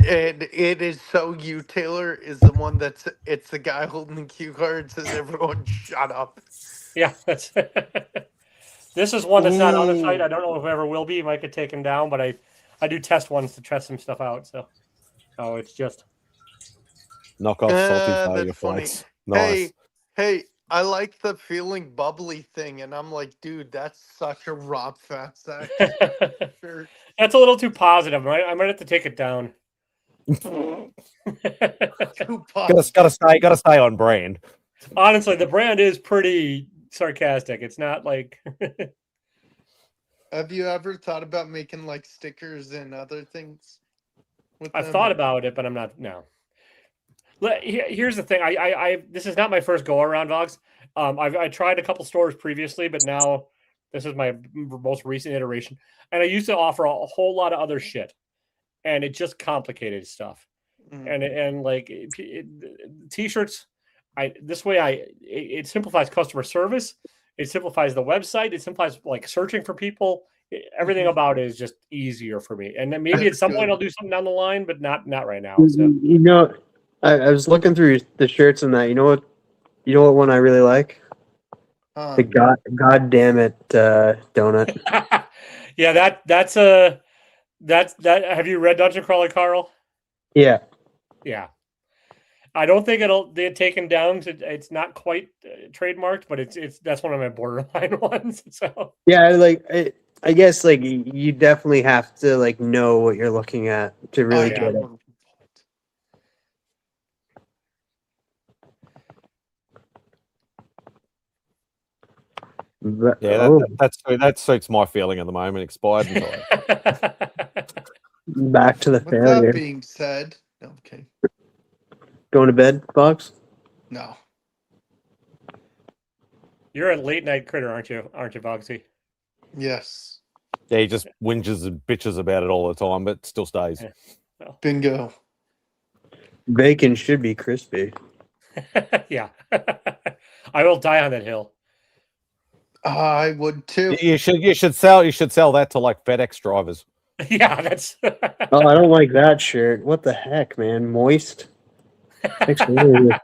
and it is so you, Taylor, is the one it's the guy holding the cue card says everyone shut up. Yeah, that's this is one that's not on the Ooh. site. I don't know if it ever will be. It might get taken down, but I do test ones to test some stuff out. So it's just Knock off salty That's failure funny. flights. Nice. Hey, I like the feeling bubbly thing, and I'm like, dude, that's such a Rob Fat Sack shirt. that's a little too positive. I might have to take it down. Too Gotta stay on brand. Honestly, the brand is pretty sarcastic. It's not like Have you ever thought about making like stickers and other things? I've thought about it, but I'm not. No. Here's the thing. I this is not my first go around, Vox. I tried a couple stores previously, but now this is my most recent iteration. And I used to offer a whole lot of other shit, and it just complicated stuff. And like t-shirts, it simplifies customer service. It simplifies the website. It simplifies like searching for people. Everything about it is just easier for me. And then maybe at some point I'll do something down the line, but not right now. So You know, I was looking through the shirts and that. You know what one I really like? The God damn it donut. yeah, that's that. Have you read Dungeon Crawler, Carl? Yeah. Yeah. I don't think it'll get taken down. It's not quite trademarked, but it's that's one of my borderline ones. So Yeah, I guess like you definitely have to like know what you're looking at to really get it. Yeah, that suits my feeling at the moment. Expired and tired. Back to the With failure. that being said, okay, Going to bed, Fox? no. you're a late night critter, aren't you, Voxy? Yes. Yeah, he just whinges and bitches about it all the time, but still stays. Bingo. Bacon should be crispy. Yeah. I will die on that hill. I would too. You should sell that to like FedEx drivers. Yeah, that's Oh, I don't like that shirt. What the heck, man? Moist. Thanks for reading it.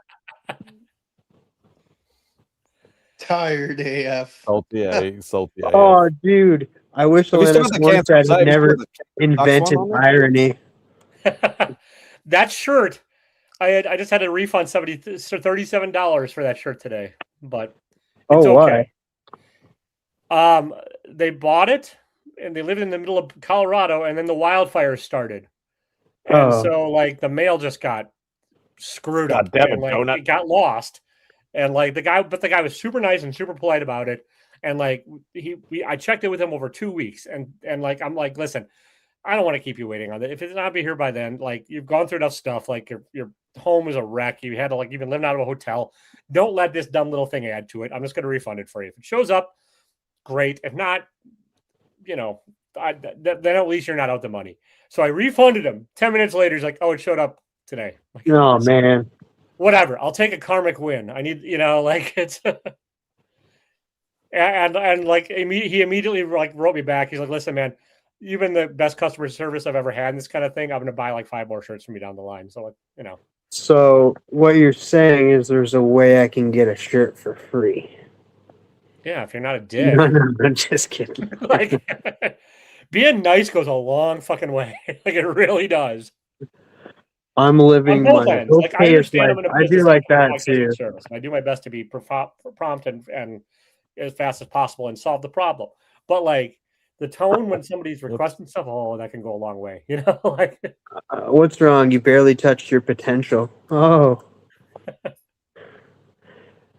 Tired AF. Salty AF. Oh, dude. I wish Have you still Alanis got the cancer? Morissette Have you had never still got the Ducks invented one on there? irony. that shirt. I just had to refund $37 for that shirt today, but it's Oh, okay. They bought it and they lived in the middle of Colorado, and then the wildfires started, and so like the mail just got screwed up. God damn it, and, like, donut. it got lost, and like the guy was super nice and super polite about it, and like I checked it with him over 2 weeks, and like I'm like, listen, I don't want to keep you waiting on it. If it's not be here by then, like you've gone through enough stuff, like you're home was a wreck. You had to like even living out of a hotel. Don't let this dumb little thing add to it. I'm just going to refund it for you. If it shows up, great. If not, then at least you're not out the money. So I refunded him. 10 minutes later, he's like, "Oh, it showed up today." Like, Oh man. whatever. I'll take a karmic win. I need, like it's. and like he immediately like wrote me back. He's like, "Listen, man, you've been the best customer service I've ever had in this kind of thing. I'm going to buy like 5 more shirts from you down the line." So, So what you're saying is there's a way I can get a shirt for free. yeah, if you're not a dick. No, I'm just kidding. Like, being nice goes a long fucking way. Like, it really does. I'm living On both my ends. Like, I okayest understand life. I'm in a I do business like and I that want customer too. service. And I do my best to be prompt and as fast as possible and solve the problem. But like the tone when somebody's requesting stuff, that can go a long way. Like What's wrong? You barely touched your potential. Oh.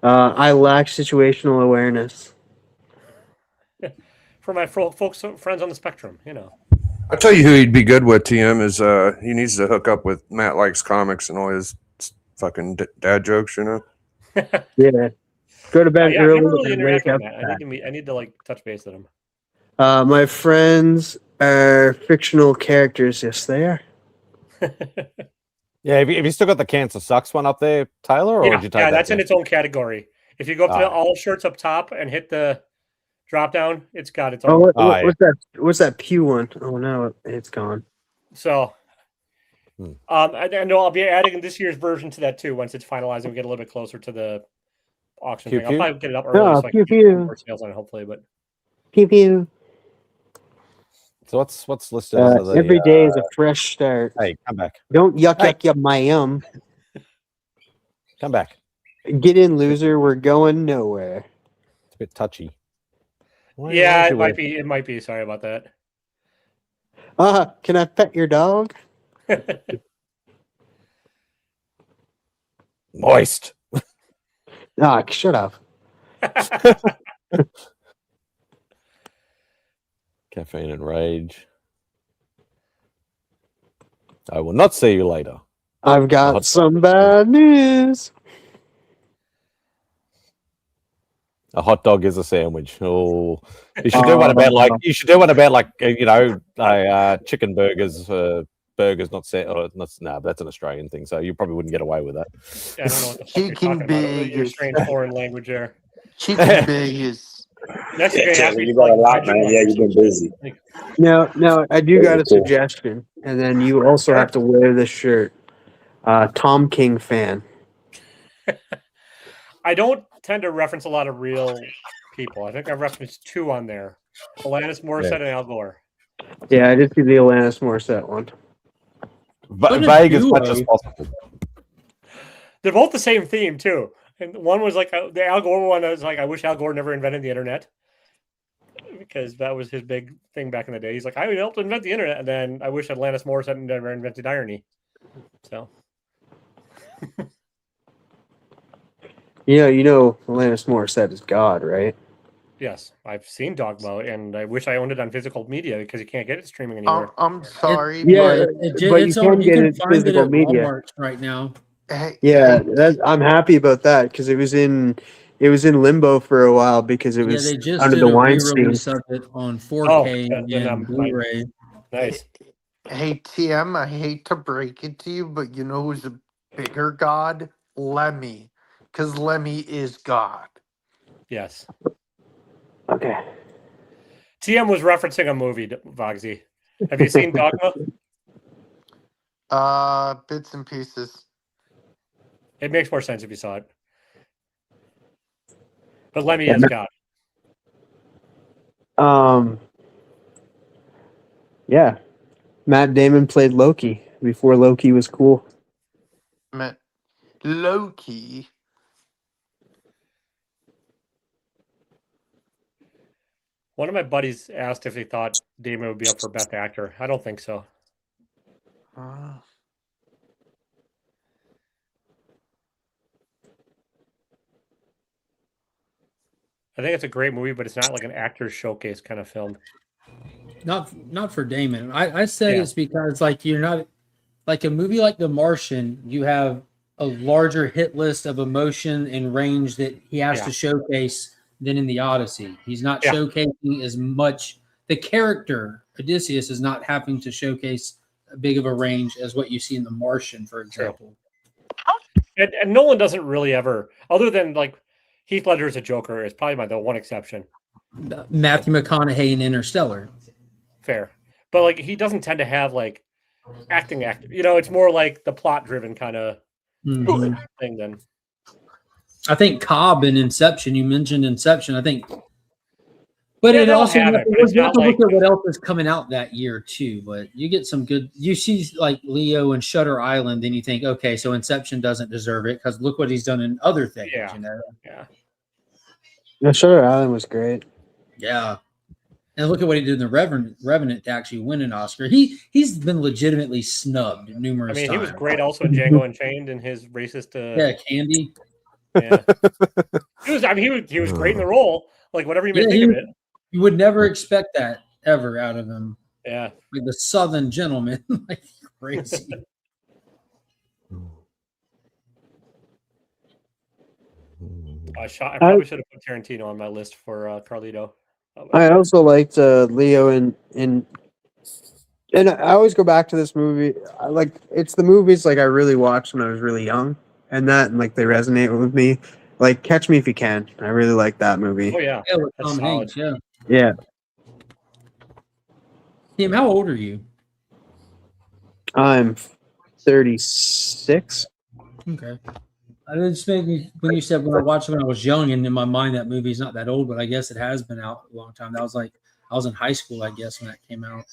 I lack situational awareness. for my folks, friends on the spectrum, I'll tell you who he'd be good with, TM, is he needs to hook up with Matt Likes Comics and all his fucking dad jokes, Yeah. Go to bed yeah, I've never early really and wake interacted up. with that. I need to like touch base with him. My friends are fictional characters. Yes, they are. Yeah, have you still got the Cancer Sucks one up there, Taylor, or did you take that that's down? in its own category. If you go up to all shirts up top and hit the drop down, it's got its own. What's that? What's that Pew one? Oh no, it's gone. So, I know I'll be adding this year's version to that too once it's finalized and we get a little bit closer to the auction thing. I'll probably get it up early so I can get more sales on it, hopefully. But Pew pew. So what's listed under the every day is a fresh start. Hey, come back. Don't yuck my yum. Come back. Get in, loser. We're going nowhere. It's a bit touchy. Yeah, it might be. It might be. Sorry about that. Can I pet your dog? Moist. Shut up. Caffeine and rage. I will not see you later. I've got some bad news. A hot dog is a sandwich. Oh, you should do one about chicken burgers. Burgers, not no, that's an Australian thing, so you probably wouldn't get away with that. Yeah, I don't know what the fuck you're talking about. Your strange foreign language there. Chicken burgers. Next you got a lot, man. Yeah, you've been busy. No, I do got a suggestion, and then you also have to wear this shirt. Tom King fan. I don't tend to reference a lot of real people. I think I've referenced 2 on there: Alanis Morissette and Al Gore. Yeah, I did see the Alanis Morissette one. Vague as much as possible. They're both the same theme too. And one was like the Al Gore one. I was like, I wish Al Gore never invented the internet because that was his big thing back in the day. He's like, I helped invent the internet, and then I wish Alanis Morissette never invented irony. So, you know, Alanis Morissette is God, right? yes, I've seen Dogma, and I wish I owned it on physical media because you can't get it streaming anywhere. I'm sorry, but It's you can you get can it find it physical at media. Walmart right now. I'm happy about that because it was in limbo for a while because it was they just under did the a Weinstein. re-release of it on 4K and Blu-ray. Nice. Hey TM, I hate to break it to you, but you know who's a bigger god? Lemmy, because Lemmy is God. Yes. Okay. TM was referencing a movie, Vogsy. Have you seen Dogma? Bits and pieces. It makes more sense if you saw it. But Lemmy is God. Yeah. Matt Damon played Loki before Loki was cool. Loki. One of my buddies asked if he thought Damon would be up for Best Actor. I don't think so. I think it's a great movie, but it's not like an actor's showcase kind of film. Not for Damon. I said it's because like you're not like a movie like The Martian, you have a larger hit list of emotion and range that he has to showcase than in the Odyssey. He's not showcasing as much. The character Odysseus is not having to showcase a big of a range as what you see in The Martian, for example. And Nolan doesn't really ever, other than like Heath Ledger as a Joker, is probably the one exception. Matthew McConaughey in Interstellar. Fair. But like he doesn't tend to have like acting. You know, it's more like the plot driven kind of thing then. I think Cobb in Inception, you mentioned Inception, I think. But Yeah, it they all also, have you it, but it's have not to like look at what else is coming out that year too. But you get some good, you see like Leo and Shutter Island, then you think, okay, so Inception doesn't deserve it because look what he's done in other things, you know? Yeah. No, Shutter Island was great. Yeah. And look at what he did in the Revenant to actually win an Oscar. He's been legitimately snubbed numerous I mean, times. he was great also in Django Unchained and his racist. Candy. Yeah, he was. I mean, he was great in the role. Like whatever you may think of it. You would never expect that ever out of him. Yeah, like the Southern gentleman, like crazy. I probably should have put Tarantino on my list for Carlito. I also liked Leo and I always go back to this movie. It's the movies like I really watched when I was really young, and like they resonate with me. Like Catch Me If You Can. I really like that movie. Oh yeah, with that's Tom solid. Hanks, yeah. Tim, how old are you? I'm 36. Okay. I didn't just make me when you said when I watched it when I was young, and in my mind that movie's not that old, but I guess it has been out a long time. That was like I was in high school, I guess, when that came out.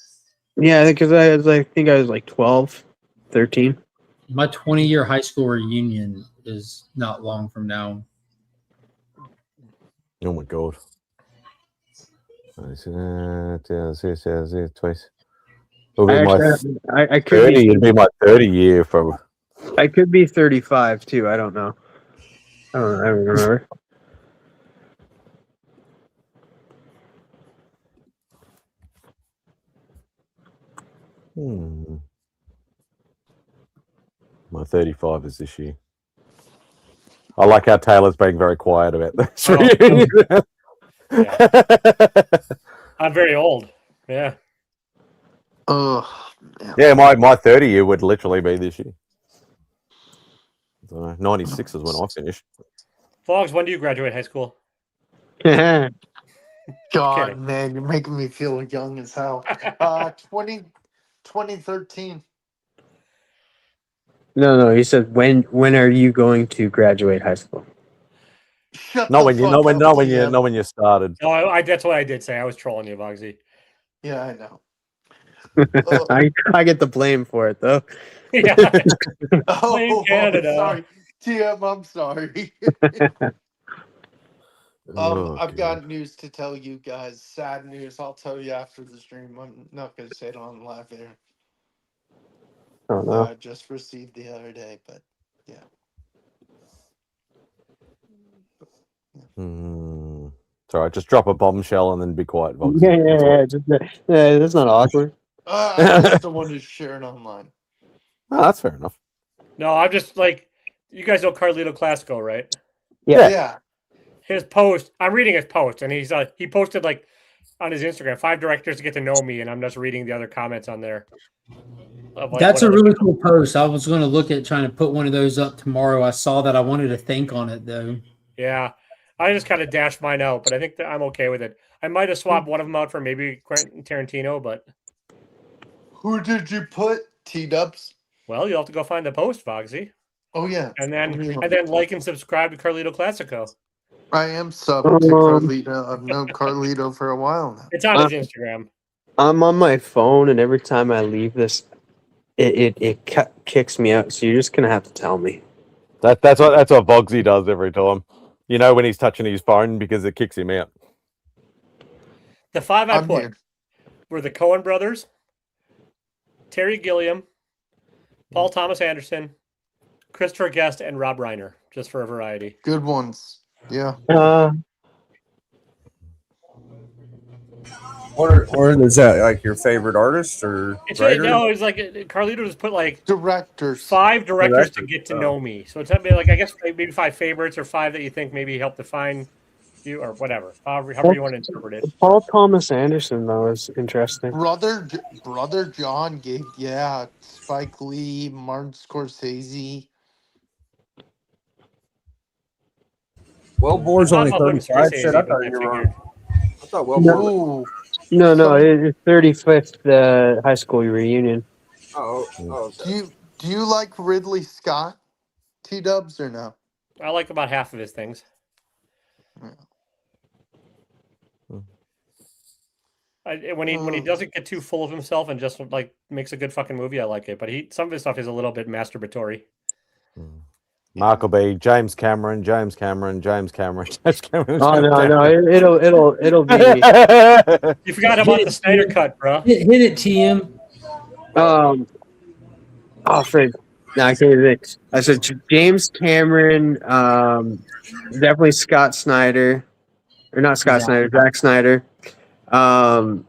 Yeah, because I think I was like 12, 13. My 20-year high school reunion is not long from now. Oh my god. Twice. I could 30. be, It'd be my 30 year from. I could be 35 too. I don't know. I don't remember. My 35 is this year. I like how Taylor's being very quiet about this. I'm very old. Yeah. Oh. Yeah, my 30 year would literally be this year. So 96 is when I finished. Vlogs, when do you graduate high school? God, Kidding. man, you're making me feel young as hell. 2013. No. He said, when are you going to graduate high school? Not when you started. No, that's what I did say. I was trolling you, Vogsy. Yeah, I know. I get the blame for it though. Yeah. Oh, Canada. sorry. TM, I'm sorry. I've got news to tell you guys. Sad news. I'll tell you after the stream. I'm not going to say it on live air. Oh no. I just received the other day, but yeah. It's all right. Just drop a bombshell and then be quiet. Vox. Yeah. That's not awkward. I just don't want to share it online. Oh, that's fair enough. No, I'm just like, you guys know Carlito Classico, right? Yeah. His post, I'm reading his post, and he's he posted like on his Instagram, 5 directors to get to know me, and I'm just reading the other comments on there. That's a really cool post. I was going to look at trying to put one of those up tomorrow. I saw that. I wanted to think on it though. Yeah, I just kind of dashed mine out, but I think that I'm okay with it. I might have swapped one of them out for maybe Quentin Tarantino, but who did you put? T-Dubs? Well, you'll have to go find the post, Foxy. Oh yeah, and then like and subscribe to Carlito Classico. I am subbed to Carlito. I've known Carlito for a while now. It's on his Instagram. I'm on my phone, and every time I leave this, it kicks me out. So you're just gonna have to tell me. That's what Vogsy does every time. You know when he's touching his phone because it kicks him out. The 5 I put were the Coen brothers, Terry Gilliam, Paul Thomas Anderson, Christopher Guest, and Rob Reiner, just for a variety. Good ones. Yeah. Or is that like your favorite artist or writer? No, it's like Carlito just put like directors, 5 directors to Directors, get to oh. know me. So it's like I guess maybe 5 favorites or 5 that you think maybe help define you or whatever. However you want to interpret it. Paul Thomas Anderson though is interesting. Brother John gave Spike Lee, Martin Scorsese. Well, Boar's only 35. Shit, I thought you were wrong. I thought Well Boar. No, it's 35th high school reunion. Oh. Do you like Ridley Scott, T-Dubs, or no? I like about half of his things. When he doesn't get too full of himself and just like makes a good fucking movie, I like it. But some of his stuff is a little bit masturbatory. Mark will be James Cameron. Oh no, it'll be. You forgot about the Snyder cut, bro. Hit it, TM. Frig. No, I can't think. I said James Cameron. Definitely Scott Snyder, or not Scott Snyder, Zack Snyder. Why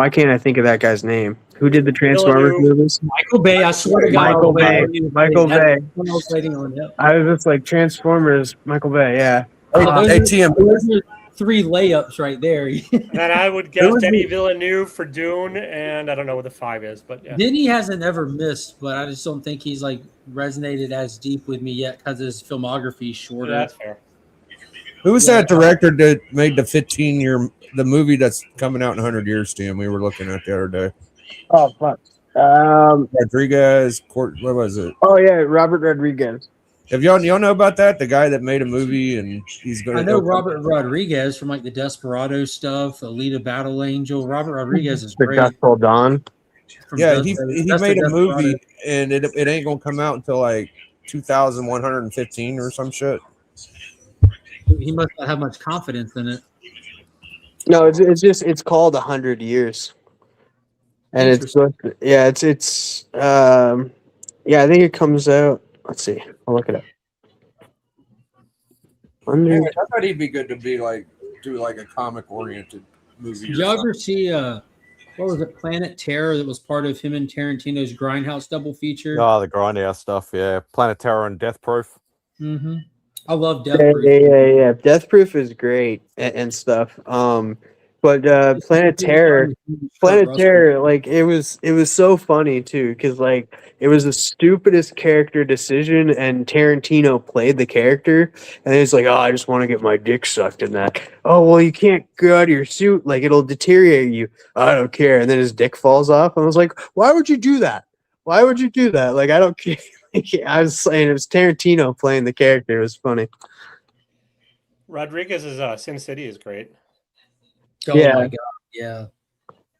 can't I think of that guy's name? Who did the Transformers movies? Michael Bay. I swear to God. Michael Bay. Michael Bay. I was waiting on him. I was just like Transformers. Michael Bay. Yeah. Those are 3 layups right there. And I would guess Denis Villeneuve for Dune, and I don't know what the 5 is, but yeah. Denny hasn't ever missed, but I just don't think he's like resonated as deep with me yet because his filmography is shorter. Yeah, that's fair. Who's that director that made the movie that's coming out in 100 years, Tim? We were looking at the other day. Oh fuck. Rodriguez. What was it? Oh yeah, Robert Rodriguez. Have y'all know about that? The guy that made a movie and he's going. I know Robert Rodriguez from like the Desperado stuff, Alita Battle Angel. Robert Rodriguez is great. Dusk Till Dawn. Yeah, he made a movie and it ain't gonna come out until like 2115 or some shit. He must not have much confidence in it. No, it's called 100 Years, and I think it comes out. Let's see, I'll look it up. I thought he'd be good to do like a comic oriented movie. Did y'all ever see what was it, Planet Terror, that was part of him and Tarantino's Grindhouse double feature? Oh, the Grindhouse stuff, yeah. Planet Terror and Death Proof. Mm-hmm. I love Death Proof. Yeah. Death Proof is great and stuff. But Planet Terror, like it was so funny too, because like it was the stupidest character decision, and Tarantino played the character, and he's like, "Oh, I just want to get my dick sucked in that." Oh, well, you can't go out of your suit, like it'll deteriorate you. I don't care. And then his dick falls off, and I was like, "Why would you do that? Why would you do that? Like I don't care." I was saying it was Tarantino playing the character. It was funny. Rodriguez's Sin City is great. Oh my god, yeah.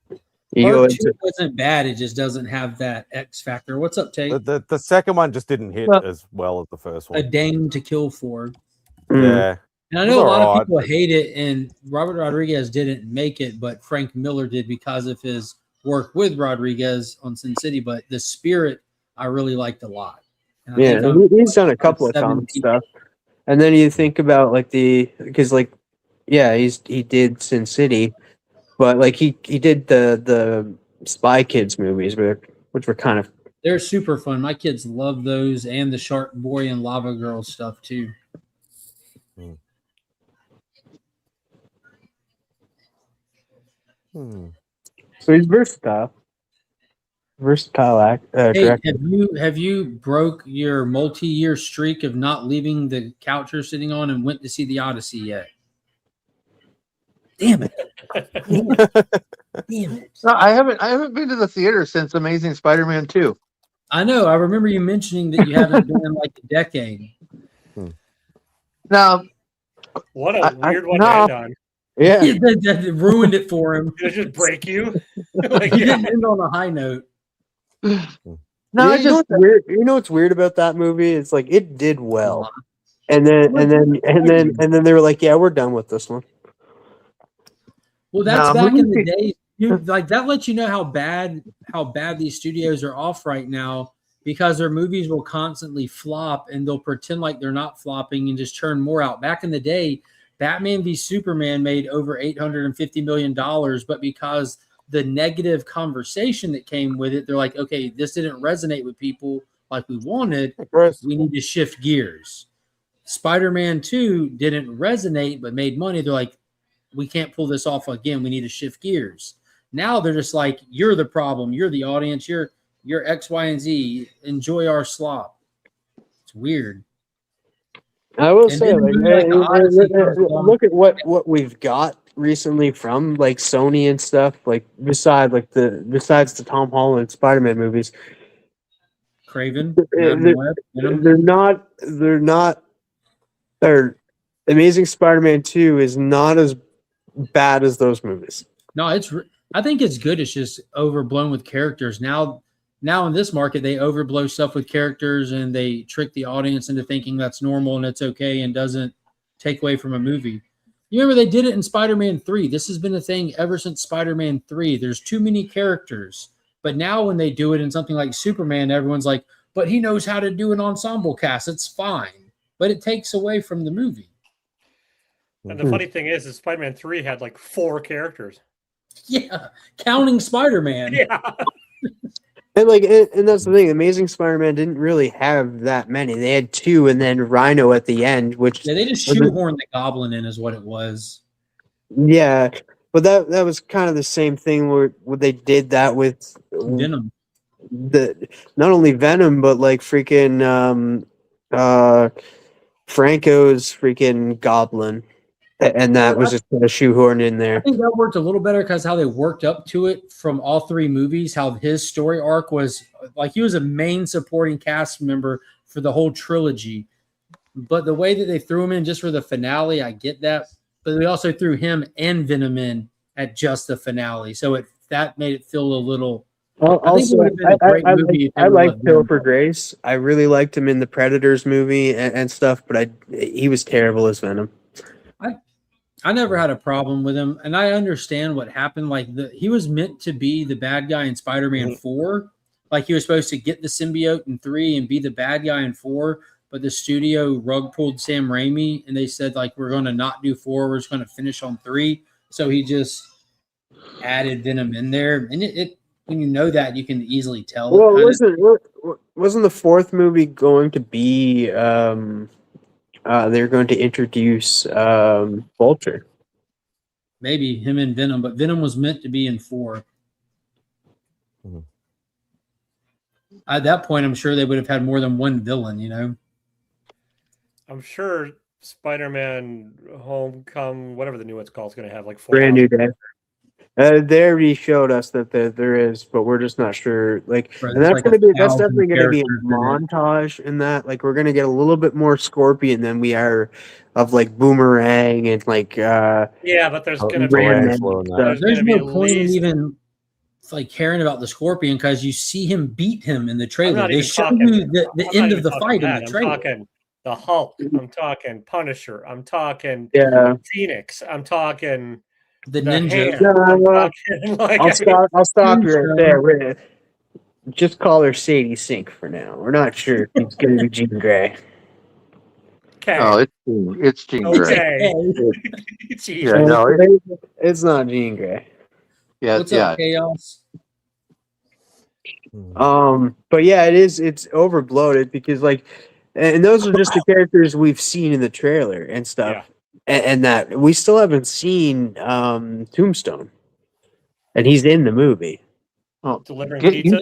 Part 2 wasn't bad. It just doesn't have that X factor. What's up, Tate? The second one just didn't hit as well as the first one. A Dame to Kill For. Yeah. And I know a lot of people hate it, and Robert Rodriguez didn't make it, but Frank Miller did because of his work with Rodriguez on Sin City. But the spirit I really liked a lot. Yeah, he's done a couple of comic stuff. And then you think about like he did Sin City, but like he did the Spy Kids movies, which were kind of, they're super fun. My kids love those, and the Shark Boy and Lava Girl stuff too. So he's versatile. Hey, have you broke your multi-year streak of not leaving the couch you're sitting on and went to see the Odyssey yet? Damn it! Damn it! No, I haven't been to the theater since Amazing Spider-Man 2. I know. I remember you mentioning that you haven't been in like a decade. Now, what a weird one to end on. Yeah, that ruined it for him. Did it just break you? Like, he didn't end on a high note. No, you know what's weird? You know what's weird about that movie? It's like it did well, and then they were like, "Yeah, we're done with this one." Well, that's back in the day. Like that lets you know how bad these studios are off right now, because their movies will constantly flop and they'll pretend like they're not flopping and just churn more out. Back in the day, Batman v Superman made over $850 million, but because the negative conversation that came with it, they're like, okay, this didn't resonate with people like we wanted. We need to shift gears. Spider-Man 2 didn't resonate but made money. They're like, we can't pull this off again. We need to shift gears. Now they're just like, you're the problem. You're the audience. You're X, Y, and Z. Enjoy our slop. It's weird. I will And say, then like, movie like the Odyssey comes along. look at what we've got recently from like Sony and stuff. Like besides the Tom Holland Spider-Man movies, Craven, they're not. Or Amazing Spider-Man 2 is not as bad as those movies. No, I think it's good. It's just overblown with characters. Now in this market, they overblow stuff with characters and they trick the audience into thinking that's normal and it's okay and doesn't take away from a movie. You remember they did it in Spider-Man 3. This has been a thing ever since Spider-Man 3. There's too many characters. But now when they do it in something like Superman, everyone's like, but he knows how to do an ensemble cast. It's fine. But it takes away from the movie. And the funny thing is Spider-Man 3 had like 4 characters. Yeah, counting Spider-Man. Yeah. And that's the thing. Amazing Spider-Man didn't really have that many. They had 2 and then Rhino at the end, which they just shoehorned the Goblin in, is what it was. Yeah, but that was kind of the same thing where they did that with Venom. Not only Venom, but like freaking Franco's freaking Goblin. And that was just kind of shoehorned in there. I think that worked a little better because how they worked up to it from all 3 movies, how his story arc was like he was a main supporting cast member for the whole trilogy. But the way that they threw him in just for the finale, I get that. But they also threw him and Venom in at just the finale. So that made it feel a little... Also, I liked Topher Grace. I really liked him in the Predators movie and stuff, but he was terrible as Venom. I never had a problem with him, and I understand what happened. Like he was meant to be the bad guy in Spider-Man 4. Like he was supposed to get the symbiote in 3 and be the bad guy in 4, but the studio rug pulled Sam Raimi, and they said like we're going to not do 4, we're just going to finish on 3. So he just added Venom in there, and it when you know that, you can easily tell. Well, wasn't the 4th movie going to be? They're going to introduce Vulture. Maybe him and Venom, but Venom was meant to be in 4. At that point, I'm sure they would have had more than one villain, you know? I'm sure Spider-Man Homecoming, whatever the new one's called, is going to have like 4. Brand new day. They already showed us that there is, but we're just not sure. Like, Right, and that's like that's definitely going to be a 1,000 characters montage in that. Like, we're going to get a little bit more Scorpion than we are of like Boomerang and like. Yeah, but there's going to be There's no point in even like caring about the Scorpion because you see him beat him in the trailer. They show you the end of the fight in the trailer. I'm talking the Hulk. I'm talking Punisher. I'm talking Phoenix. I'm talking the Ninja. I'll stop you right there. Just call her Sadie Sink for now. We're not sure if he's going to be Jean Grey. Okay. Oh, it's Jean Grey. Yeah, no, it's not Jean Grey. Yeah, What's up, Chaos? But yeah, it's overbloated because like, and those are just the characters we've seen in the trailer and stuff, and that we still haven't seen Tombstone, and he's in the movie. Oh, delivering get pizza.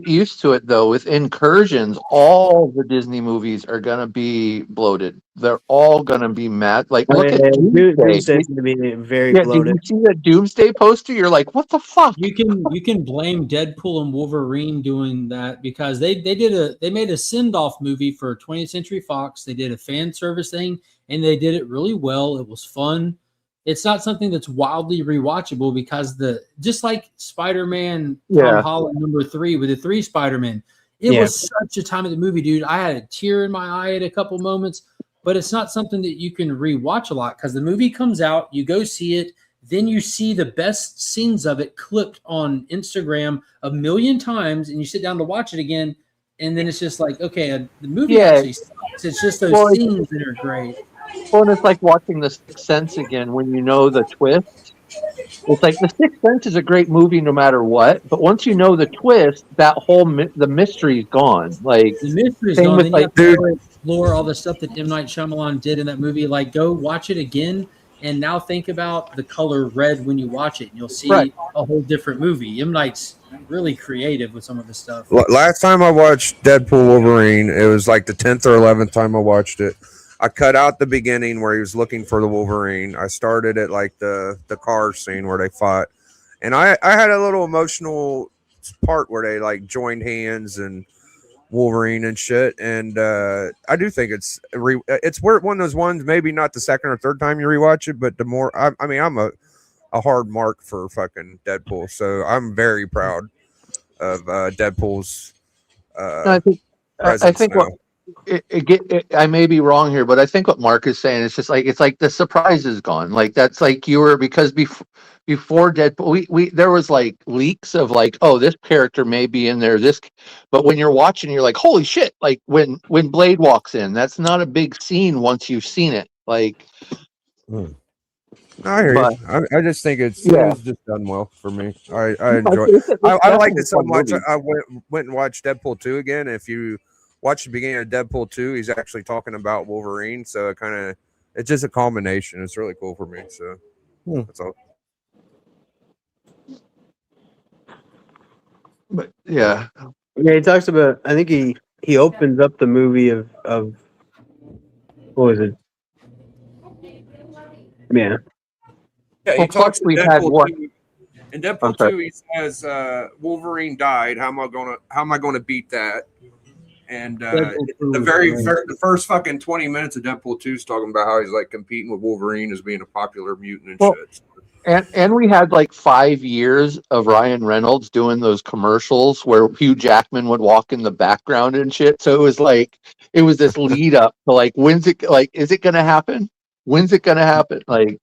used to it though. With Incursions, all the Disney movies are gonna be bloated. They're all gonna be mad. Like look at Doomsday. Doomsday's gonna be very bloated. Did you see the Doomsday poster? You're like, what the fuck? You can blame Deadpool and Wolverine doing that because they made a send-off movie for 20th Century Fox. They did a fan service thing and they did it really well. It was fun. It's not something that's wildly rewatchable because just like Spider-Man Tom Holland #3 with the 3 Spider-Man, it was such a time of the movie, dude. I had a tear in my eye at a couple moments, but it's not something that you can rewatch a lot because the movie comes out, you go see it, then you see the best scenes of it clipped on Instagram a million times, and you sit down to watch it again, and then it's just like, okay, the movie actually sucks. It's just those scenes that are great. Well, and it's like watching The Sixth Sense again when you know the twist. It's like The Sixth Sense is a great movie no matter what, but once you know the twist, that whole the mystery is gone. Like The mystery is same gone. with Then you like have to go explore all the stuff that M. Night Shyamalan did in that movie. Like, go watch it again, and now think about the color red when you watch it, and you'll see a whole different movie. M. Night's really creative with some of the stuff. Last time I watched Deadpool Wolverine, it was like the 10th or 11th time I watched it. I cut out the beginning where he was looking for the Wolverine. I started at like the car scene where they fought, and I had a little emotional part where they like joined hands and Wolverine and shit. And I do think it's one of those ones. Maybe not the second or third time you rewatch it, but the more I mean, I'm a hard mark for fucking Deadpool, so I'm very proud of Deadpool's I think presence now. I may be wrong here, but I think what Mark is saying is just like it's like the surprise is gone. Like that's like you were because before Deadpool, we there was like leaks of like, oh, this character may be in there. But when you're watching, you're like, holy shit! Like when Blade walks in, that's not a big scene once you've seen it. Like, I hear but you. I just think it yeah, was just done well for me. I enjoy it. I liked it so much. I went and watched Deadpool 2 again. If you watch the beginning of Deadpool 2, he's actually talking about Wolverine. So it's just a combination. It's really cool for me. So that's all. But yeah, he talks about. I think he opens up the movie of what was it? Yeah. Yeah, well, he talks in we've had Deadpool what? 2. In Deadpool 2, he says Wolverine died. How am I gonna beat that? And the first fucking 20 minutes of Deadpool 2 is talking about how he's like competing with Wolverine as being a popular mutant and shit. And we had like 5 years of Ryan Reynolds doing those commercials where Hugh Jackman would walk in the background and shit. So it was this lead up to like, is it gonna happen? When's it gonna happen? Like,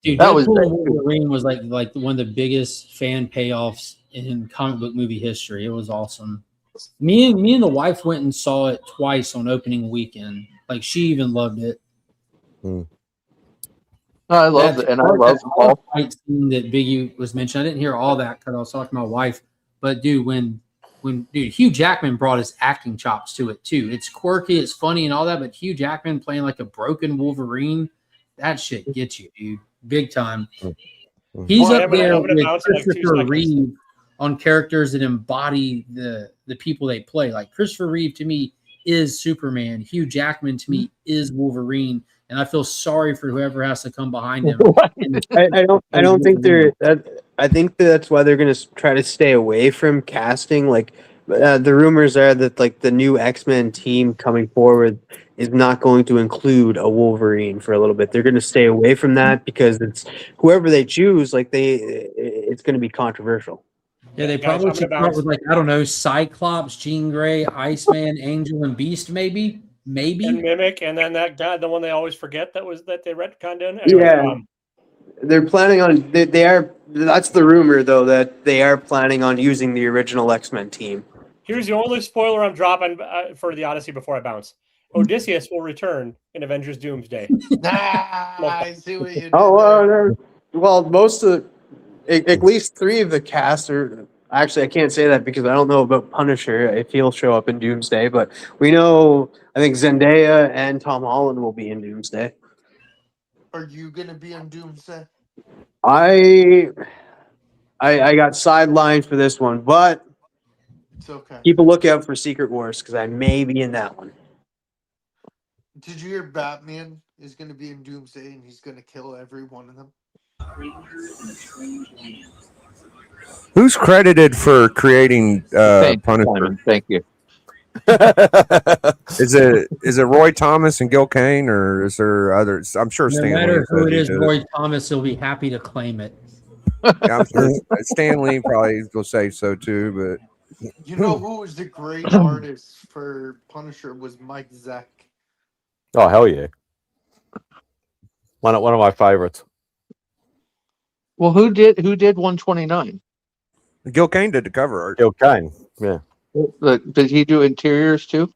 dude, that Deadpool was and Wolverine was like one of the biggest fan payoffs in comic book movie history. It was awesome. Me and the wife went and saw it twice on opening weekend. Like, she even loved it. I love it, and I love all fight scene that Biggie was mentioning. I didn't hear all that because I was talking to my wife. But dude, when Hugh Jackman brought his acting chops to it too. It's quirky, it's funny, and all that. But Hugh Jackman playing like a broken Wolverine, that shit gets you, dude, big time. He's up there with Christopher Reeve on characters that embody the people they play. Like Christopher Reeve to me is Superman. Hugh Jackman to me is Wolverine. And I feel sorry for whoever has to come behind him. I don't think they're that. I think that's why they're going to try to stay away from casting. Like the rumors are that like the new X-Men team coming forward is not going to include a Wolverine for a little bit. They're going to stay away from that because it's whoever they choose. Like it's going to be controversial. Yeah, they probably should start with like, I don't know, Cyclops, Jean Grey, Iceman, Angel, and Beast, maybe. And Mimic, and then that guy, the one they always forget that they retconned in. Yeah, they're planning on. They are. That's the rumor, though, that they are planning on using the original X-Men team. Here's the only spoiler I'm dropping for the Odyssey before I bounce. Odysseus will return in Avengers Doomsday. I see what you did. Well, most of at least 3 of the cast are. Actually, I can't say that because I don't know about Punisher if he'll show up in Doomsday, but we know I think Zendaya and Tom Holland will be in Doomsday. Are you gonna be in Doomsday? I got sidelined for this one, but it's okay. Keep a lookout for Secret Wars because I may be in that one. Did you hear Batman is gonna be in Doomsday and he's gonna kill every one of them? Who's credited for creating Punisher? Thank you. Is it Roy Thomas and Gil Kane, or is there others? I'm sure No Stan matter Lee who said it he is, did Roy Thomas will be happy to claim it. Yeah, I'm sure Stan Lee probably will say so too. But You know who was the great artist for Punisher was Mike Zeck. Oh hell yeah! One of my favorites. Well, who did 129? Gil Kane did the cover art. Gil Kane, yeah. Did he do interiors too?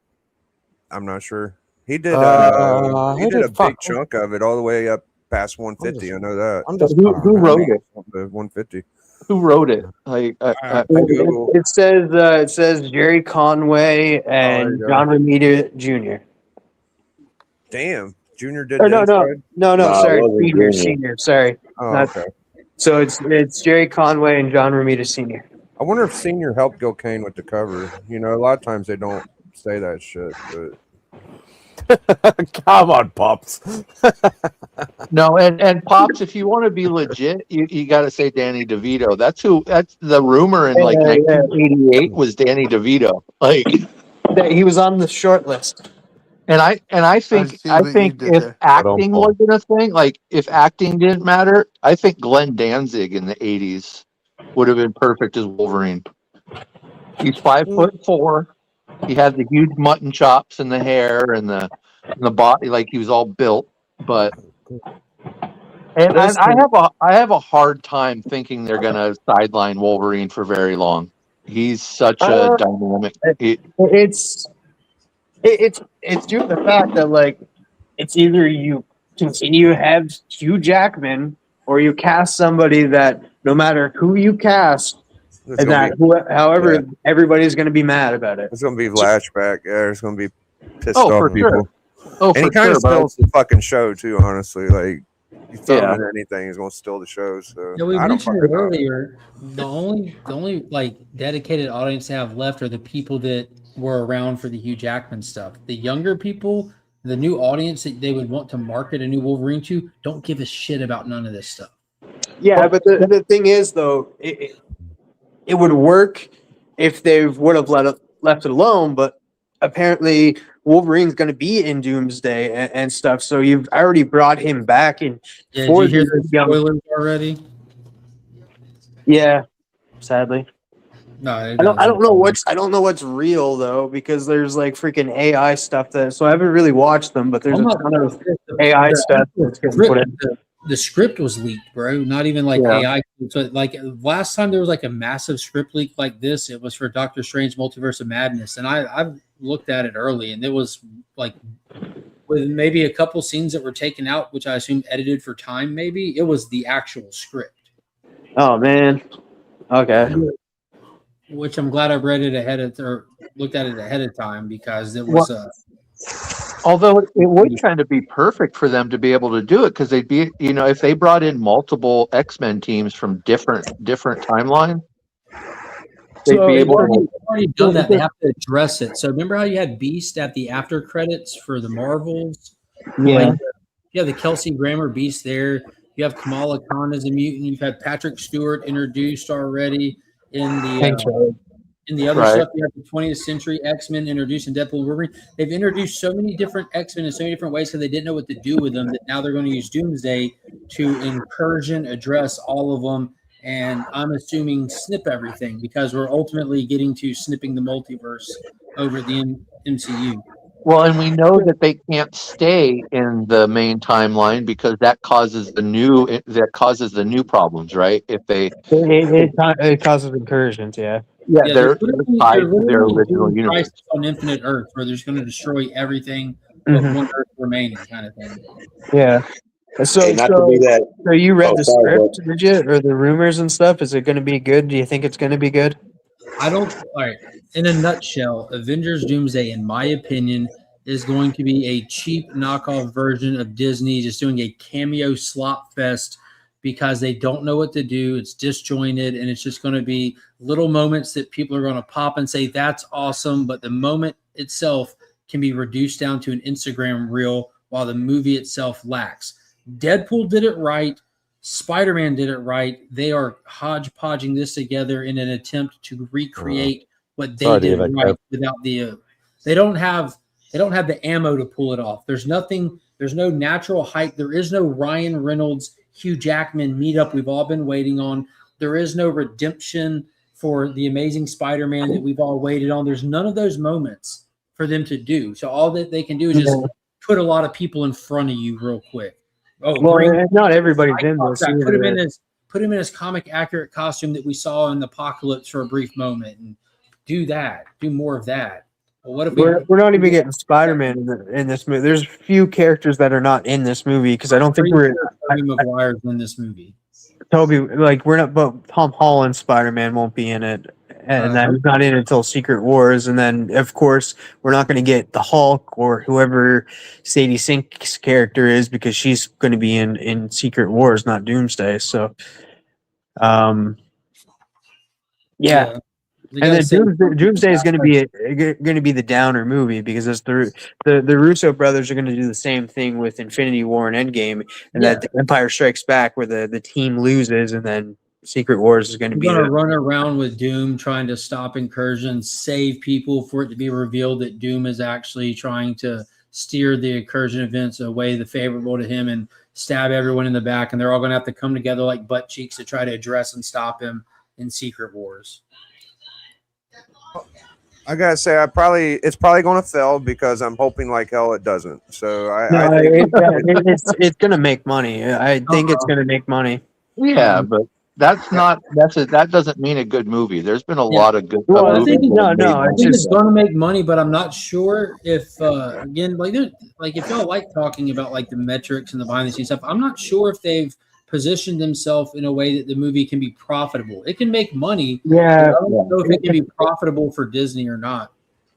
I'm not sure. He did. He who did a did big fuck? chunk of it all the way up past 150. I know that. I'm just Who wrote it? The 150. Who wrote it? Like, Google. It says Jerry Conway there you and go. John Romita Jr. Damn, Junior did Or the inside. no, Nah, it sorry, wasn't Junior. senior. Sorry. Oh, Not- okay. So it's Jerry Conway and John Romita Sr. I wonder if Senior helped Gil Kane with the cover. You know, a lot of times they don't say that shit, but Come on, Pops. No, and Pops, if you want to be legit, you got to say Danny DeVito. That's the rumor in like 1988 was Danny DeVito. Like he was on the short list. And I think see what you did if there. acting wasn't a thing, like if acting didn't matter, I think Glenn Danzig in the 80s would have been perfect as Wolverine. He's 5'4". He had the huge mutton chops and the hair and the body, like he was all built. But I have a hard time thinking they're gonna sideline Wolverine for very long. He's such a dynamic. It's due to the fact that like it's either you continue to have Hugh Jackman or you cast somebody that no matter who you cast, and however everybody's going to be mad about it. It's going to be flashback. Yeah, it's going to be pissed Oh, off for people. sure. Oh, and he for kind of sure, but- steals the fucking show too. Honestly, like you throw Yeah. him in anything, he's going to steal the show. So Yeah, we I don't mentioned it fucking know. earlier. The only like dedicated audience they have left are the people that were around for the Hugh Jackman stuff. The younger people, the new audience that they would want to market a new Wolverine to, don't give a shit about none of this stuff. Yeah, but the thing is though, it would work if they would have left it alone, but apparently Wolverine's going to be in Doomsday and stuff, so you've already brought him back in. Yeah, did you hear the spoilers already? Yeah, sadly. No, I don't know what's real though, because there's like freaking AI stuff so I haven't really watched them, but there's a ton of AI stuff that's getting put in. The script was leaked, bro. Not even like Yeah. AI. So like last time there was like a massive script leak like this, it was for Doctor Strange Multiverse of Madness. And I've looked at it early and it was like with maybe a couple scenes that were taken out, which I assume edited for time, maybe. It was the actual script. Oh man. Okay. Which I'm glad I read it or looked at it ahead of time because it was Although it would kind of be perfect for them to be able to do it because they'd be, if they brought in multiple X-Men teams from different timelines, they'd be able to. already done that. They have to address it. So remember how you had Beast at the after credits for the Marvels? Yeah. You have the Kelsey Grammer Beast there. You have Kamala Khan as a mutant. You've had Patrick Stewart introduced already in the other Right. stuff. You have the 20th Century X-Men introduced in Deadpool and Wolverine. They've introduced so many different X-Men in so many different ways because they didn't know what to do with them that now they're going to use Doomsday to incursion address all of them. And I'm assuming snip everything because we're ultimately getting to snipping the multiverse over the MCU. Well, and we know that they can't stay in the main timeline because that causes the new problems, right? If they It causes incursions, yeah. they're tied to their literally original doing universe. Crisis on Infinite Earth, where there's going to destroy everything but Mhm. one Earth remaining, kind of thing. Yeah. So, Hey, not to be that. so you read Oh, the sorry, bro. script, did you, or the rumors and stuff? Is it going to be good? Do you think it's going to be good? I don't. All right. In a nutshell, Avengers Doomsday, in my opinion, is going to be a cheap knockoff version of Disney just doing a cameo slop fest because they don't know what to do. It's disjointed, and it's just going to be little moments that people are going to pop and say, that's awesome. But the moment itself can be reduced down to an Instagram reel while the movie itself lacks. Deadpool did it right. Spider-Man did it right. They are hodgepodging this together in an attempt to recreate what they Sorry to did hear that, right Kev. without the they don't have the ammo to pull it off. There's no natural hype. There is no Ryan Reynolds, Hugh Jackman meetup we've all been waiting on. There is no redemption for the Amazing Spider-Man that we've all waited on. There's none of those moments for them to do. So all that they can do is just put a lot of people in front of you real quick. Oh, Well, not everybody's in this. Put him either. in his comic accurate costume that we saw in the Apocalypse for a brief moment, and do that. Do more of that. Well, what if we? We're not even getting Spider-Man in this movie. There's a few characters that are not in this movie because I don't think we're Tobey Maguire's in this movie. Toby. Like we're not, but Tom Holland's Spider-Man won't be in it, and then he's not in it until Secret Wars. And then of course we're not going to get the Hulk or whoever Sadie Sink's character is because she's going to be in Secret Wars, not Doomsday. So, yeah. And then Doomsday is going to be the downer movie because it's the Russo brothers are going to do the same thing with Infinity War and Endgame, and that the Empire Strikes Back where the team loses, and then Secret Wars is going to be going to run around with Doom trying to stop incursions, save people for it to be revealed that Doom is actually trying to steer the incursion events away the favorable to him and stab everyone in the back, and they're all going to have to come together like butt cheeks to try to address and stop him in Secret Wars. I gotta say, it's probably going to fail because I'm hoping like hell it doesn't. So I think it's going to make money. I think it's going to make money. Yeah, but that doesn't mean a good movie. There's been a lot of good. Well, I think it's it's going to make money, but I'm not sure if again, if y'all like talking about like the metrics and the behind the scenes stuff, I'm not sure if they've positioned themselves in a way that the movie can be profitable. It can make money. Yeah, I don't know if it can be profitable for Disney or not.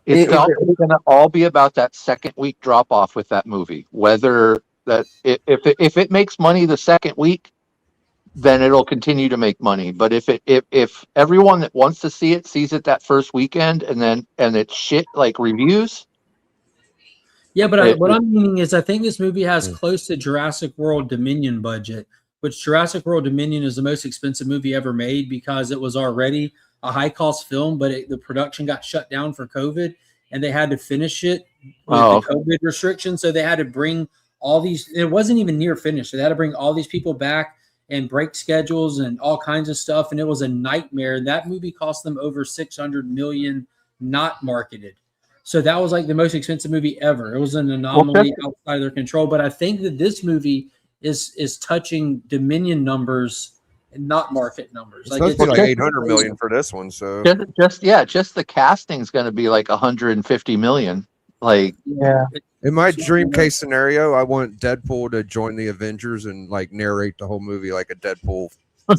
It's going to all be about that second week drop off with that movie. Whether that if it makes money the second week, then it'll continue to make money. But if everyone that wants to see it sees it that first weekend and it's shit like reviews. Yeah, but what I'm meaning is I think this movie has close to Jurassic World Dominion budget, which Jurassic World Dominion is the most expensive movie ever made because it was already a high-cost film, but the production got shut down for COVID, and they had to finish it with the COVID restrictions. So they had to bring all these – it wasn't even near finished. So they had to bring all these people back and break schedules and all kinds of stuff, and it was a nightmare. And that movie cost them over $600 million not marketed. So that was like the most expensive movie ever. It was an anomaly outside of their control. But I think that this movie is touching Dominion numbers and not market numbers. It's supposed to be like 800 million for this one. So just the casting's going to be like 150 million. Like in my dream case scenario, I want Deadpool to join the Avengers and like narrate the whole movie like a Deadpool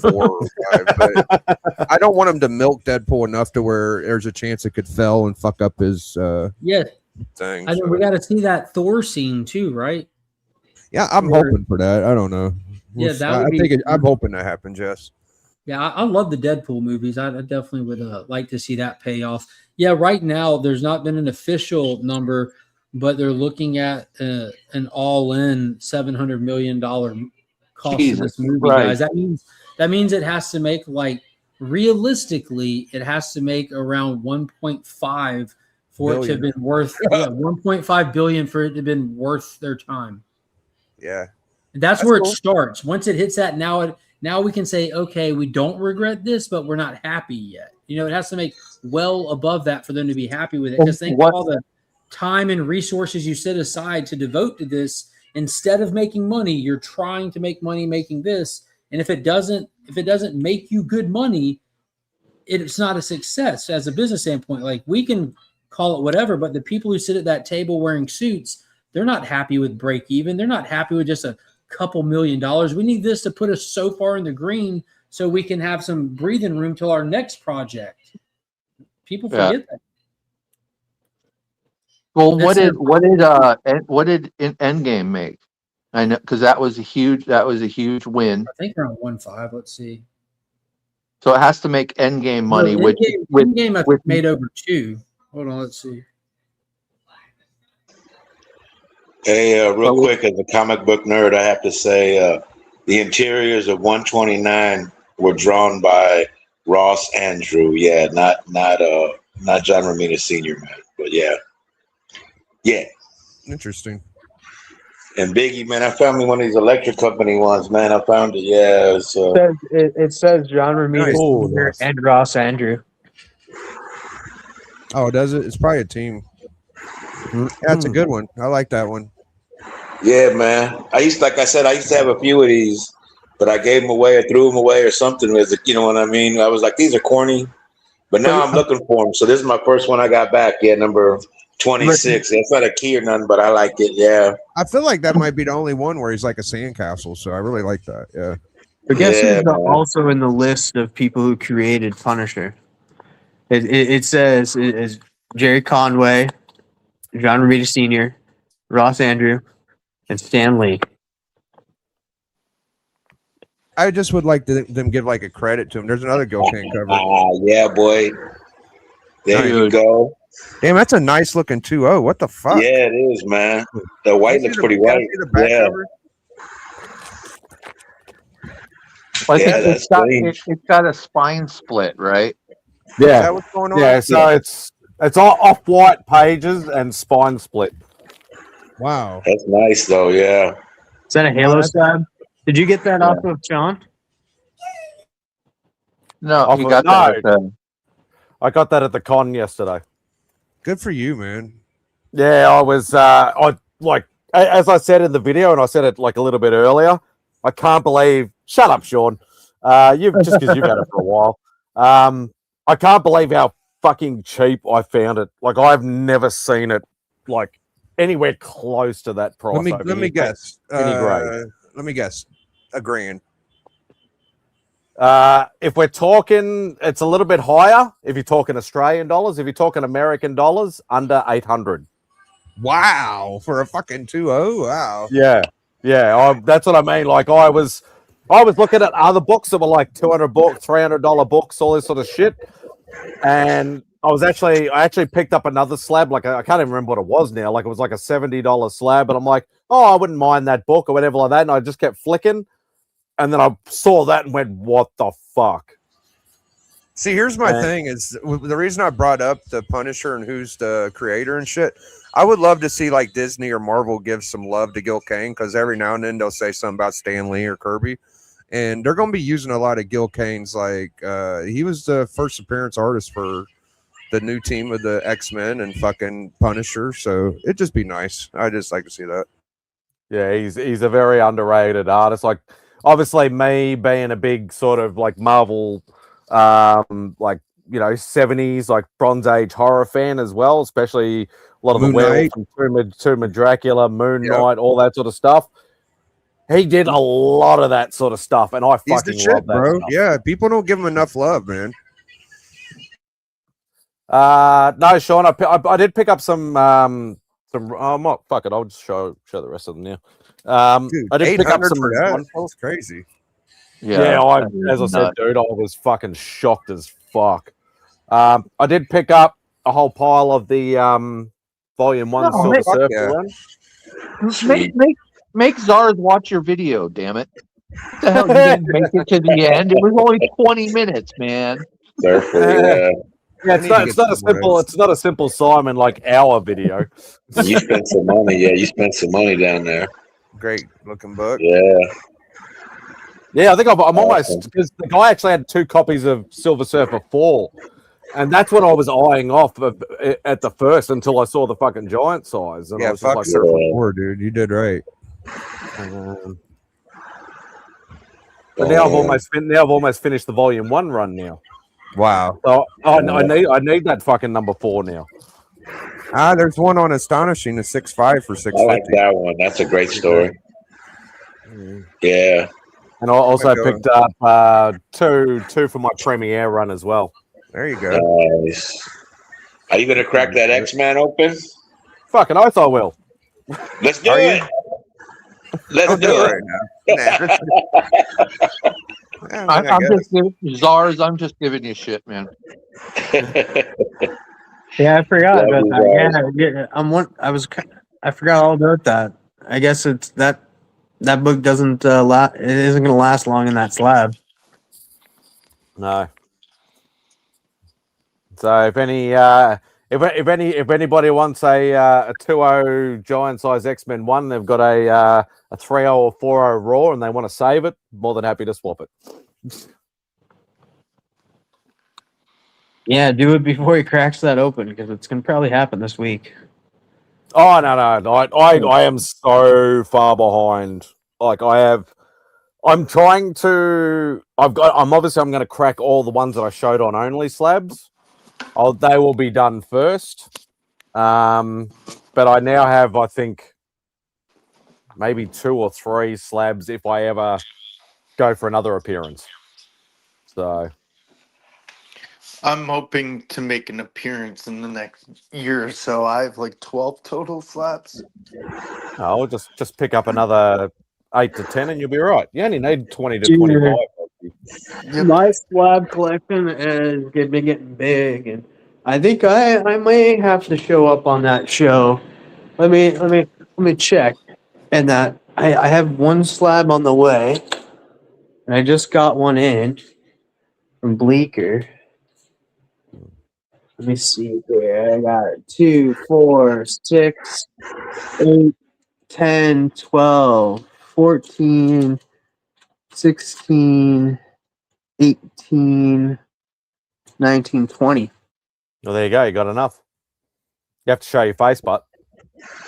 4 or 5. But I don't want him to milk Deadpool enough to where there's a chance it could fail and fuck up his thing. I mean, we got to see that Thor scene too, right? Yeah, I'm hoping for that. I don't know. I'm hoping that happens. Yes. Yeah, I love the Deadpool movies. I definitely would like to see that pay off. Yeah, right now there's not been an official number, but they're looking at an all-in $700 million cost of this movie, guys. That means it has to make realistically, it has to make around 1.5 for it to have been worth 1.5 billion for it to have been worth their time. Yeah. That's where cool. It starts. Once it hits that, now we can say, okay, we don't regret this, but we're not happy yet. It has to make well above that for them to be happy with it. Because think of all the time and resources you set aside to devote to this. Instead of making money, you're trying to make money making this. And if it doesn't make you good money, it's not a success as a business standpoint. Like, we can call it whatever, but the people who sit at that table wearing suits, they're not happy with break even. They're not happy with just a couple $1 million. We need this to put us so far in the green so we can have some breathing room till our next project. People forget that. Well, what did Endgame make? I know, because that was a huge win. I think around 1.5. Let's see. So it has to make Endgame money. Endgame made over 2. Hold on, let's see. Hey, real quick, as a comic book nerd, I have to say the interiors of 129 were drawn by Ross Andrew. Yeah, not John Romita Sr., man. But yeah. Interesting. And Biggie, man, I found me one of these electric company ones, man. I found it. Yeah, it says John Romita Sr. and Ross Andrew. Oh, does it? It's probably a team. That's a good one. I like that one. Yeah, man. I used to have a few of these, but I gave them away or threw them away or something. You know what I mean? I was like, these are corny, but now I'm looking for them. So this is my first one I got back. Yeah, number 26. That's not a key or nothing, but I like it. Yeah. I feel like that might be the only one where he's like a sandcastle, so I really like that. Yeah. But guess Yeah, who's man. also in the list of people who created Punisher? It says it is Jerry Conway, John Romita Sr., Ross Andrew, and Stan Lee. I just would like them give like a credit to him. There's another Gil Kane cover. Yeah, boy. There you go. Damn, that's a nice looking 2-0. What the fuck? Yeah, it is, man. The white looks pretty white. The back Yeah. cover? Well, I Yeah, think that's clean. it's got a spine split, right? Is Yeah, that what's going on? yeah. So it's all off-white pages and spine split. Wow. That's nice, though. Yeah. Is that a Halo slab? Did you get that off of Sean? No, he got that. At the, I got that at the con yesterday. Good for you, man. Yeah, I was. As I said in the video, and I said it like a little bit earlier. I can't believe. Shut up, Sean. You've just because you've had it for a while. I can't believe how fucking cheap I found it. Like I've never seen it like anywhere close to that price. Let me guess. Any grade. Let me guess. $1,000. If we're talking, it's a little bit higher. If you're talking Australian dollars, if you're talking American dollars, under 800. Wow, for a fucking 2-0. Wow. Yeah, that's what I mean. Like I was looking at other books that were like $200, $300 books, all this sort of shit, and I actually picked up another slab. Like I can't even remember what it was now. Like it was like a $70 slab, but I'm like, oh, I wouldn't mind that book or whatever like that, and I just kept flicking. And then I saw that and went, what the fuck? See, here's my thing is the reason I brought up the Punisher and who's the creator and shit. I would love to see like Disney or Marvel give some love to Gil Kane because every now and then they'll say something about Stan Lee or Kirby. And they're going to be using a lot of Gil Kane's. Like he was the first appearance artist for the new team of the X-Men and fucking Punisher. So it'd just be nice. I just like to see that. Yeah, he's a very underrated artist. Like, obviously, me being a big sort of like Marvel, like, you know, 70s, like Bronze Age horror fan as well, especially a lot of Moon the werewolf Knight. from Tomb of Dracula, Moon Knight, all that sort of stuff. He did a lot of that sort of stuff, and I He's the fucking shit, love that bro. stuff. Yeah, people don't give him enough love, man. No, Sean, I did pick up some fuck it, I'll just show the rest of them now. Dude, I did pick up 800 some for that? one- That's crazy. Yeah, as I said, dude, I was fucking shocked as fuck. I did pick up a whole pile of the Volume 1 Silver Surfer run. Make Zars watch your video, damn it. What the hell, you didn't make it to the end? It was only 20 minutes, man. Therefore, Yeah, it's not a simple Simon like our video. You spent some money. Yeah, you spent some money down there. Great looking book. Yeah, I think I'm almost, because the guy actually had 2 copies of Silver Surfer 4, and that's what I was eyeing off at the first until I saw the fucking giant size. And I Yeah, was just fuck like, Surfer 4, dude. You did right. But now I've almost finished the Volume 1 run now. Wow. So I need that fucking number 4 now. There's one on Astonishing, the 6.5 for 650. I like that one. That's a great story. Yeah. And I also picked up two for my premiere run as well. There you go. Nice. Are you gonna crack that X-Man open? Fucking oath I will. Let's do it. Let's do it. I'm just giving Zars. I'm just giving you shit, man. Yeah, I forgot about that. I forgot all about that. I guess it's that book doesn't it isn't going to last long in that slab. No. So if anybody wants a 2.0 giant size X-Men 1, they've got a 3.0 or 4.0 Raw, and they want to save it, more than happy to swap it. Yeah, do it before he cracks that open because it's going to probably happen this week. Oh no! I am so far behind. Like I'm obviously I'm going to crack all the ones that I showed on only slabs. They will be done first. But I now have, I think, maybe 2 or 3 slabs if I ever go for another appearance. So I'm hoping to make an appearance in the next year or so. I have like 12 total slabs. I'll just pick up another 8 to 10 and you'll be right. You only need 20 to Dude. 25. My slab collection is getting big, and I think I may have to show up on that show. Let me check. And that I have 1 slab on the way, and I just got one in from Bleecker. Let me see here. I got 2, 4, 6, 8, 10, 12, 14, 16, 18, 19, 20. Well, there you go. You got enough. You have to show your face, but.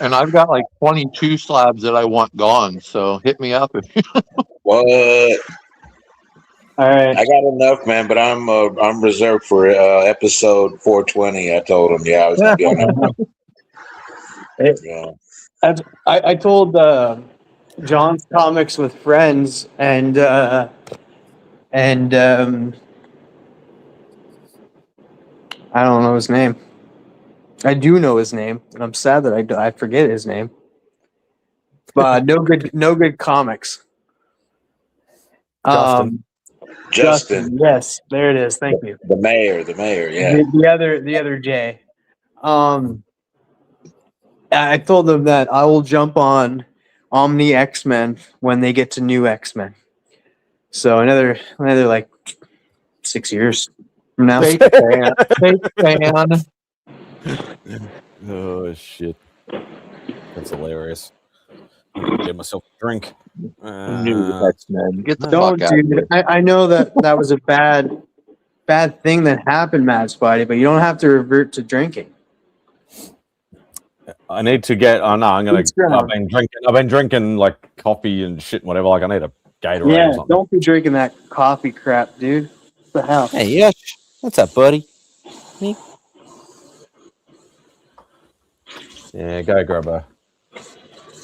And I've got like 22 slabs that I want gone. So hit me up if you. What? All right. I got enough, man, but I'm reserved for episode 420. I told him, I was gonna be on that. Yeah. I told John's Comics with Friends and I don't know his name. I do know his name, and I'm sad that I forget his name. But no good comics. Justin. Yes, there it is. Thank you. The mayor, yeah. The other Jay. I told them that I will jump on Omni X-Men when they get to New X-Men. So another like 6 years from now. Fake fan. Oh shit, that's hilarious. I'm gonna get myself a drink. New X-Men. Get the Don't, fuck out of here. I know that was a bad thing that happened, MadSpidey, but you don't have to revert to drinking. I need to get. Oh no, I'm gonna. I've been drinking like coffee and shit and whatever. Like I need a Gatorade Yeah, or something. don't be drinking that coffee crap, dude. What the hell? Hey, Yash, what's up, buddy? Me? Yeah, go grab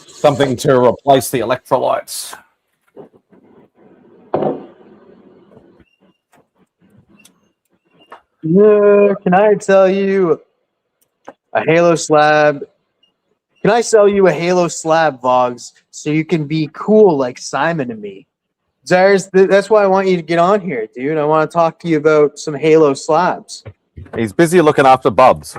something to replace the electrolytes. Yeah, can I tell you a Halo slab? Can I sell you a Halo slab, Vogs, so you can be cool like Simon and me? That's why I want you to get on here, dude. I want to talk to you about some Halo slabs. He's busy looking after Bubs.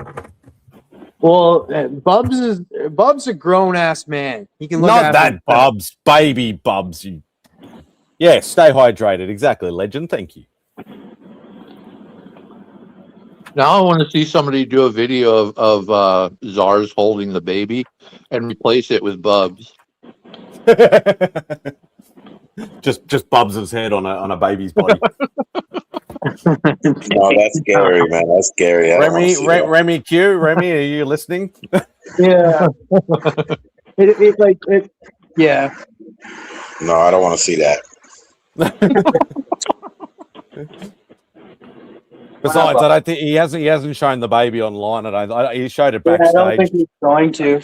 Well, Bub's a grown ass man. He can look Not after that himself. Bubs, baby Bubs. Yeah, stay hydrated. Exactly, legend. Thank you. Now I want to see somebody do a video of Zars holding the baby and replace it with Bubs. just Bubs' head on a baby's body. No, that's scary, man. That's scary. I don't wanna see that. Remy Q, Remy, are you listening? Yeah. Yeah. No, I don't want to see that. Besides, I don't think he hasn't shown the baby online. He showed it Yeah, I backstage. don't think he's going to.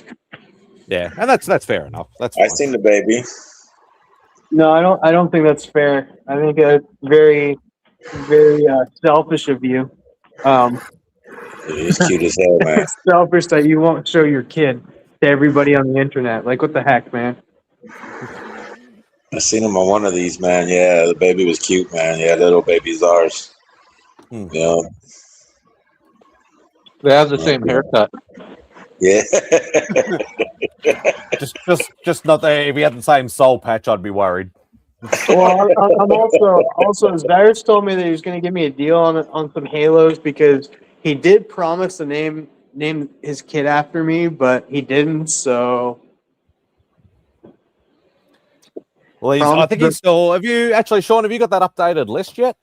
Yeah, and that's fair enough. That's I fine. seen the baby. No, I don't think that's fair. I think it's very, very selfish of you. He's cute as hell, man. It's selfish that you won't show your kid to everybody on the internet. Like, what the heck, man? I seen him on one of these, man. Yeah, the baby was cute, man. Yeah, little baby's ours. Yeah. They have the same haircut. Yeah. just not there. If he had the same soul patch, I'd be worried. Well, I'm also as Darius told me that he was going to give me a deal on some Halos because he did promise to name his kid after me, but he didn't. So, Well, I think he's still. Have you actually, Sean? Have you got that updated list yet?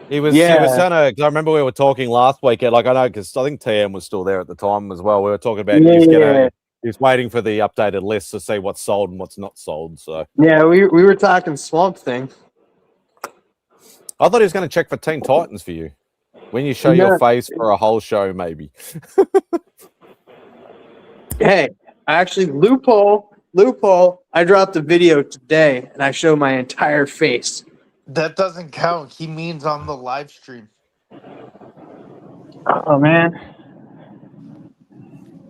He was gonna. Because I remember we were talking last week. Like I know, because I think TM was still there at the time as well. We were talking about he's waiting for the updated list to see what's sold and what's not sold. So yeah, we were talking Swamp Thing. I thought he was going to check for Teen Titans for you. When you show your face for a whole show, maybe. Hey, actually, loophole. I dropped a video today, and I show my entire face. That doesn't count. He means on the live stream. Oh man,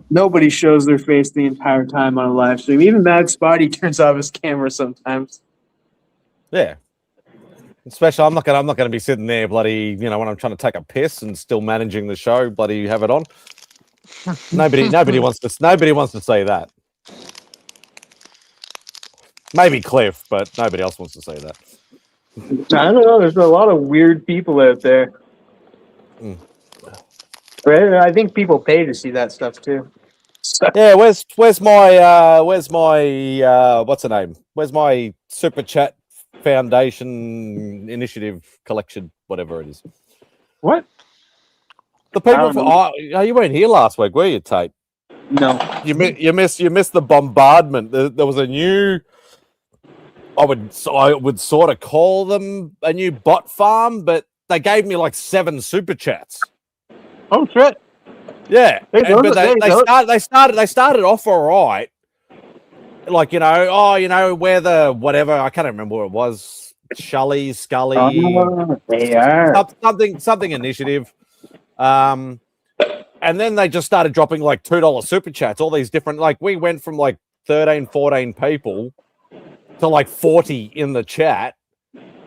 nobody shows their face the entire time on a live stream. Even MadSpidey turns off his camera sometimes. Yeah. Especially, I'm not gonna be sitting there, bloody, when I'm trying to take a piss and still managing the show, bloody, have it on. Nobody wants to say that. Maybe Cliff, but nobody else wants to say that. I don't know. There's a lot of weird people out there. But I think people pay to see that stuff too. Yeah, where's my what's the name? Where's my Super Chat Foundation Initiative Collection, whatever it is? What? The people you weren't here last week, were you, Tate? No. You missed the bombardment. There was a new, I would sort of call them a new bot farm, but they gave me like 7 super chats. Oh shit! Yeah, they started off all right. Like where the whatever, I can't remember what it was. Scully, they are something initiative. And then they just started dropping like $2 super chats. All these different, like we went from like 13, 14 people to like 40 in the chat.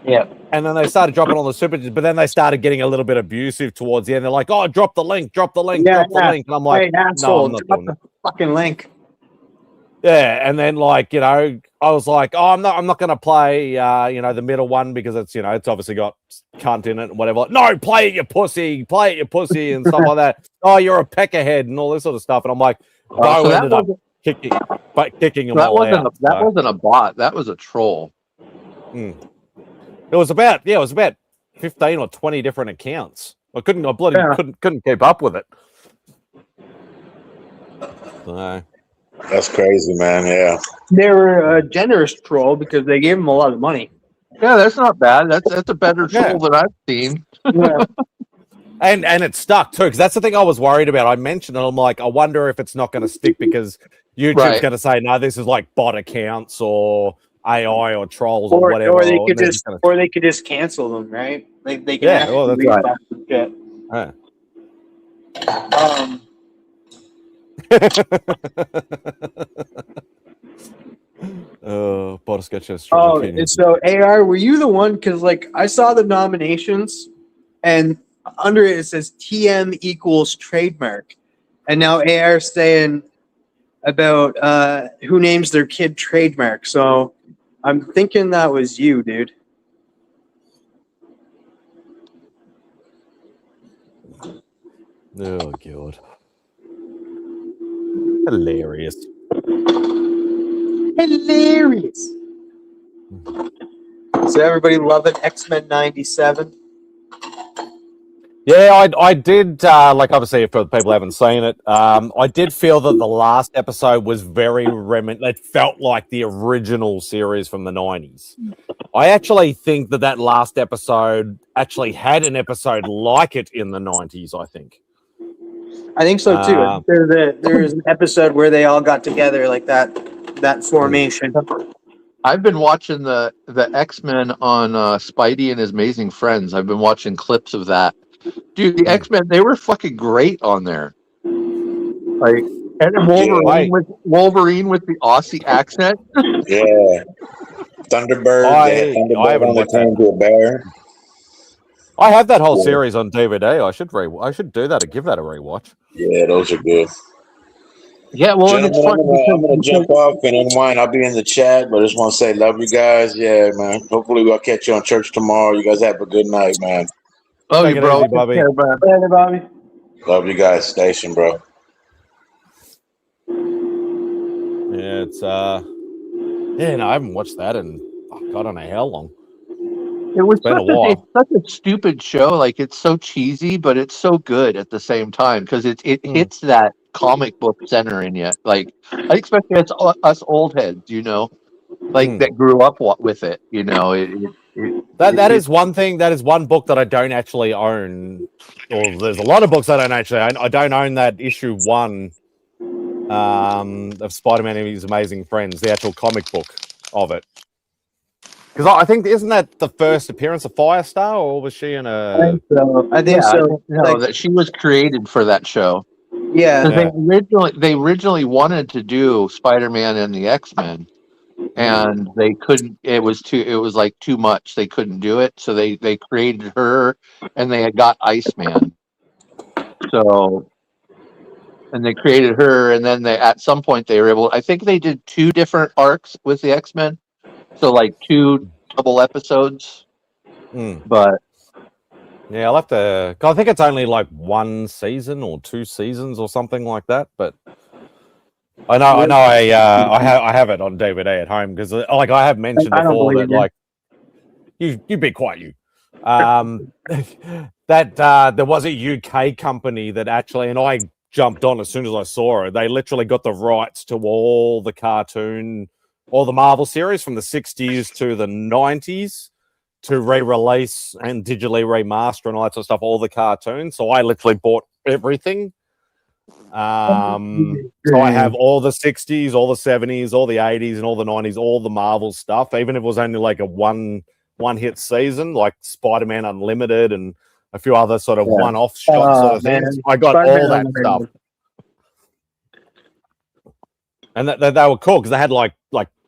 Yeah. And then they started dropping all the super, but then they started getting a little bit abusive towards the end. They're like, "Oh, drop the link, drop the link." And I'm like, "Hey, asshole, no, I'm not drop doing the fucking link." Yeah, and then I was like, "Oh, I'm not going to play, the middle one because it's obviously got cunt in it and whatever." No, play it, you pussy, and stuff like that. Oh, you're a peckerhead and all this sort of stuff. And I'm like, so ended up kicking them that all wasn't out. that wasn't a bot. That was a troll. It was about 15 or 20 different accounts. I couldn't keep up with it. So. That's crazy, man. Yeah. They were a generous troll because they gave him a lot of money. Yeah, that's not bad. That's a better troll than I've seen. Yeah. And it stuck too, because that's the thing I was worried about. I mentioned it. I'm like, I wonder if it's not going to stick because YouTube's going to say, no, this is like bot accounts or AI or trolls or whatever. Or they could just cancel them, right? They can that's right. Shit. Yeah. So AR, were you the one? Because like I saw the nominations, and under it says TM equals trademark, and now AR saying about who names their kid trademark. So I'm thinking that was you, dude. Oh god. Hilarious. So everybody loving X-Men 97? Yeah, I did, like obviously for the people who haven't seen it, I did feel that the last episode was very it felt like the original series from the 90s. I actually think that last episode actually had an episode like it in the 90s, I think. I think so too. There's an episode where they all got together like that formation. I've been watching the X-Men on Spidey and His Amazing Friends. I've been watching clips of that. Dude, the X-Men, they were fucking great on there. Like, and Wolverine with the Aussie accent. Yeah. Thunderbird. I haven't watched that. Into a bear. I have that whole series on DVD. I should do that and give that a rewatch. Yeah, those are good. Yeah, well, gentlemen, I'm gonna jump off and unwind. I'll be in the chat, but I just want to say love you guys. Yeah, man. Hopefully we'll catch you on church tomorrow. You guys have a good night, man. Love you, bro. Bobby. Bobby. Love you guys. Station, bro. Yeah, it's I haven't watched that in I don't know how long. It was It's such a stupid show. Like, it's so cheesy, but it's so good at the same time because it hits that comic book center in you. Like, I expect it's us old heads, that grew up with it. That is one thing. That is one book that I don't actually own. Or there's a lot of books I don't actually own. I don't own that issue 1 of Spider-Man and His Amazing Friends, the actual comic book of it. Because I think isn't that the first appearance of Firestar, or was she in a? I think so. No, Like, that she was created for that show. yeah. 'Cause they originally wanted to do Spider-Man and the X-Men, and they couldn't. It was like too much. They couldn't do it, so they created her, and they had got Iceman. So, and they created her, and then they at some point they were able. I think they did 2 different arcs with the X-Men, so like 2 double episodes. But Yeah, I'll have to. 'Cause I think it's only like 1 season or 2 seasons or something like that. But I have it on DVD at home because, like I have mentioned I don't before, believe that you. like you be quiet, you. That there was a UK company that actually, and I jumped on as soon as I saw it. They literally got the rights to all the cartoon, all the Marvel series from the 60s to the 90s to re-release and digitally remaster and all that sort of stuff, all the cartoons. So I literally bought everything. So I have all the 60s, all the 70s, all the 80s, and all the 90s, all the Marvel stuff, even if it was only like a one hit season, like Spider-Man Unlimited and a few other sort of one-off shot sort of things. I got all that stuff. And they were cool because they had like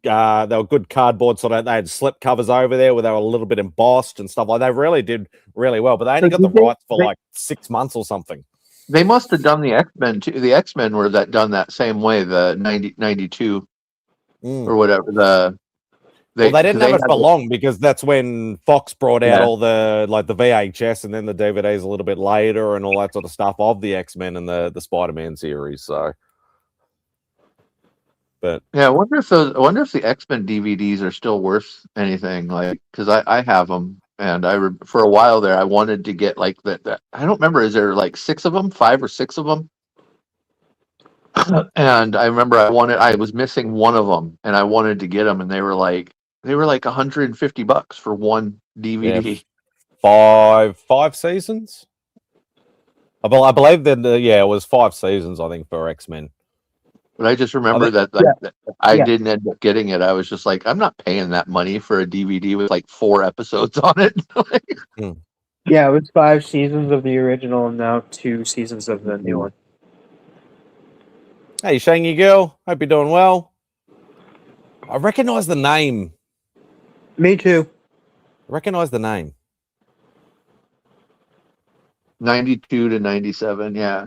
they were good cardboard sort of. They had slip covers over there where they were a little bit embossed and stuff like. They really did really well, but they only got the rights for like 6 months or something. they must have done the X-Men too. The X-Men were done that same way. The 92 or whatever. They didn't have it for long because that's when Fox brought out all the like the VHS and then the DVDs a little bit later and all that sort of stuff of the X-Men and the Spider-Man series. So. But yeah, I wonder if the X-Men DVDs are still worth anything. Like, because I have them, and for a while there I wanted to get like that. I don't remember. Is there like 6 of them, 5 or 6 of them? And I remember I was missing one of them, and I wanted to get them, and they were like $150 for one DVD. Yeah, 5 seasons. I believe that it was 5 seasons. I think for X-Men. But I just remember that I didn't end up getting it. I was just like, I'm not paying that money for a DVD with like 4 episodes on it. Yeah, it was 5 seasons of the original and now 2 seasons of the new one. Hey, Shangy girl. Hope you're doing well. I recognize the name. Me too. I recognize the name. 92 to 97, yeah.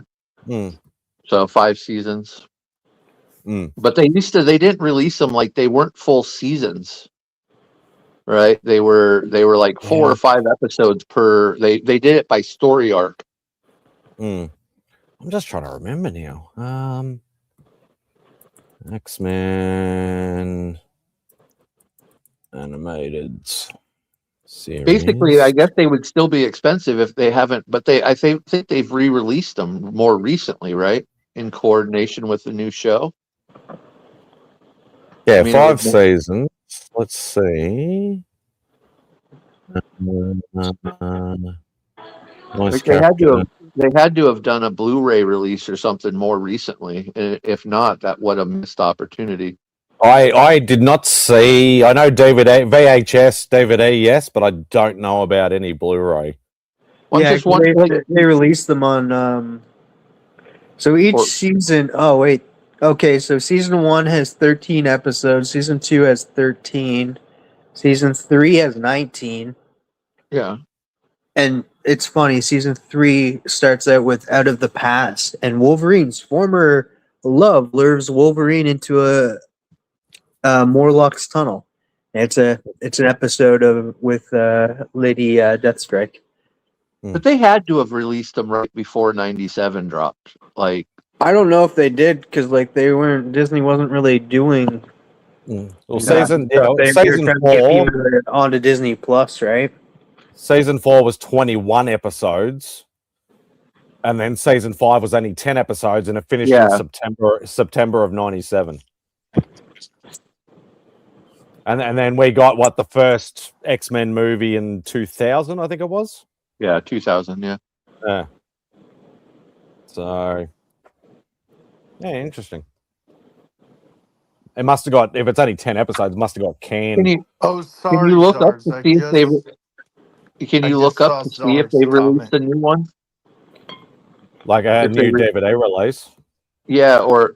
So 5 seasons. But they didn't release them like they weren't full seasons, right? They were like 4 or 5 episodes per. They did it by story arc. I'm just trying to remember now. X-Men animated series. Basically, I guess they would still be expensive if they haven't. But I think they've re-released them more recently, right? In coordination with the new show. Yeah, 5 seasons. Let's see. They had to have done a Blu-ray release or something more recently. If not, that would have missed opportunity. I did not see. I know DVD, VHS, DVD, yes, but I don't know about any Blu-ray. They released them on. So each season. Oh wait. Okay, so season 1 has 13 episodes. Season 2 has 13. Season 3 has 19. Yeah. And it's funny, season 3 starts out with Out of the Past, and Wolverine's former love lures Wolverine into a Morlock's tunnel. And it's an episode with Lady Deathstrike. But they had to have released them right before 97 dropped. Like, I don't know if they did because like Disney wasn't really doing. Well, season 4 onto Disney Plus, right? Season 4 was 21 episodes, and then season 5 was only 10 episodes, and it finished in September of 97. And then we got what the first X-Men movie in 2000, I think it was. Yeah, 2000. Yeah. Yeah. So, yeah, interesting. It must have got, if it's only 10 episodes, it must have got canned. Oh, Can sorry, you look up Zars. to see if they? Can I you just look up saw to see if Zars' they released comment. a new one? Like a If they new DVD release. Yeah, or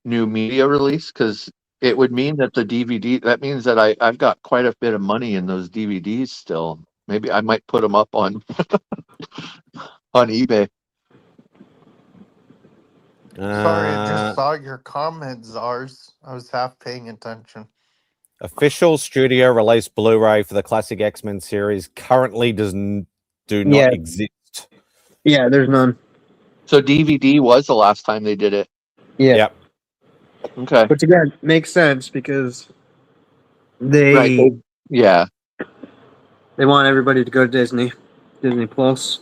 new media release, because it would mean that the DVD. That means that I've got quite a bit of money in those DVDs still. Maybe I might put them up on on eBay. Sorry, I just saw your comment, Zars. I was half paying attention. Official studio release Blu-ray for the classic X-Men series currently do not Yeah. exist. Yeah, there's none. So DVD was the last time they did it. Yeah. Yep. Okay. Which again makes sense because they Right. Yeah. they want everybody to go to Disney Plus.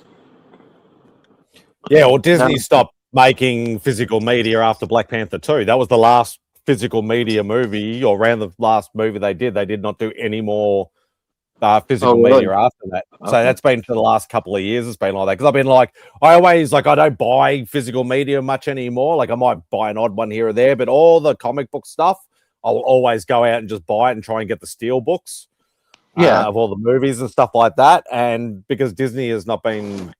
Yeah, well, Disney No. stopped making physical media after Black Panther 2. That was the last physical media movie, or around the last movie they did. They did not do any more physical really? media after that. So Okay. that's been for the last couple of years. It's been like that because I've been like, I don't buy physical media much anymore. Like I might buy an odd one here or there, but all the comic book stuff, I'll always go out and just buy it and try and get the steel books. Yeah. Of all the movies and stuff like that. And because Disney has not been,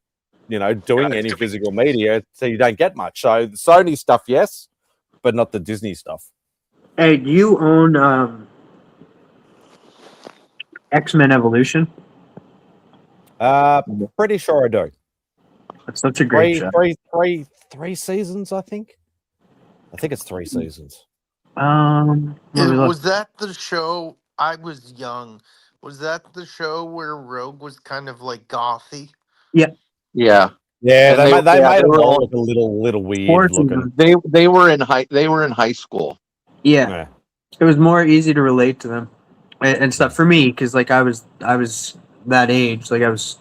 doing any physical media, so you don't get much. So the Sony stuff, yes, but not the Disney stuff. Hey, do you own X-Men Evolution? Pretty sure I do. That's such a great show. Three seasons, I think. I think it's 3 seasons. Was that the show? I was young. Was that the show where Rogue was kind of like gothy? Yeah. Yeah. Yeah, And they made them were all look a little weird looking. They were in high school. Yeah. It was more easy to relate to them and stuff for me because like I was that age, like I was.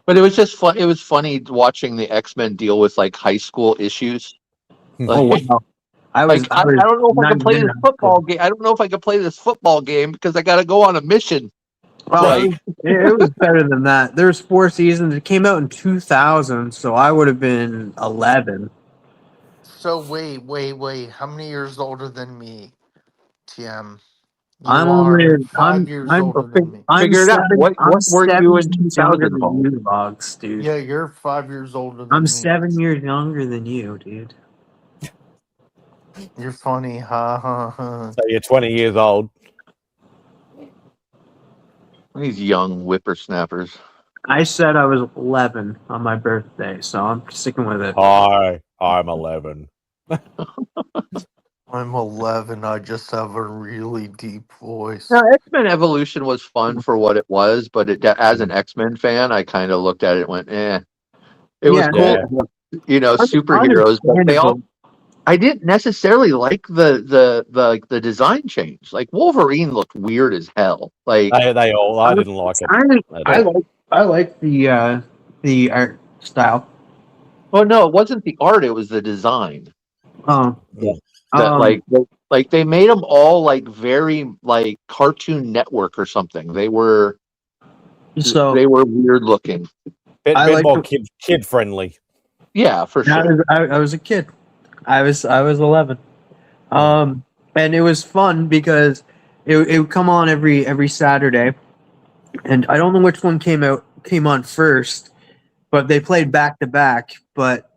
But it was just fun. It was funny watching the X-Men deal with like high school issues. Oh wow! I don't know if I can play this football game. I don't know if I can play this football game because I got to go on a mission. Well, it was better than that. There's 4 seasons. It came out in 2000, so I would have been 11. So wait. How many years older than me, TM? I'm only 5 years older than me. Figure it out. What were you in 2000? 2000? Logs, dude. Yeah, you're 5 years older than I'm me. 7 years younger than you, dude. You're funny, ha. So you're 20 years old. These young whippersnappers. I said I was 11 on my birthday, so I'm sticking with it. I'm 11. I'm 11. I just have a really deep voice. Now, X-Men Evolution was fun for what it was, but as an X-Men fan, I kind of looked at it and went, eh. It was cool, superheroes, but they all. I didn't necessarily like the design change. Like Wolverine looked weird as hell. Like I didn't like it. I like the art style. Oh no, it wasn't the art; it was the design. Oh, yeah. Like they made them all like very like Cartoon Network or something. They were weird looking. Bit more kid friendly. Yeah, for sure. I was a kid. I was 11. And it was fun because it would come on every Saturday, and I don't know which one came on first, but they played back to back. But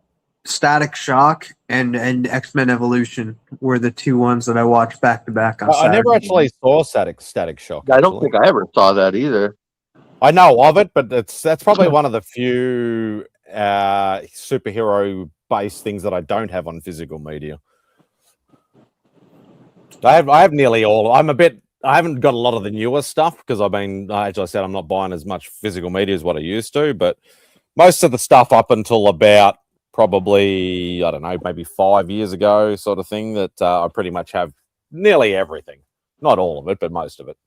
Static Shock and X-Men Evolution were the 2 ones that I watched back to back on Saturday. I never actually saw Static Shock. I don't think I ever saw that either. I know of it, but that's probably one of the few superhero based things that I don't have on physical media. I have nearly all. I haven't got a lot of the newer stuff because as I said, I'm not buying as much physical media as what I used to, but most of the stuff up until about probably, I don't know, maybe 5 years ago sort of thing that I pretty much have nearly everything. Not all of it, but most of it.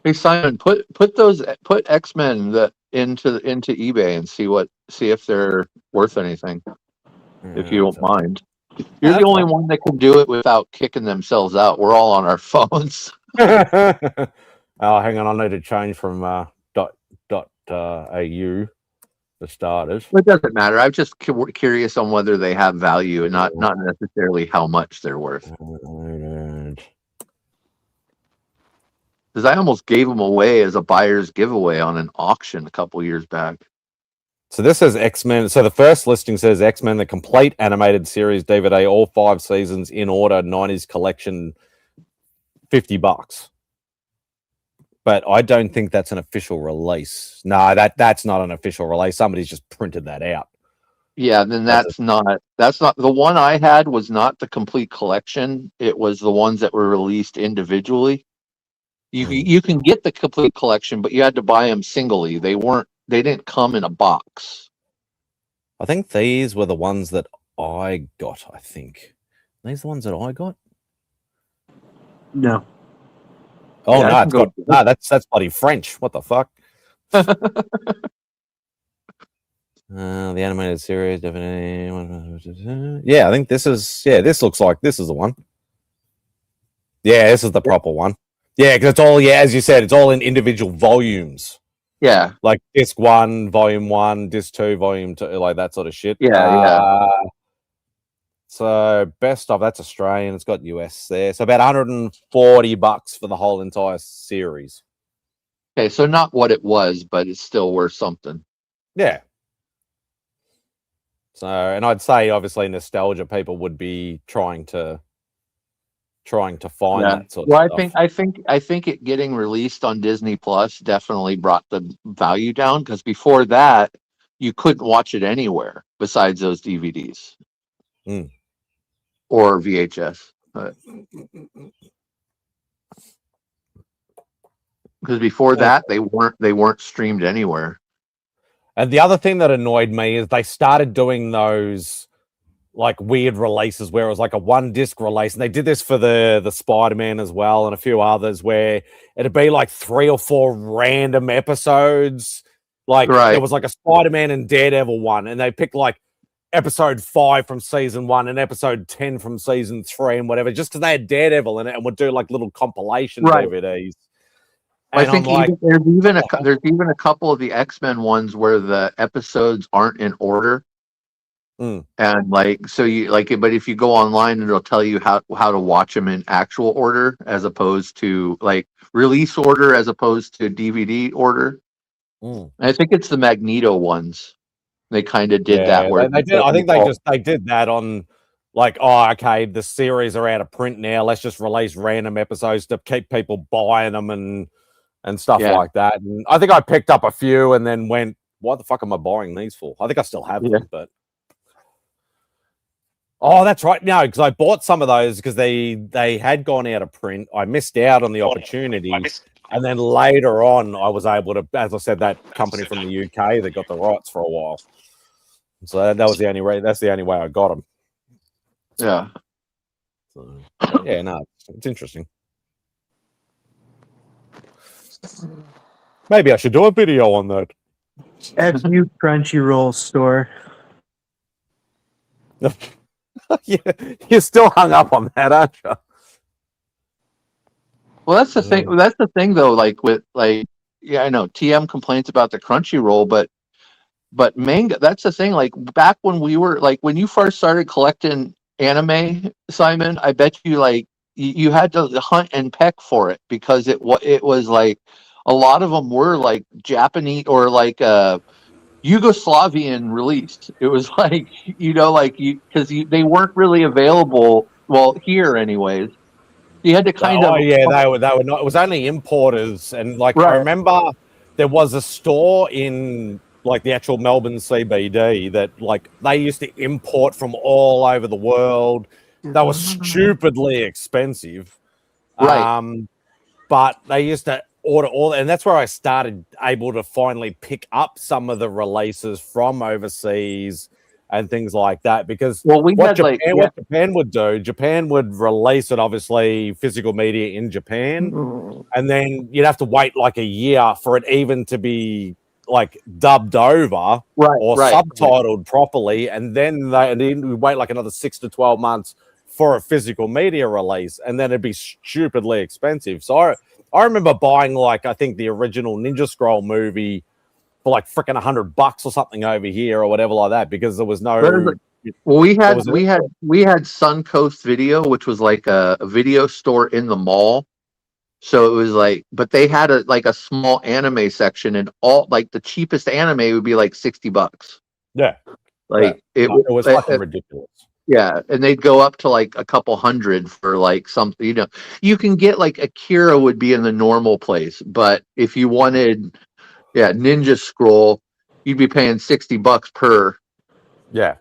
Hey Simon, put X-Men into eBay and see if they're worth anything. If you don't mind. You're the only one that can do it without kicking themselves out. We're all on our phones. Oh, hang on, I need to change from .au for starters. It doesn't matter. I'm just curious on whether they have value and not necessarily how much they're worth. Because I almost gave them away as a buyer's giveaway on an auction a couple years back. So this says X-Men. So the first listing says X-Men, the complete animated series DVD, all 5 seasons in order, 90s collection, $50. But I don't think that's an official release. No, that's not an official release. Somebody's just printed that out. Yeah, then that's not the one I had was not the complete collection. It was the ones that were released individually. You can get the complete collection, but you had to buy them singly. They didn't come in a box. I think these were the ones that I got, I think. Are these the ones that I got? No. Oh, Yeah, no, that's bloody French. What the fuck? The animated series, definitely. Yeah, I think this looks like this is the one. Yeah, this is the proper one. Yeah, because it's all, as you said, it's all in individual volumes. Yeah. Like disc 1, volume 1, disc 2, volume 2, like that sort of shit. Yeah. So best of, that's Australian. It's got US there. So about $140 for the whole entire series. Okay, so not what it was, but it's still worth something. Yeah. So, and I'd say obviously nostalgia people would be trying to find that sort of stuff. I think it getting released on Disney Plus definitely brought the value down, because before that you couldn't watch it anywhere besides those DVDs or VHS. Because before that they weren't streamed anywhere. And the other thing that annoyed me is they started doing those like weird releases where it was like a 1-disc release, and they did this for the Spider-Man as well and a few others, where it'd be like 3 or 4 random episodes. Like there was like a Spider-Man and Daredevil one, and they picked like episode 5 from season 1 and episode 10 from season 3 and whatever, just because they had Daredevil in it, and would do like little compilation DVDs. I think there's even a couple of the X-Men ones where the episodes aren't in order. And like, so you like it, but if you go online, it'll tell you how to watch them in actual order, as opposed to like release order, as opposed to DVD order. I think it's the Magneto ones. They kind of did that. Where they did. I think they did that on like, oh, okay, the series are out of print now. Let's just release random episodes to keep people buying them and stuff like that. And I think I picked up a few and then went, "What the fuck am I buying these for?" I think I still have them, but. Oh, that's right. No, because I bought some of those because they had gone out of print. I missed out on the opportunity. And then later on, I was able to, as I said, that company from the UK that got the rights for a while. So that was the only way. That's the only way I got them. Yeah. So, yeah, no, it's interesting. Maybe I should do a video on that. FU Crunchyroll store. Yeah, you're still hung up on that, aren't you? Well, that's the thing. That's the thing, though. Like with I know TM complains about the Crunchyroll, but manga. That's the thing. Like back when we were when you first started collecting anime, Simon, I bet you you had to hunt and peck for it, because it was like a lot of them were like Japanese or like Yugoslavian released. It was like, because they weren't really available, well, here anyways. You had to kind of. Oh yeah, they were not. It was only importers, and I remember there was a store in like the actual Melbourne CBD that they used to import from all over the world. They were stupidly expensive, but they used to order all, and that's where I started able to finally pick up some of the releases from overseas and things like that, because what Japan would do, Japan would release it, obviously physical media in Japan, and then you'd have to wait like a year for it even to be dubbed over or subtitled properly, and then we wait like another 6 to 12 months for a physical media release, and then it'd be stupidly expensive. So I remember buying like I think the original Ninja Scroll movie for like freaking $100 or something over here or whatever like that, because there was no. Well, we had Suncoast Video, which was like a video store in the mall. So it was like, but they had a small anime section, and all like the cheapest anime would be like $60. Yeah, like it was fucking ridiculous. Yeah, and they'd go up to like a couple hundred for like something. You can get like Akira would be in the normal place, but if you wanted, Ninja Scroll, you'd be paying $60 per. Yeah.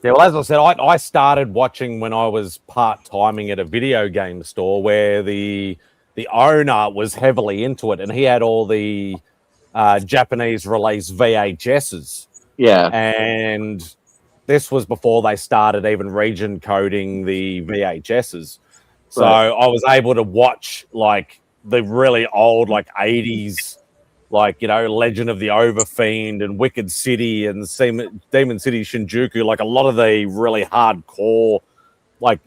Yeah, well, as I said, I started watching when I was part-timing at a video game store where the owner was heavily into it, and he had all the Japanese release VHSs. Yeah. And this was before they started even region coding the VHSs. So Right. I was able to watch like the really old like 80s like, Legend of the Overfiend and Wicked City and Demon City Shinjuku, like a lot of the really hardcore, like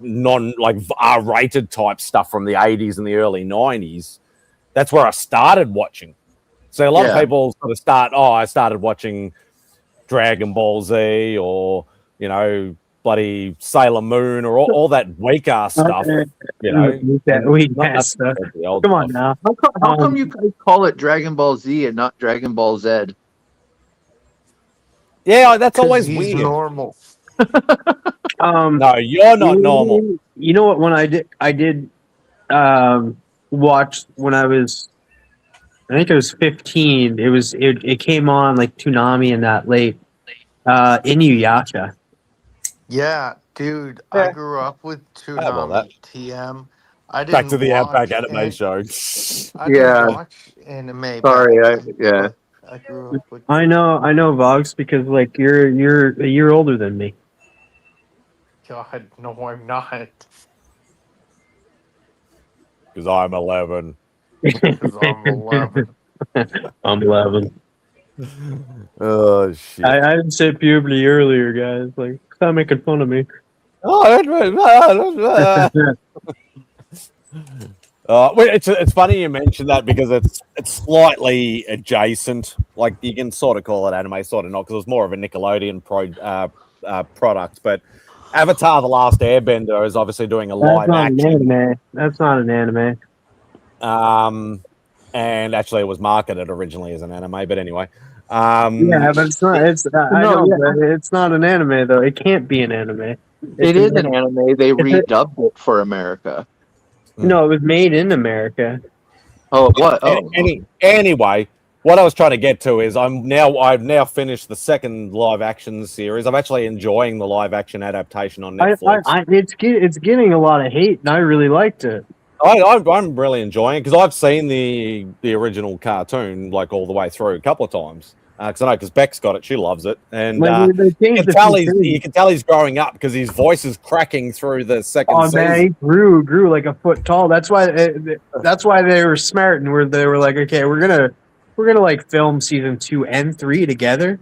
R-rated type stuff from the 80s and the early 90s. That's where I started watching. So a lot of people sort of I started watching Dragon Ball Z or, bloody Sailor Moon or all that weak ass stuff. Weak ass stuff. Come on now. How come you guys call it Dragon Ball Z and not Dragon Ball Z? Yeah, that's always he's weird. normal. No, you're not normal. You know what? When I did watch when I was, I think I was 15. It came on like Toonami and that late. Inuyasha. Yeah, dude, I grew up with Toonami TM. I didn't Back to the Outback watch anime show. I didn't watch anime. Sorry, I grew up with. I know, Vox, because like you're a year older than me. God, no, I'm not. Because I'm 11. Because I'm 11. I'm 11. Oh shit! I didn't say puberty earlier, guys. Like, stop making fun of me. It's funny you mentioned that because it's slightly adjacent. Like you can sort of call it anime, sort of not, because it was more of a Nickelodeon product. But Avatar: The Last Airbender is obviously doing a live action. That's not an anime. And actually, it was marketed originally as an anime. But anyway, yeah, but it's not. It's not an anime though. It can't be an anime. It is an anime. They redubbed it for America. No, it was made in America. Oh, what? Anyway, what I was trying to get to is I've now finished the second live action series. I'm actually enjoying the live action adaptation on Netflix. It's getting a lot of hate, and I really liked it. I'm really enjoying it because I've seen the original cartoon like all the way through a couple of times. Because Beck's got it, she loves it, and you can tell he's growing up because his voice is cracking through the second season. Man, he grew like a foot tall. That's why they were smart and they were like, okay, we're gonna like film season 2 and 3 together.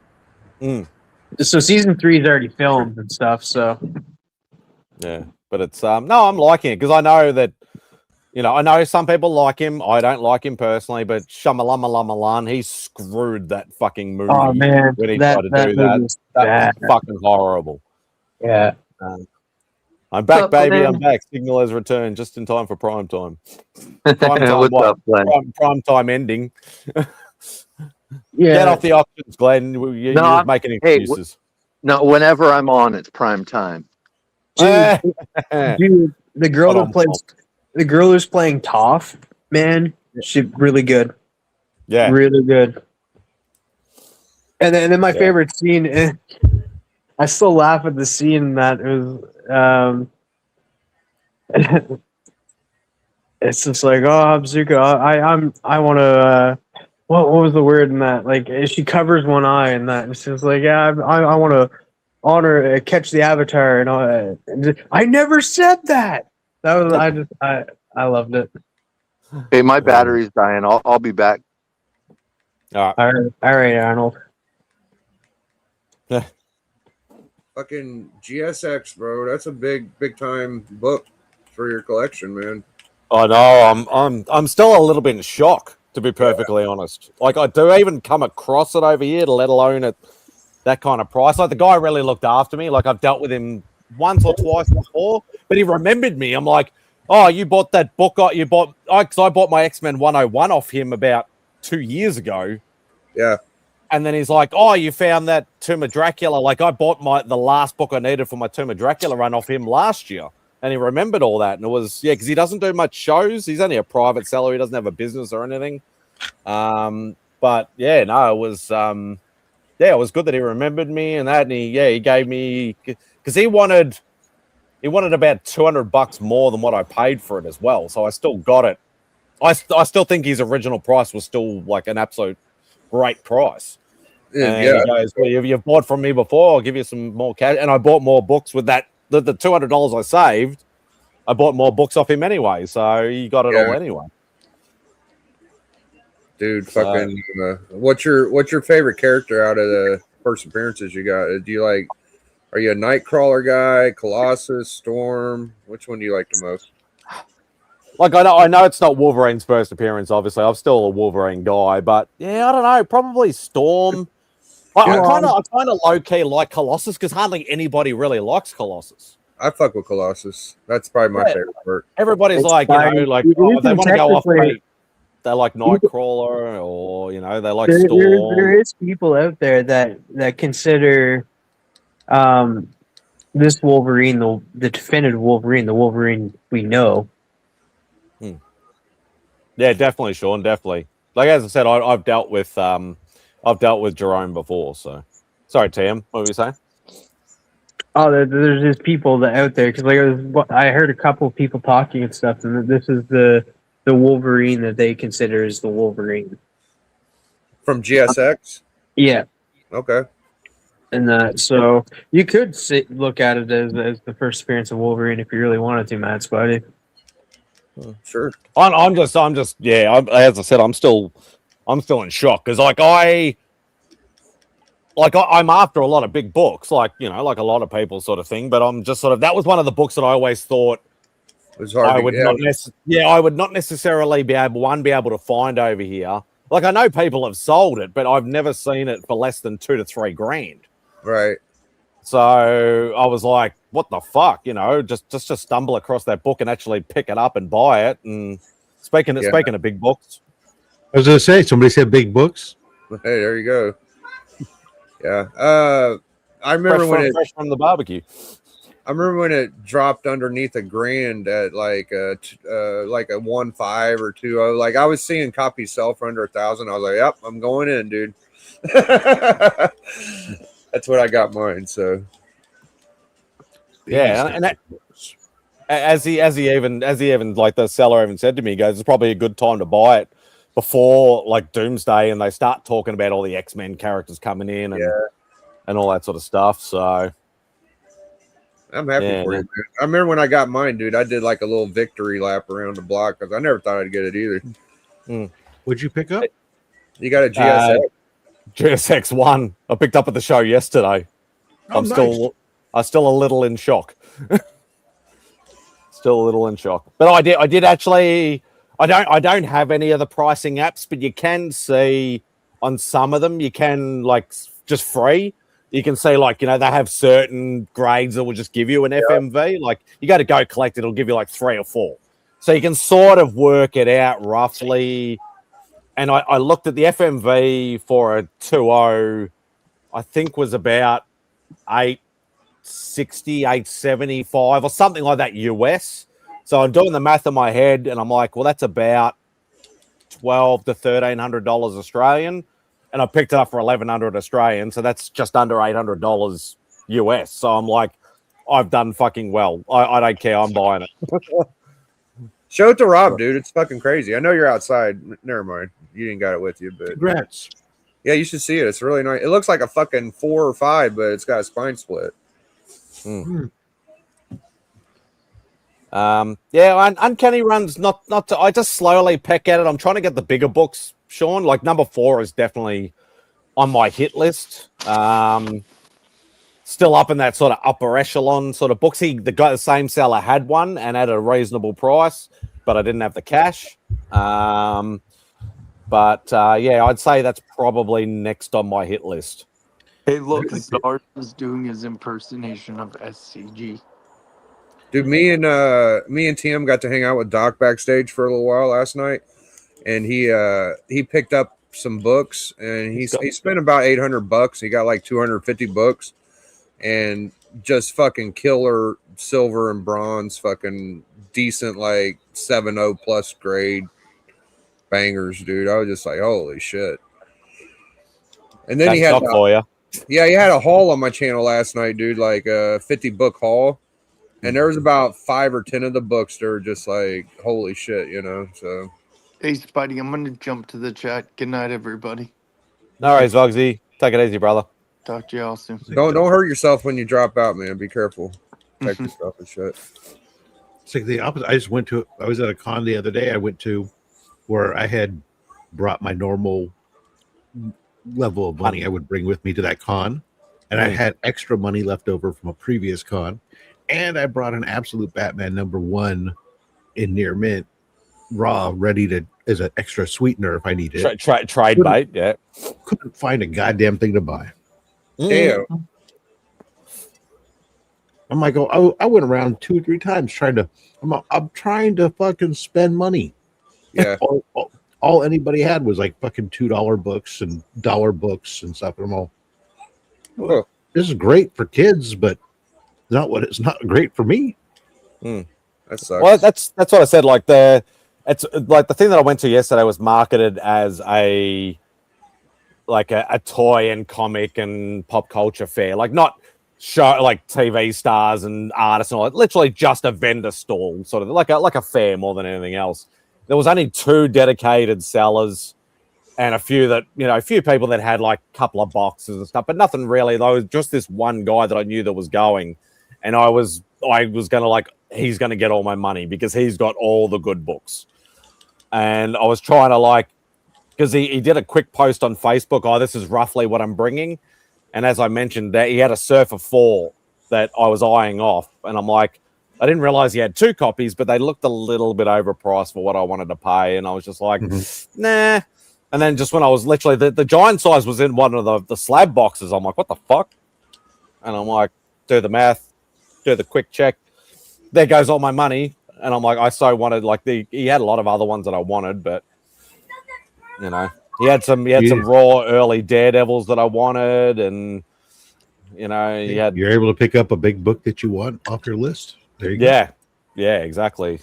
So season 3 is already filmed and stuff. So yeah, but it's no, I'm liking it because I know that. I know some people like him. I don't like him personally, but Shyamalama, he screwed that fucking movie when he tried to do that. That was fucking horrible. Yeah. I'm back, baby. I'm back. Signal has returned just in time for prime time. Prime time ending. Get off the options, Glenn. You're making excuses. No, whenever I'm on, it's prime time. Dude, the girl who's playing Toph, man, she's really good. Yeah, really good. And then my favorite scene, I still laugh at the scene that it was. It's just like, oh, Zuko, I want to. What was the word in that? Like, she covers one eye, and that it's just like, yeah, I want to catch the Avatar, and I never said that. That was I loved it. Hey, my battery's dying. I'll be back. All right, Arnold. Fucking GSX, bro. That's a big time book for your collection, man. I know. I'm still a little bit in shock, to be perfectly honest. Like, I do even come across it over here, let alone at that kind of price. Like, the guy really looked after me. Like, I've dealt with him once or twice before, but he remembered me. I'm like, oh, you bought that book? You bought? Because I bought my X-Men 101 off him about 2 years ago. Yeah. And then he's like, oh, you found that Tomb of Dracula. Like, I bought the last book I needed for my Tomb of Dracula run off him last year. And he remembered all that. And it was, because he doesn't do much shows. He's only a private seller. He doesn't have a business or anything. But yeah, no, it was, it was good that he remembered me and that. And he gave me, because he wanted about $200 more than what I paid for it as well. So I still got it. I still think his original price was still like an absolute great price. And he goes, well, you've bought from me before. I'll give you some more cash. And I bought more books with that. The $200 I saved, I bought more books off him anyway. So he got it all anyway. Dude, fucking, what's your favorite character out of the first appearances you got? Do you like, are you a Nightcrawler guy, Colossus, Storm? Which one do you like the most? Like, I know it's not Wolverine's first appearance, obviously. I'm still a Wolverine guy, but yeah, I don't know. Probably Storm. I kind of low-key like Colossus because hardly anybody really likes Colossus. I fuck with Colossus. That's probably my favorite part. Everybody's It's like, fine. they want to go off rate. They like Nightcrawler or, they like Storm. There is people out there that consider this Wolverine the definitive Wolverine, the Wolverine we know. Yeah, definitely, Sean. Definitely. Like as I said, I've dealt with Jerome before. So, sorry, Tim. What were you saying? Oh, there's just people that out there because I heard a couple of people talking and stuff, and this is the Wolverine that they consider is the Wolverine from GSX. Yeah. Okay. And so you could look at it as the first appearance of Wolverine if you really wanted to, MadSpidey. Sure. I'm just as I said, I'm still in shock because I'm after a lot of big books, like a lot of people sort of thing. But I'm just that was one of the books that I always thought I would not necessarily be able to find over here. Like I know people have sold it, but I've never seen it for less than $2,000 to $3,000. Right. So I was like, what the fuck? Just stumble across that book and actually pick it up and buy it. And speaking of big books. I was going to say, somebody said big books. Hey, there you go. Yeah. I remember fresh from the barbecue. I remember when it dropped underneath $1,000 at like a 1.5 or 2.0. Like I was seeing copies sell for under 1,000. I was like, yep, I'm going in, dude. That's what I got mine. So yeah, and that, as he even like the seller even said to me, he goes, it's probably a good time to buy it before like Doomsday, and they start talking about all the X-Men characters coming in and all that sort of stuff. So I'm happy for you, man. I remember when I got mine, dude. I did like a little victory lap around the block because I never thought I'd get it either. What'd you pick up? You got a GSX. GSX1. I picked up at the show yesterday. Oh, I'm still a little in shock. Still a little in shock. But I did actually. I don't have any of the pricing apps, but you can see on some of them. You can just free. You can see they have certain grades that will just give you an FMV. Like you got to go collect it, it'll give you like 3 or 4. So you can sort of work it out roughly. And I looked at the FMV for a 2.0, I think was about 860, 875 or something like that US. So I'm doing the math in my head and I'm like, well, that's about $1,200 to $1,300 Australian. And I picked it up for $1,100 Australian. So that's just under $800 US. So I'm like, I've done fucking well. I don't care. I'm buying it. Show it to Rob, dude. It's fucking crazy. I know you're outside. Never mind. You didn't got it with you, but congrats. Yeah, you should see it. It's really nice. It looks like a fucking 4 or 5, but it's got a spine split. Uncanny runs not to, I just slowly peck at it. I'm trying to get the bigger books, Sean. Like number 4 is definitely on my hit list. still up in that sort of upper echelon sort of books. The same seller had one and at a reasonable price, but I didn't have the cash. Yeah, I'd say that's probably next on my hit list. Hey, look, Zard is doing his impersonation of SCG. Dude, me and Tim got to hang out with Doc backstage for a little while last night, and he picked up some books, and he spent about $800. He got like 250 books, and just fucking killer silver and bronze, fucking decent like 7.0 plus grade bangers, dude. I was just like, holy shit. And then That's he had Doc for you. Yeah, he had a haul on my channel last night, dude, like a 50 book haul. And there was about 5 or 10 of the books that were just like, holy shit, you know. So Hey, Spidey, I'm gonna jump to the chat. Good night, everybody. No worries, Vogsy. Take it easy, brother. Talk to y'all soon. don't hurt yourself when you drop out, man. Be careful. Protect yourself and shit. It's like the opposite. I was at a con the other day. I went to where I had brought my normal level of money I would bring with me to that con, and I had extra money left over from a previous con, and I brought an absolute Batman #1 in near mint raw, ready to as an extra sweetener if I needed it. Trade bait, yeah. Couldn't find a goddamn thing to buy. Damn. I'm like, I went around 2 or 3 times trying to. I'm trying to fucking spend money. Yeah. All anybody had was like fucking $2 books and dollar books and stuff. And I'm all, well, this is great for kids, but it's not great for me. That sucks. Well, that's what I said. Like it's like the thing that I went to yesterday was marketed as a toy and comic and pop culture fair, like not show like TV stars and artists and all that. Literally just a vendor stall, sort of like a fair more than anything else. There was only 2 dedicated sellers and a few people that had like a couple of boxes and stuff, but nothing really. Though, just this one guy that I knew that was going, and I was gonna he's gonna get all my money because he's got all the good books. And I was trying to because he did a quick post on Facebook. Oh, this is roughly what I'm bringing. And as I mentioned, that he had a Surfer 4 that I was eyeing off, and I'm like, I didn't realize he had 2 copies, but they looked a little bit overpriced for what I wanted to pay. And I was just like, nah. And then just when I was literally, the giant size was in one of the slab boxes. I'm like, what the fuck? And I'm like, do the math, do the quick check. There goes all my money. And I'm like, I so wanted, he had a lot of other ones that I wanted, but, you know, he had some raw early Daredevils that I wanted. And, you know, you're able to pick up a big book that you want off your list. There you go. Yeah, exactly.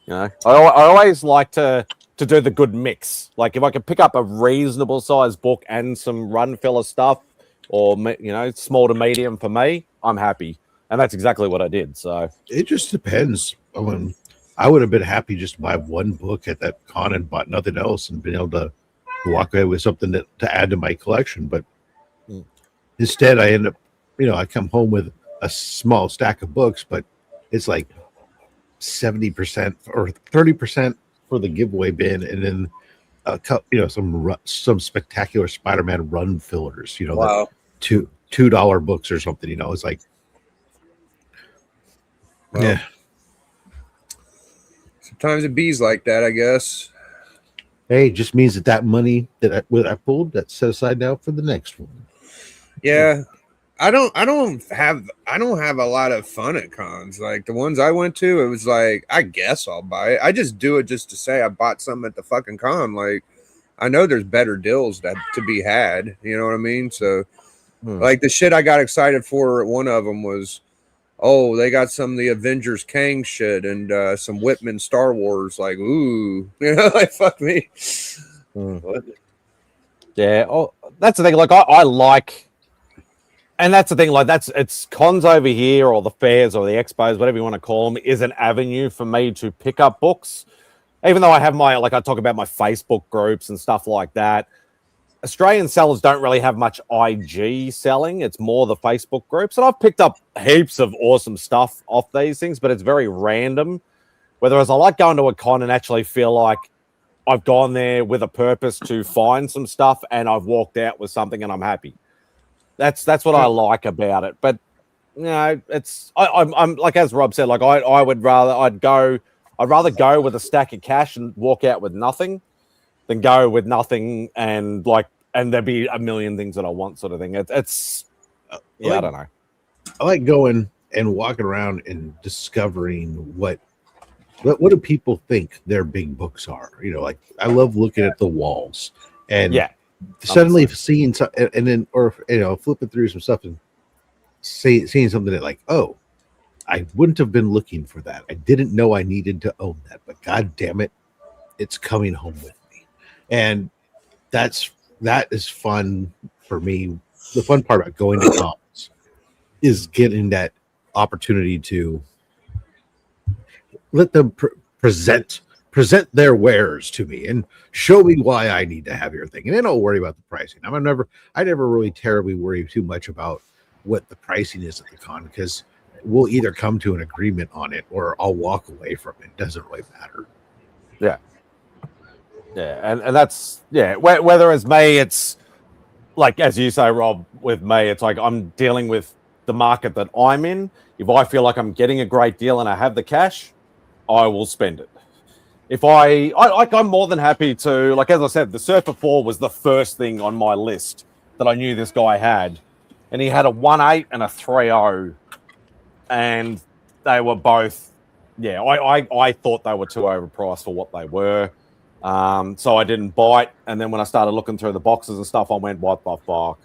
You know, I always like to do the good mix. Like if I could pick up a reasonable sized book and some run filler stuff, or small to medium for me, I'm happy, and that's exactly what I did. So it just depends. I would have been happy just to buy one book at that con and bought nothing else, and been able to walk away with something to add to my collection. But instead, I end up, I come home with a small stack of books, but it's like 70% or 30% for the giveaway bin, and then some spectacular Spider-Man run fillers. Wow. $2 books or something. It's like, yeah. Sometimes it bees like that, I guess. Hey, it just means that money that I pulled, that's set aside now for the next one. Yeah. I don't have a lot of fun at cons. Like the ones I went to, it was like, I guess I'll buy it. I just do it just to say I bought something at the fucking con. Like I know there's better deals to be had. You know what I mean? So like the shit I got excited for at one of them was, oh, they got some of the Avengers Kang shit and some Whitman Star Wars. Like, ooh, like fuck me. Yeah. Oh, that's the thing. Like I like. And that's the thing, it's cons over here or the fairs or the expos, whatever you want to call them, is an avenue for me to pick up books. Even though I have I talk about my Facebook groups and stuff like that. Australian sellers don't really have much IG selling. It's more the Facebook groups. And I've picked up heaps of awesome stuff off these things, but it's very random. Whereas I like going to a con and actually feel like I've gone there with a purpose to find some stuff and I've walked out with something and I'm happy. That's what I like about it. But it's I'm like as Rob said, like I'd rather go with a stack of cash and walk out with nothing than go with nothing and there'd be a million things that I want, sort of thing. It's I don't know. I like going and walking around and discovering what do people think their big books are. You know, like I love looking at the walls and suddenly seeing something, and then flipping through some stuff and seeing something that like, oh, I wouldn't have been looking for that. I didn't know I needed to own that, but god damn it, it's coming home with me. And that is fun for me. The fun part about going to cons is getting that opportunity to let them present their wares to me and show me why I need to have your thing. And then I'll worry about the pricing. I never really terribly worry too much about what the pricing is at the con, because we'll either come to an agreement on it or I'll walk away from it. It doesn't really matter. Yeah. And that's whether it's me, it's like as you say, Rob, with me, it's like I'm dealing with the market that I'm in. If I feel like I'm getting a great deal and I have the cash, I will spend it. If I'm more than happy to, like as I said, the Surfer 4 was the first thing on my list that I knew this guy had, and he had a 1.8 and a 3.0, and they were both, I thought they were too overpriced for what they were, so I didn't bite. And then when I started looking through the boxes and stuff, I went, what the fuck?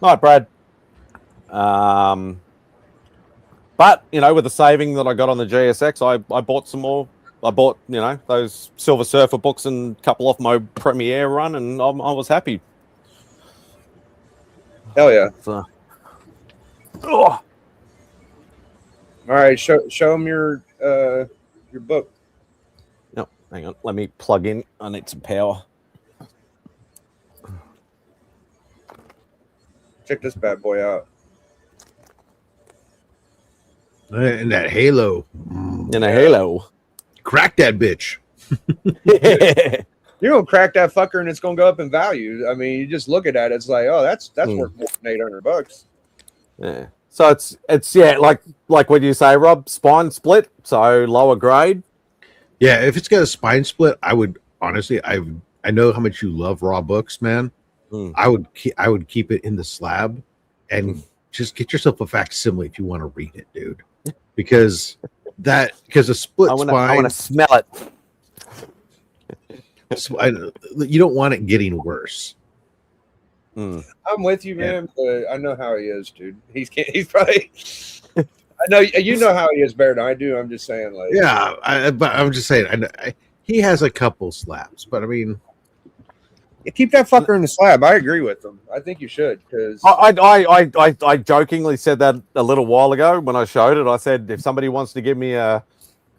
Right, Brad. But with the saving that I got on the GSX, I bought some more. I bought those Silver Surfer books and a couple off my Premiere run, and I was happy. Hell yeah! So, all right, show them your book. No, hang on. Let me plug in. I need some power. Check this bad boy out. And that halo. And a halo. Crack that bitch. You're gonna crack that fucker and it's gonna go up in value. I mean, you just look at that, it's like, oh, that's worth more than $800. Yeah. So it's like what you say, Rob, spine split, so lower grade. Yeah, if it's got a spine split, I would honestly, I know how much you love raw books, man. I would keep it in the slab and just get yourself a facsimile if you want to read it, dude. Because a split spine, I want to smell it. You don't want it getting worse. I'm with you, man. But I know how he is, dude. He's probably. I know you know how he is better than I do. I'm just saying, like. Yeah, but I'm just saying. He has a couple slabs, but I mean, keep that fucker in the slab. I agree with him. I think you should, because I jokingly said that a little while ago when I showed it. I said if somebody wants to give me a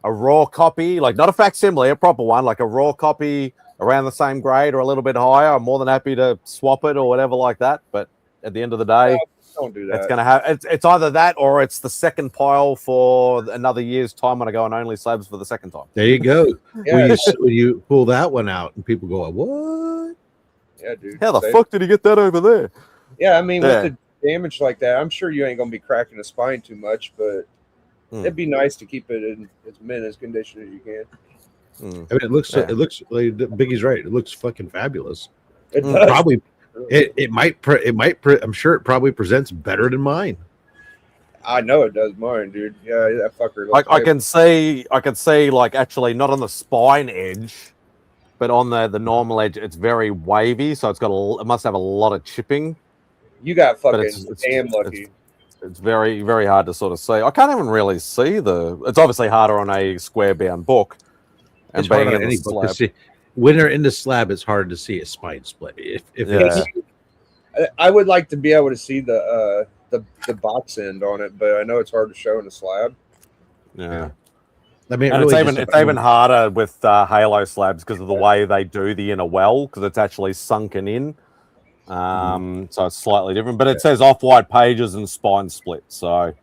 raw copy, like not a facsimile, a proper one, like a raw copy around the same grade or a little bit higher, I'm more than happy to swap it or whatever like that. But at the end of the day, don't do that. It's gonna have it's either that or it's the second pile for another year's time when I go on only slabs for the second time. There you go. When you pull that one out and people go, what? Yeah, dude. How the fuck did he get that over there? Yeah, I mean, with the damage like that, I'm sure you ain't gonna be cracking the spine too much, but it'd be nice to keep it in as mint as condition as you can. I mean, it looks like Biggie's right. It looks fucking fabulous. It does. Probably, it might. I'm sure it probably presents better than mine. I know it does mine, dude. Yeah, that fucker. I can see like actually not on the spine edge, but on the normal edge, it's very wavy. So it must have a lot of chipping. You got fucking damn lucky. It's very, very hard to sort of see. I can't even really see it's obviously harder on a square bound book. And it's hard on any book to see. When they're in the slab, it's hard to see a spine split. I would like to be able to see the box end on it, but I know it's hard to show in the slab. Yeah. I mean, and it's even harder with Halo slabs because of the way they do the inner well, because it's actually sunken in. So it's slightly different, but it says off-white pages and spine split. So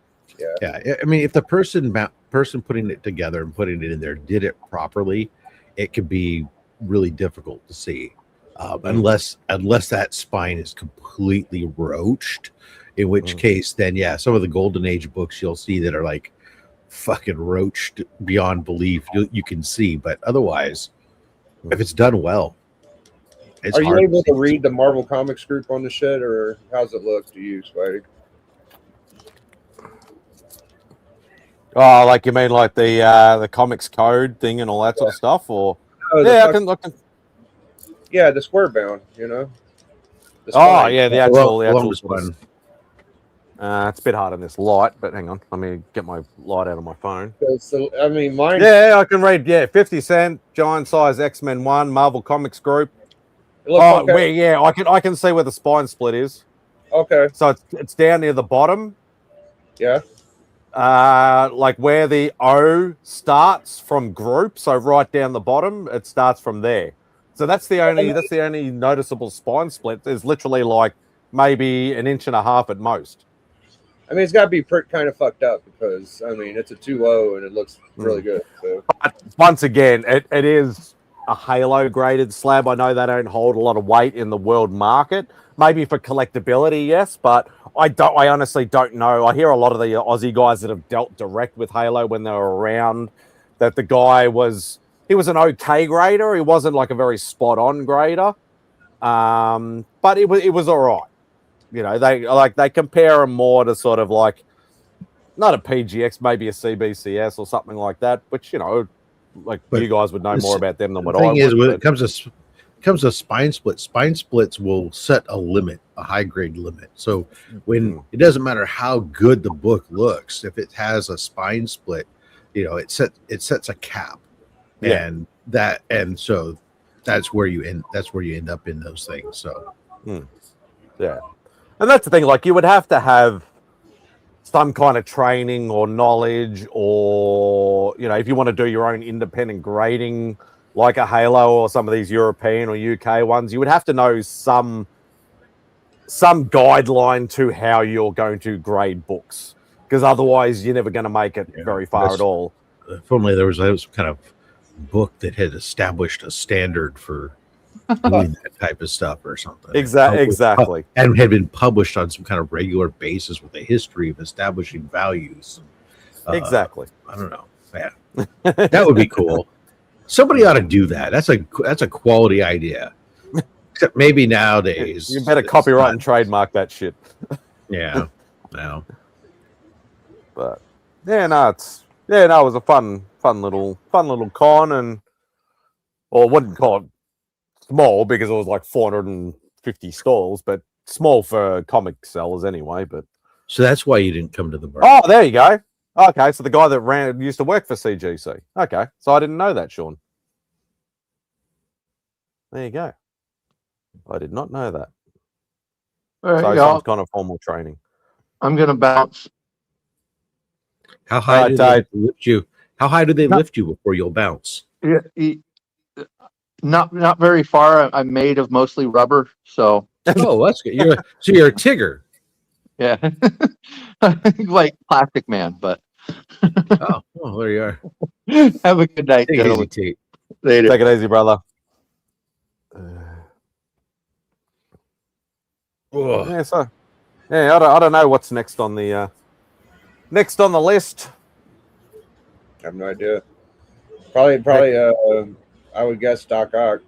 yeah. I mean, if the person putting it together and putting it in there did it properly, it could be really difficult to see, unless that spine is completely roached In which case, then yeah, some of the Golden Age books you'll see that are like fucking roached beyond belief. You can see, but otherwise, if it's done well, it's Are you hard able to to read the Marvel Comics group on the shit, or how's it look to you, Spidey? Oh, like you mean like the comics code thing and all that sort of stuff, or Oh, I can. Yeah, the square bound. You know. The Oh spine. yeah, the Along actual the sort of. spine. It's a bit hard in this light, but hang on, let me get my light out of my phone. So, I mean, mine. Yeah, I can read. Yeah, 50 Cent, giant size X-Men 1, Marvel Comics Group. It looks okay. Where? Yeah, I can see where the spine split is. Okay. So it's down near the bottom. Yeah. Like where the O starts from group, so right down the bottom, it starts from there. So that's the only noticeable spine split. There's literally like maybe 1.5 inches at most. I mean, it's got to be kind of fucked up because I mean it's a 2.0 and it looks really good. So. But once again, it is a Halo graded slab. I know they don't hold a lot of weight in the world market. Maybe for collectability, yes, but I honestly don't know. I hear a lot of the Aussie guys that have dealt direct with Halo when they were around that the guy was an okay grader. He wasn't like a very spot on grader, but it was all right. You know, they compare them more to sort of like not a PGX, maybe a CBCS or something like that. Which like you guys would know more about them than what I would. The thing is, when it comes to spine splits will set a limit, a high grade limit. So when it doesn't matter how good the book looks, if it has a spine split, it sets a cap, and so that's where you end up in those things. So yeah. And that's the thing, like you would have to have some kind of training or knowledge or, if you want to do your own independent grading, like a Halo or some of these European or UK ones, you would have to know some guideline to how you're going to grade books, because otherwise you're never going to make it very far at all. If only there was some kind of book that had established a standard for doing that type of stuff or something. Exactly. And had been published on some kind of regular basis with a history of establishing values. Exactly. I don't know. Yeah. That would be cool. Somebody ought to do that. That's a quality idea. Except maybe nowadays. You better copyright and trademark that shit. Yeah. No. But it was a fun little con, or wouldn't call it small because it was like 450 stalls, but small for comic sellers anyway. But so that's why you didn't come to the bar. Oh, there you go. Okay, so the guy that used to work for CGC. Okay, so I didn't know that, Sean. There you go. I did not know that. All right, So y'all. some kind of formal training. I'm gonna bounce. How high do they lift you? How high do they lift you before you'll bounce? Yeah, not very far. I'm made of mostly rubber, so. Oh, that's good. You're a Tigger. Yeah, like Plastic Man, but. Oh, there you are. Have a good night, Take it gentlemen. easy, Tate. Later. Take it easy, brother. Yeah, so I don't know what's next on the list. I have no idea. Probably. I would guess Doc Ock.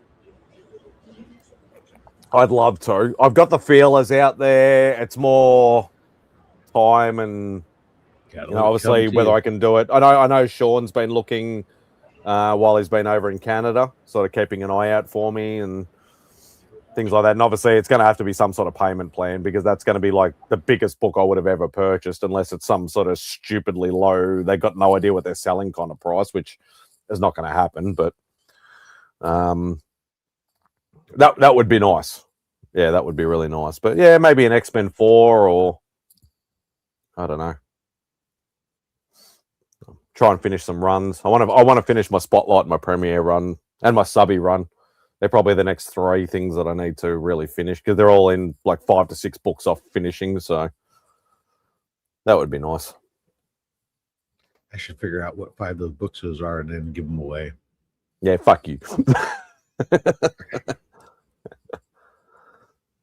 I'd love to. I've got the feelers out there. It's more time and obviously whether I can do it. I know Sean's been looking while he's been over in Canada, sort of keeping an eye out for me and things like that. And obviously it's going to have to be some sort of payment plan, because that's going to be like the biggest book I would have ever purchased, unless it's some sort of stupidly low, they got no idea what they're selling kind of price, which is not going to happen. But that would be nice. Yeah, that would be really nice. But yeah, maybe an X-Men 4, or I don't know. Try and finish some runs. I want to finish my Spotlight, my Premiere run, and my Subby run. They're probably the next 3 things that I need to really finish, because they're all in like 5 to 6 books off finishing. So that would be nice. I should figure out what 5 of those books those are and then give them away. Yeah, fuck you.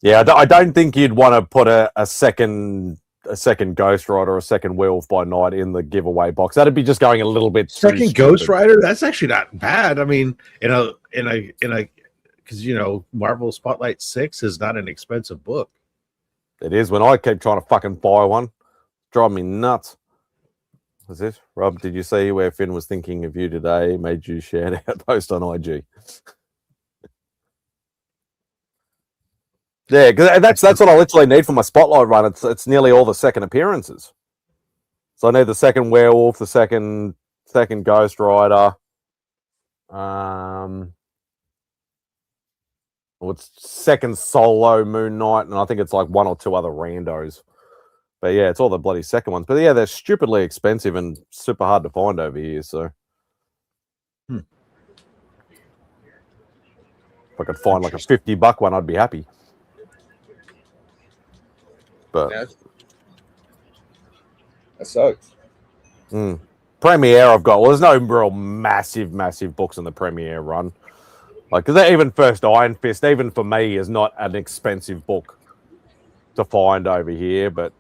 Yeah, I don't think you'd want to put a second Ghost Rider or a second Werewolf by Night in the giveaway box. That'd be just going a little bit too Second Ghost stupid. Rider, that's actually not bad. I mean, in a because Marvel Spotlight 6 is not an expensive book. It is when I keep trying to fucking buy one. Drive me nuts. Was it? Rob, did you see where Finn was thinking of you today? Made you share out post on IG. Yeah, because that's what I literally need for my Spotlight run. It's nearly all the second appearances. So I need the second Werewolf, the second Ghost Rider. It's second solo Moon Knight, and I think it's like one or two other randos. But yeah, it's all the bloody second ones. But yeah, they're stupidly expensive and super hard to find over here. So if I could find like a $50 one, I'd be happy. But that sucks. Premiere, I've got. Well, there's no real massive books in the Premiere run. Like, because even First Iron Fist, even for me, is not an expensive book to find over here. But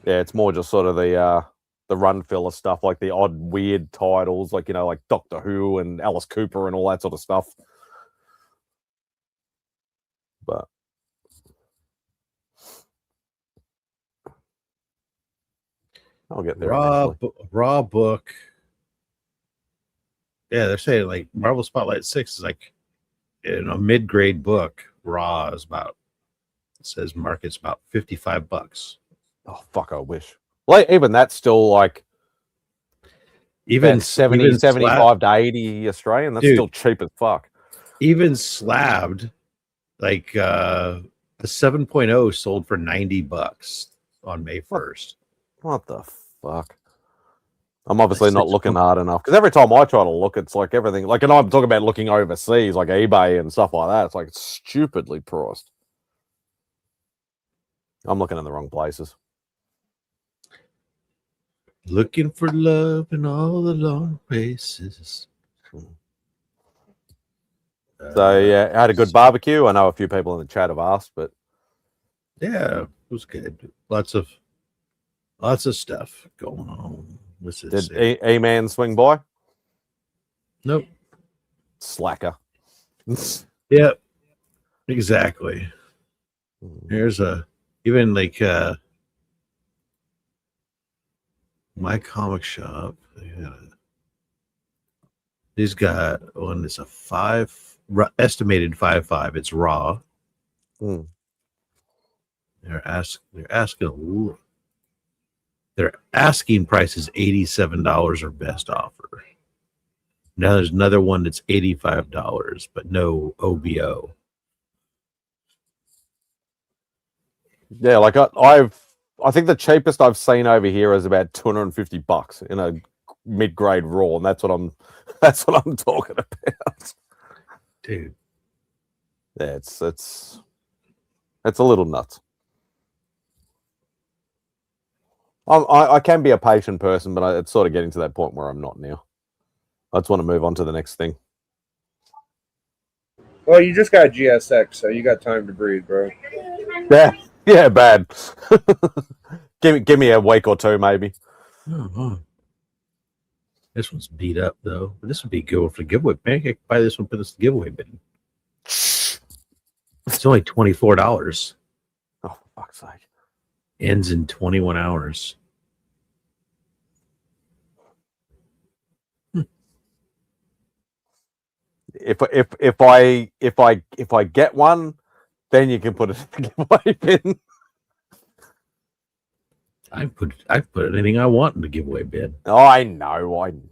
yeah, it's more just sort of the run filler stuff, like the odd weird titles, like like Doctor Who and Alice Cooper and all that sort of stuff. But I'll get there. Raw book. Yeah, they're saying like Marvel Spotlight 6 is like a mid-grade book. Raw is about, it says market's about $55. Oh fuck, I wish. Like even that's still like even 75 to 80 Australian. That's still cheap as fuck. Even slabbed, like the 7.0 sold for $90 on May 1st. What the fuck? I'm obviously not looking hard enough because every time I try to look, it's like everything. Like, and I'm talking about looking overseas, like eBay and stuff like that. It's like stupidly priced. I'm looking in the wrong places. Looking for love in all the long places. So yeah, I had a good barbecue. I know a few people in the chat have asked, but yeah, it was good. Lots of stuff going on. Did E-Man swing by? Nope. Slacker. Yep. Exactly. Here's even like my comic shop. He's got one that's a estimated 5.5. It's raw. They're asking. Their asking price is $87 or best offer. Now there's another one that's $85, but no OBO. Yeah, like I think the cheapest I've seen over here is about $250 in a mid-grade raw, and that's what I'm talking about. Dude. Yeah, it's a little nuts. I can be a patient person, but it's sort of getting to that point where I'm not now. I just want to move on to the next thing. Well, you just got GSX, so you got time to breathe, bro. Yeah, bad. give me a week or two, maybe. Oh. This one's beat up though. This would be good for the giveaway. Man, I could buy this one for this giveaway bin. It's only $24. Oh, for fuck's sake. Ends in 21 hours. If I get one, then you can put it in the giveaway bin. I put anything I want in the giveaway bin. Oh, I know. I'm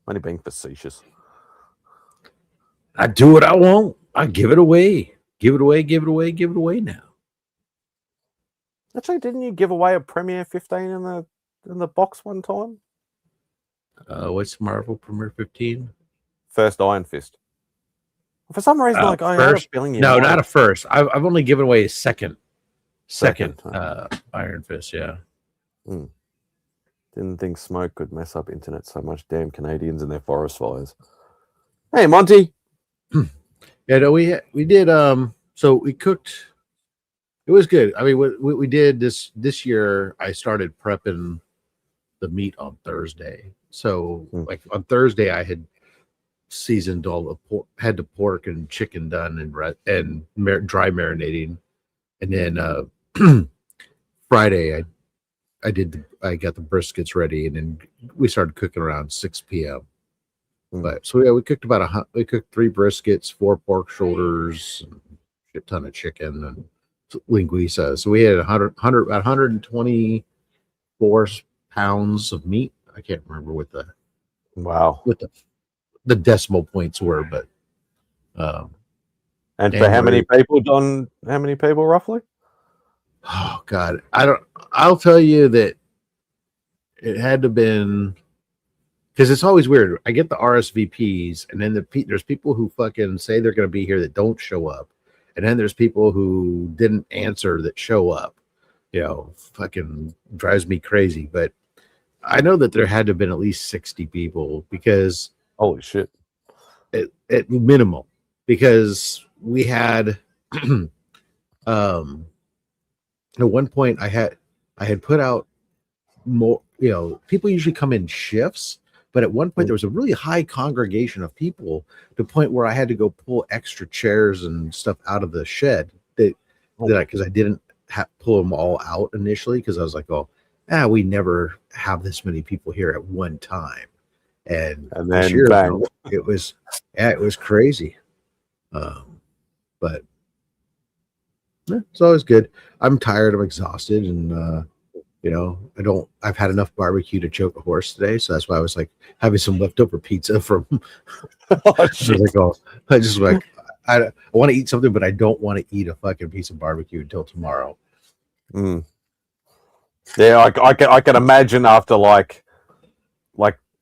only being facetious. I do what I want. I give it away. Give it away now. Actually, didn't you give away a Premiere 15 in the box one time? What's Marvel Premiere 15? First Iron Fist. For some reason, I had a feeling you No, might not have. a first. I've only given away a second Second. Iron Fist. Yeah. Didn't think smoke could mess up internet so much. Damn Canadians and their forest fires. Hey, Monty. Yeah, no, we did So we cooked. It was good. I mean, what we did this year, I started prepping the meat on Thursday. So like on Thursday, I had seasoned all the pork, had the pork and chicken done and dry marinating, and then Friday I got the briskets ready, and then we started cooking around 6 p.m. But so yeah, we cooked we cooked 3 briskets, 4 pork shoulders, and a shit ton of chicken and linguiça. So we had about 124 pounds of meat. I can't remember what the decimal points were, but and for how many people, Don? How many people roughly? Oh God, I'll tell you that it had to been, because it's always weird. I get the RSVPs, and then there's people who fucking say they're going to be here that don't show up, and then there's people who didn't answer that show up. Fucking drives me crazy. But I know that there had to have been at least 60 people, because holy shit, at minimal, because we had at one point I had put out more. People usually come in shifts, but at one point there was a really high congregation of people to the point where I had to go pull extra chairs and stuff out of the shed because I didn't pull them all out initially, because I was like, we never have this many people here at one time. And then this year, bang. it was crazy. But it's always good. I'm tired. I'm exhausted, and I've had enough barbecue to choke a horse today, so that's why I was like having some leftover pizza from. I want to eat something, but I don't want to eat a fucking piece of barbecue until tomorrow. Yeah, I can imagine after like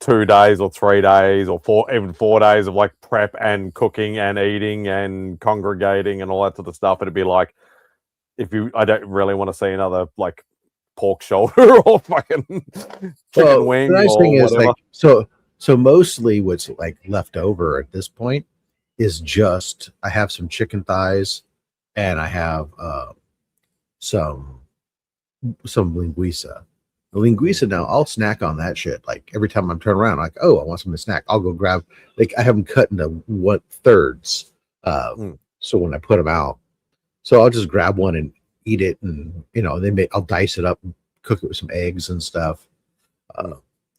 2 days or 3 days or 4 days of like prep and cooking and eating and congregating and all that sort of stuff, it'd be like, I don't really want to see another like pork shoulder or fucking chicken wing. The nice thing is, whatever. like, so mostly what's like left over at this point is just I have some chicken thighs, and I have some linguiça. The linguiça, now I'll snack on that shit. Like every time I'm turning around, like, oh, I want something to snack. I'll go grab, like, I have them cut into 1/3. So when I put them out, so I'll just grab one and eat it, and I'll dice it up and cook it with some eggs and stuff.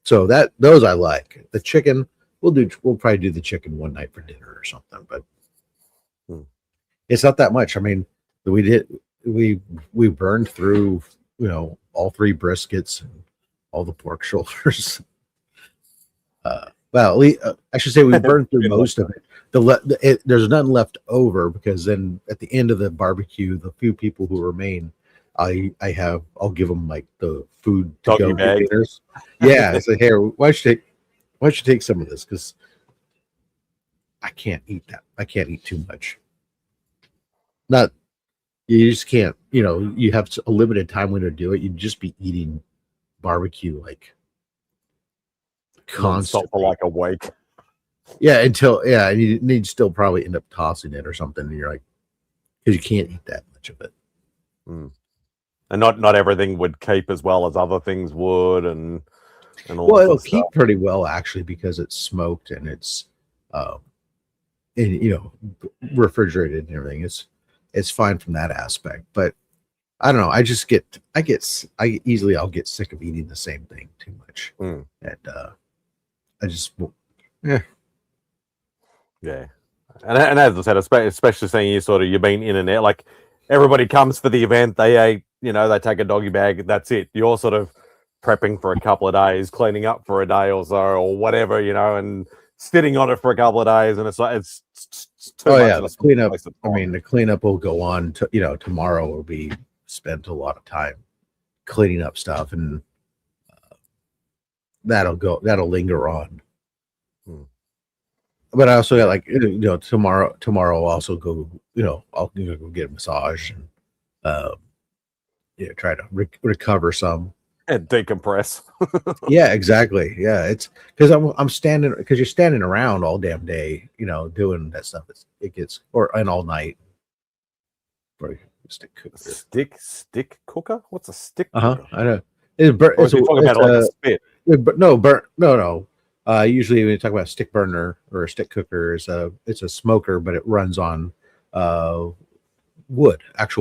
So those I like. The chicken, we'll probably do the chicken one night for dinner or something, but it's not that much. I mean, we burned through all 3 briskets and all the pork shoulders. I should say we burned through most of it. There's none left over, because then at the end of the barbecue, the few people who remain, I'll give them like the food to go containers. Yeah, I say, here, why don't you take some of this, because I can't eat that. I can't eat too much. You just can't. You have a limited time when to do it. You'd just be eating barbecue like constantly for like a week. Yeah, and you'd still probably end up tossing it or something. And you're like, because you can't eat that much of it. And not everything would keep as well as other things would, and all. Well, it'll keep pretty well actually, because it's smoked and it's refrigerated and everything. It's fine from that aspect, but I don't know. I'll get sick of eating the same thing too much, and I just yeah. And as I said, especially saying you've been in and out. Like everybody comes for the event, they take a doggy bag. That's it. You're sort of prepping for a couple of days, cleaning up for a day or so, or whatever, and sitting on it for a couple of days, and it's too much. The cleanup. I mean, the cleanup will go on. Tomorrow will be spent a lot of time cleaning up stuff, and that'll linger on. But I also got tomorrow I'll also go. I'll go get a massage and try to recover some. And decompress. Yeah, exactly. Yeah, it's because I'm standing, because you're standing around all damn day, doing that stuff. It gets and all night. Probably stick cooker. Stick cooker? What's a stick Uh-huh. cooker? I know. It's Or is he talking about like a spit? No. Usually when you talk about stick burner or a stick cooker, it's a smoker, but it runs on actual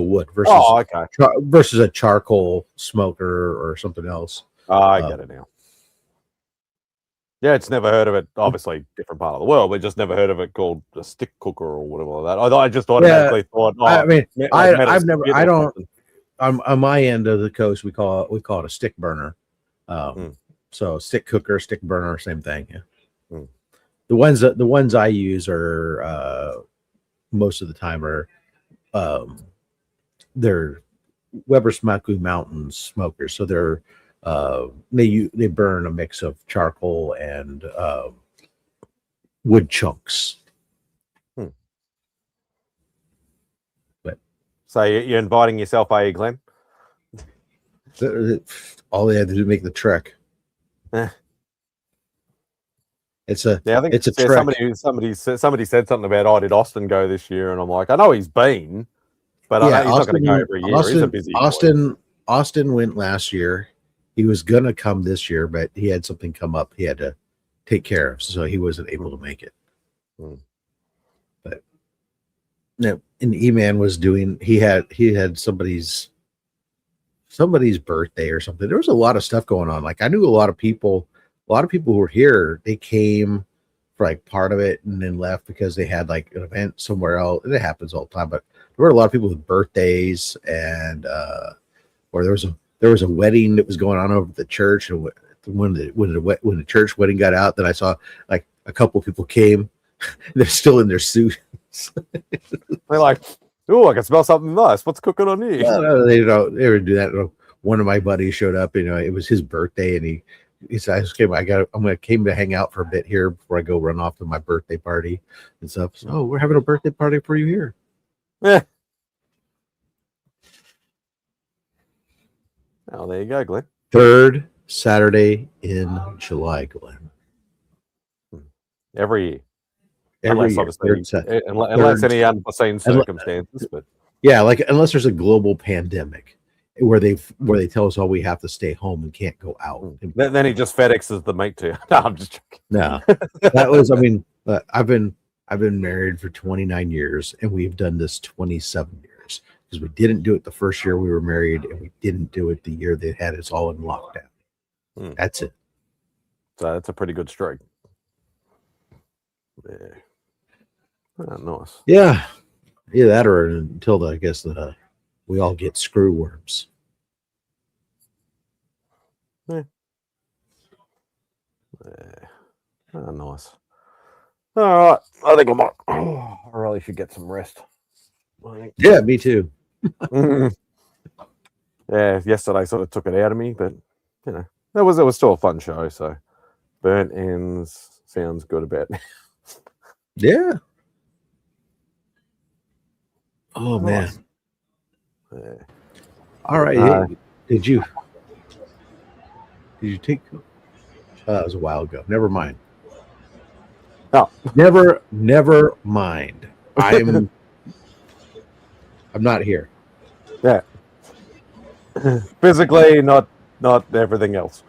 wood versus a charcoal smoker or something else. I get it now. Yeah, it's never heard of it. Obviously, different part of the world. We just never heard of it called a stick cooker or whatever like that. I just automatically thought. On my end of the coast, we call it a stick burner. So stick cooker, stick burner, same thing. Yeah. The ones I use are most of the time are they're Weber Smaku Mountain smokers. So they're they burn a mix of charcoal and wood chunks. But so you're inviting yourself, are you, Glenn? All they had to do to make the trek. It's a I think it's a trek. Somebody said something about, oh, did Austin go this year? And I'm like, I know he's been, but I know he's not going to go every year. He's a busy boy. Austin went last year. He was going to come this year, but he had something come up he had to take care of, so he wasn't able to make it. But no, and E-Man was doing. He had somebody's birthday or something. There was a lot of stuff going on. Like I knew a lot of people who were here. They came for like part of it and then left because they had like an event somewhere else. And it happens all the time. But there were a lot of people with birthdays and or there was a wedding that was going on over at the church. And when the church wedding got out, then I saw like a couple of people came. They're still in their suits. They're like, oh, I can smell something nice. What's cooking on you? No, they don't ever do that. One of my buddies showed up. It was his birthday, and he said, I'm gonna came to hang out for a bit here before I go run off to my birthday party and stuff. So, oh, we're having a birthday party for you here. Yeah. Oh, there you go, Glenn. 3rd Saturday in July, Glenn. Every year. Every unless year. Unless any unforeseen circumstances, but yeah, like unless there's a global pandemic where they tell us all we have to stay home and can't go out. Then he just FedExes the meat to you. No, I'm just joking. No, that was. I mean, I've been married for 29 years, and we've done this 27 years because we didn't do it the first year we were married, and we didn't do it the year they had us all in lockdown. That's it. So that's a pretty good streak. Yeah. Oh, nice. Yeah, that or until I guess we all get screw worms. Yeah. Oh, nice. All right, I think I really should get some rest. Yeah, me too. Yeah, yesterday sort of took it out of me, but it was still a fun show. So, burnt ends sounds good about me. Yeah. Oh man. Yeah. All right. Did you take? It was a while ago. Never mind. No. Never mind. I'm not here. Yeah. Physically, not everything else.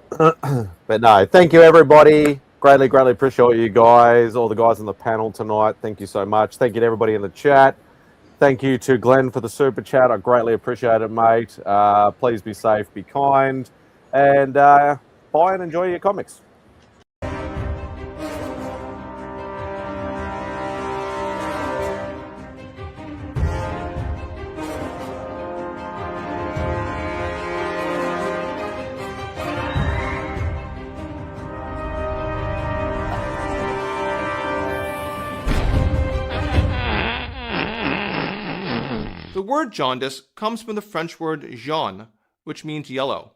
But no, thank you everybody. Greatly appreciate you guys, all the guys on the panel tonight. Thank you so much. Thank you to everybody in the chat. Thank you to Glenn for the super chat. I greatly appreciate it, mate. Please be safe, be kind, and buy and enjoy your comics. The word jaundice comes from the French word jaune, which means yellow.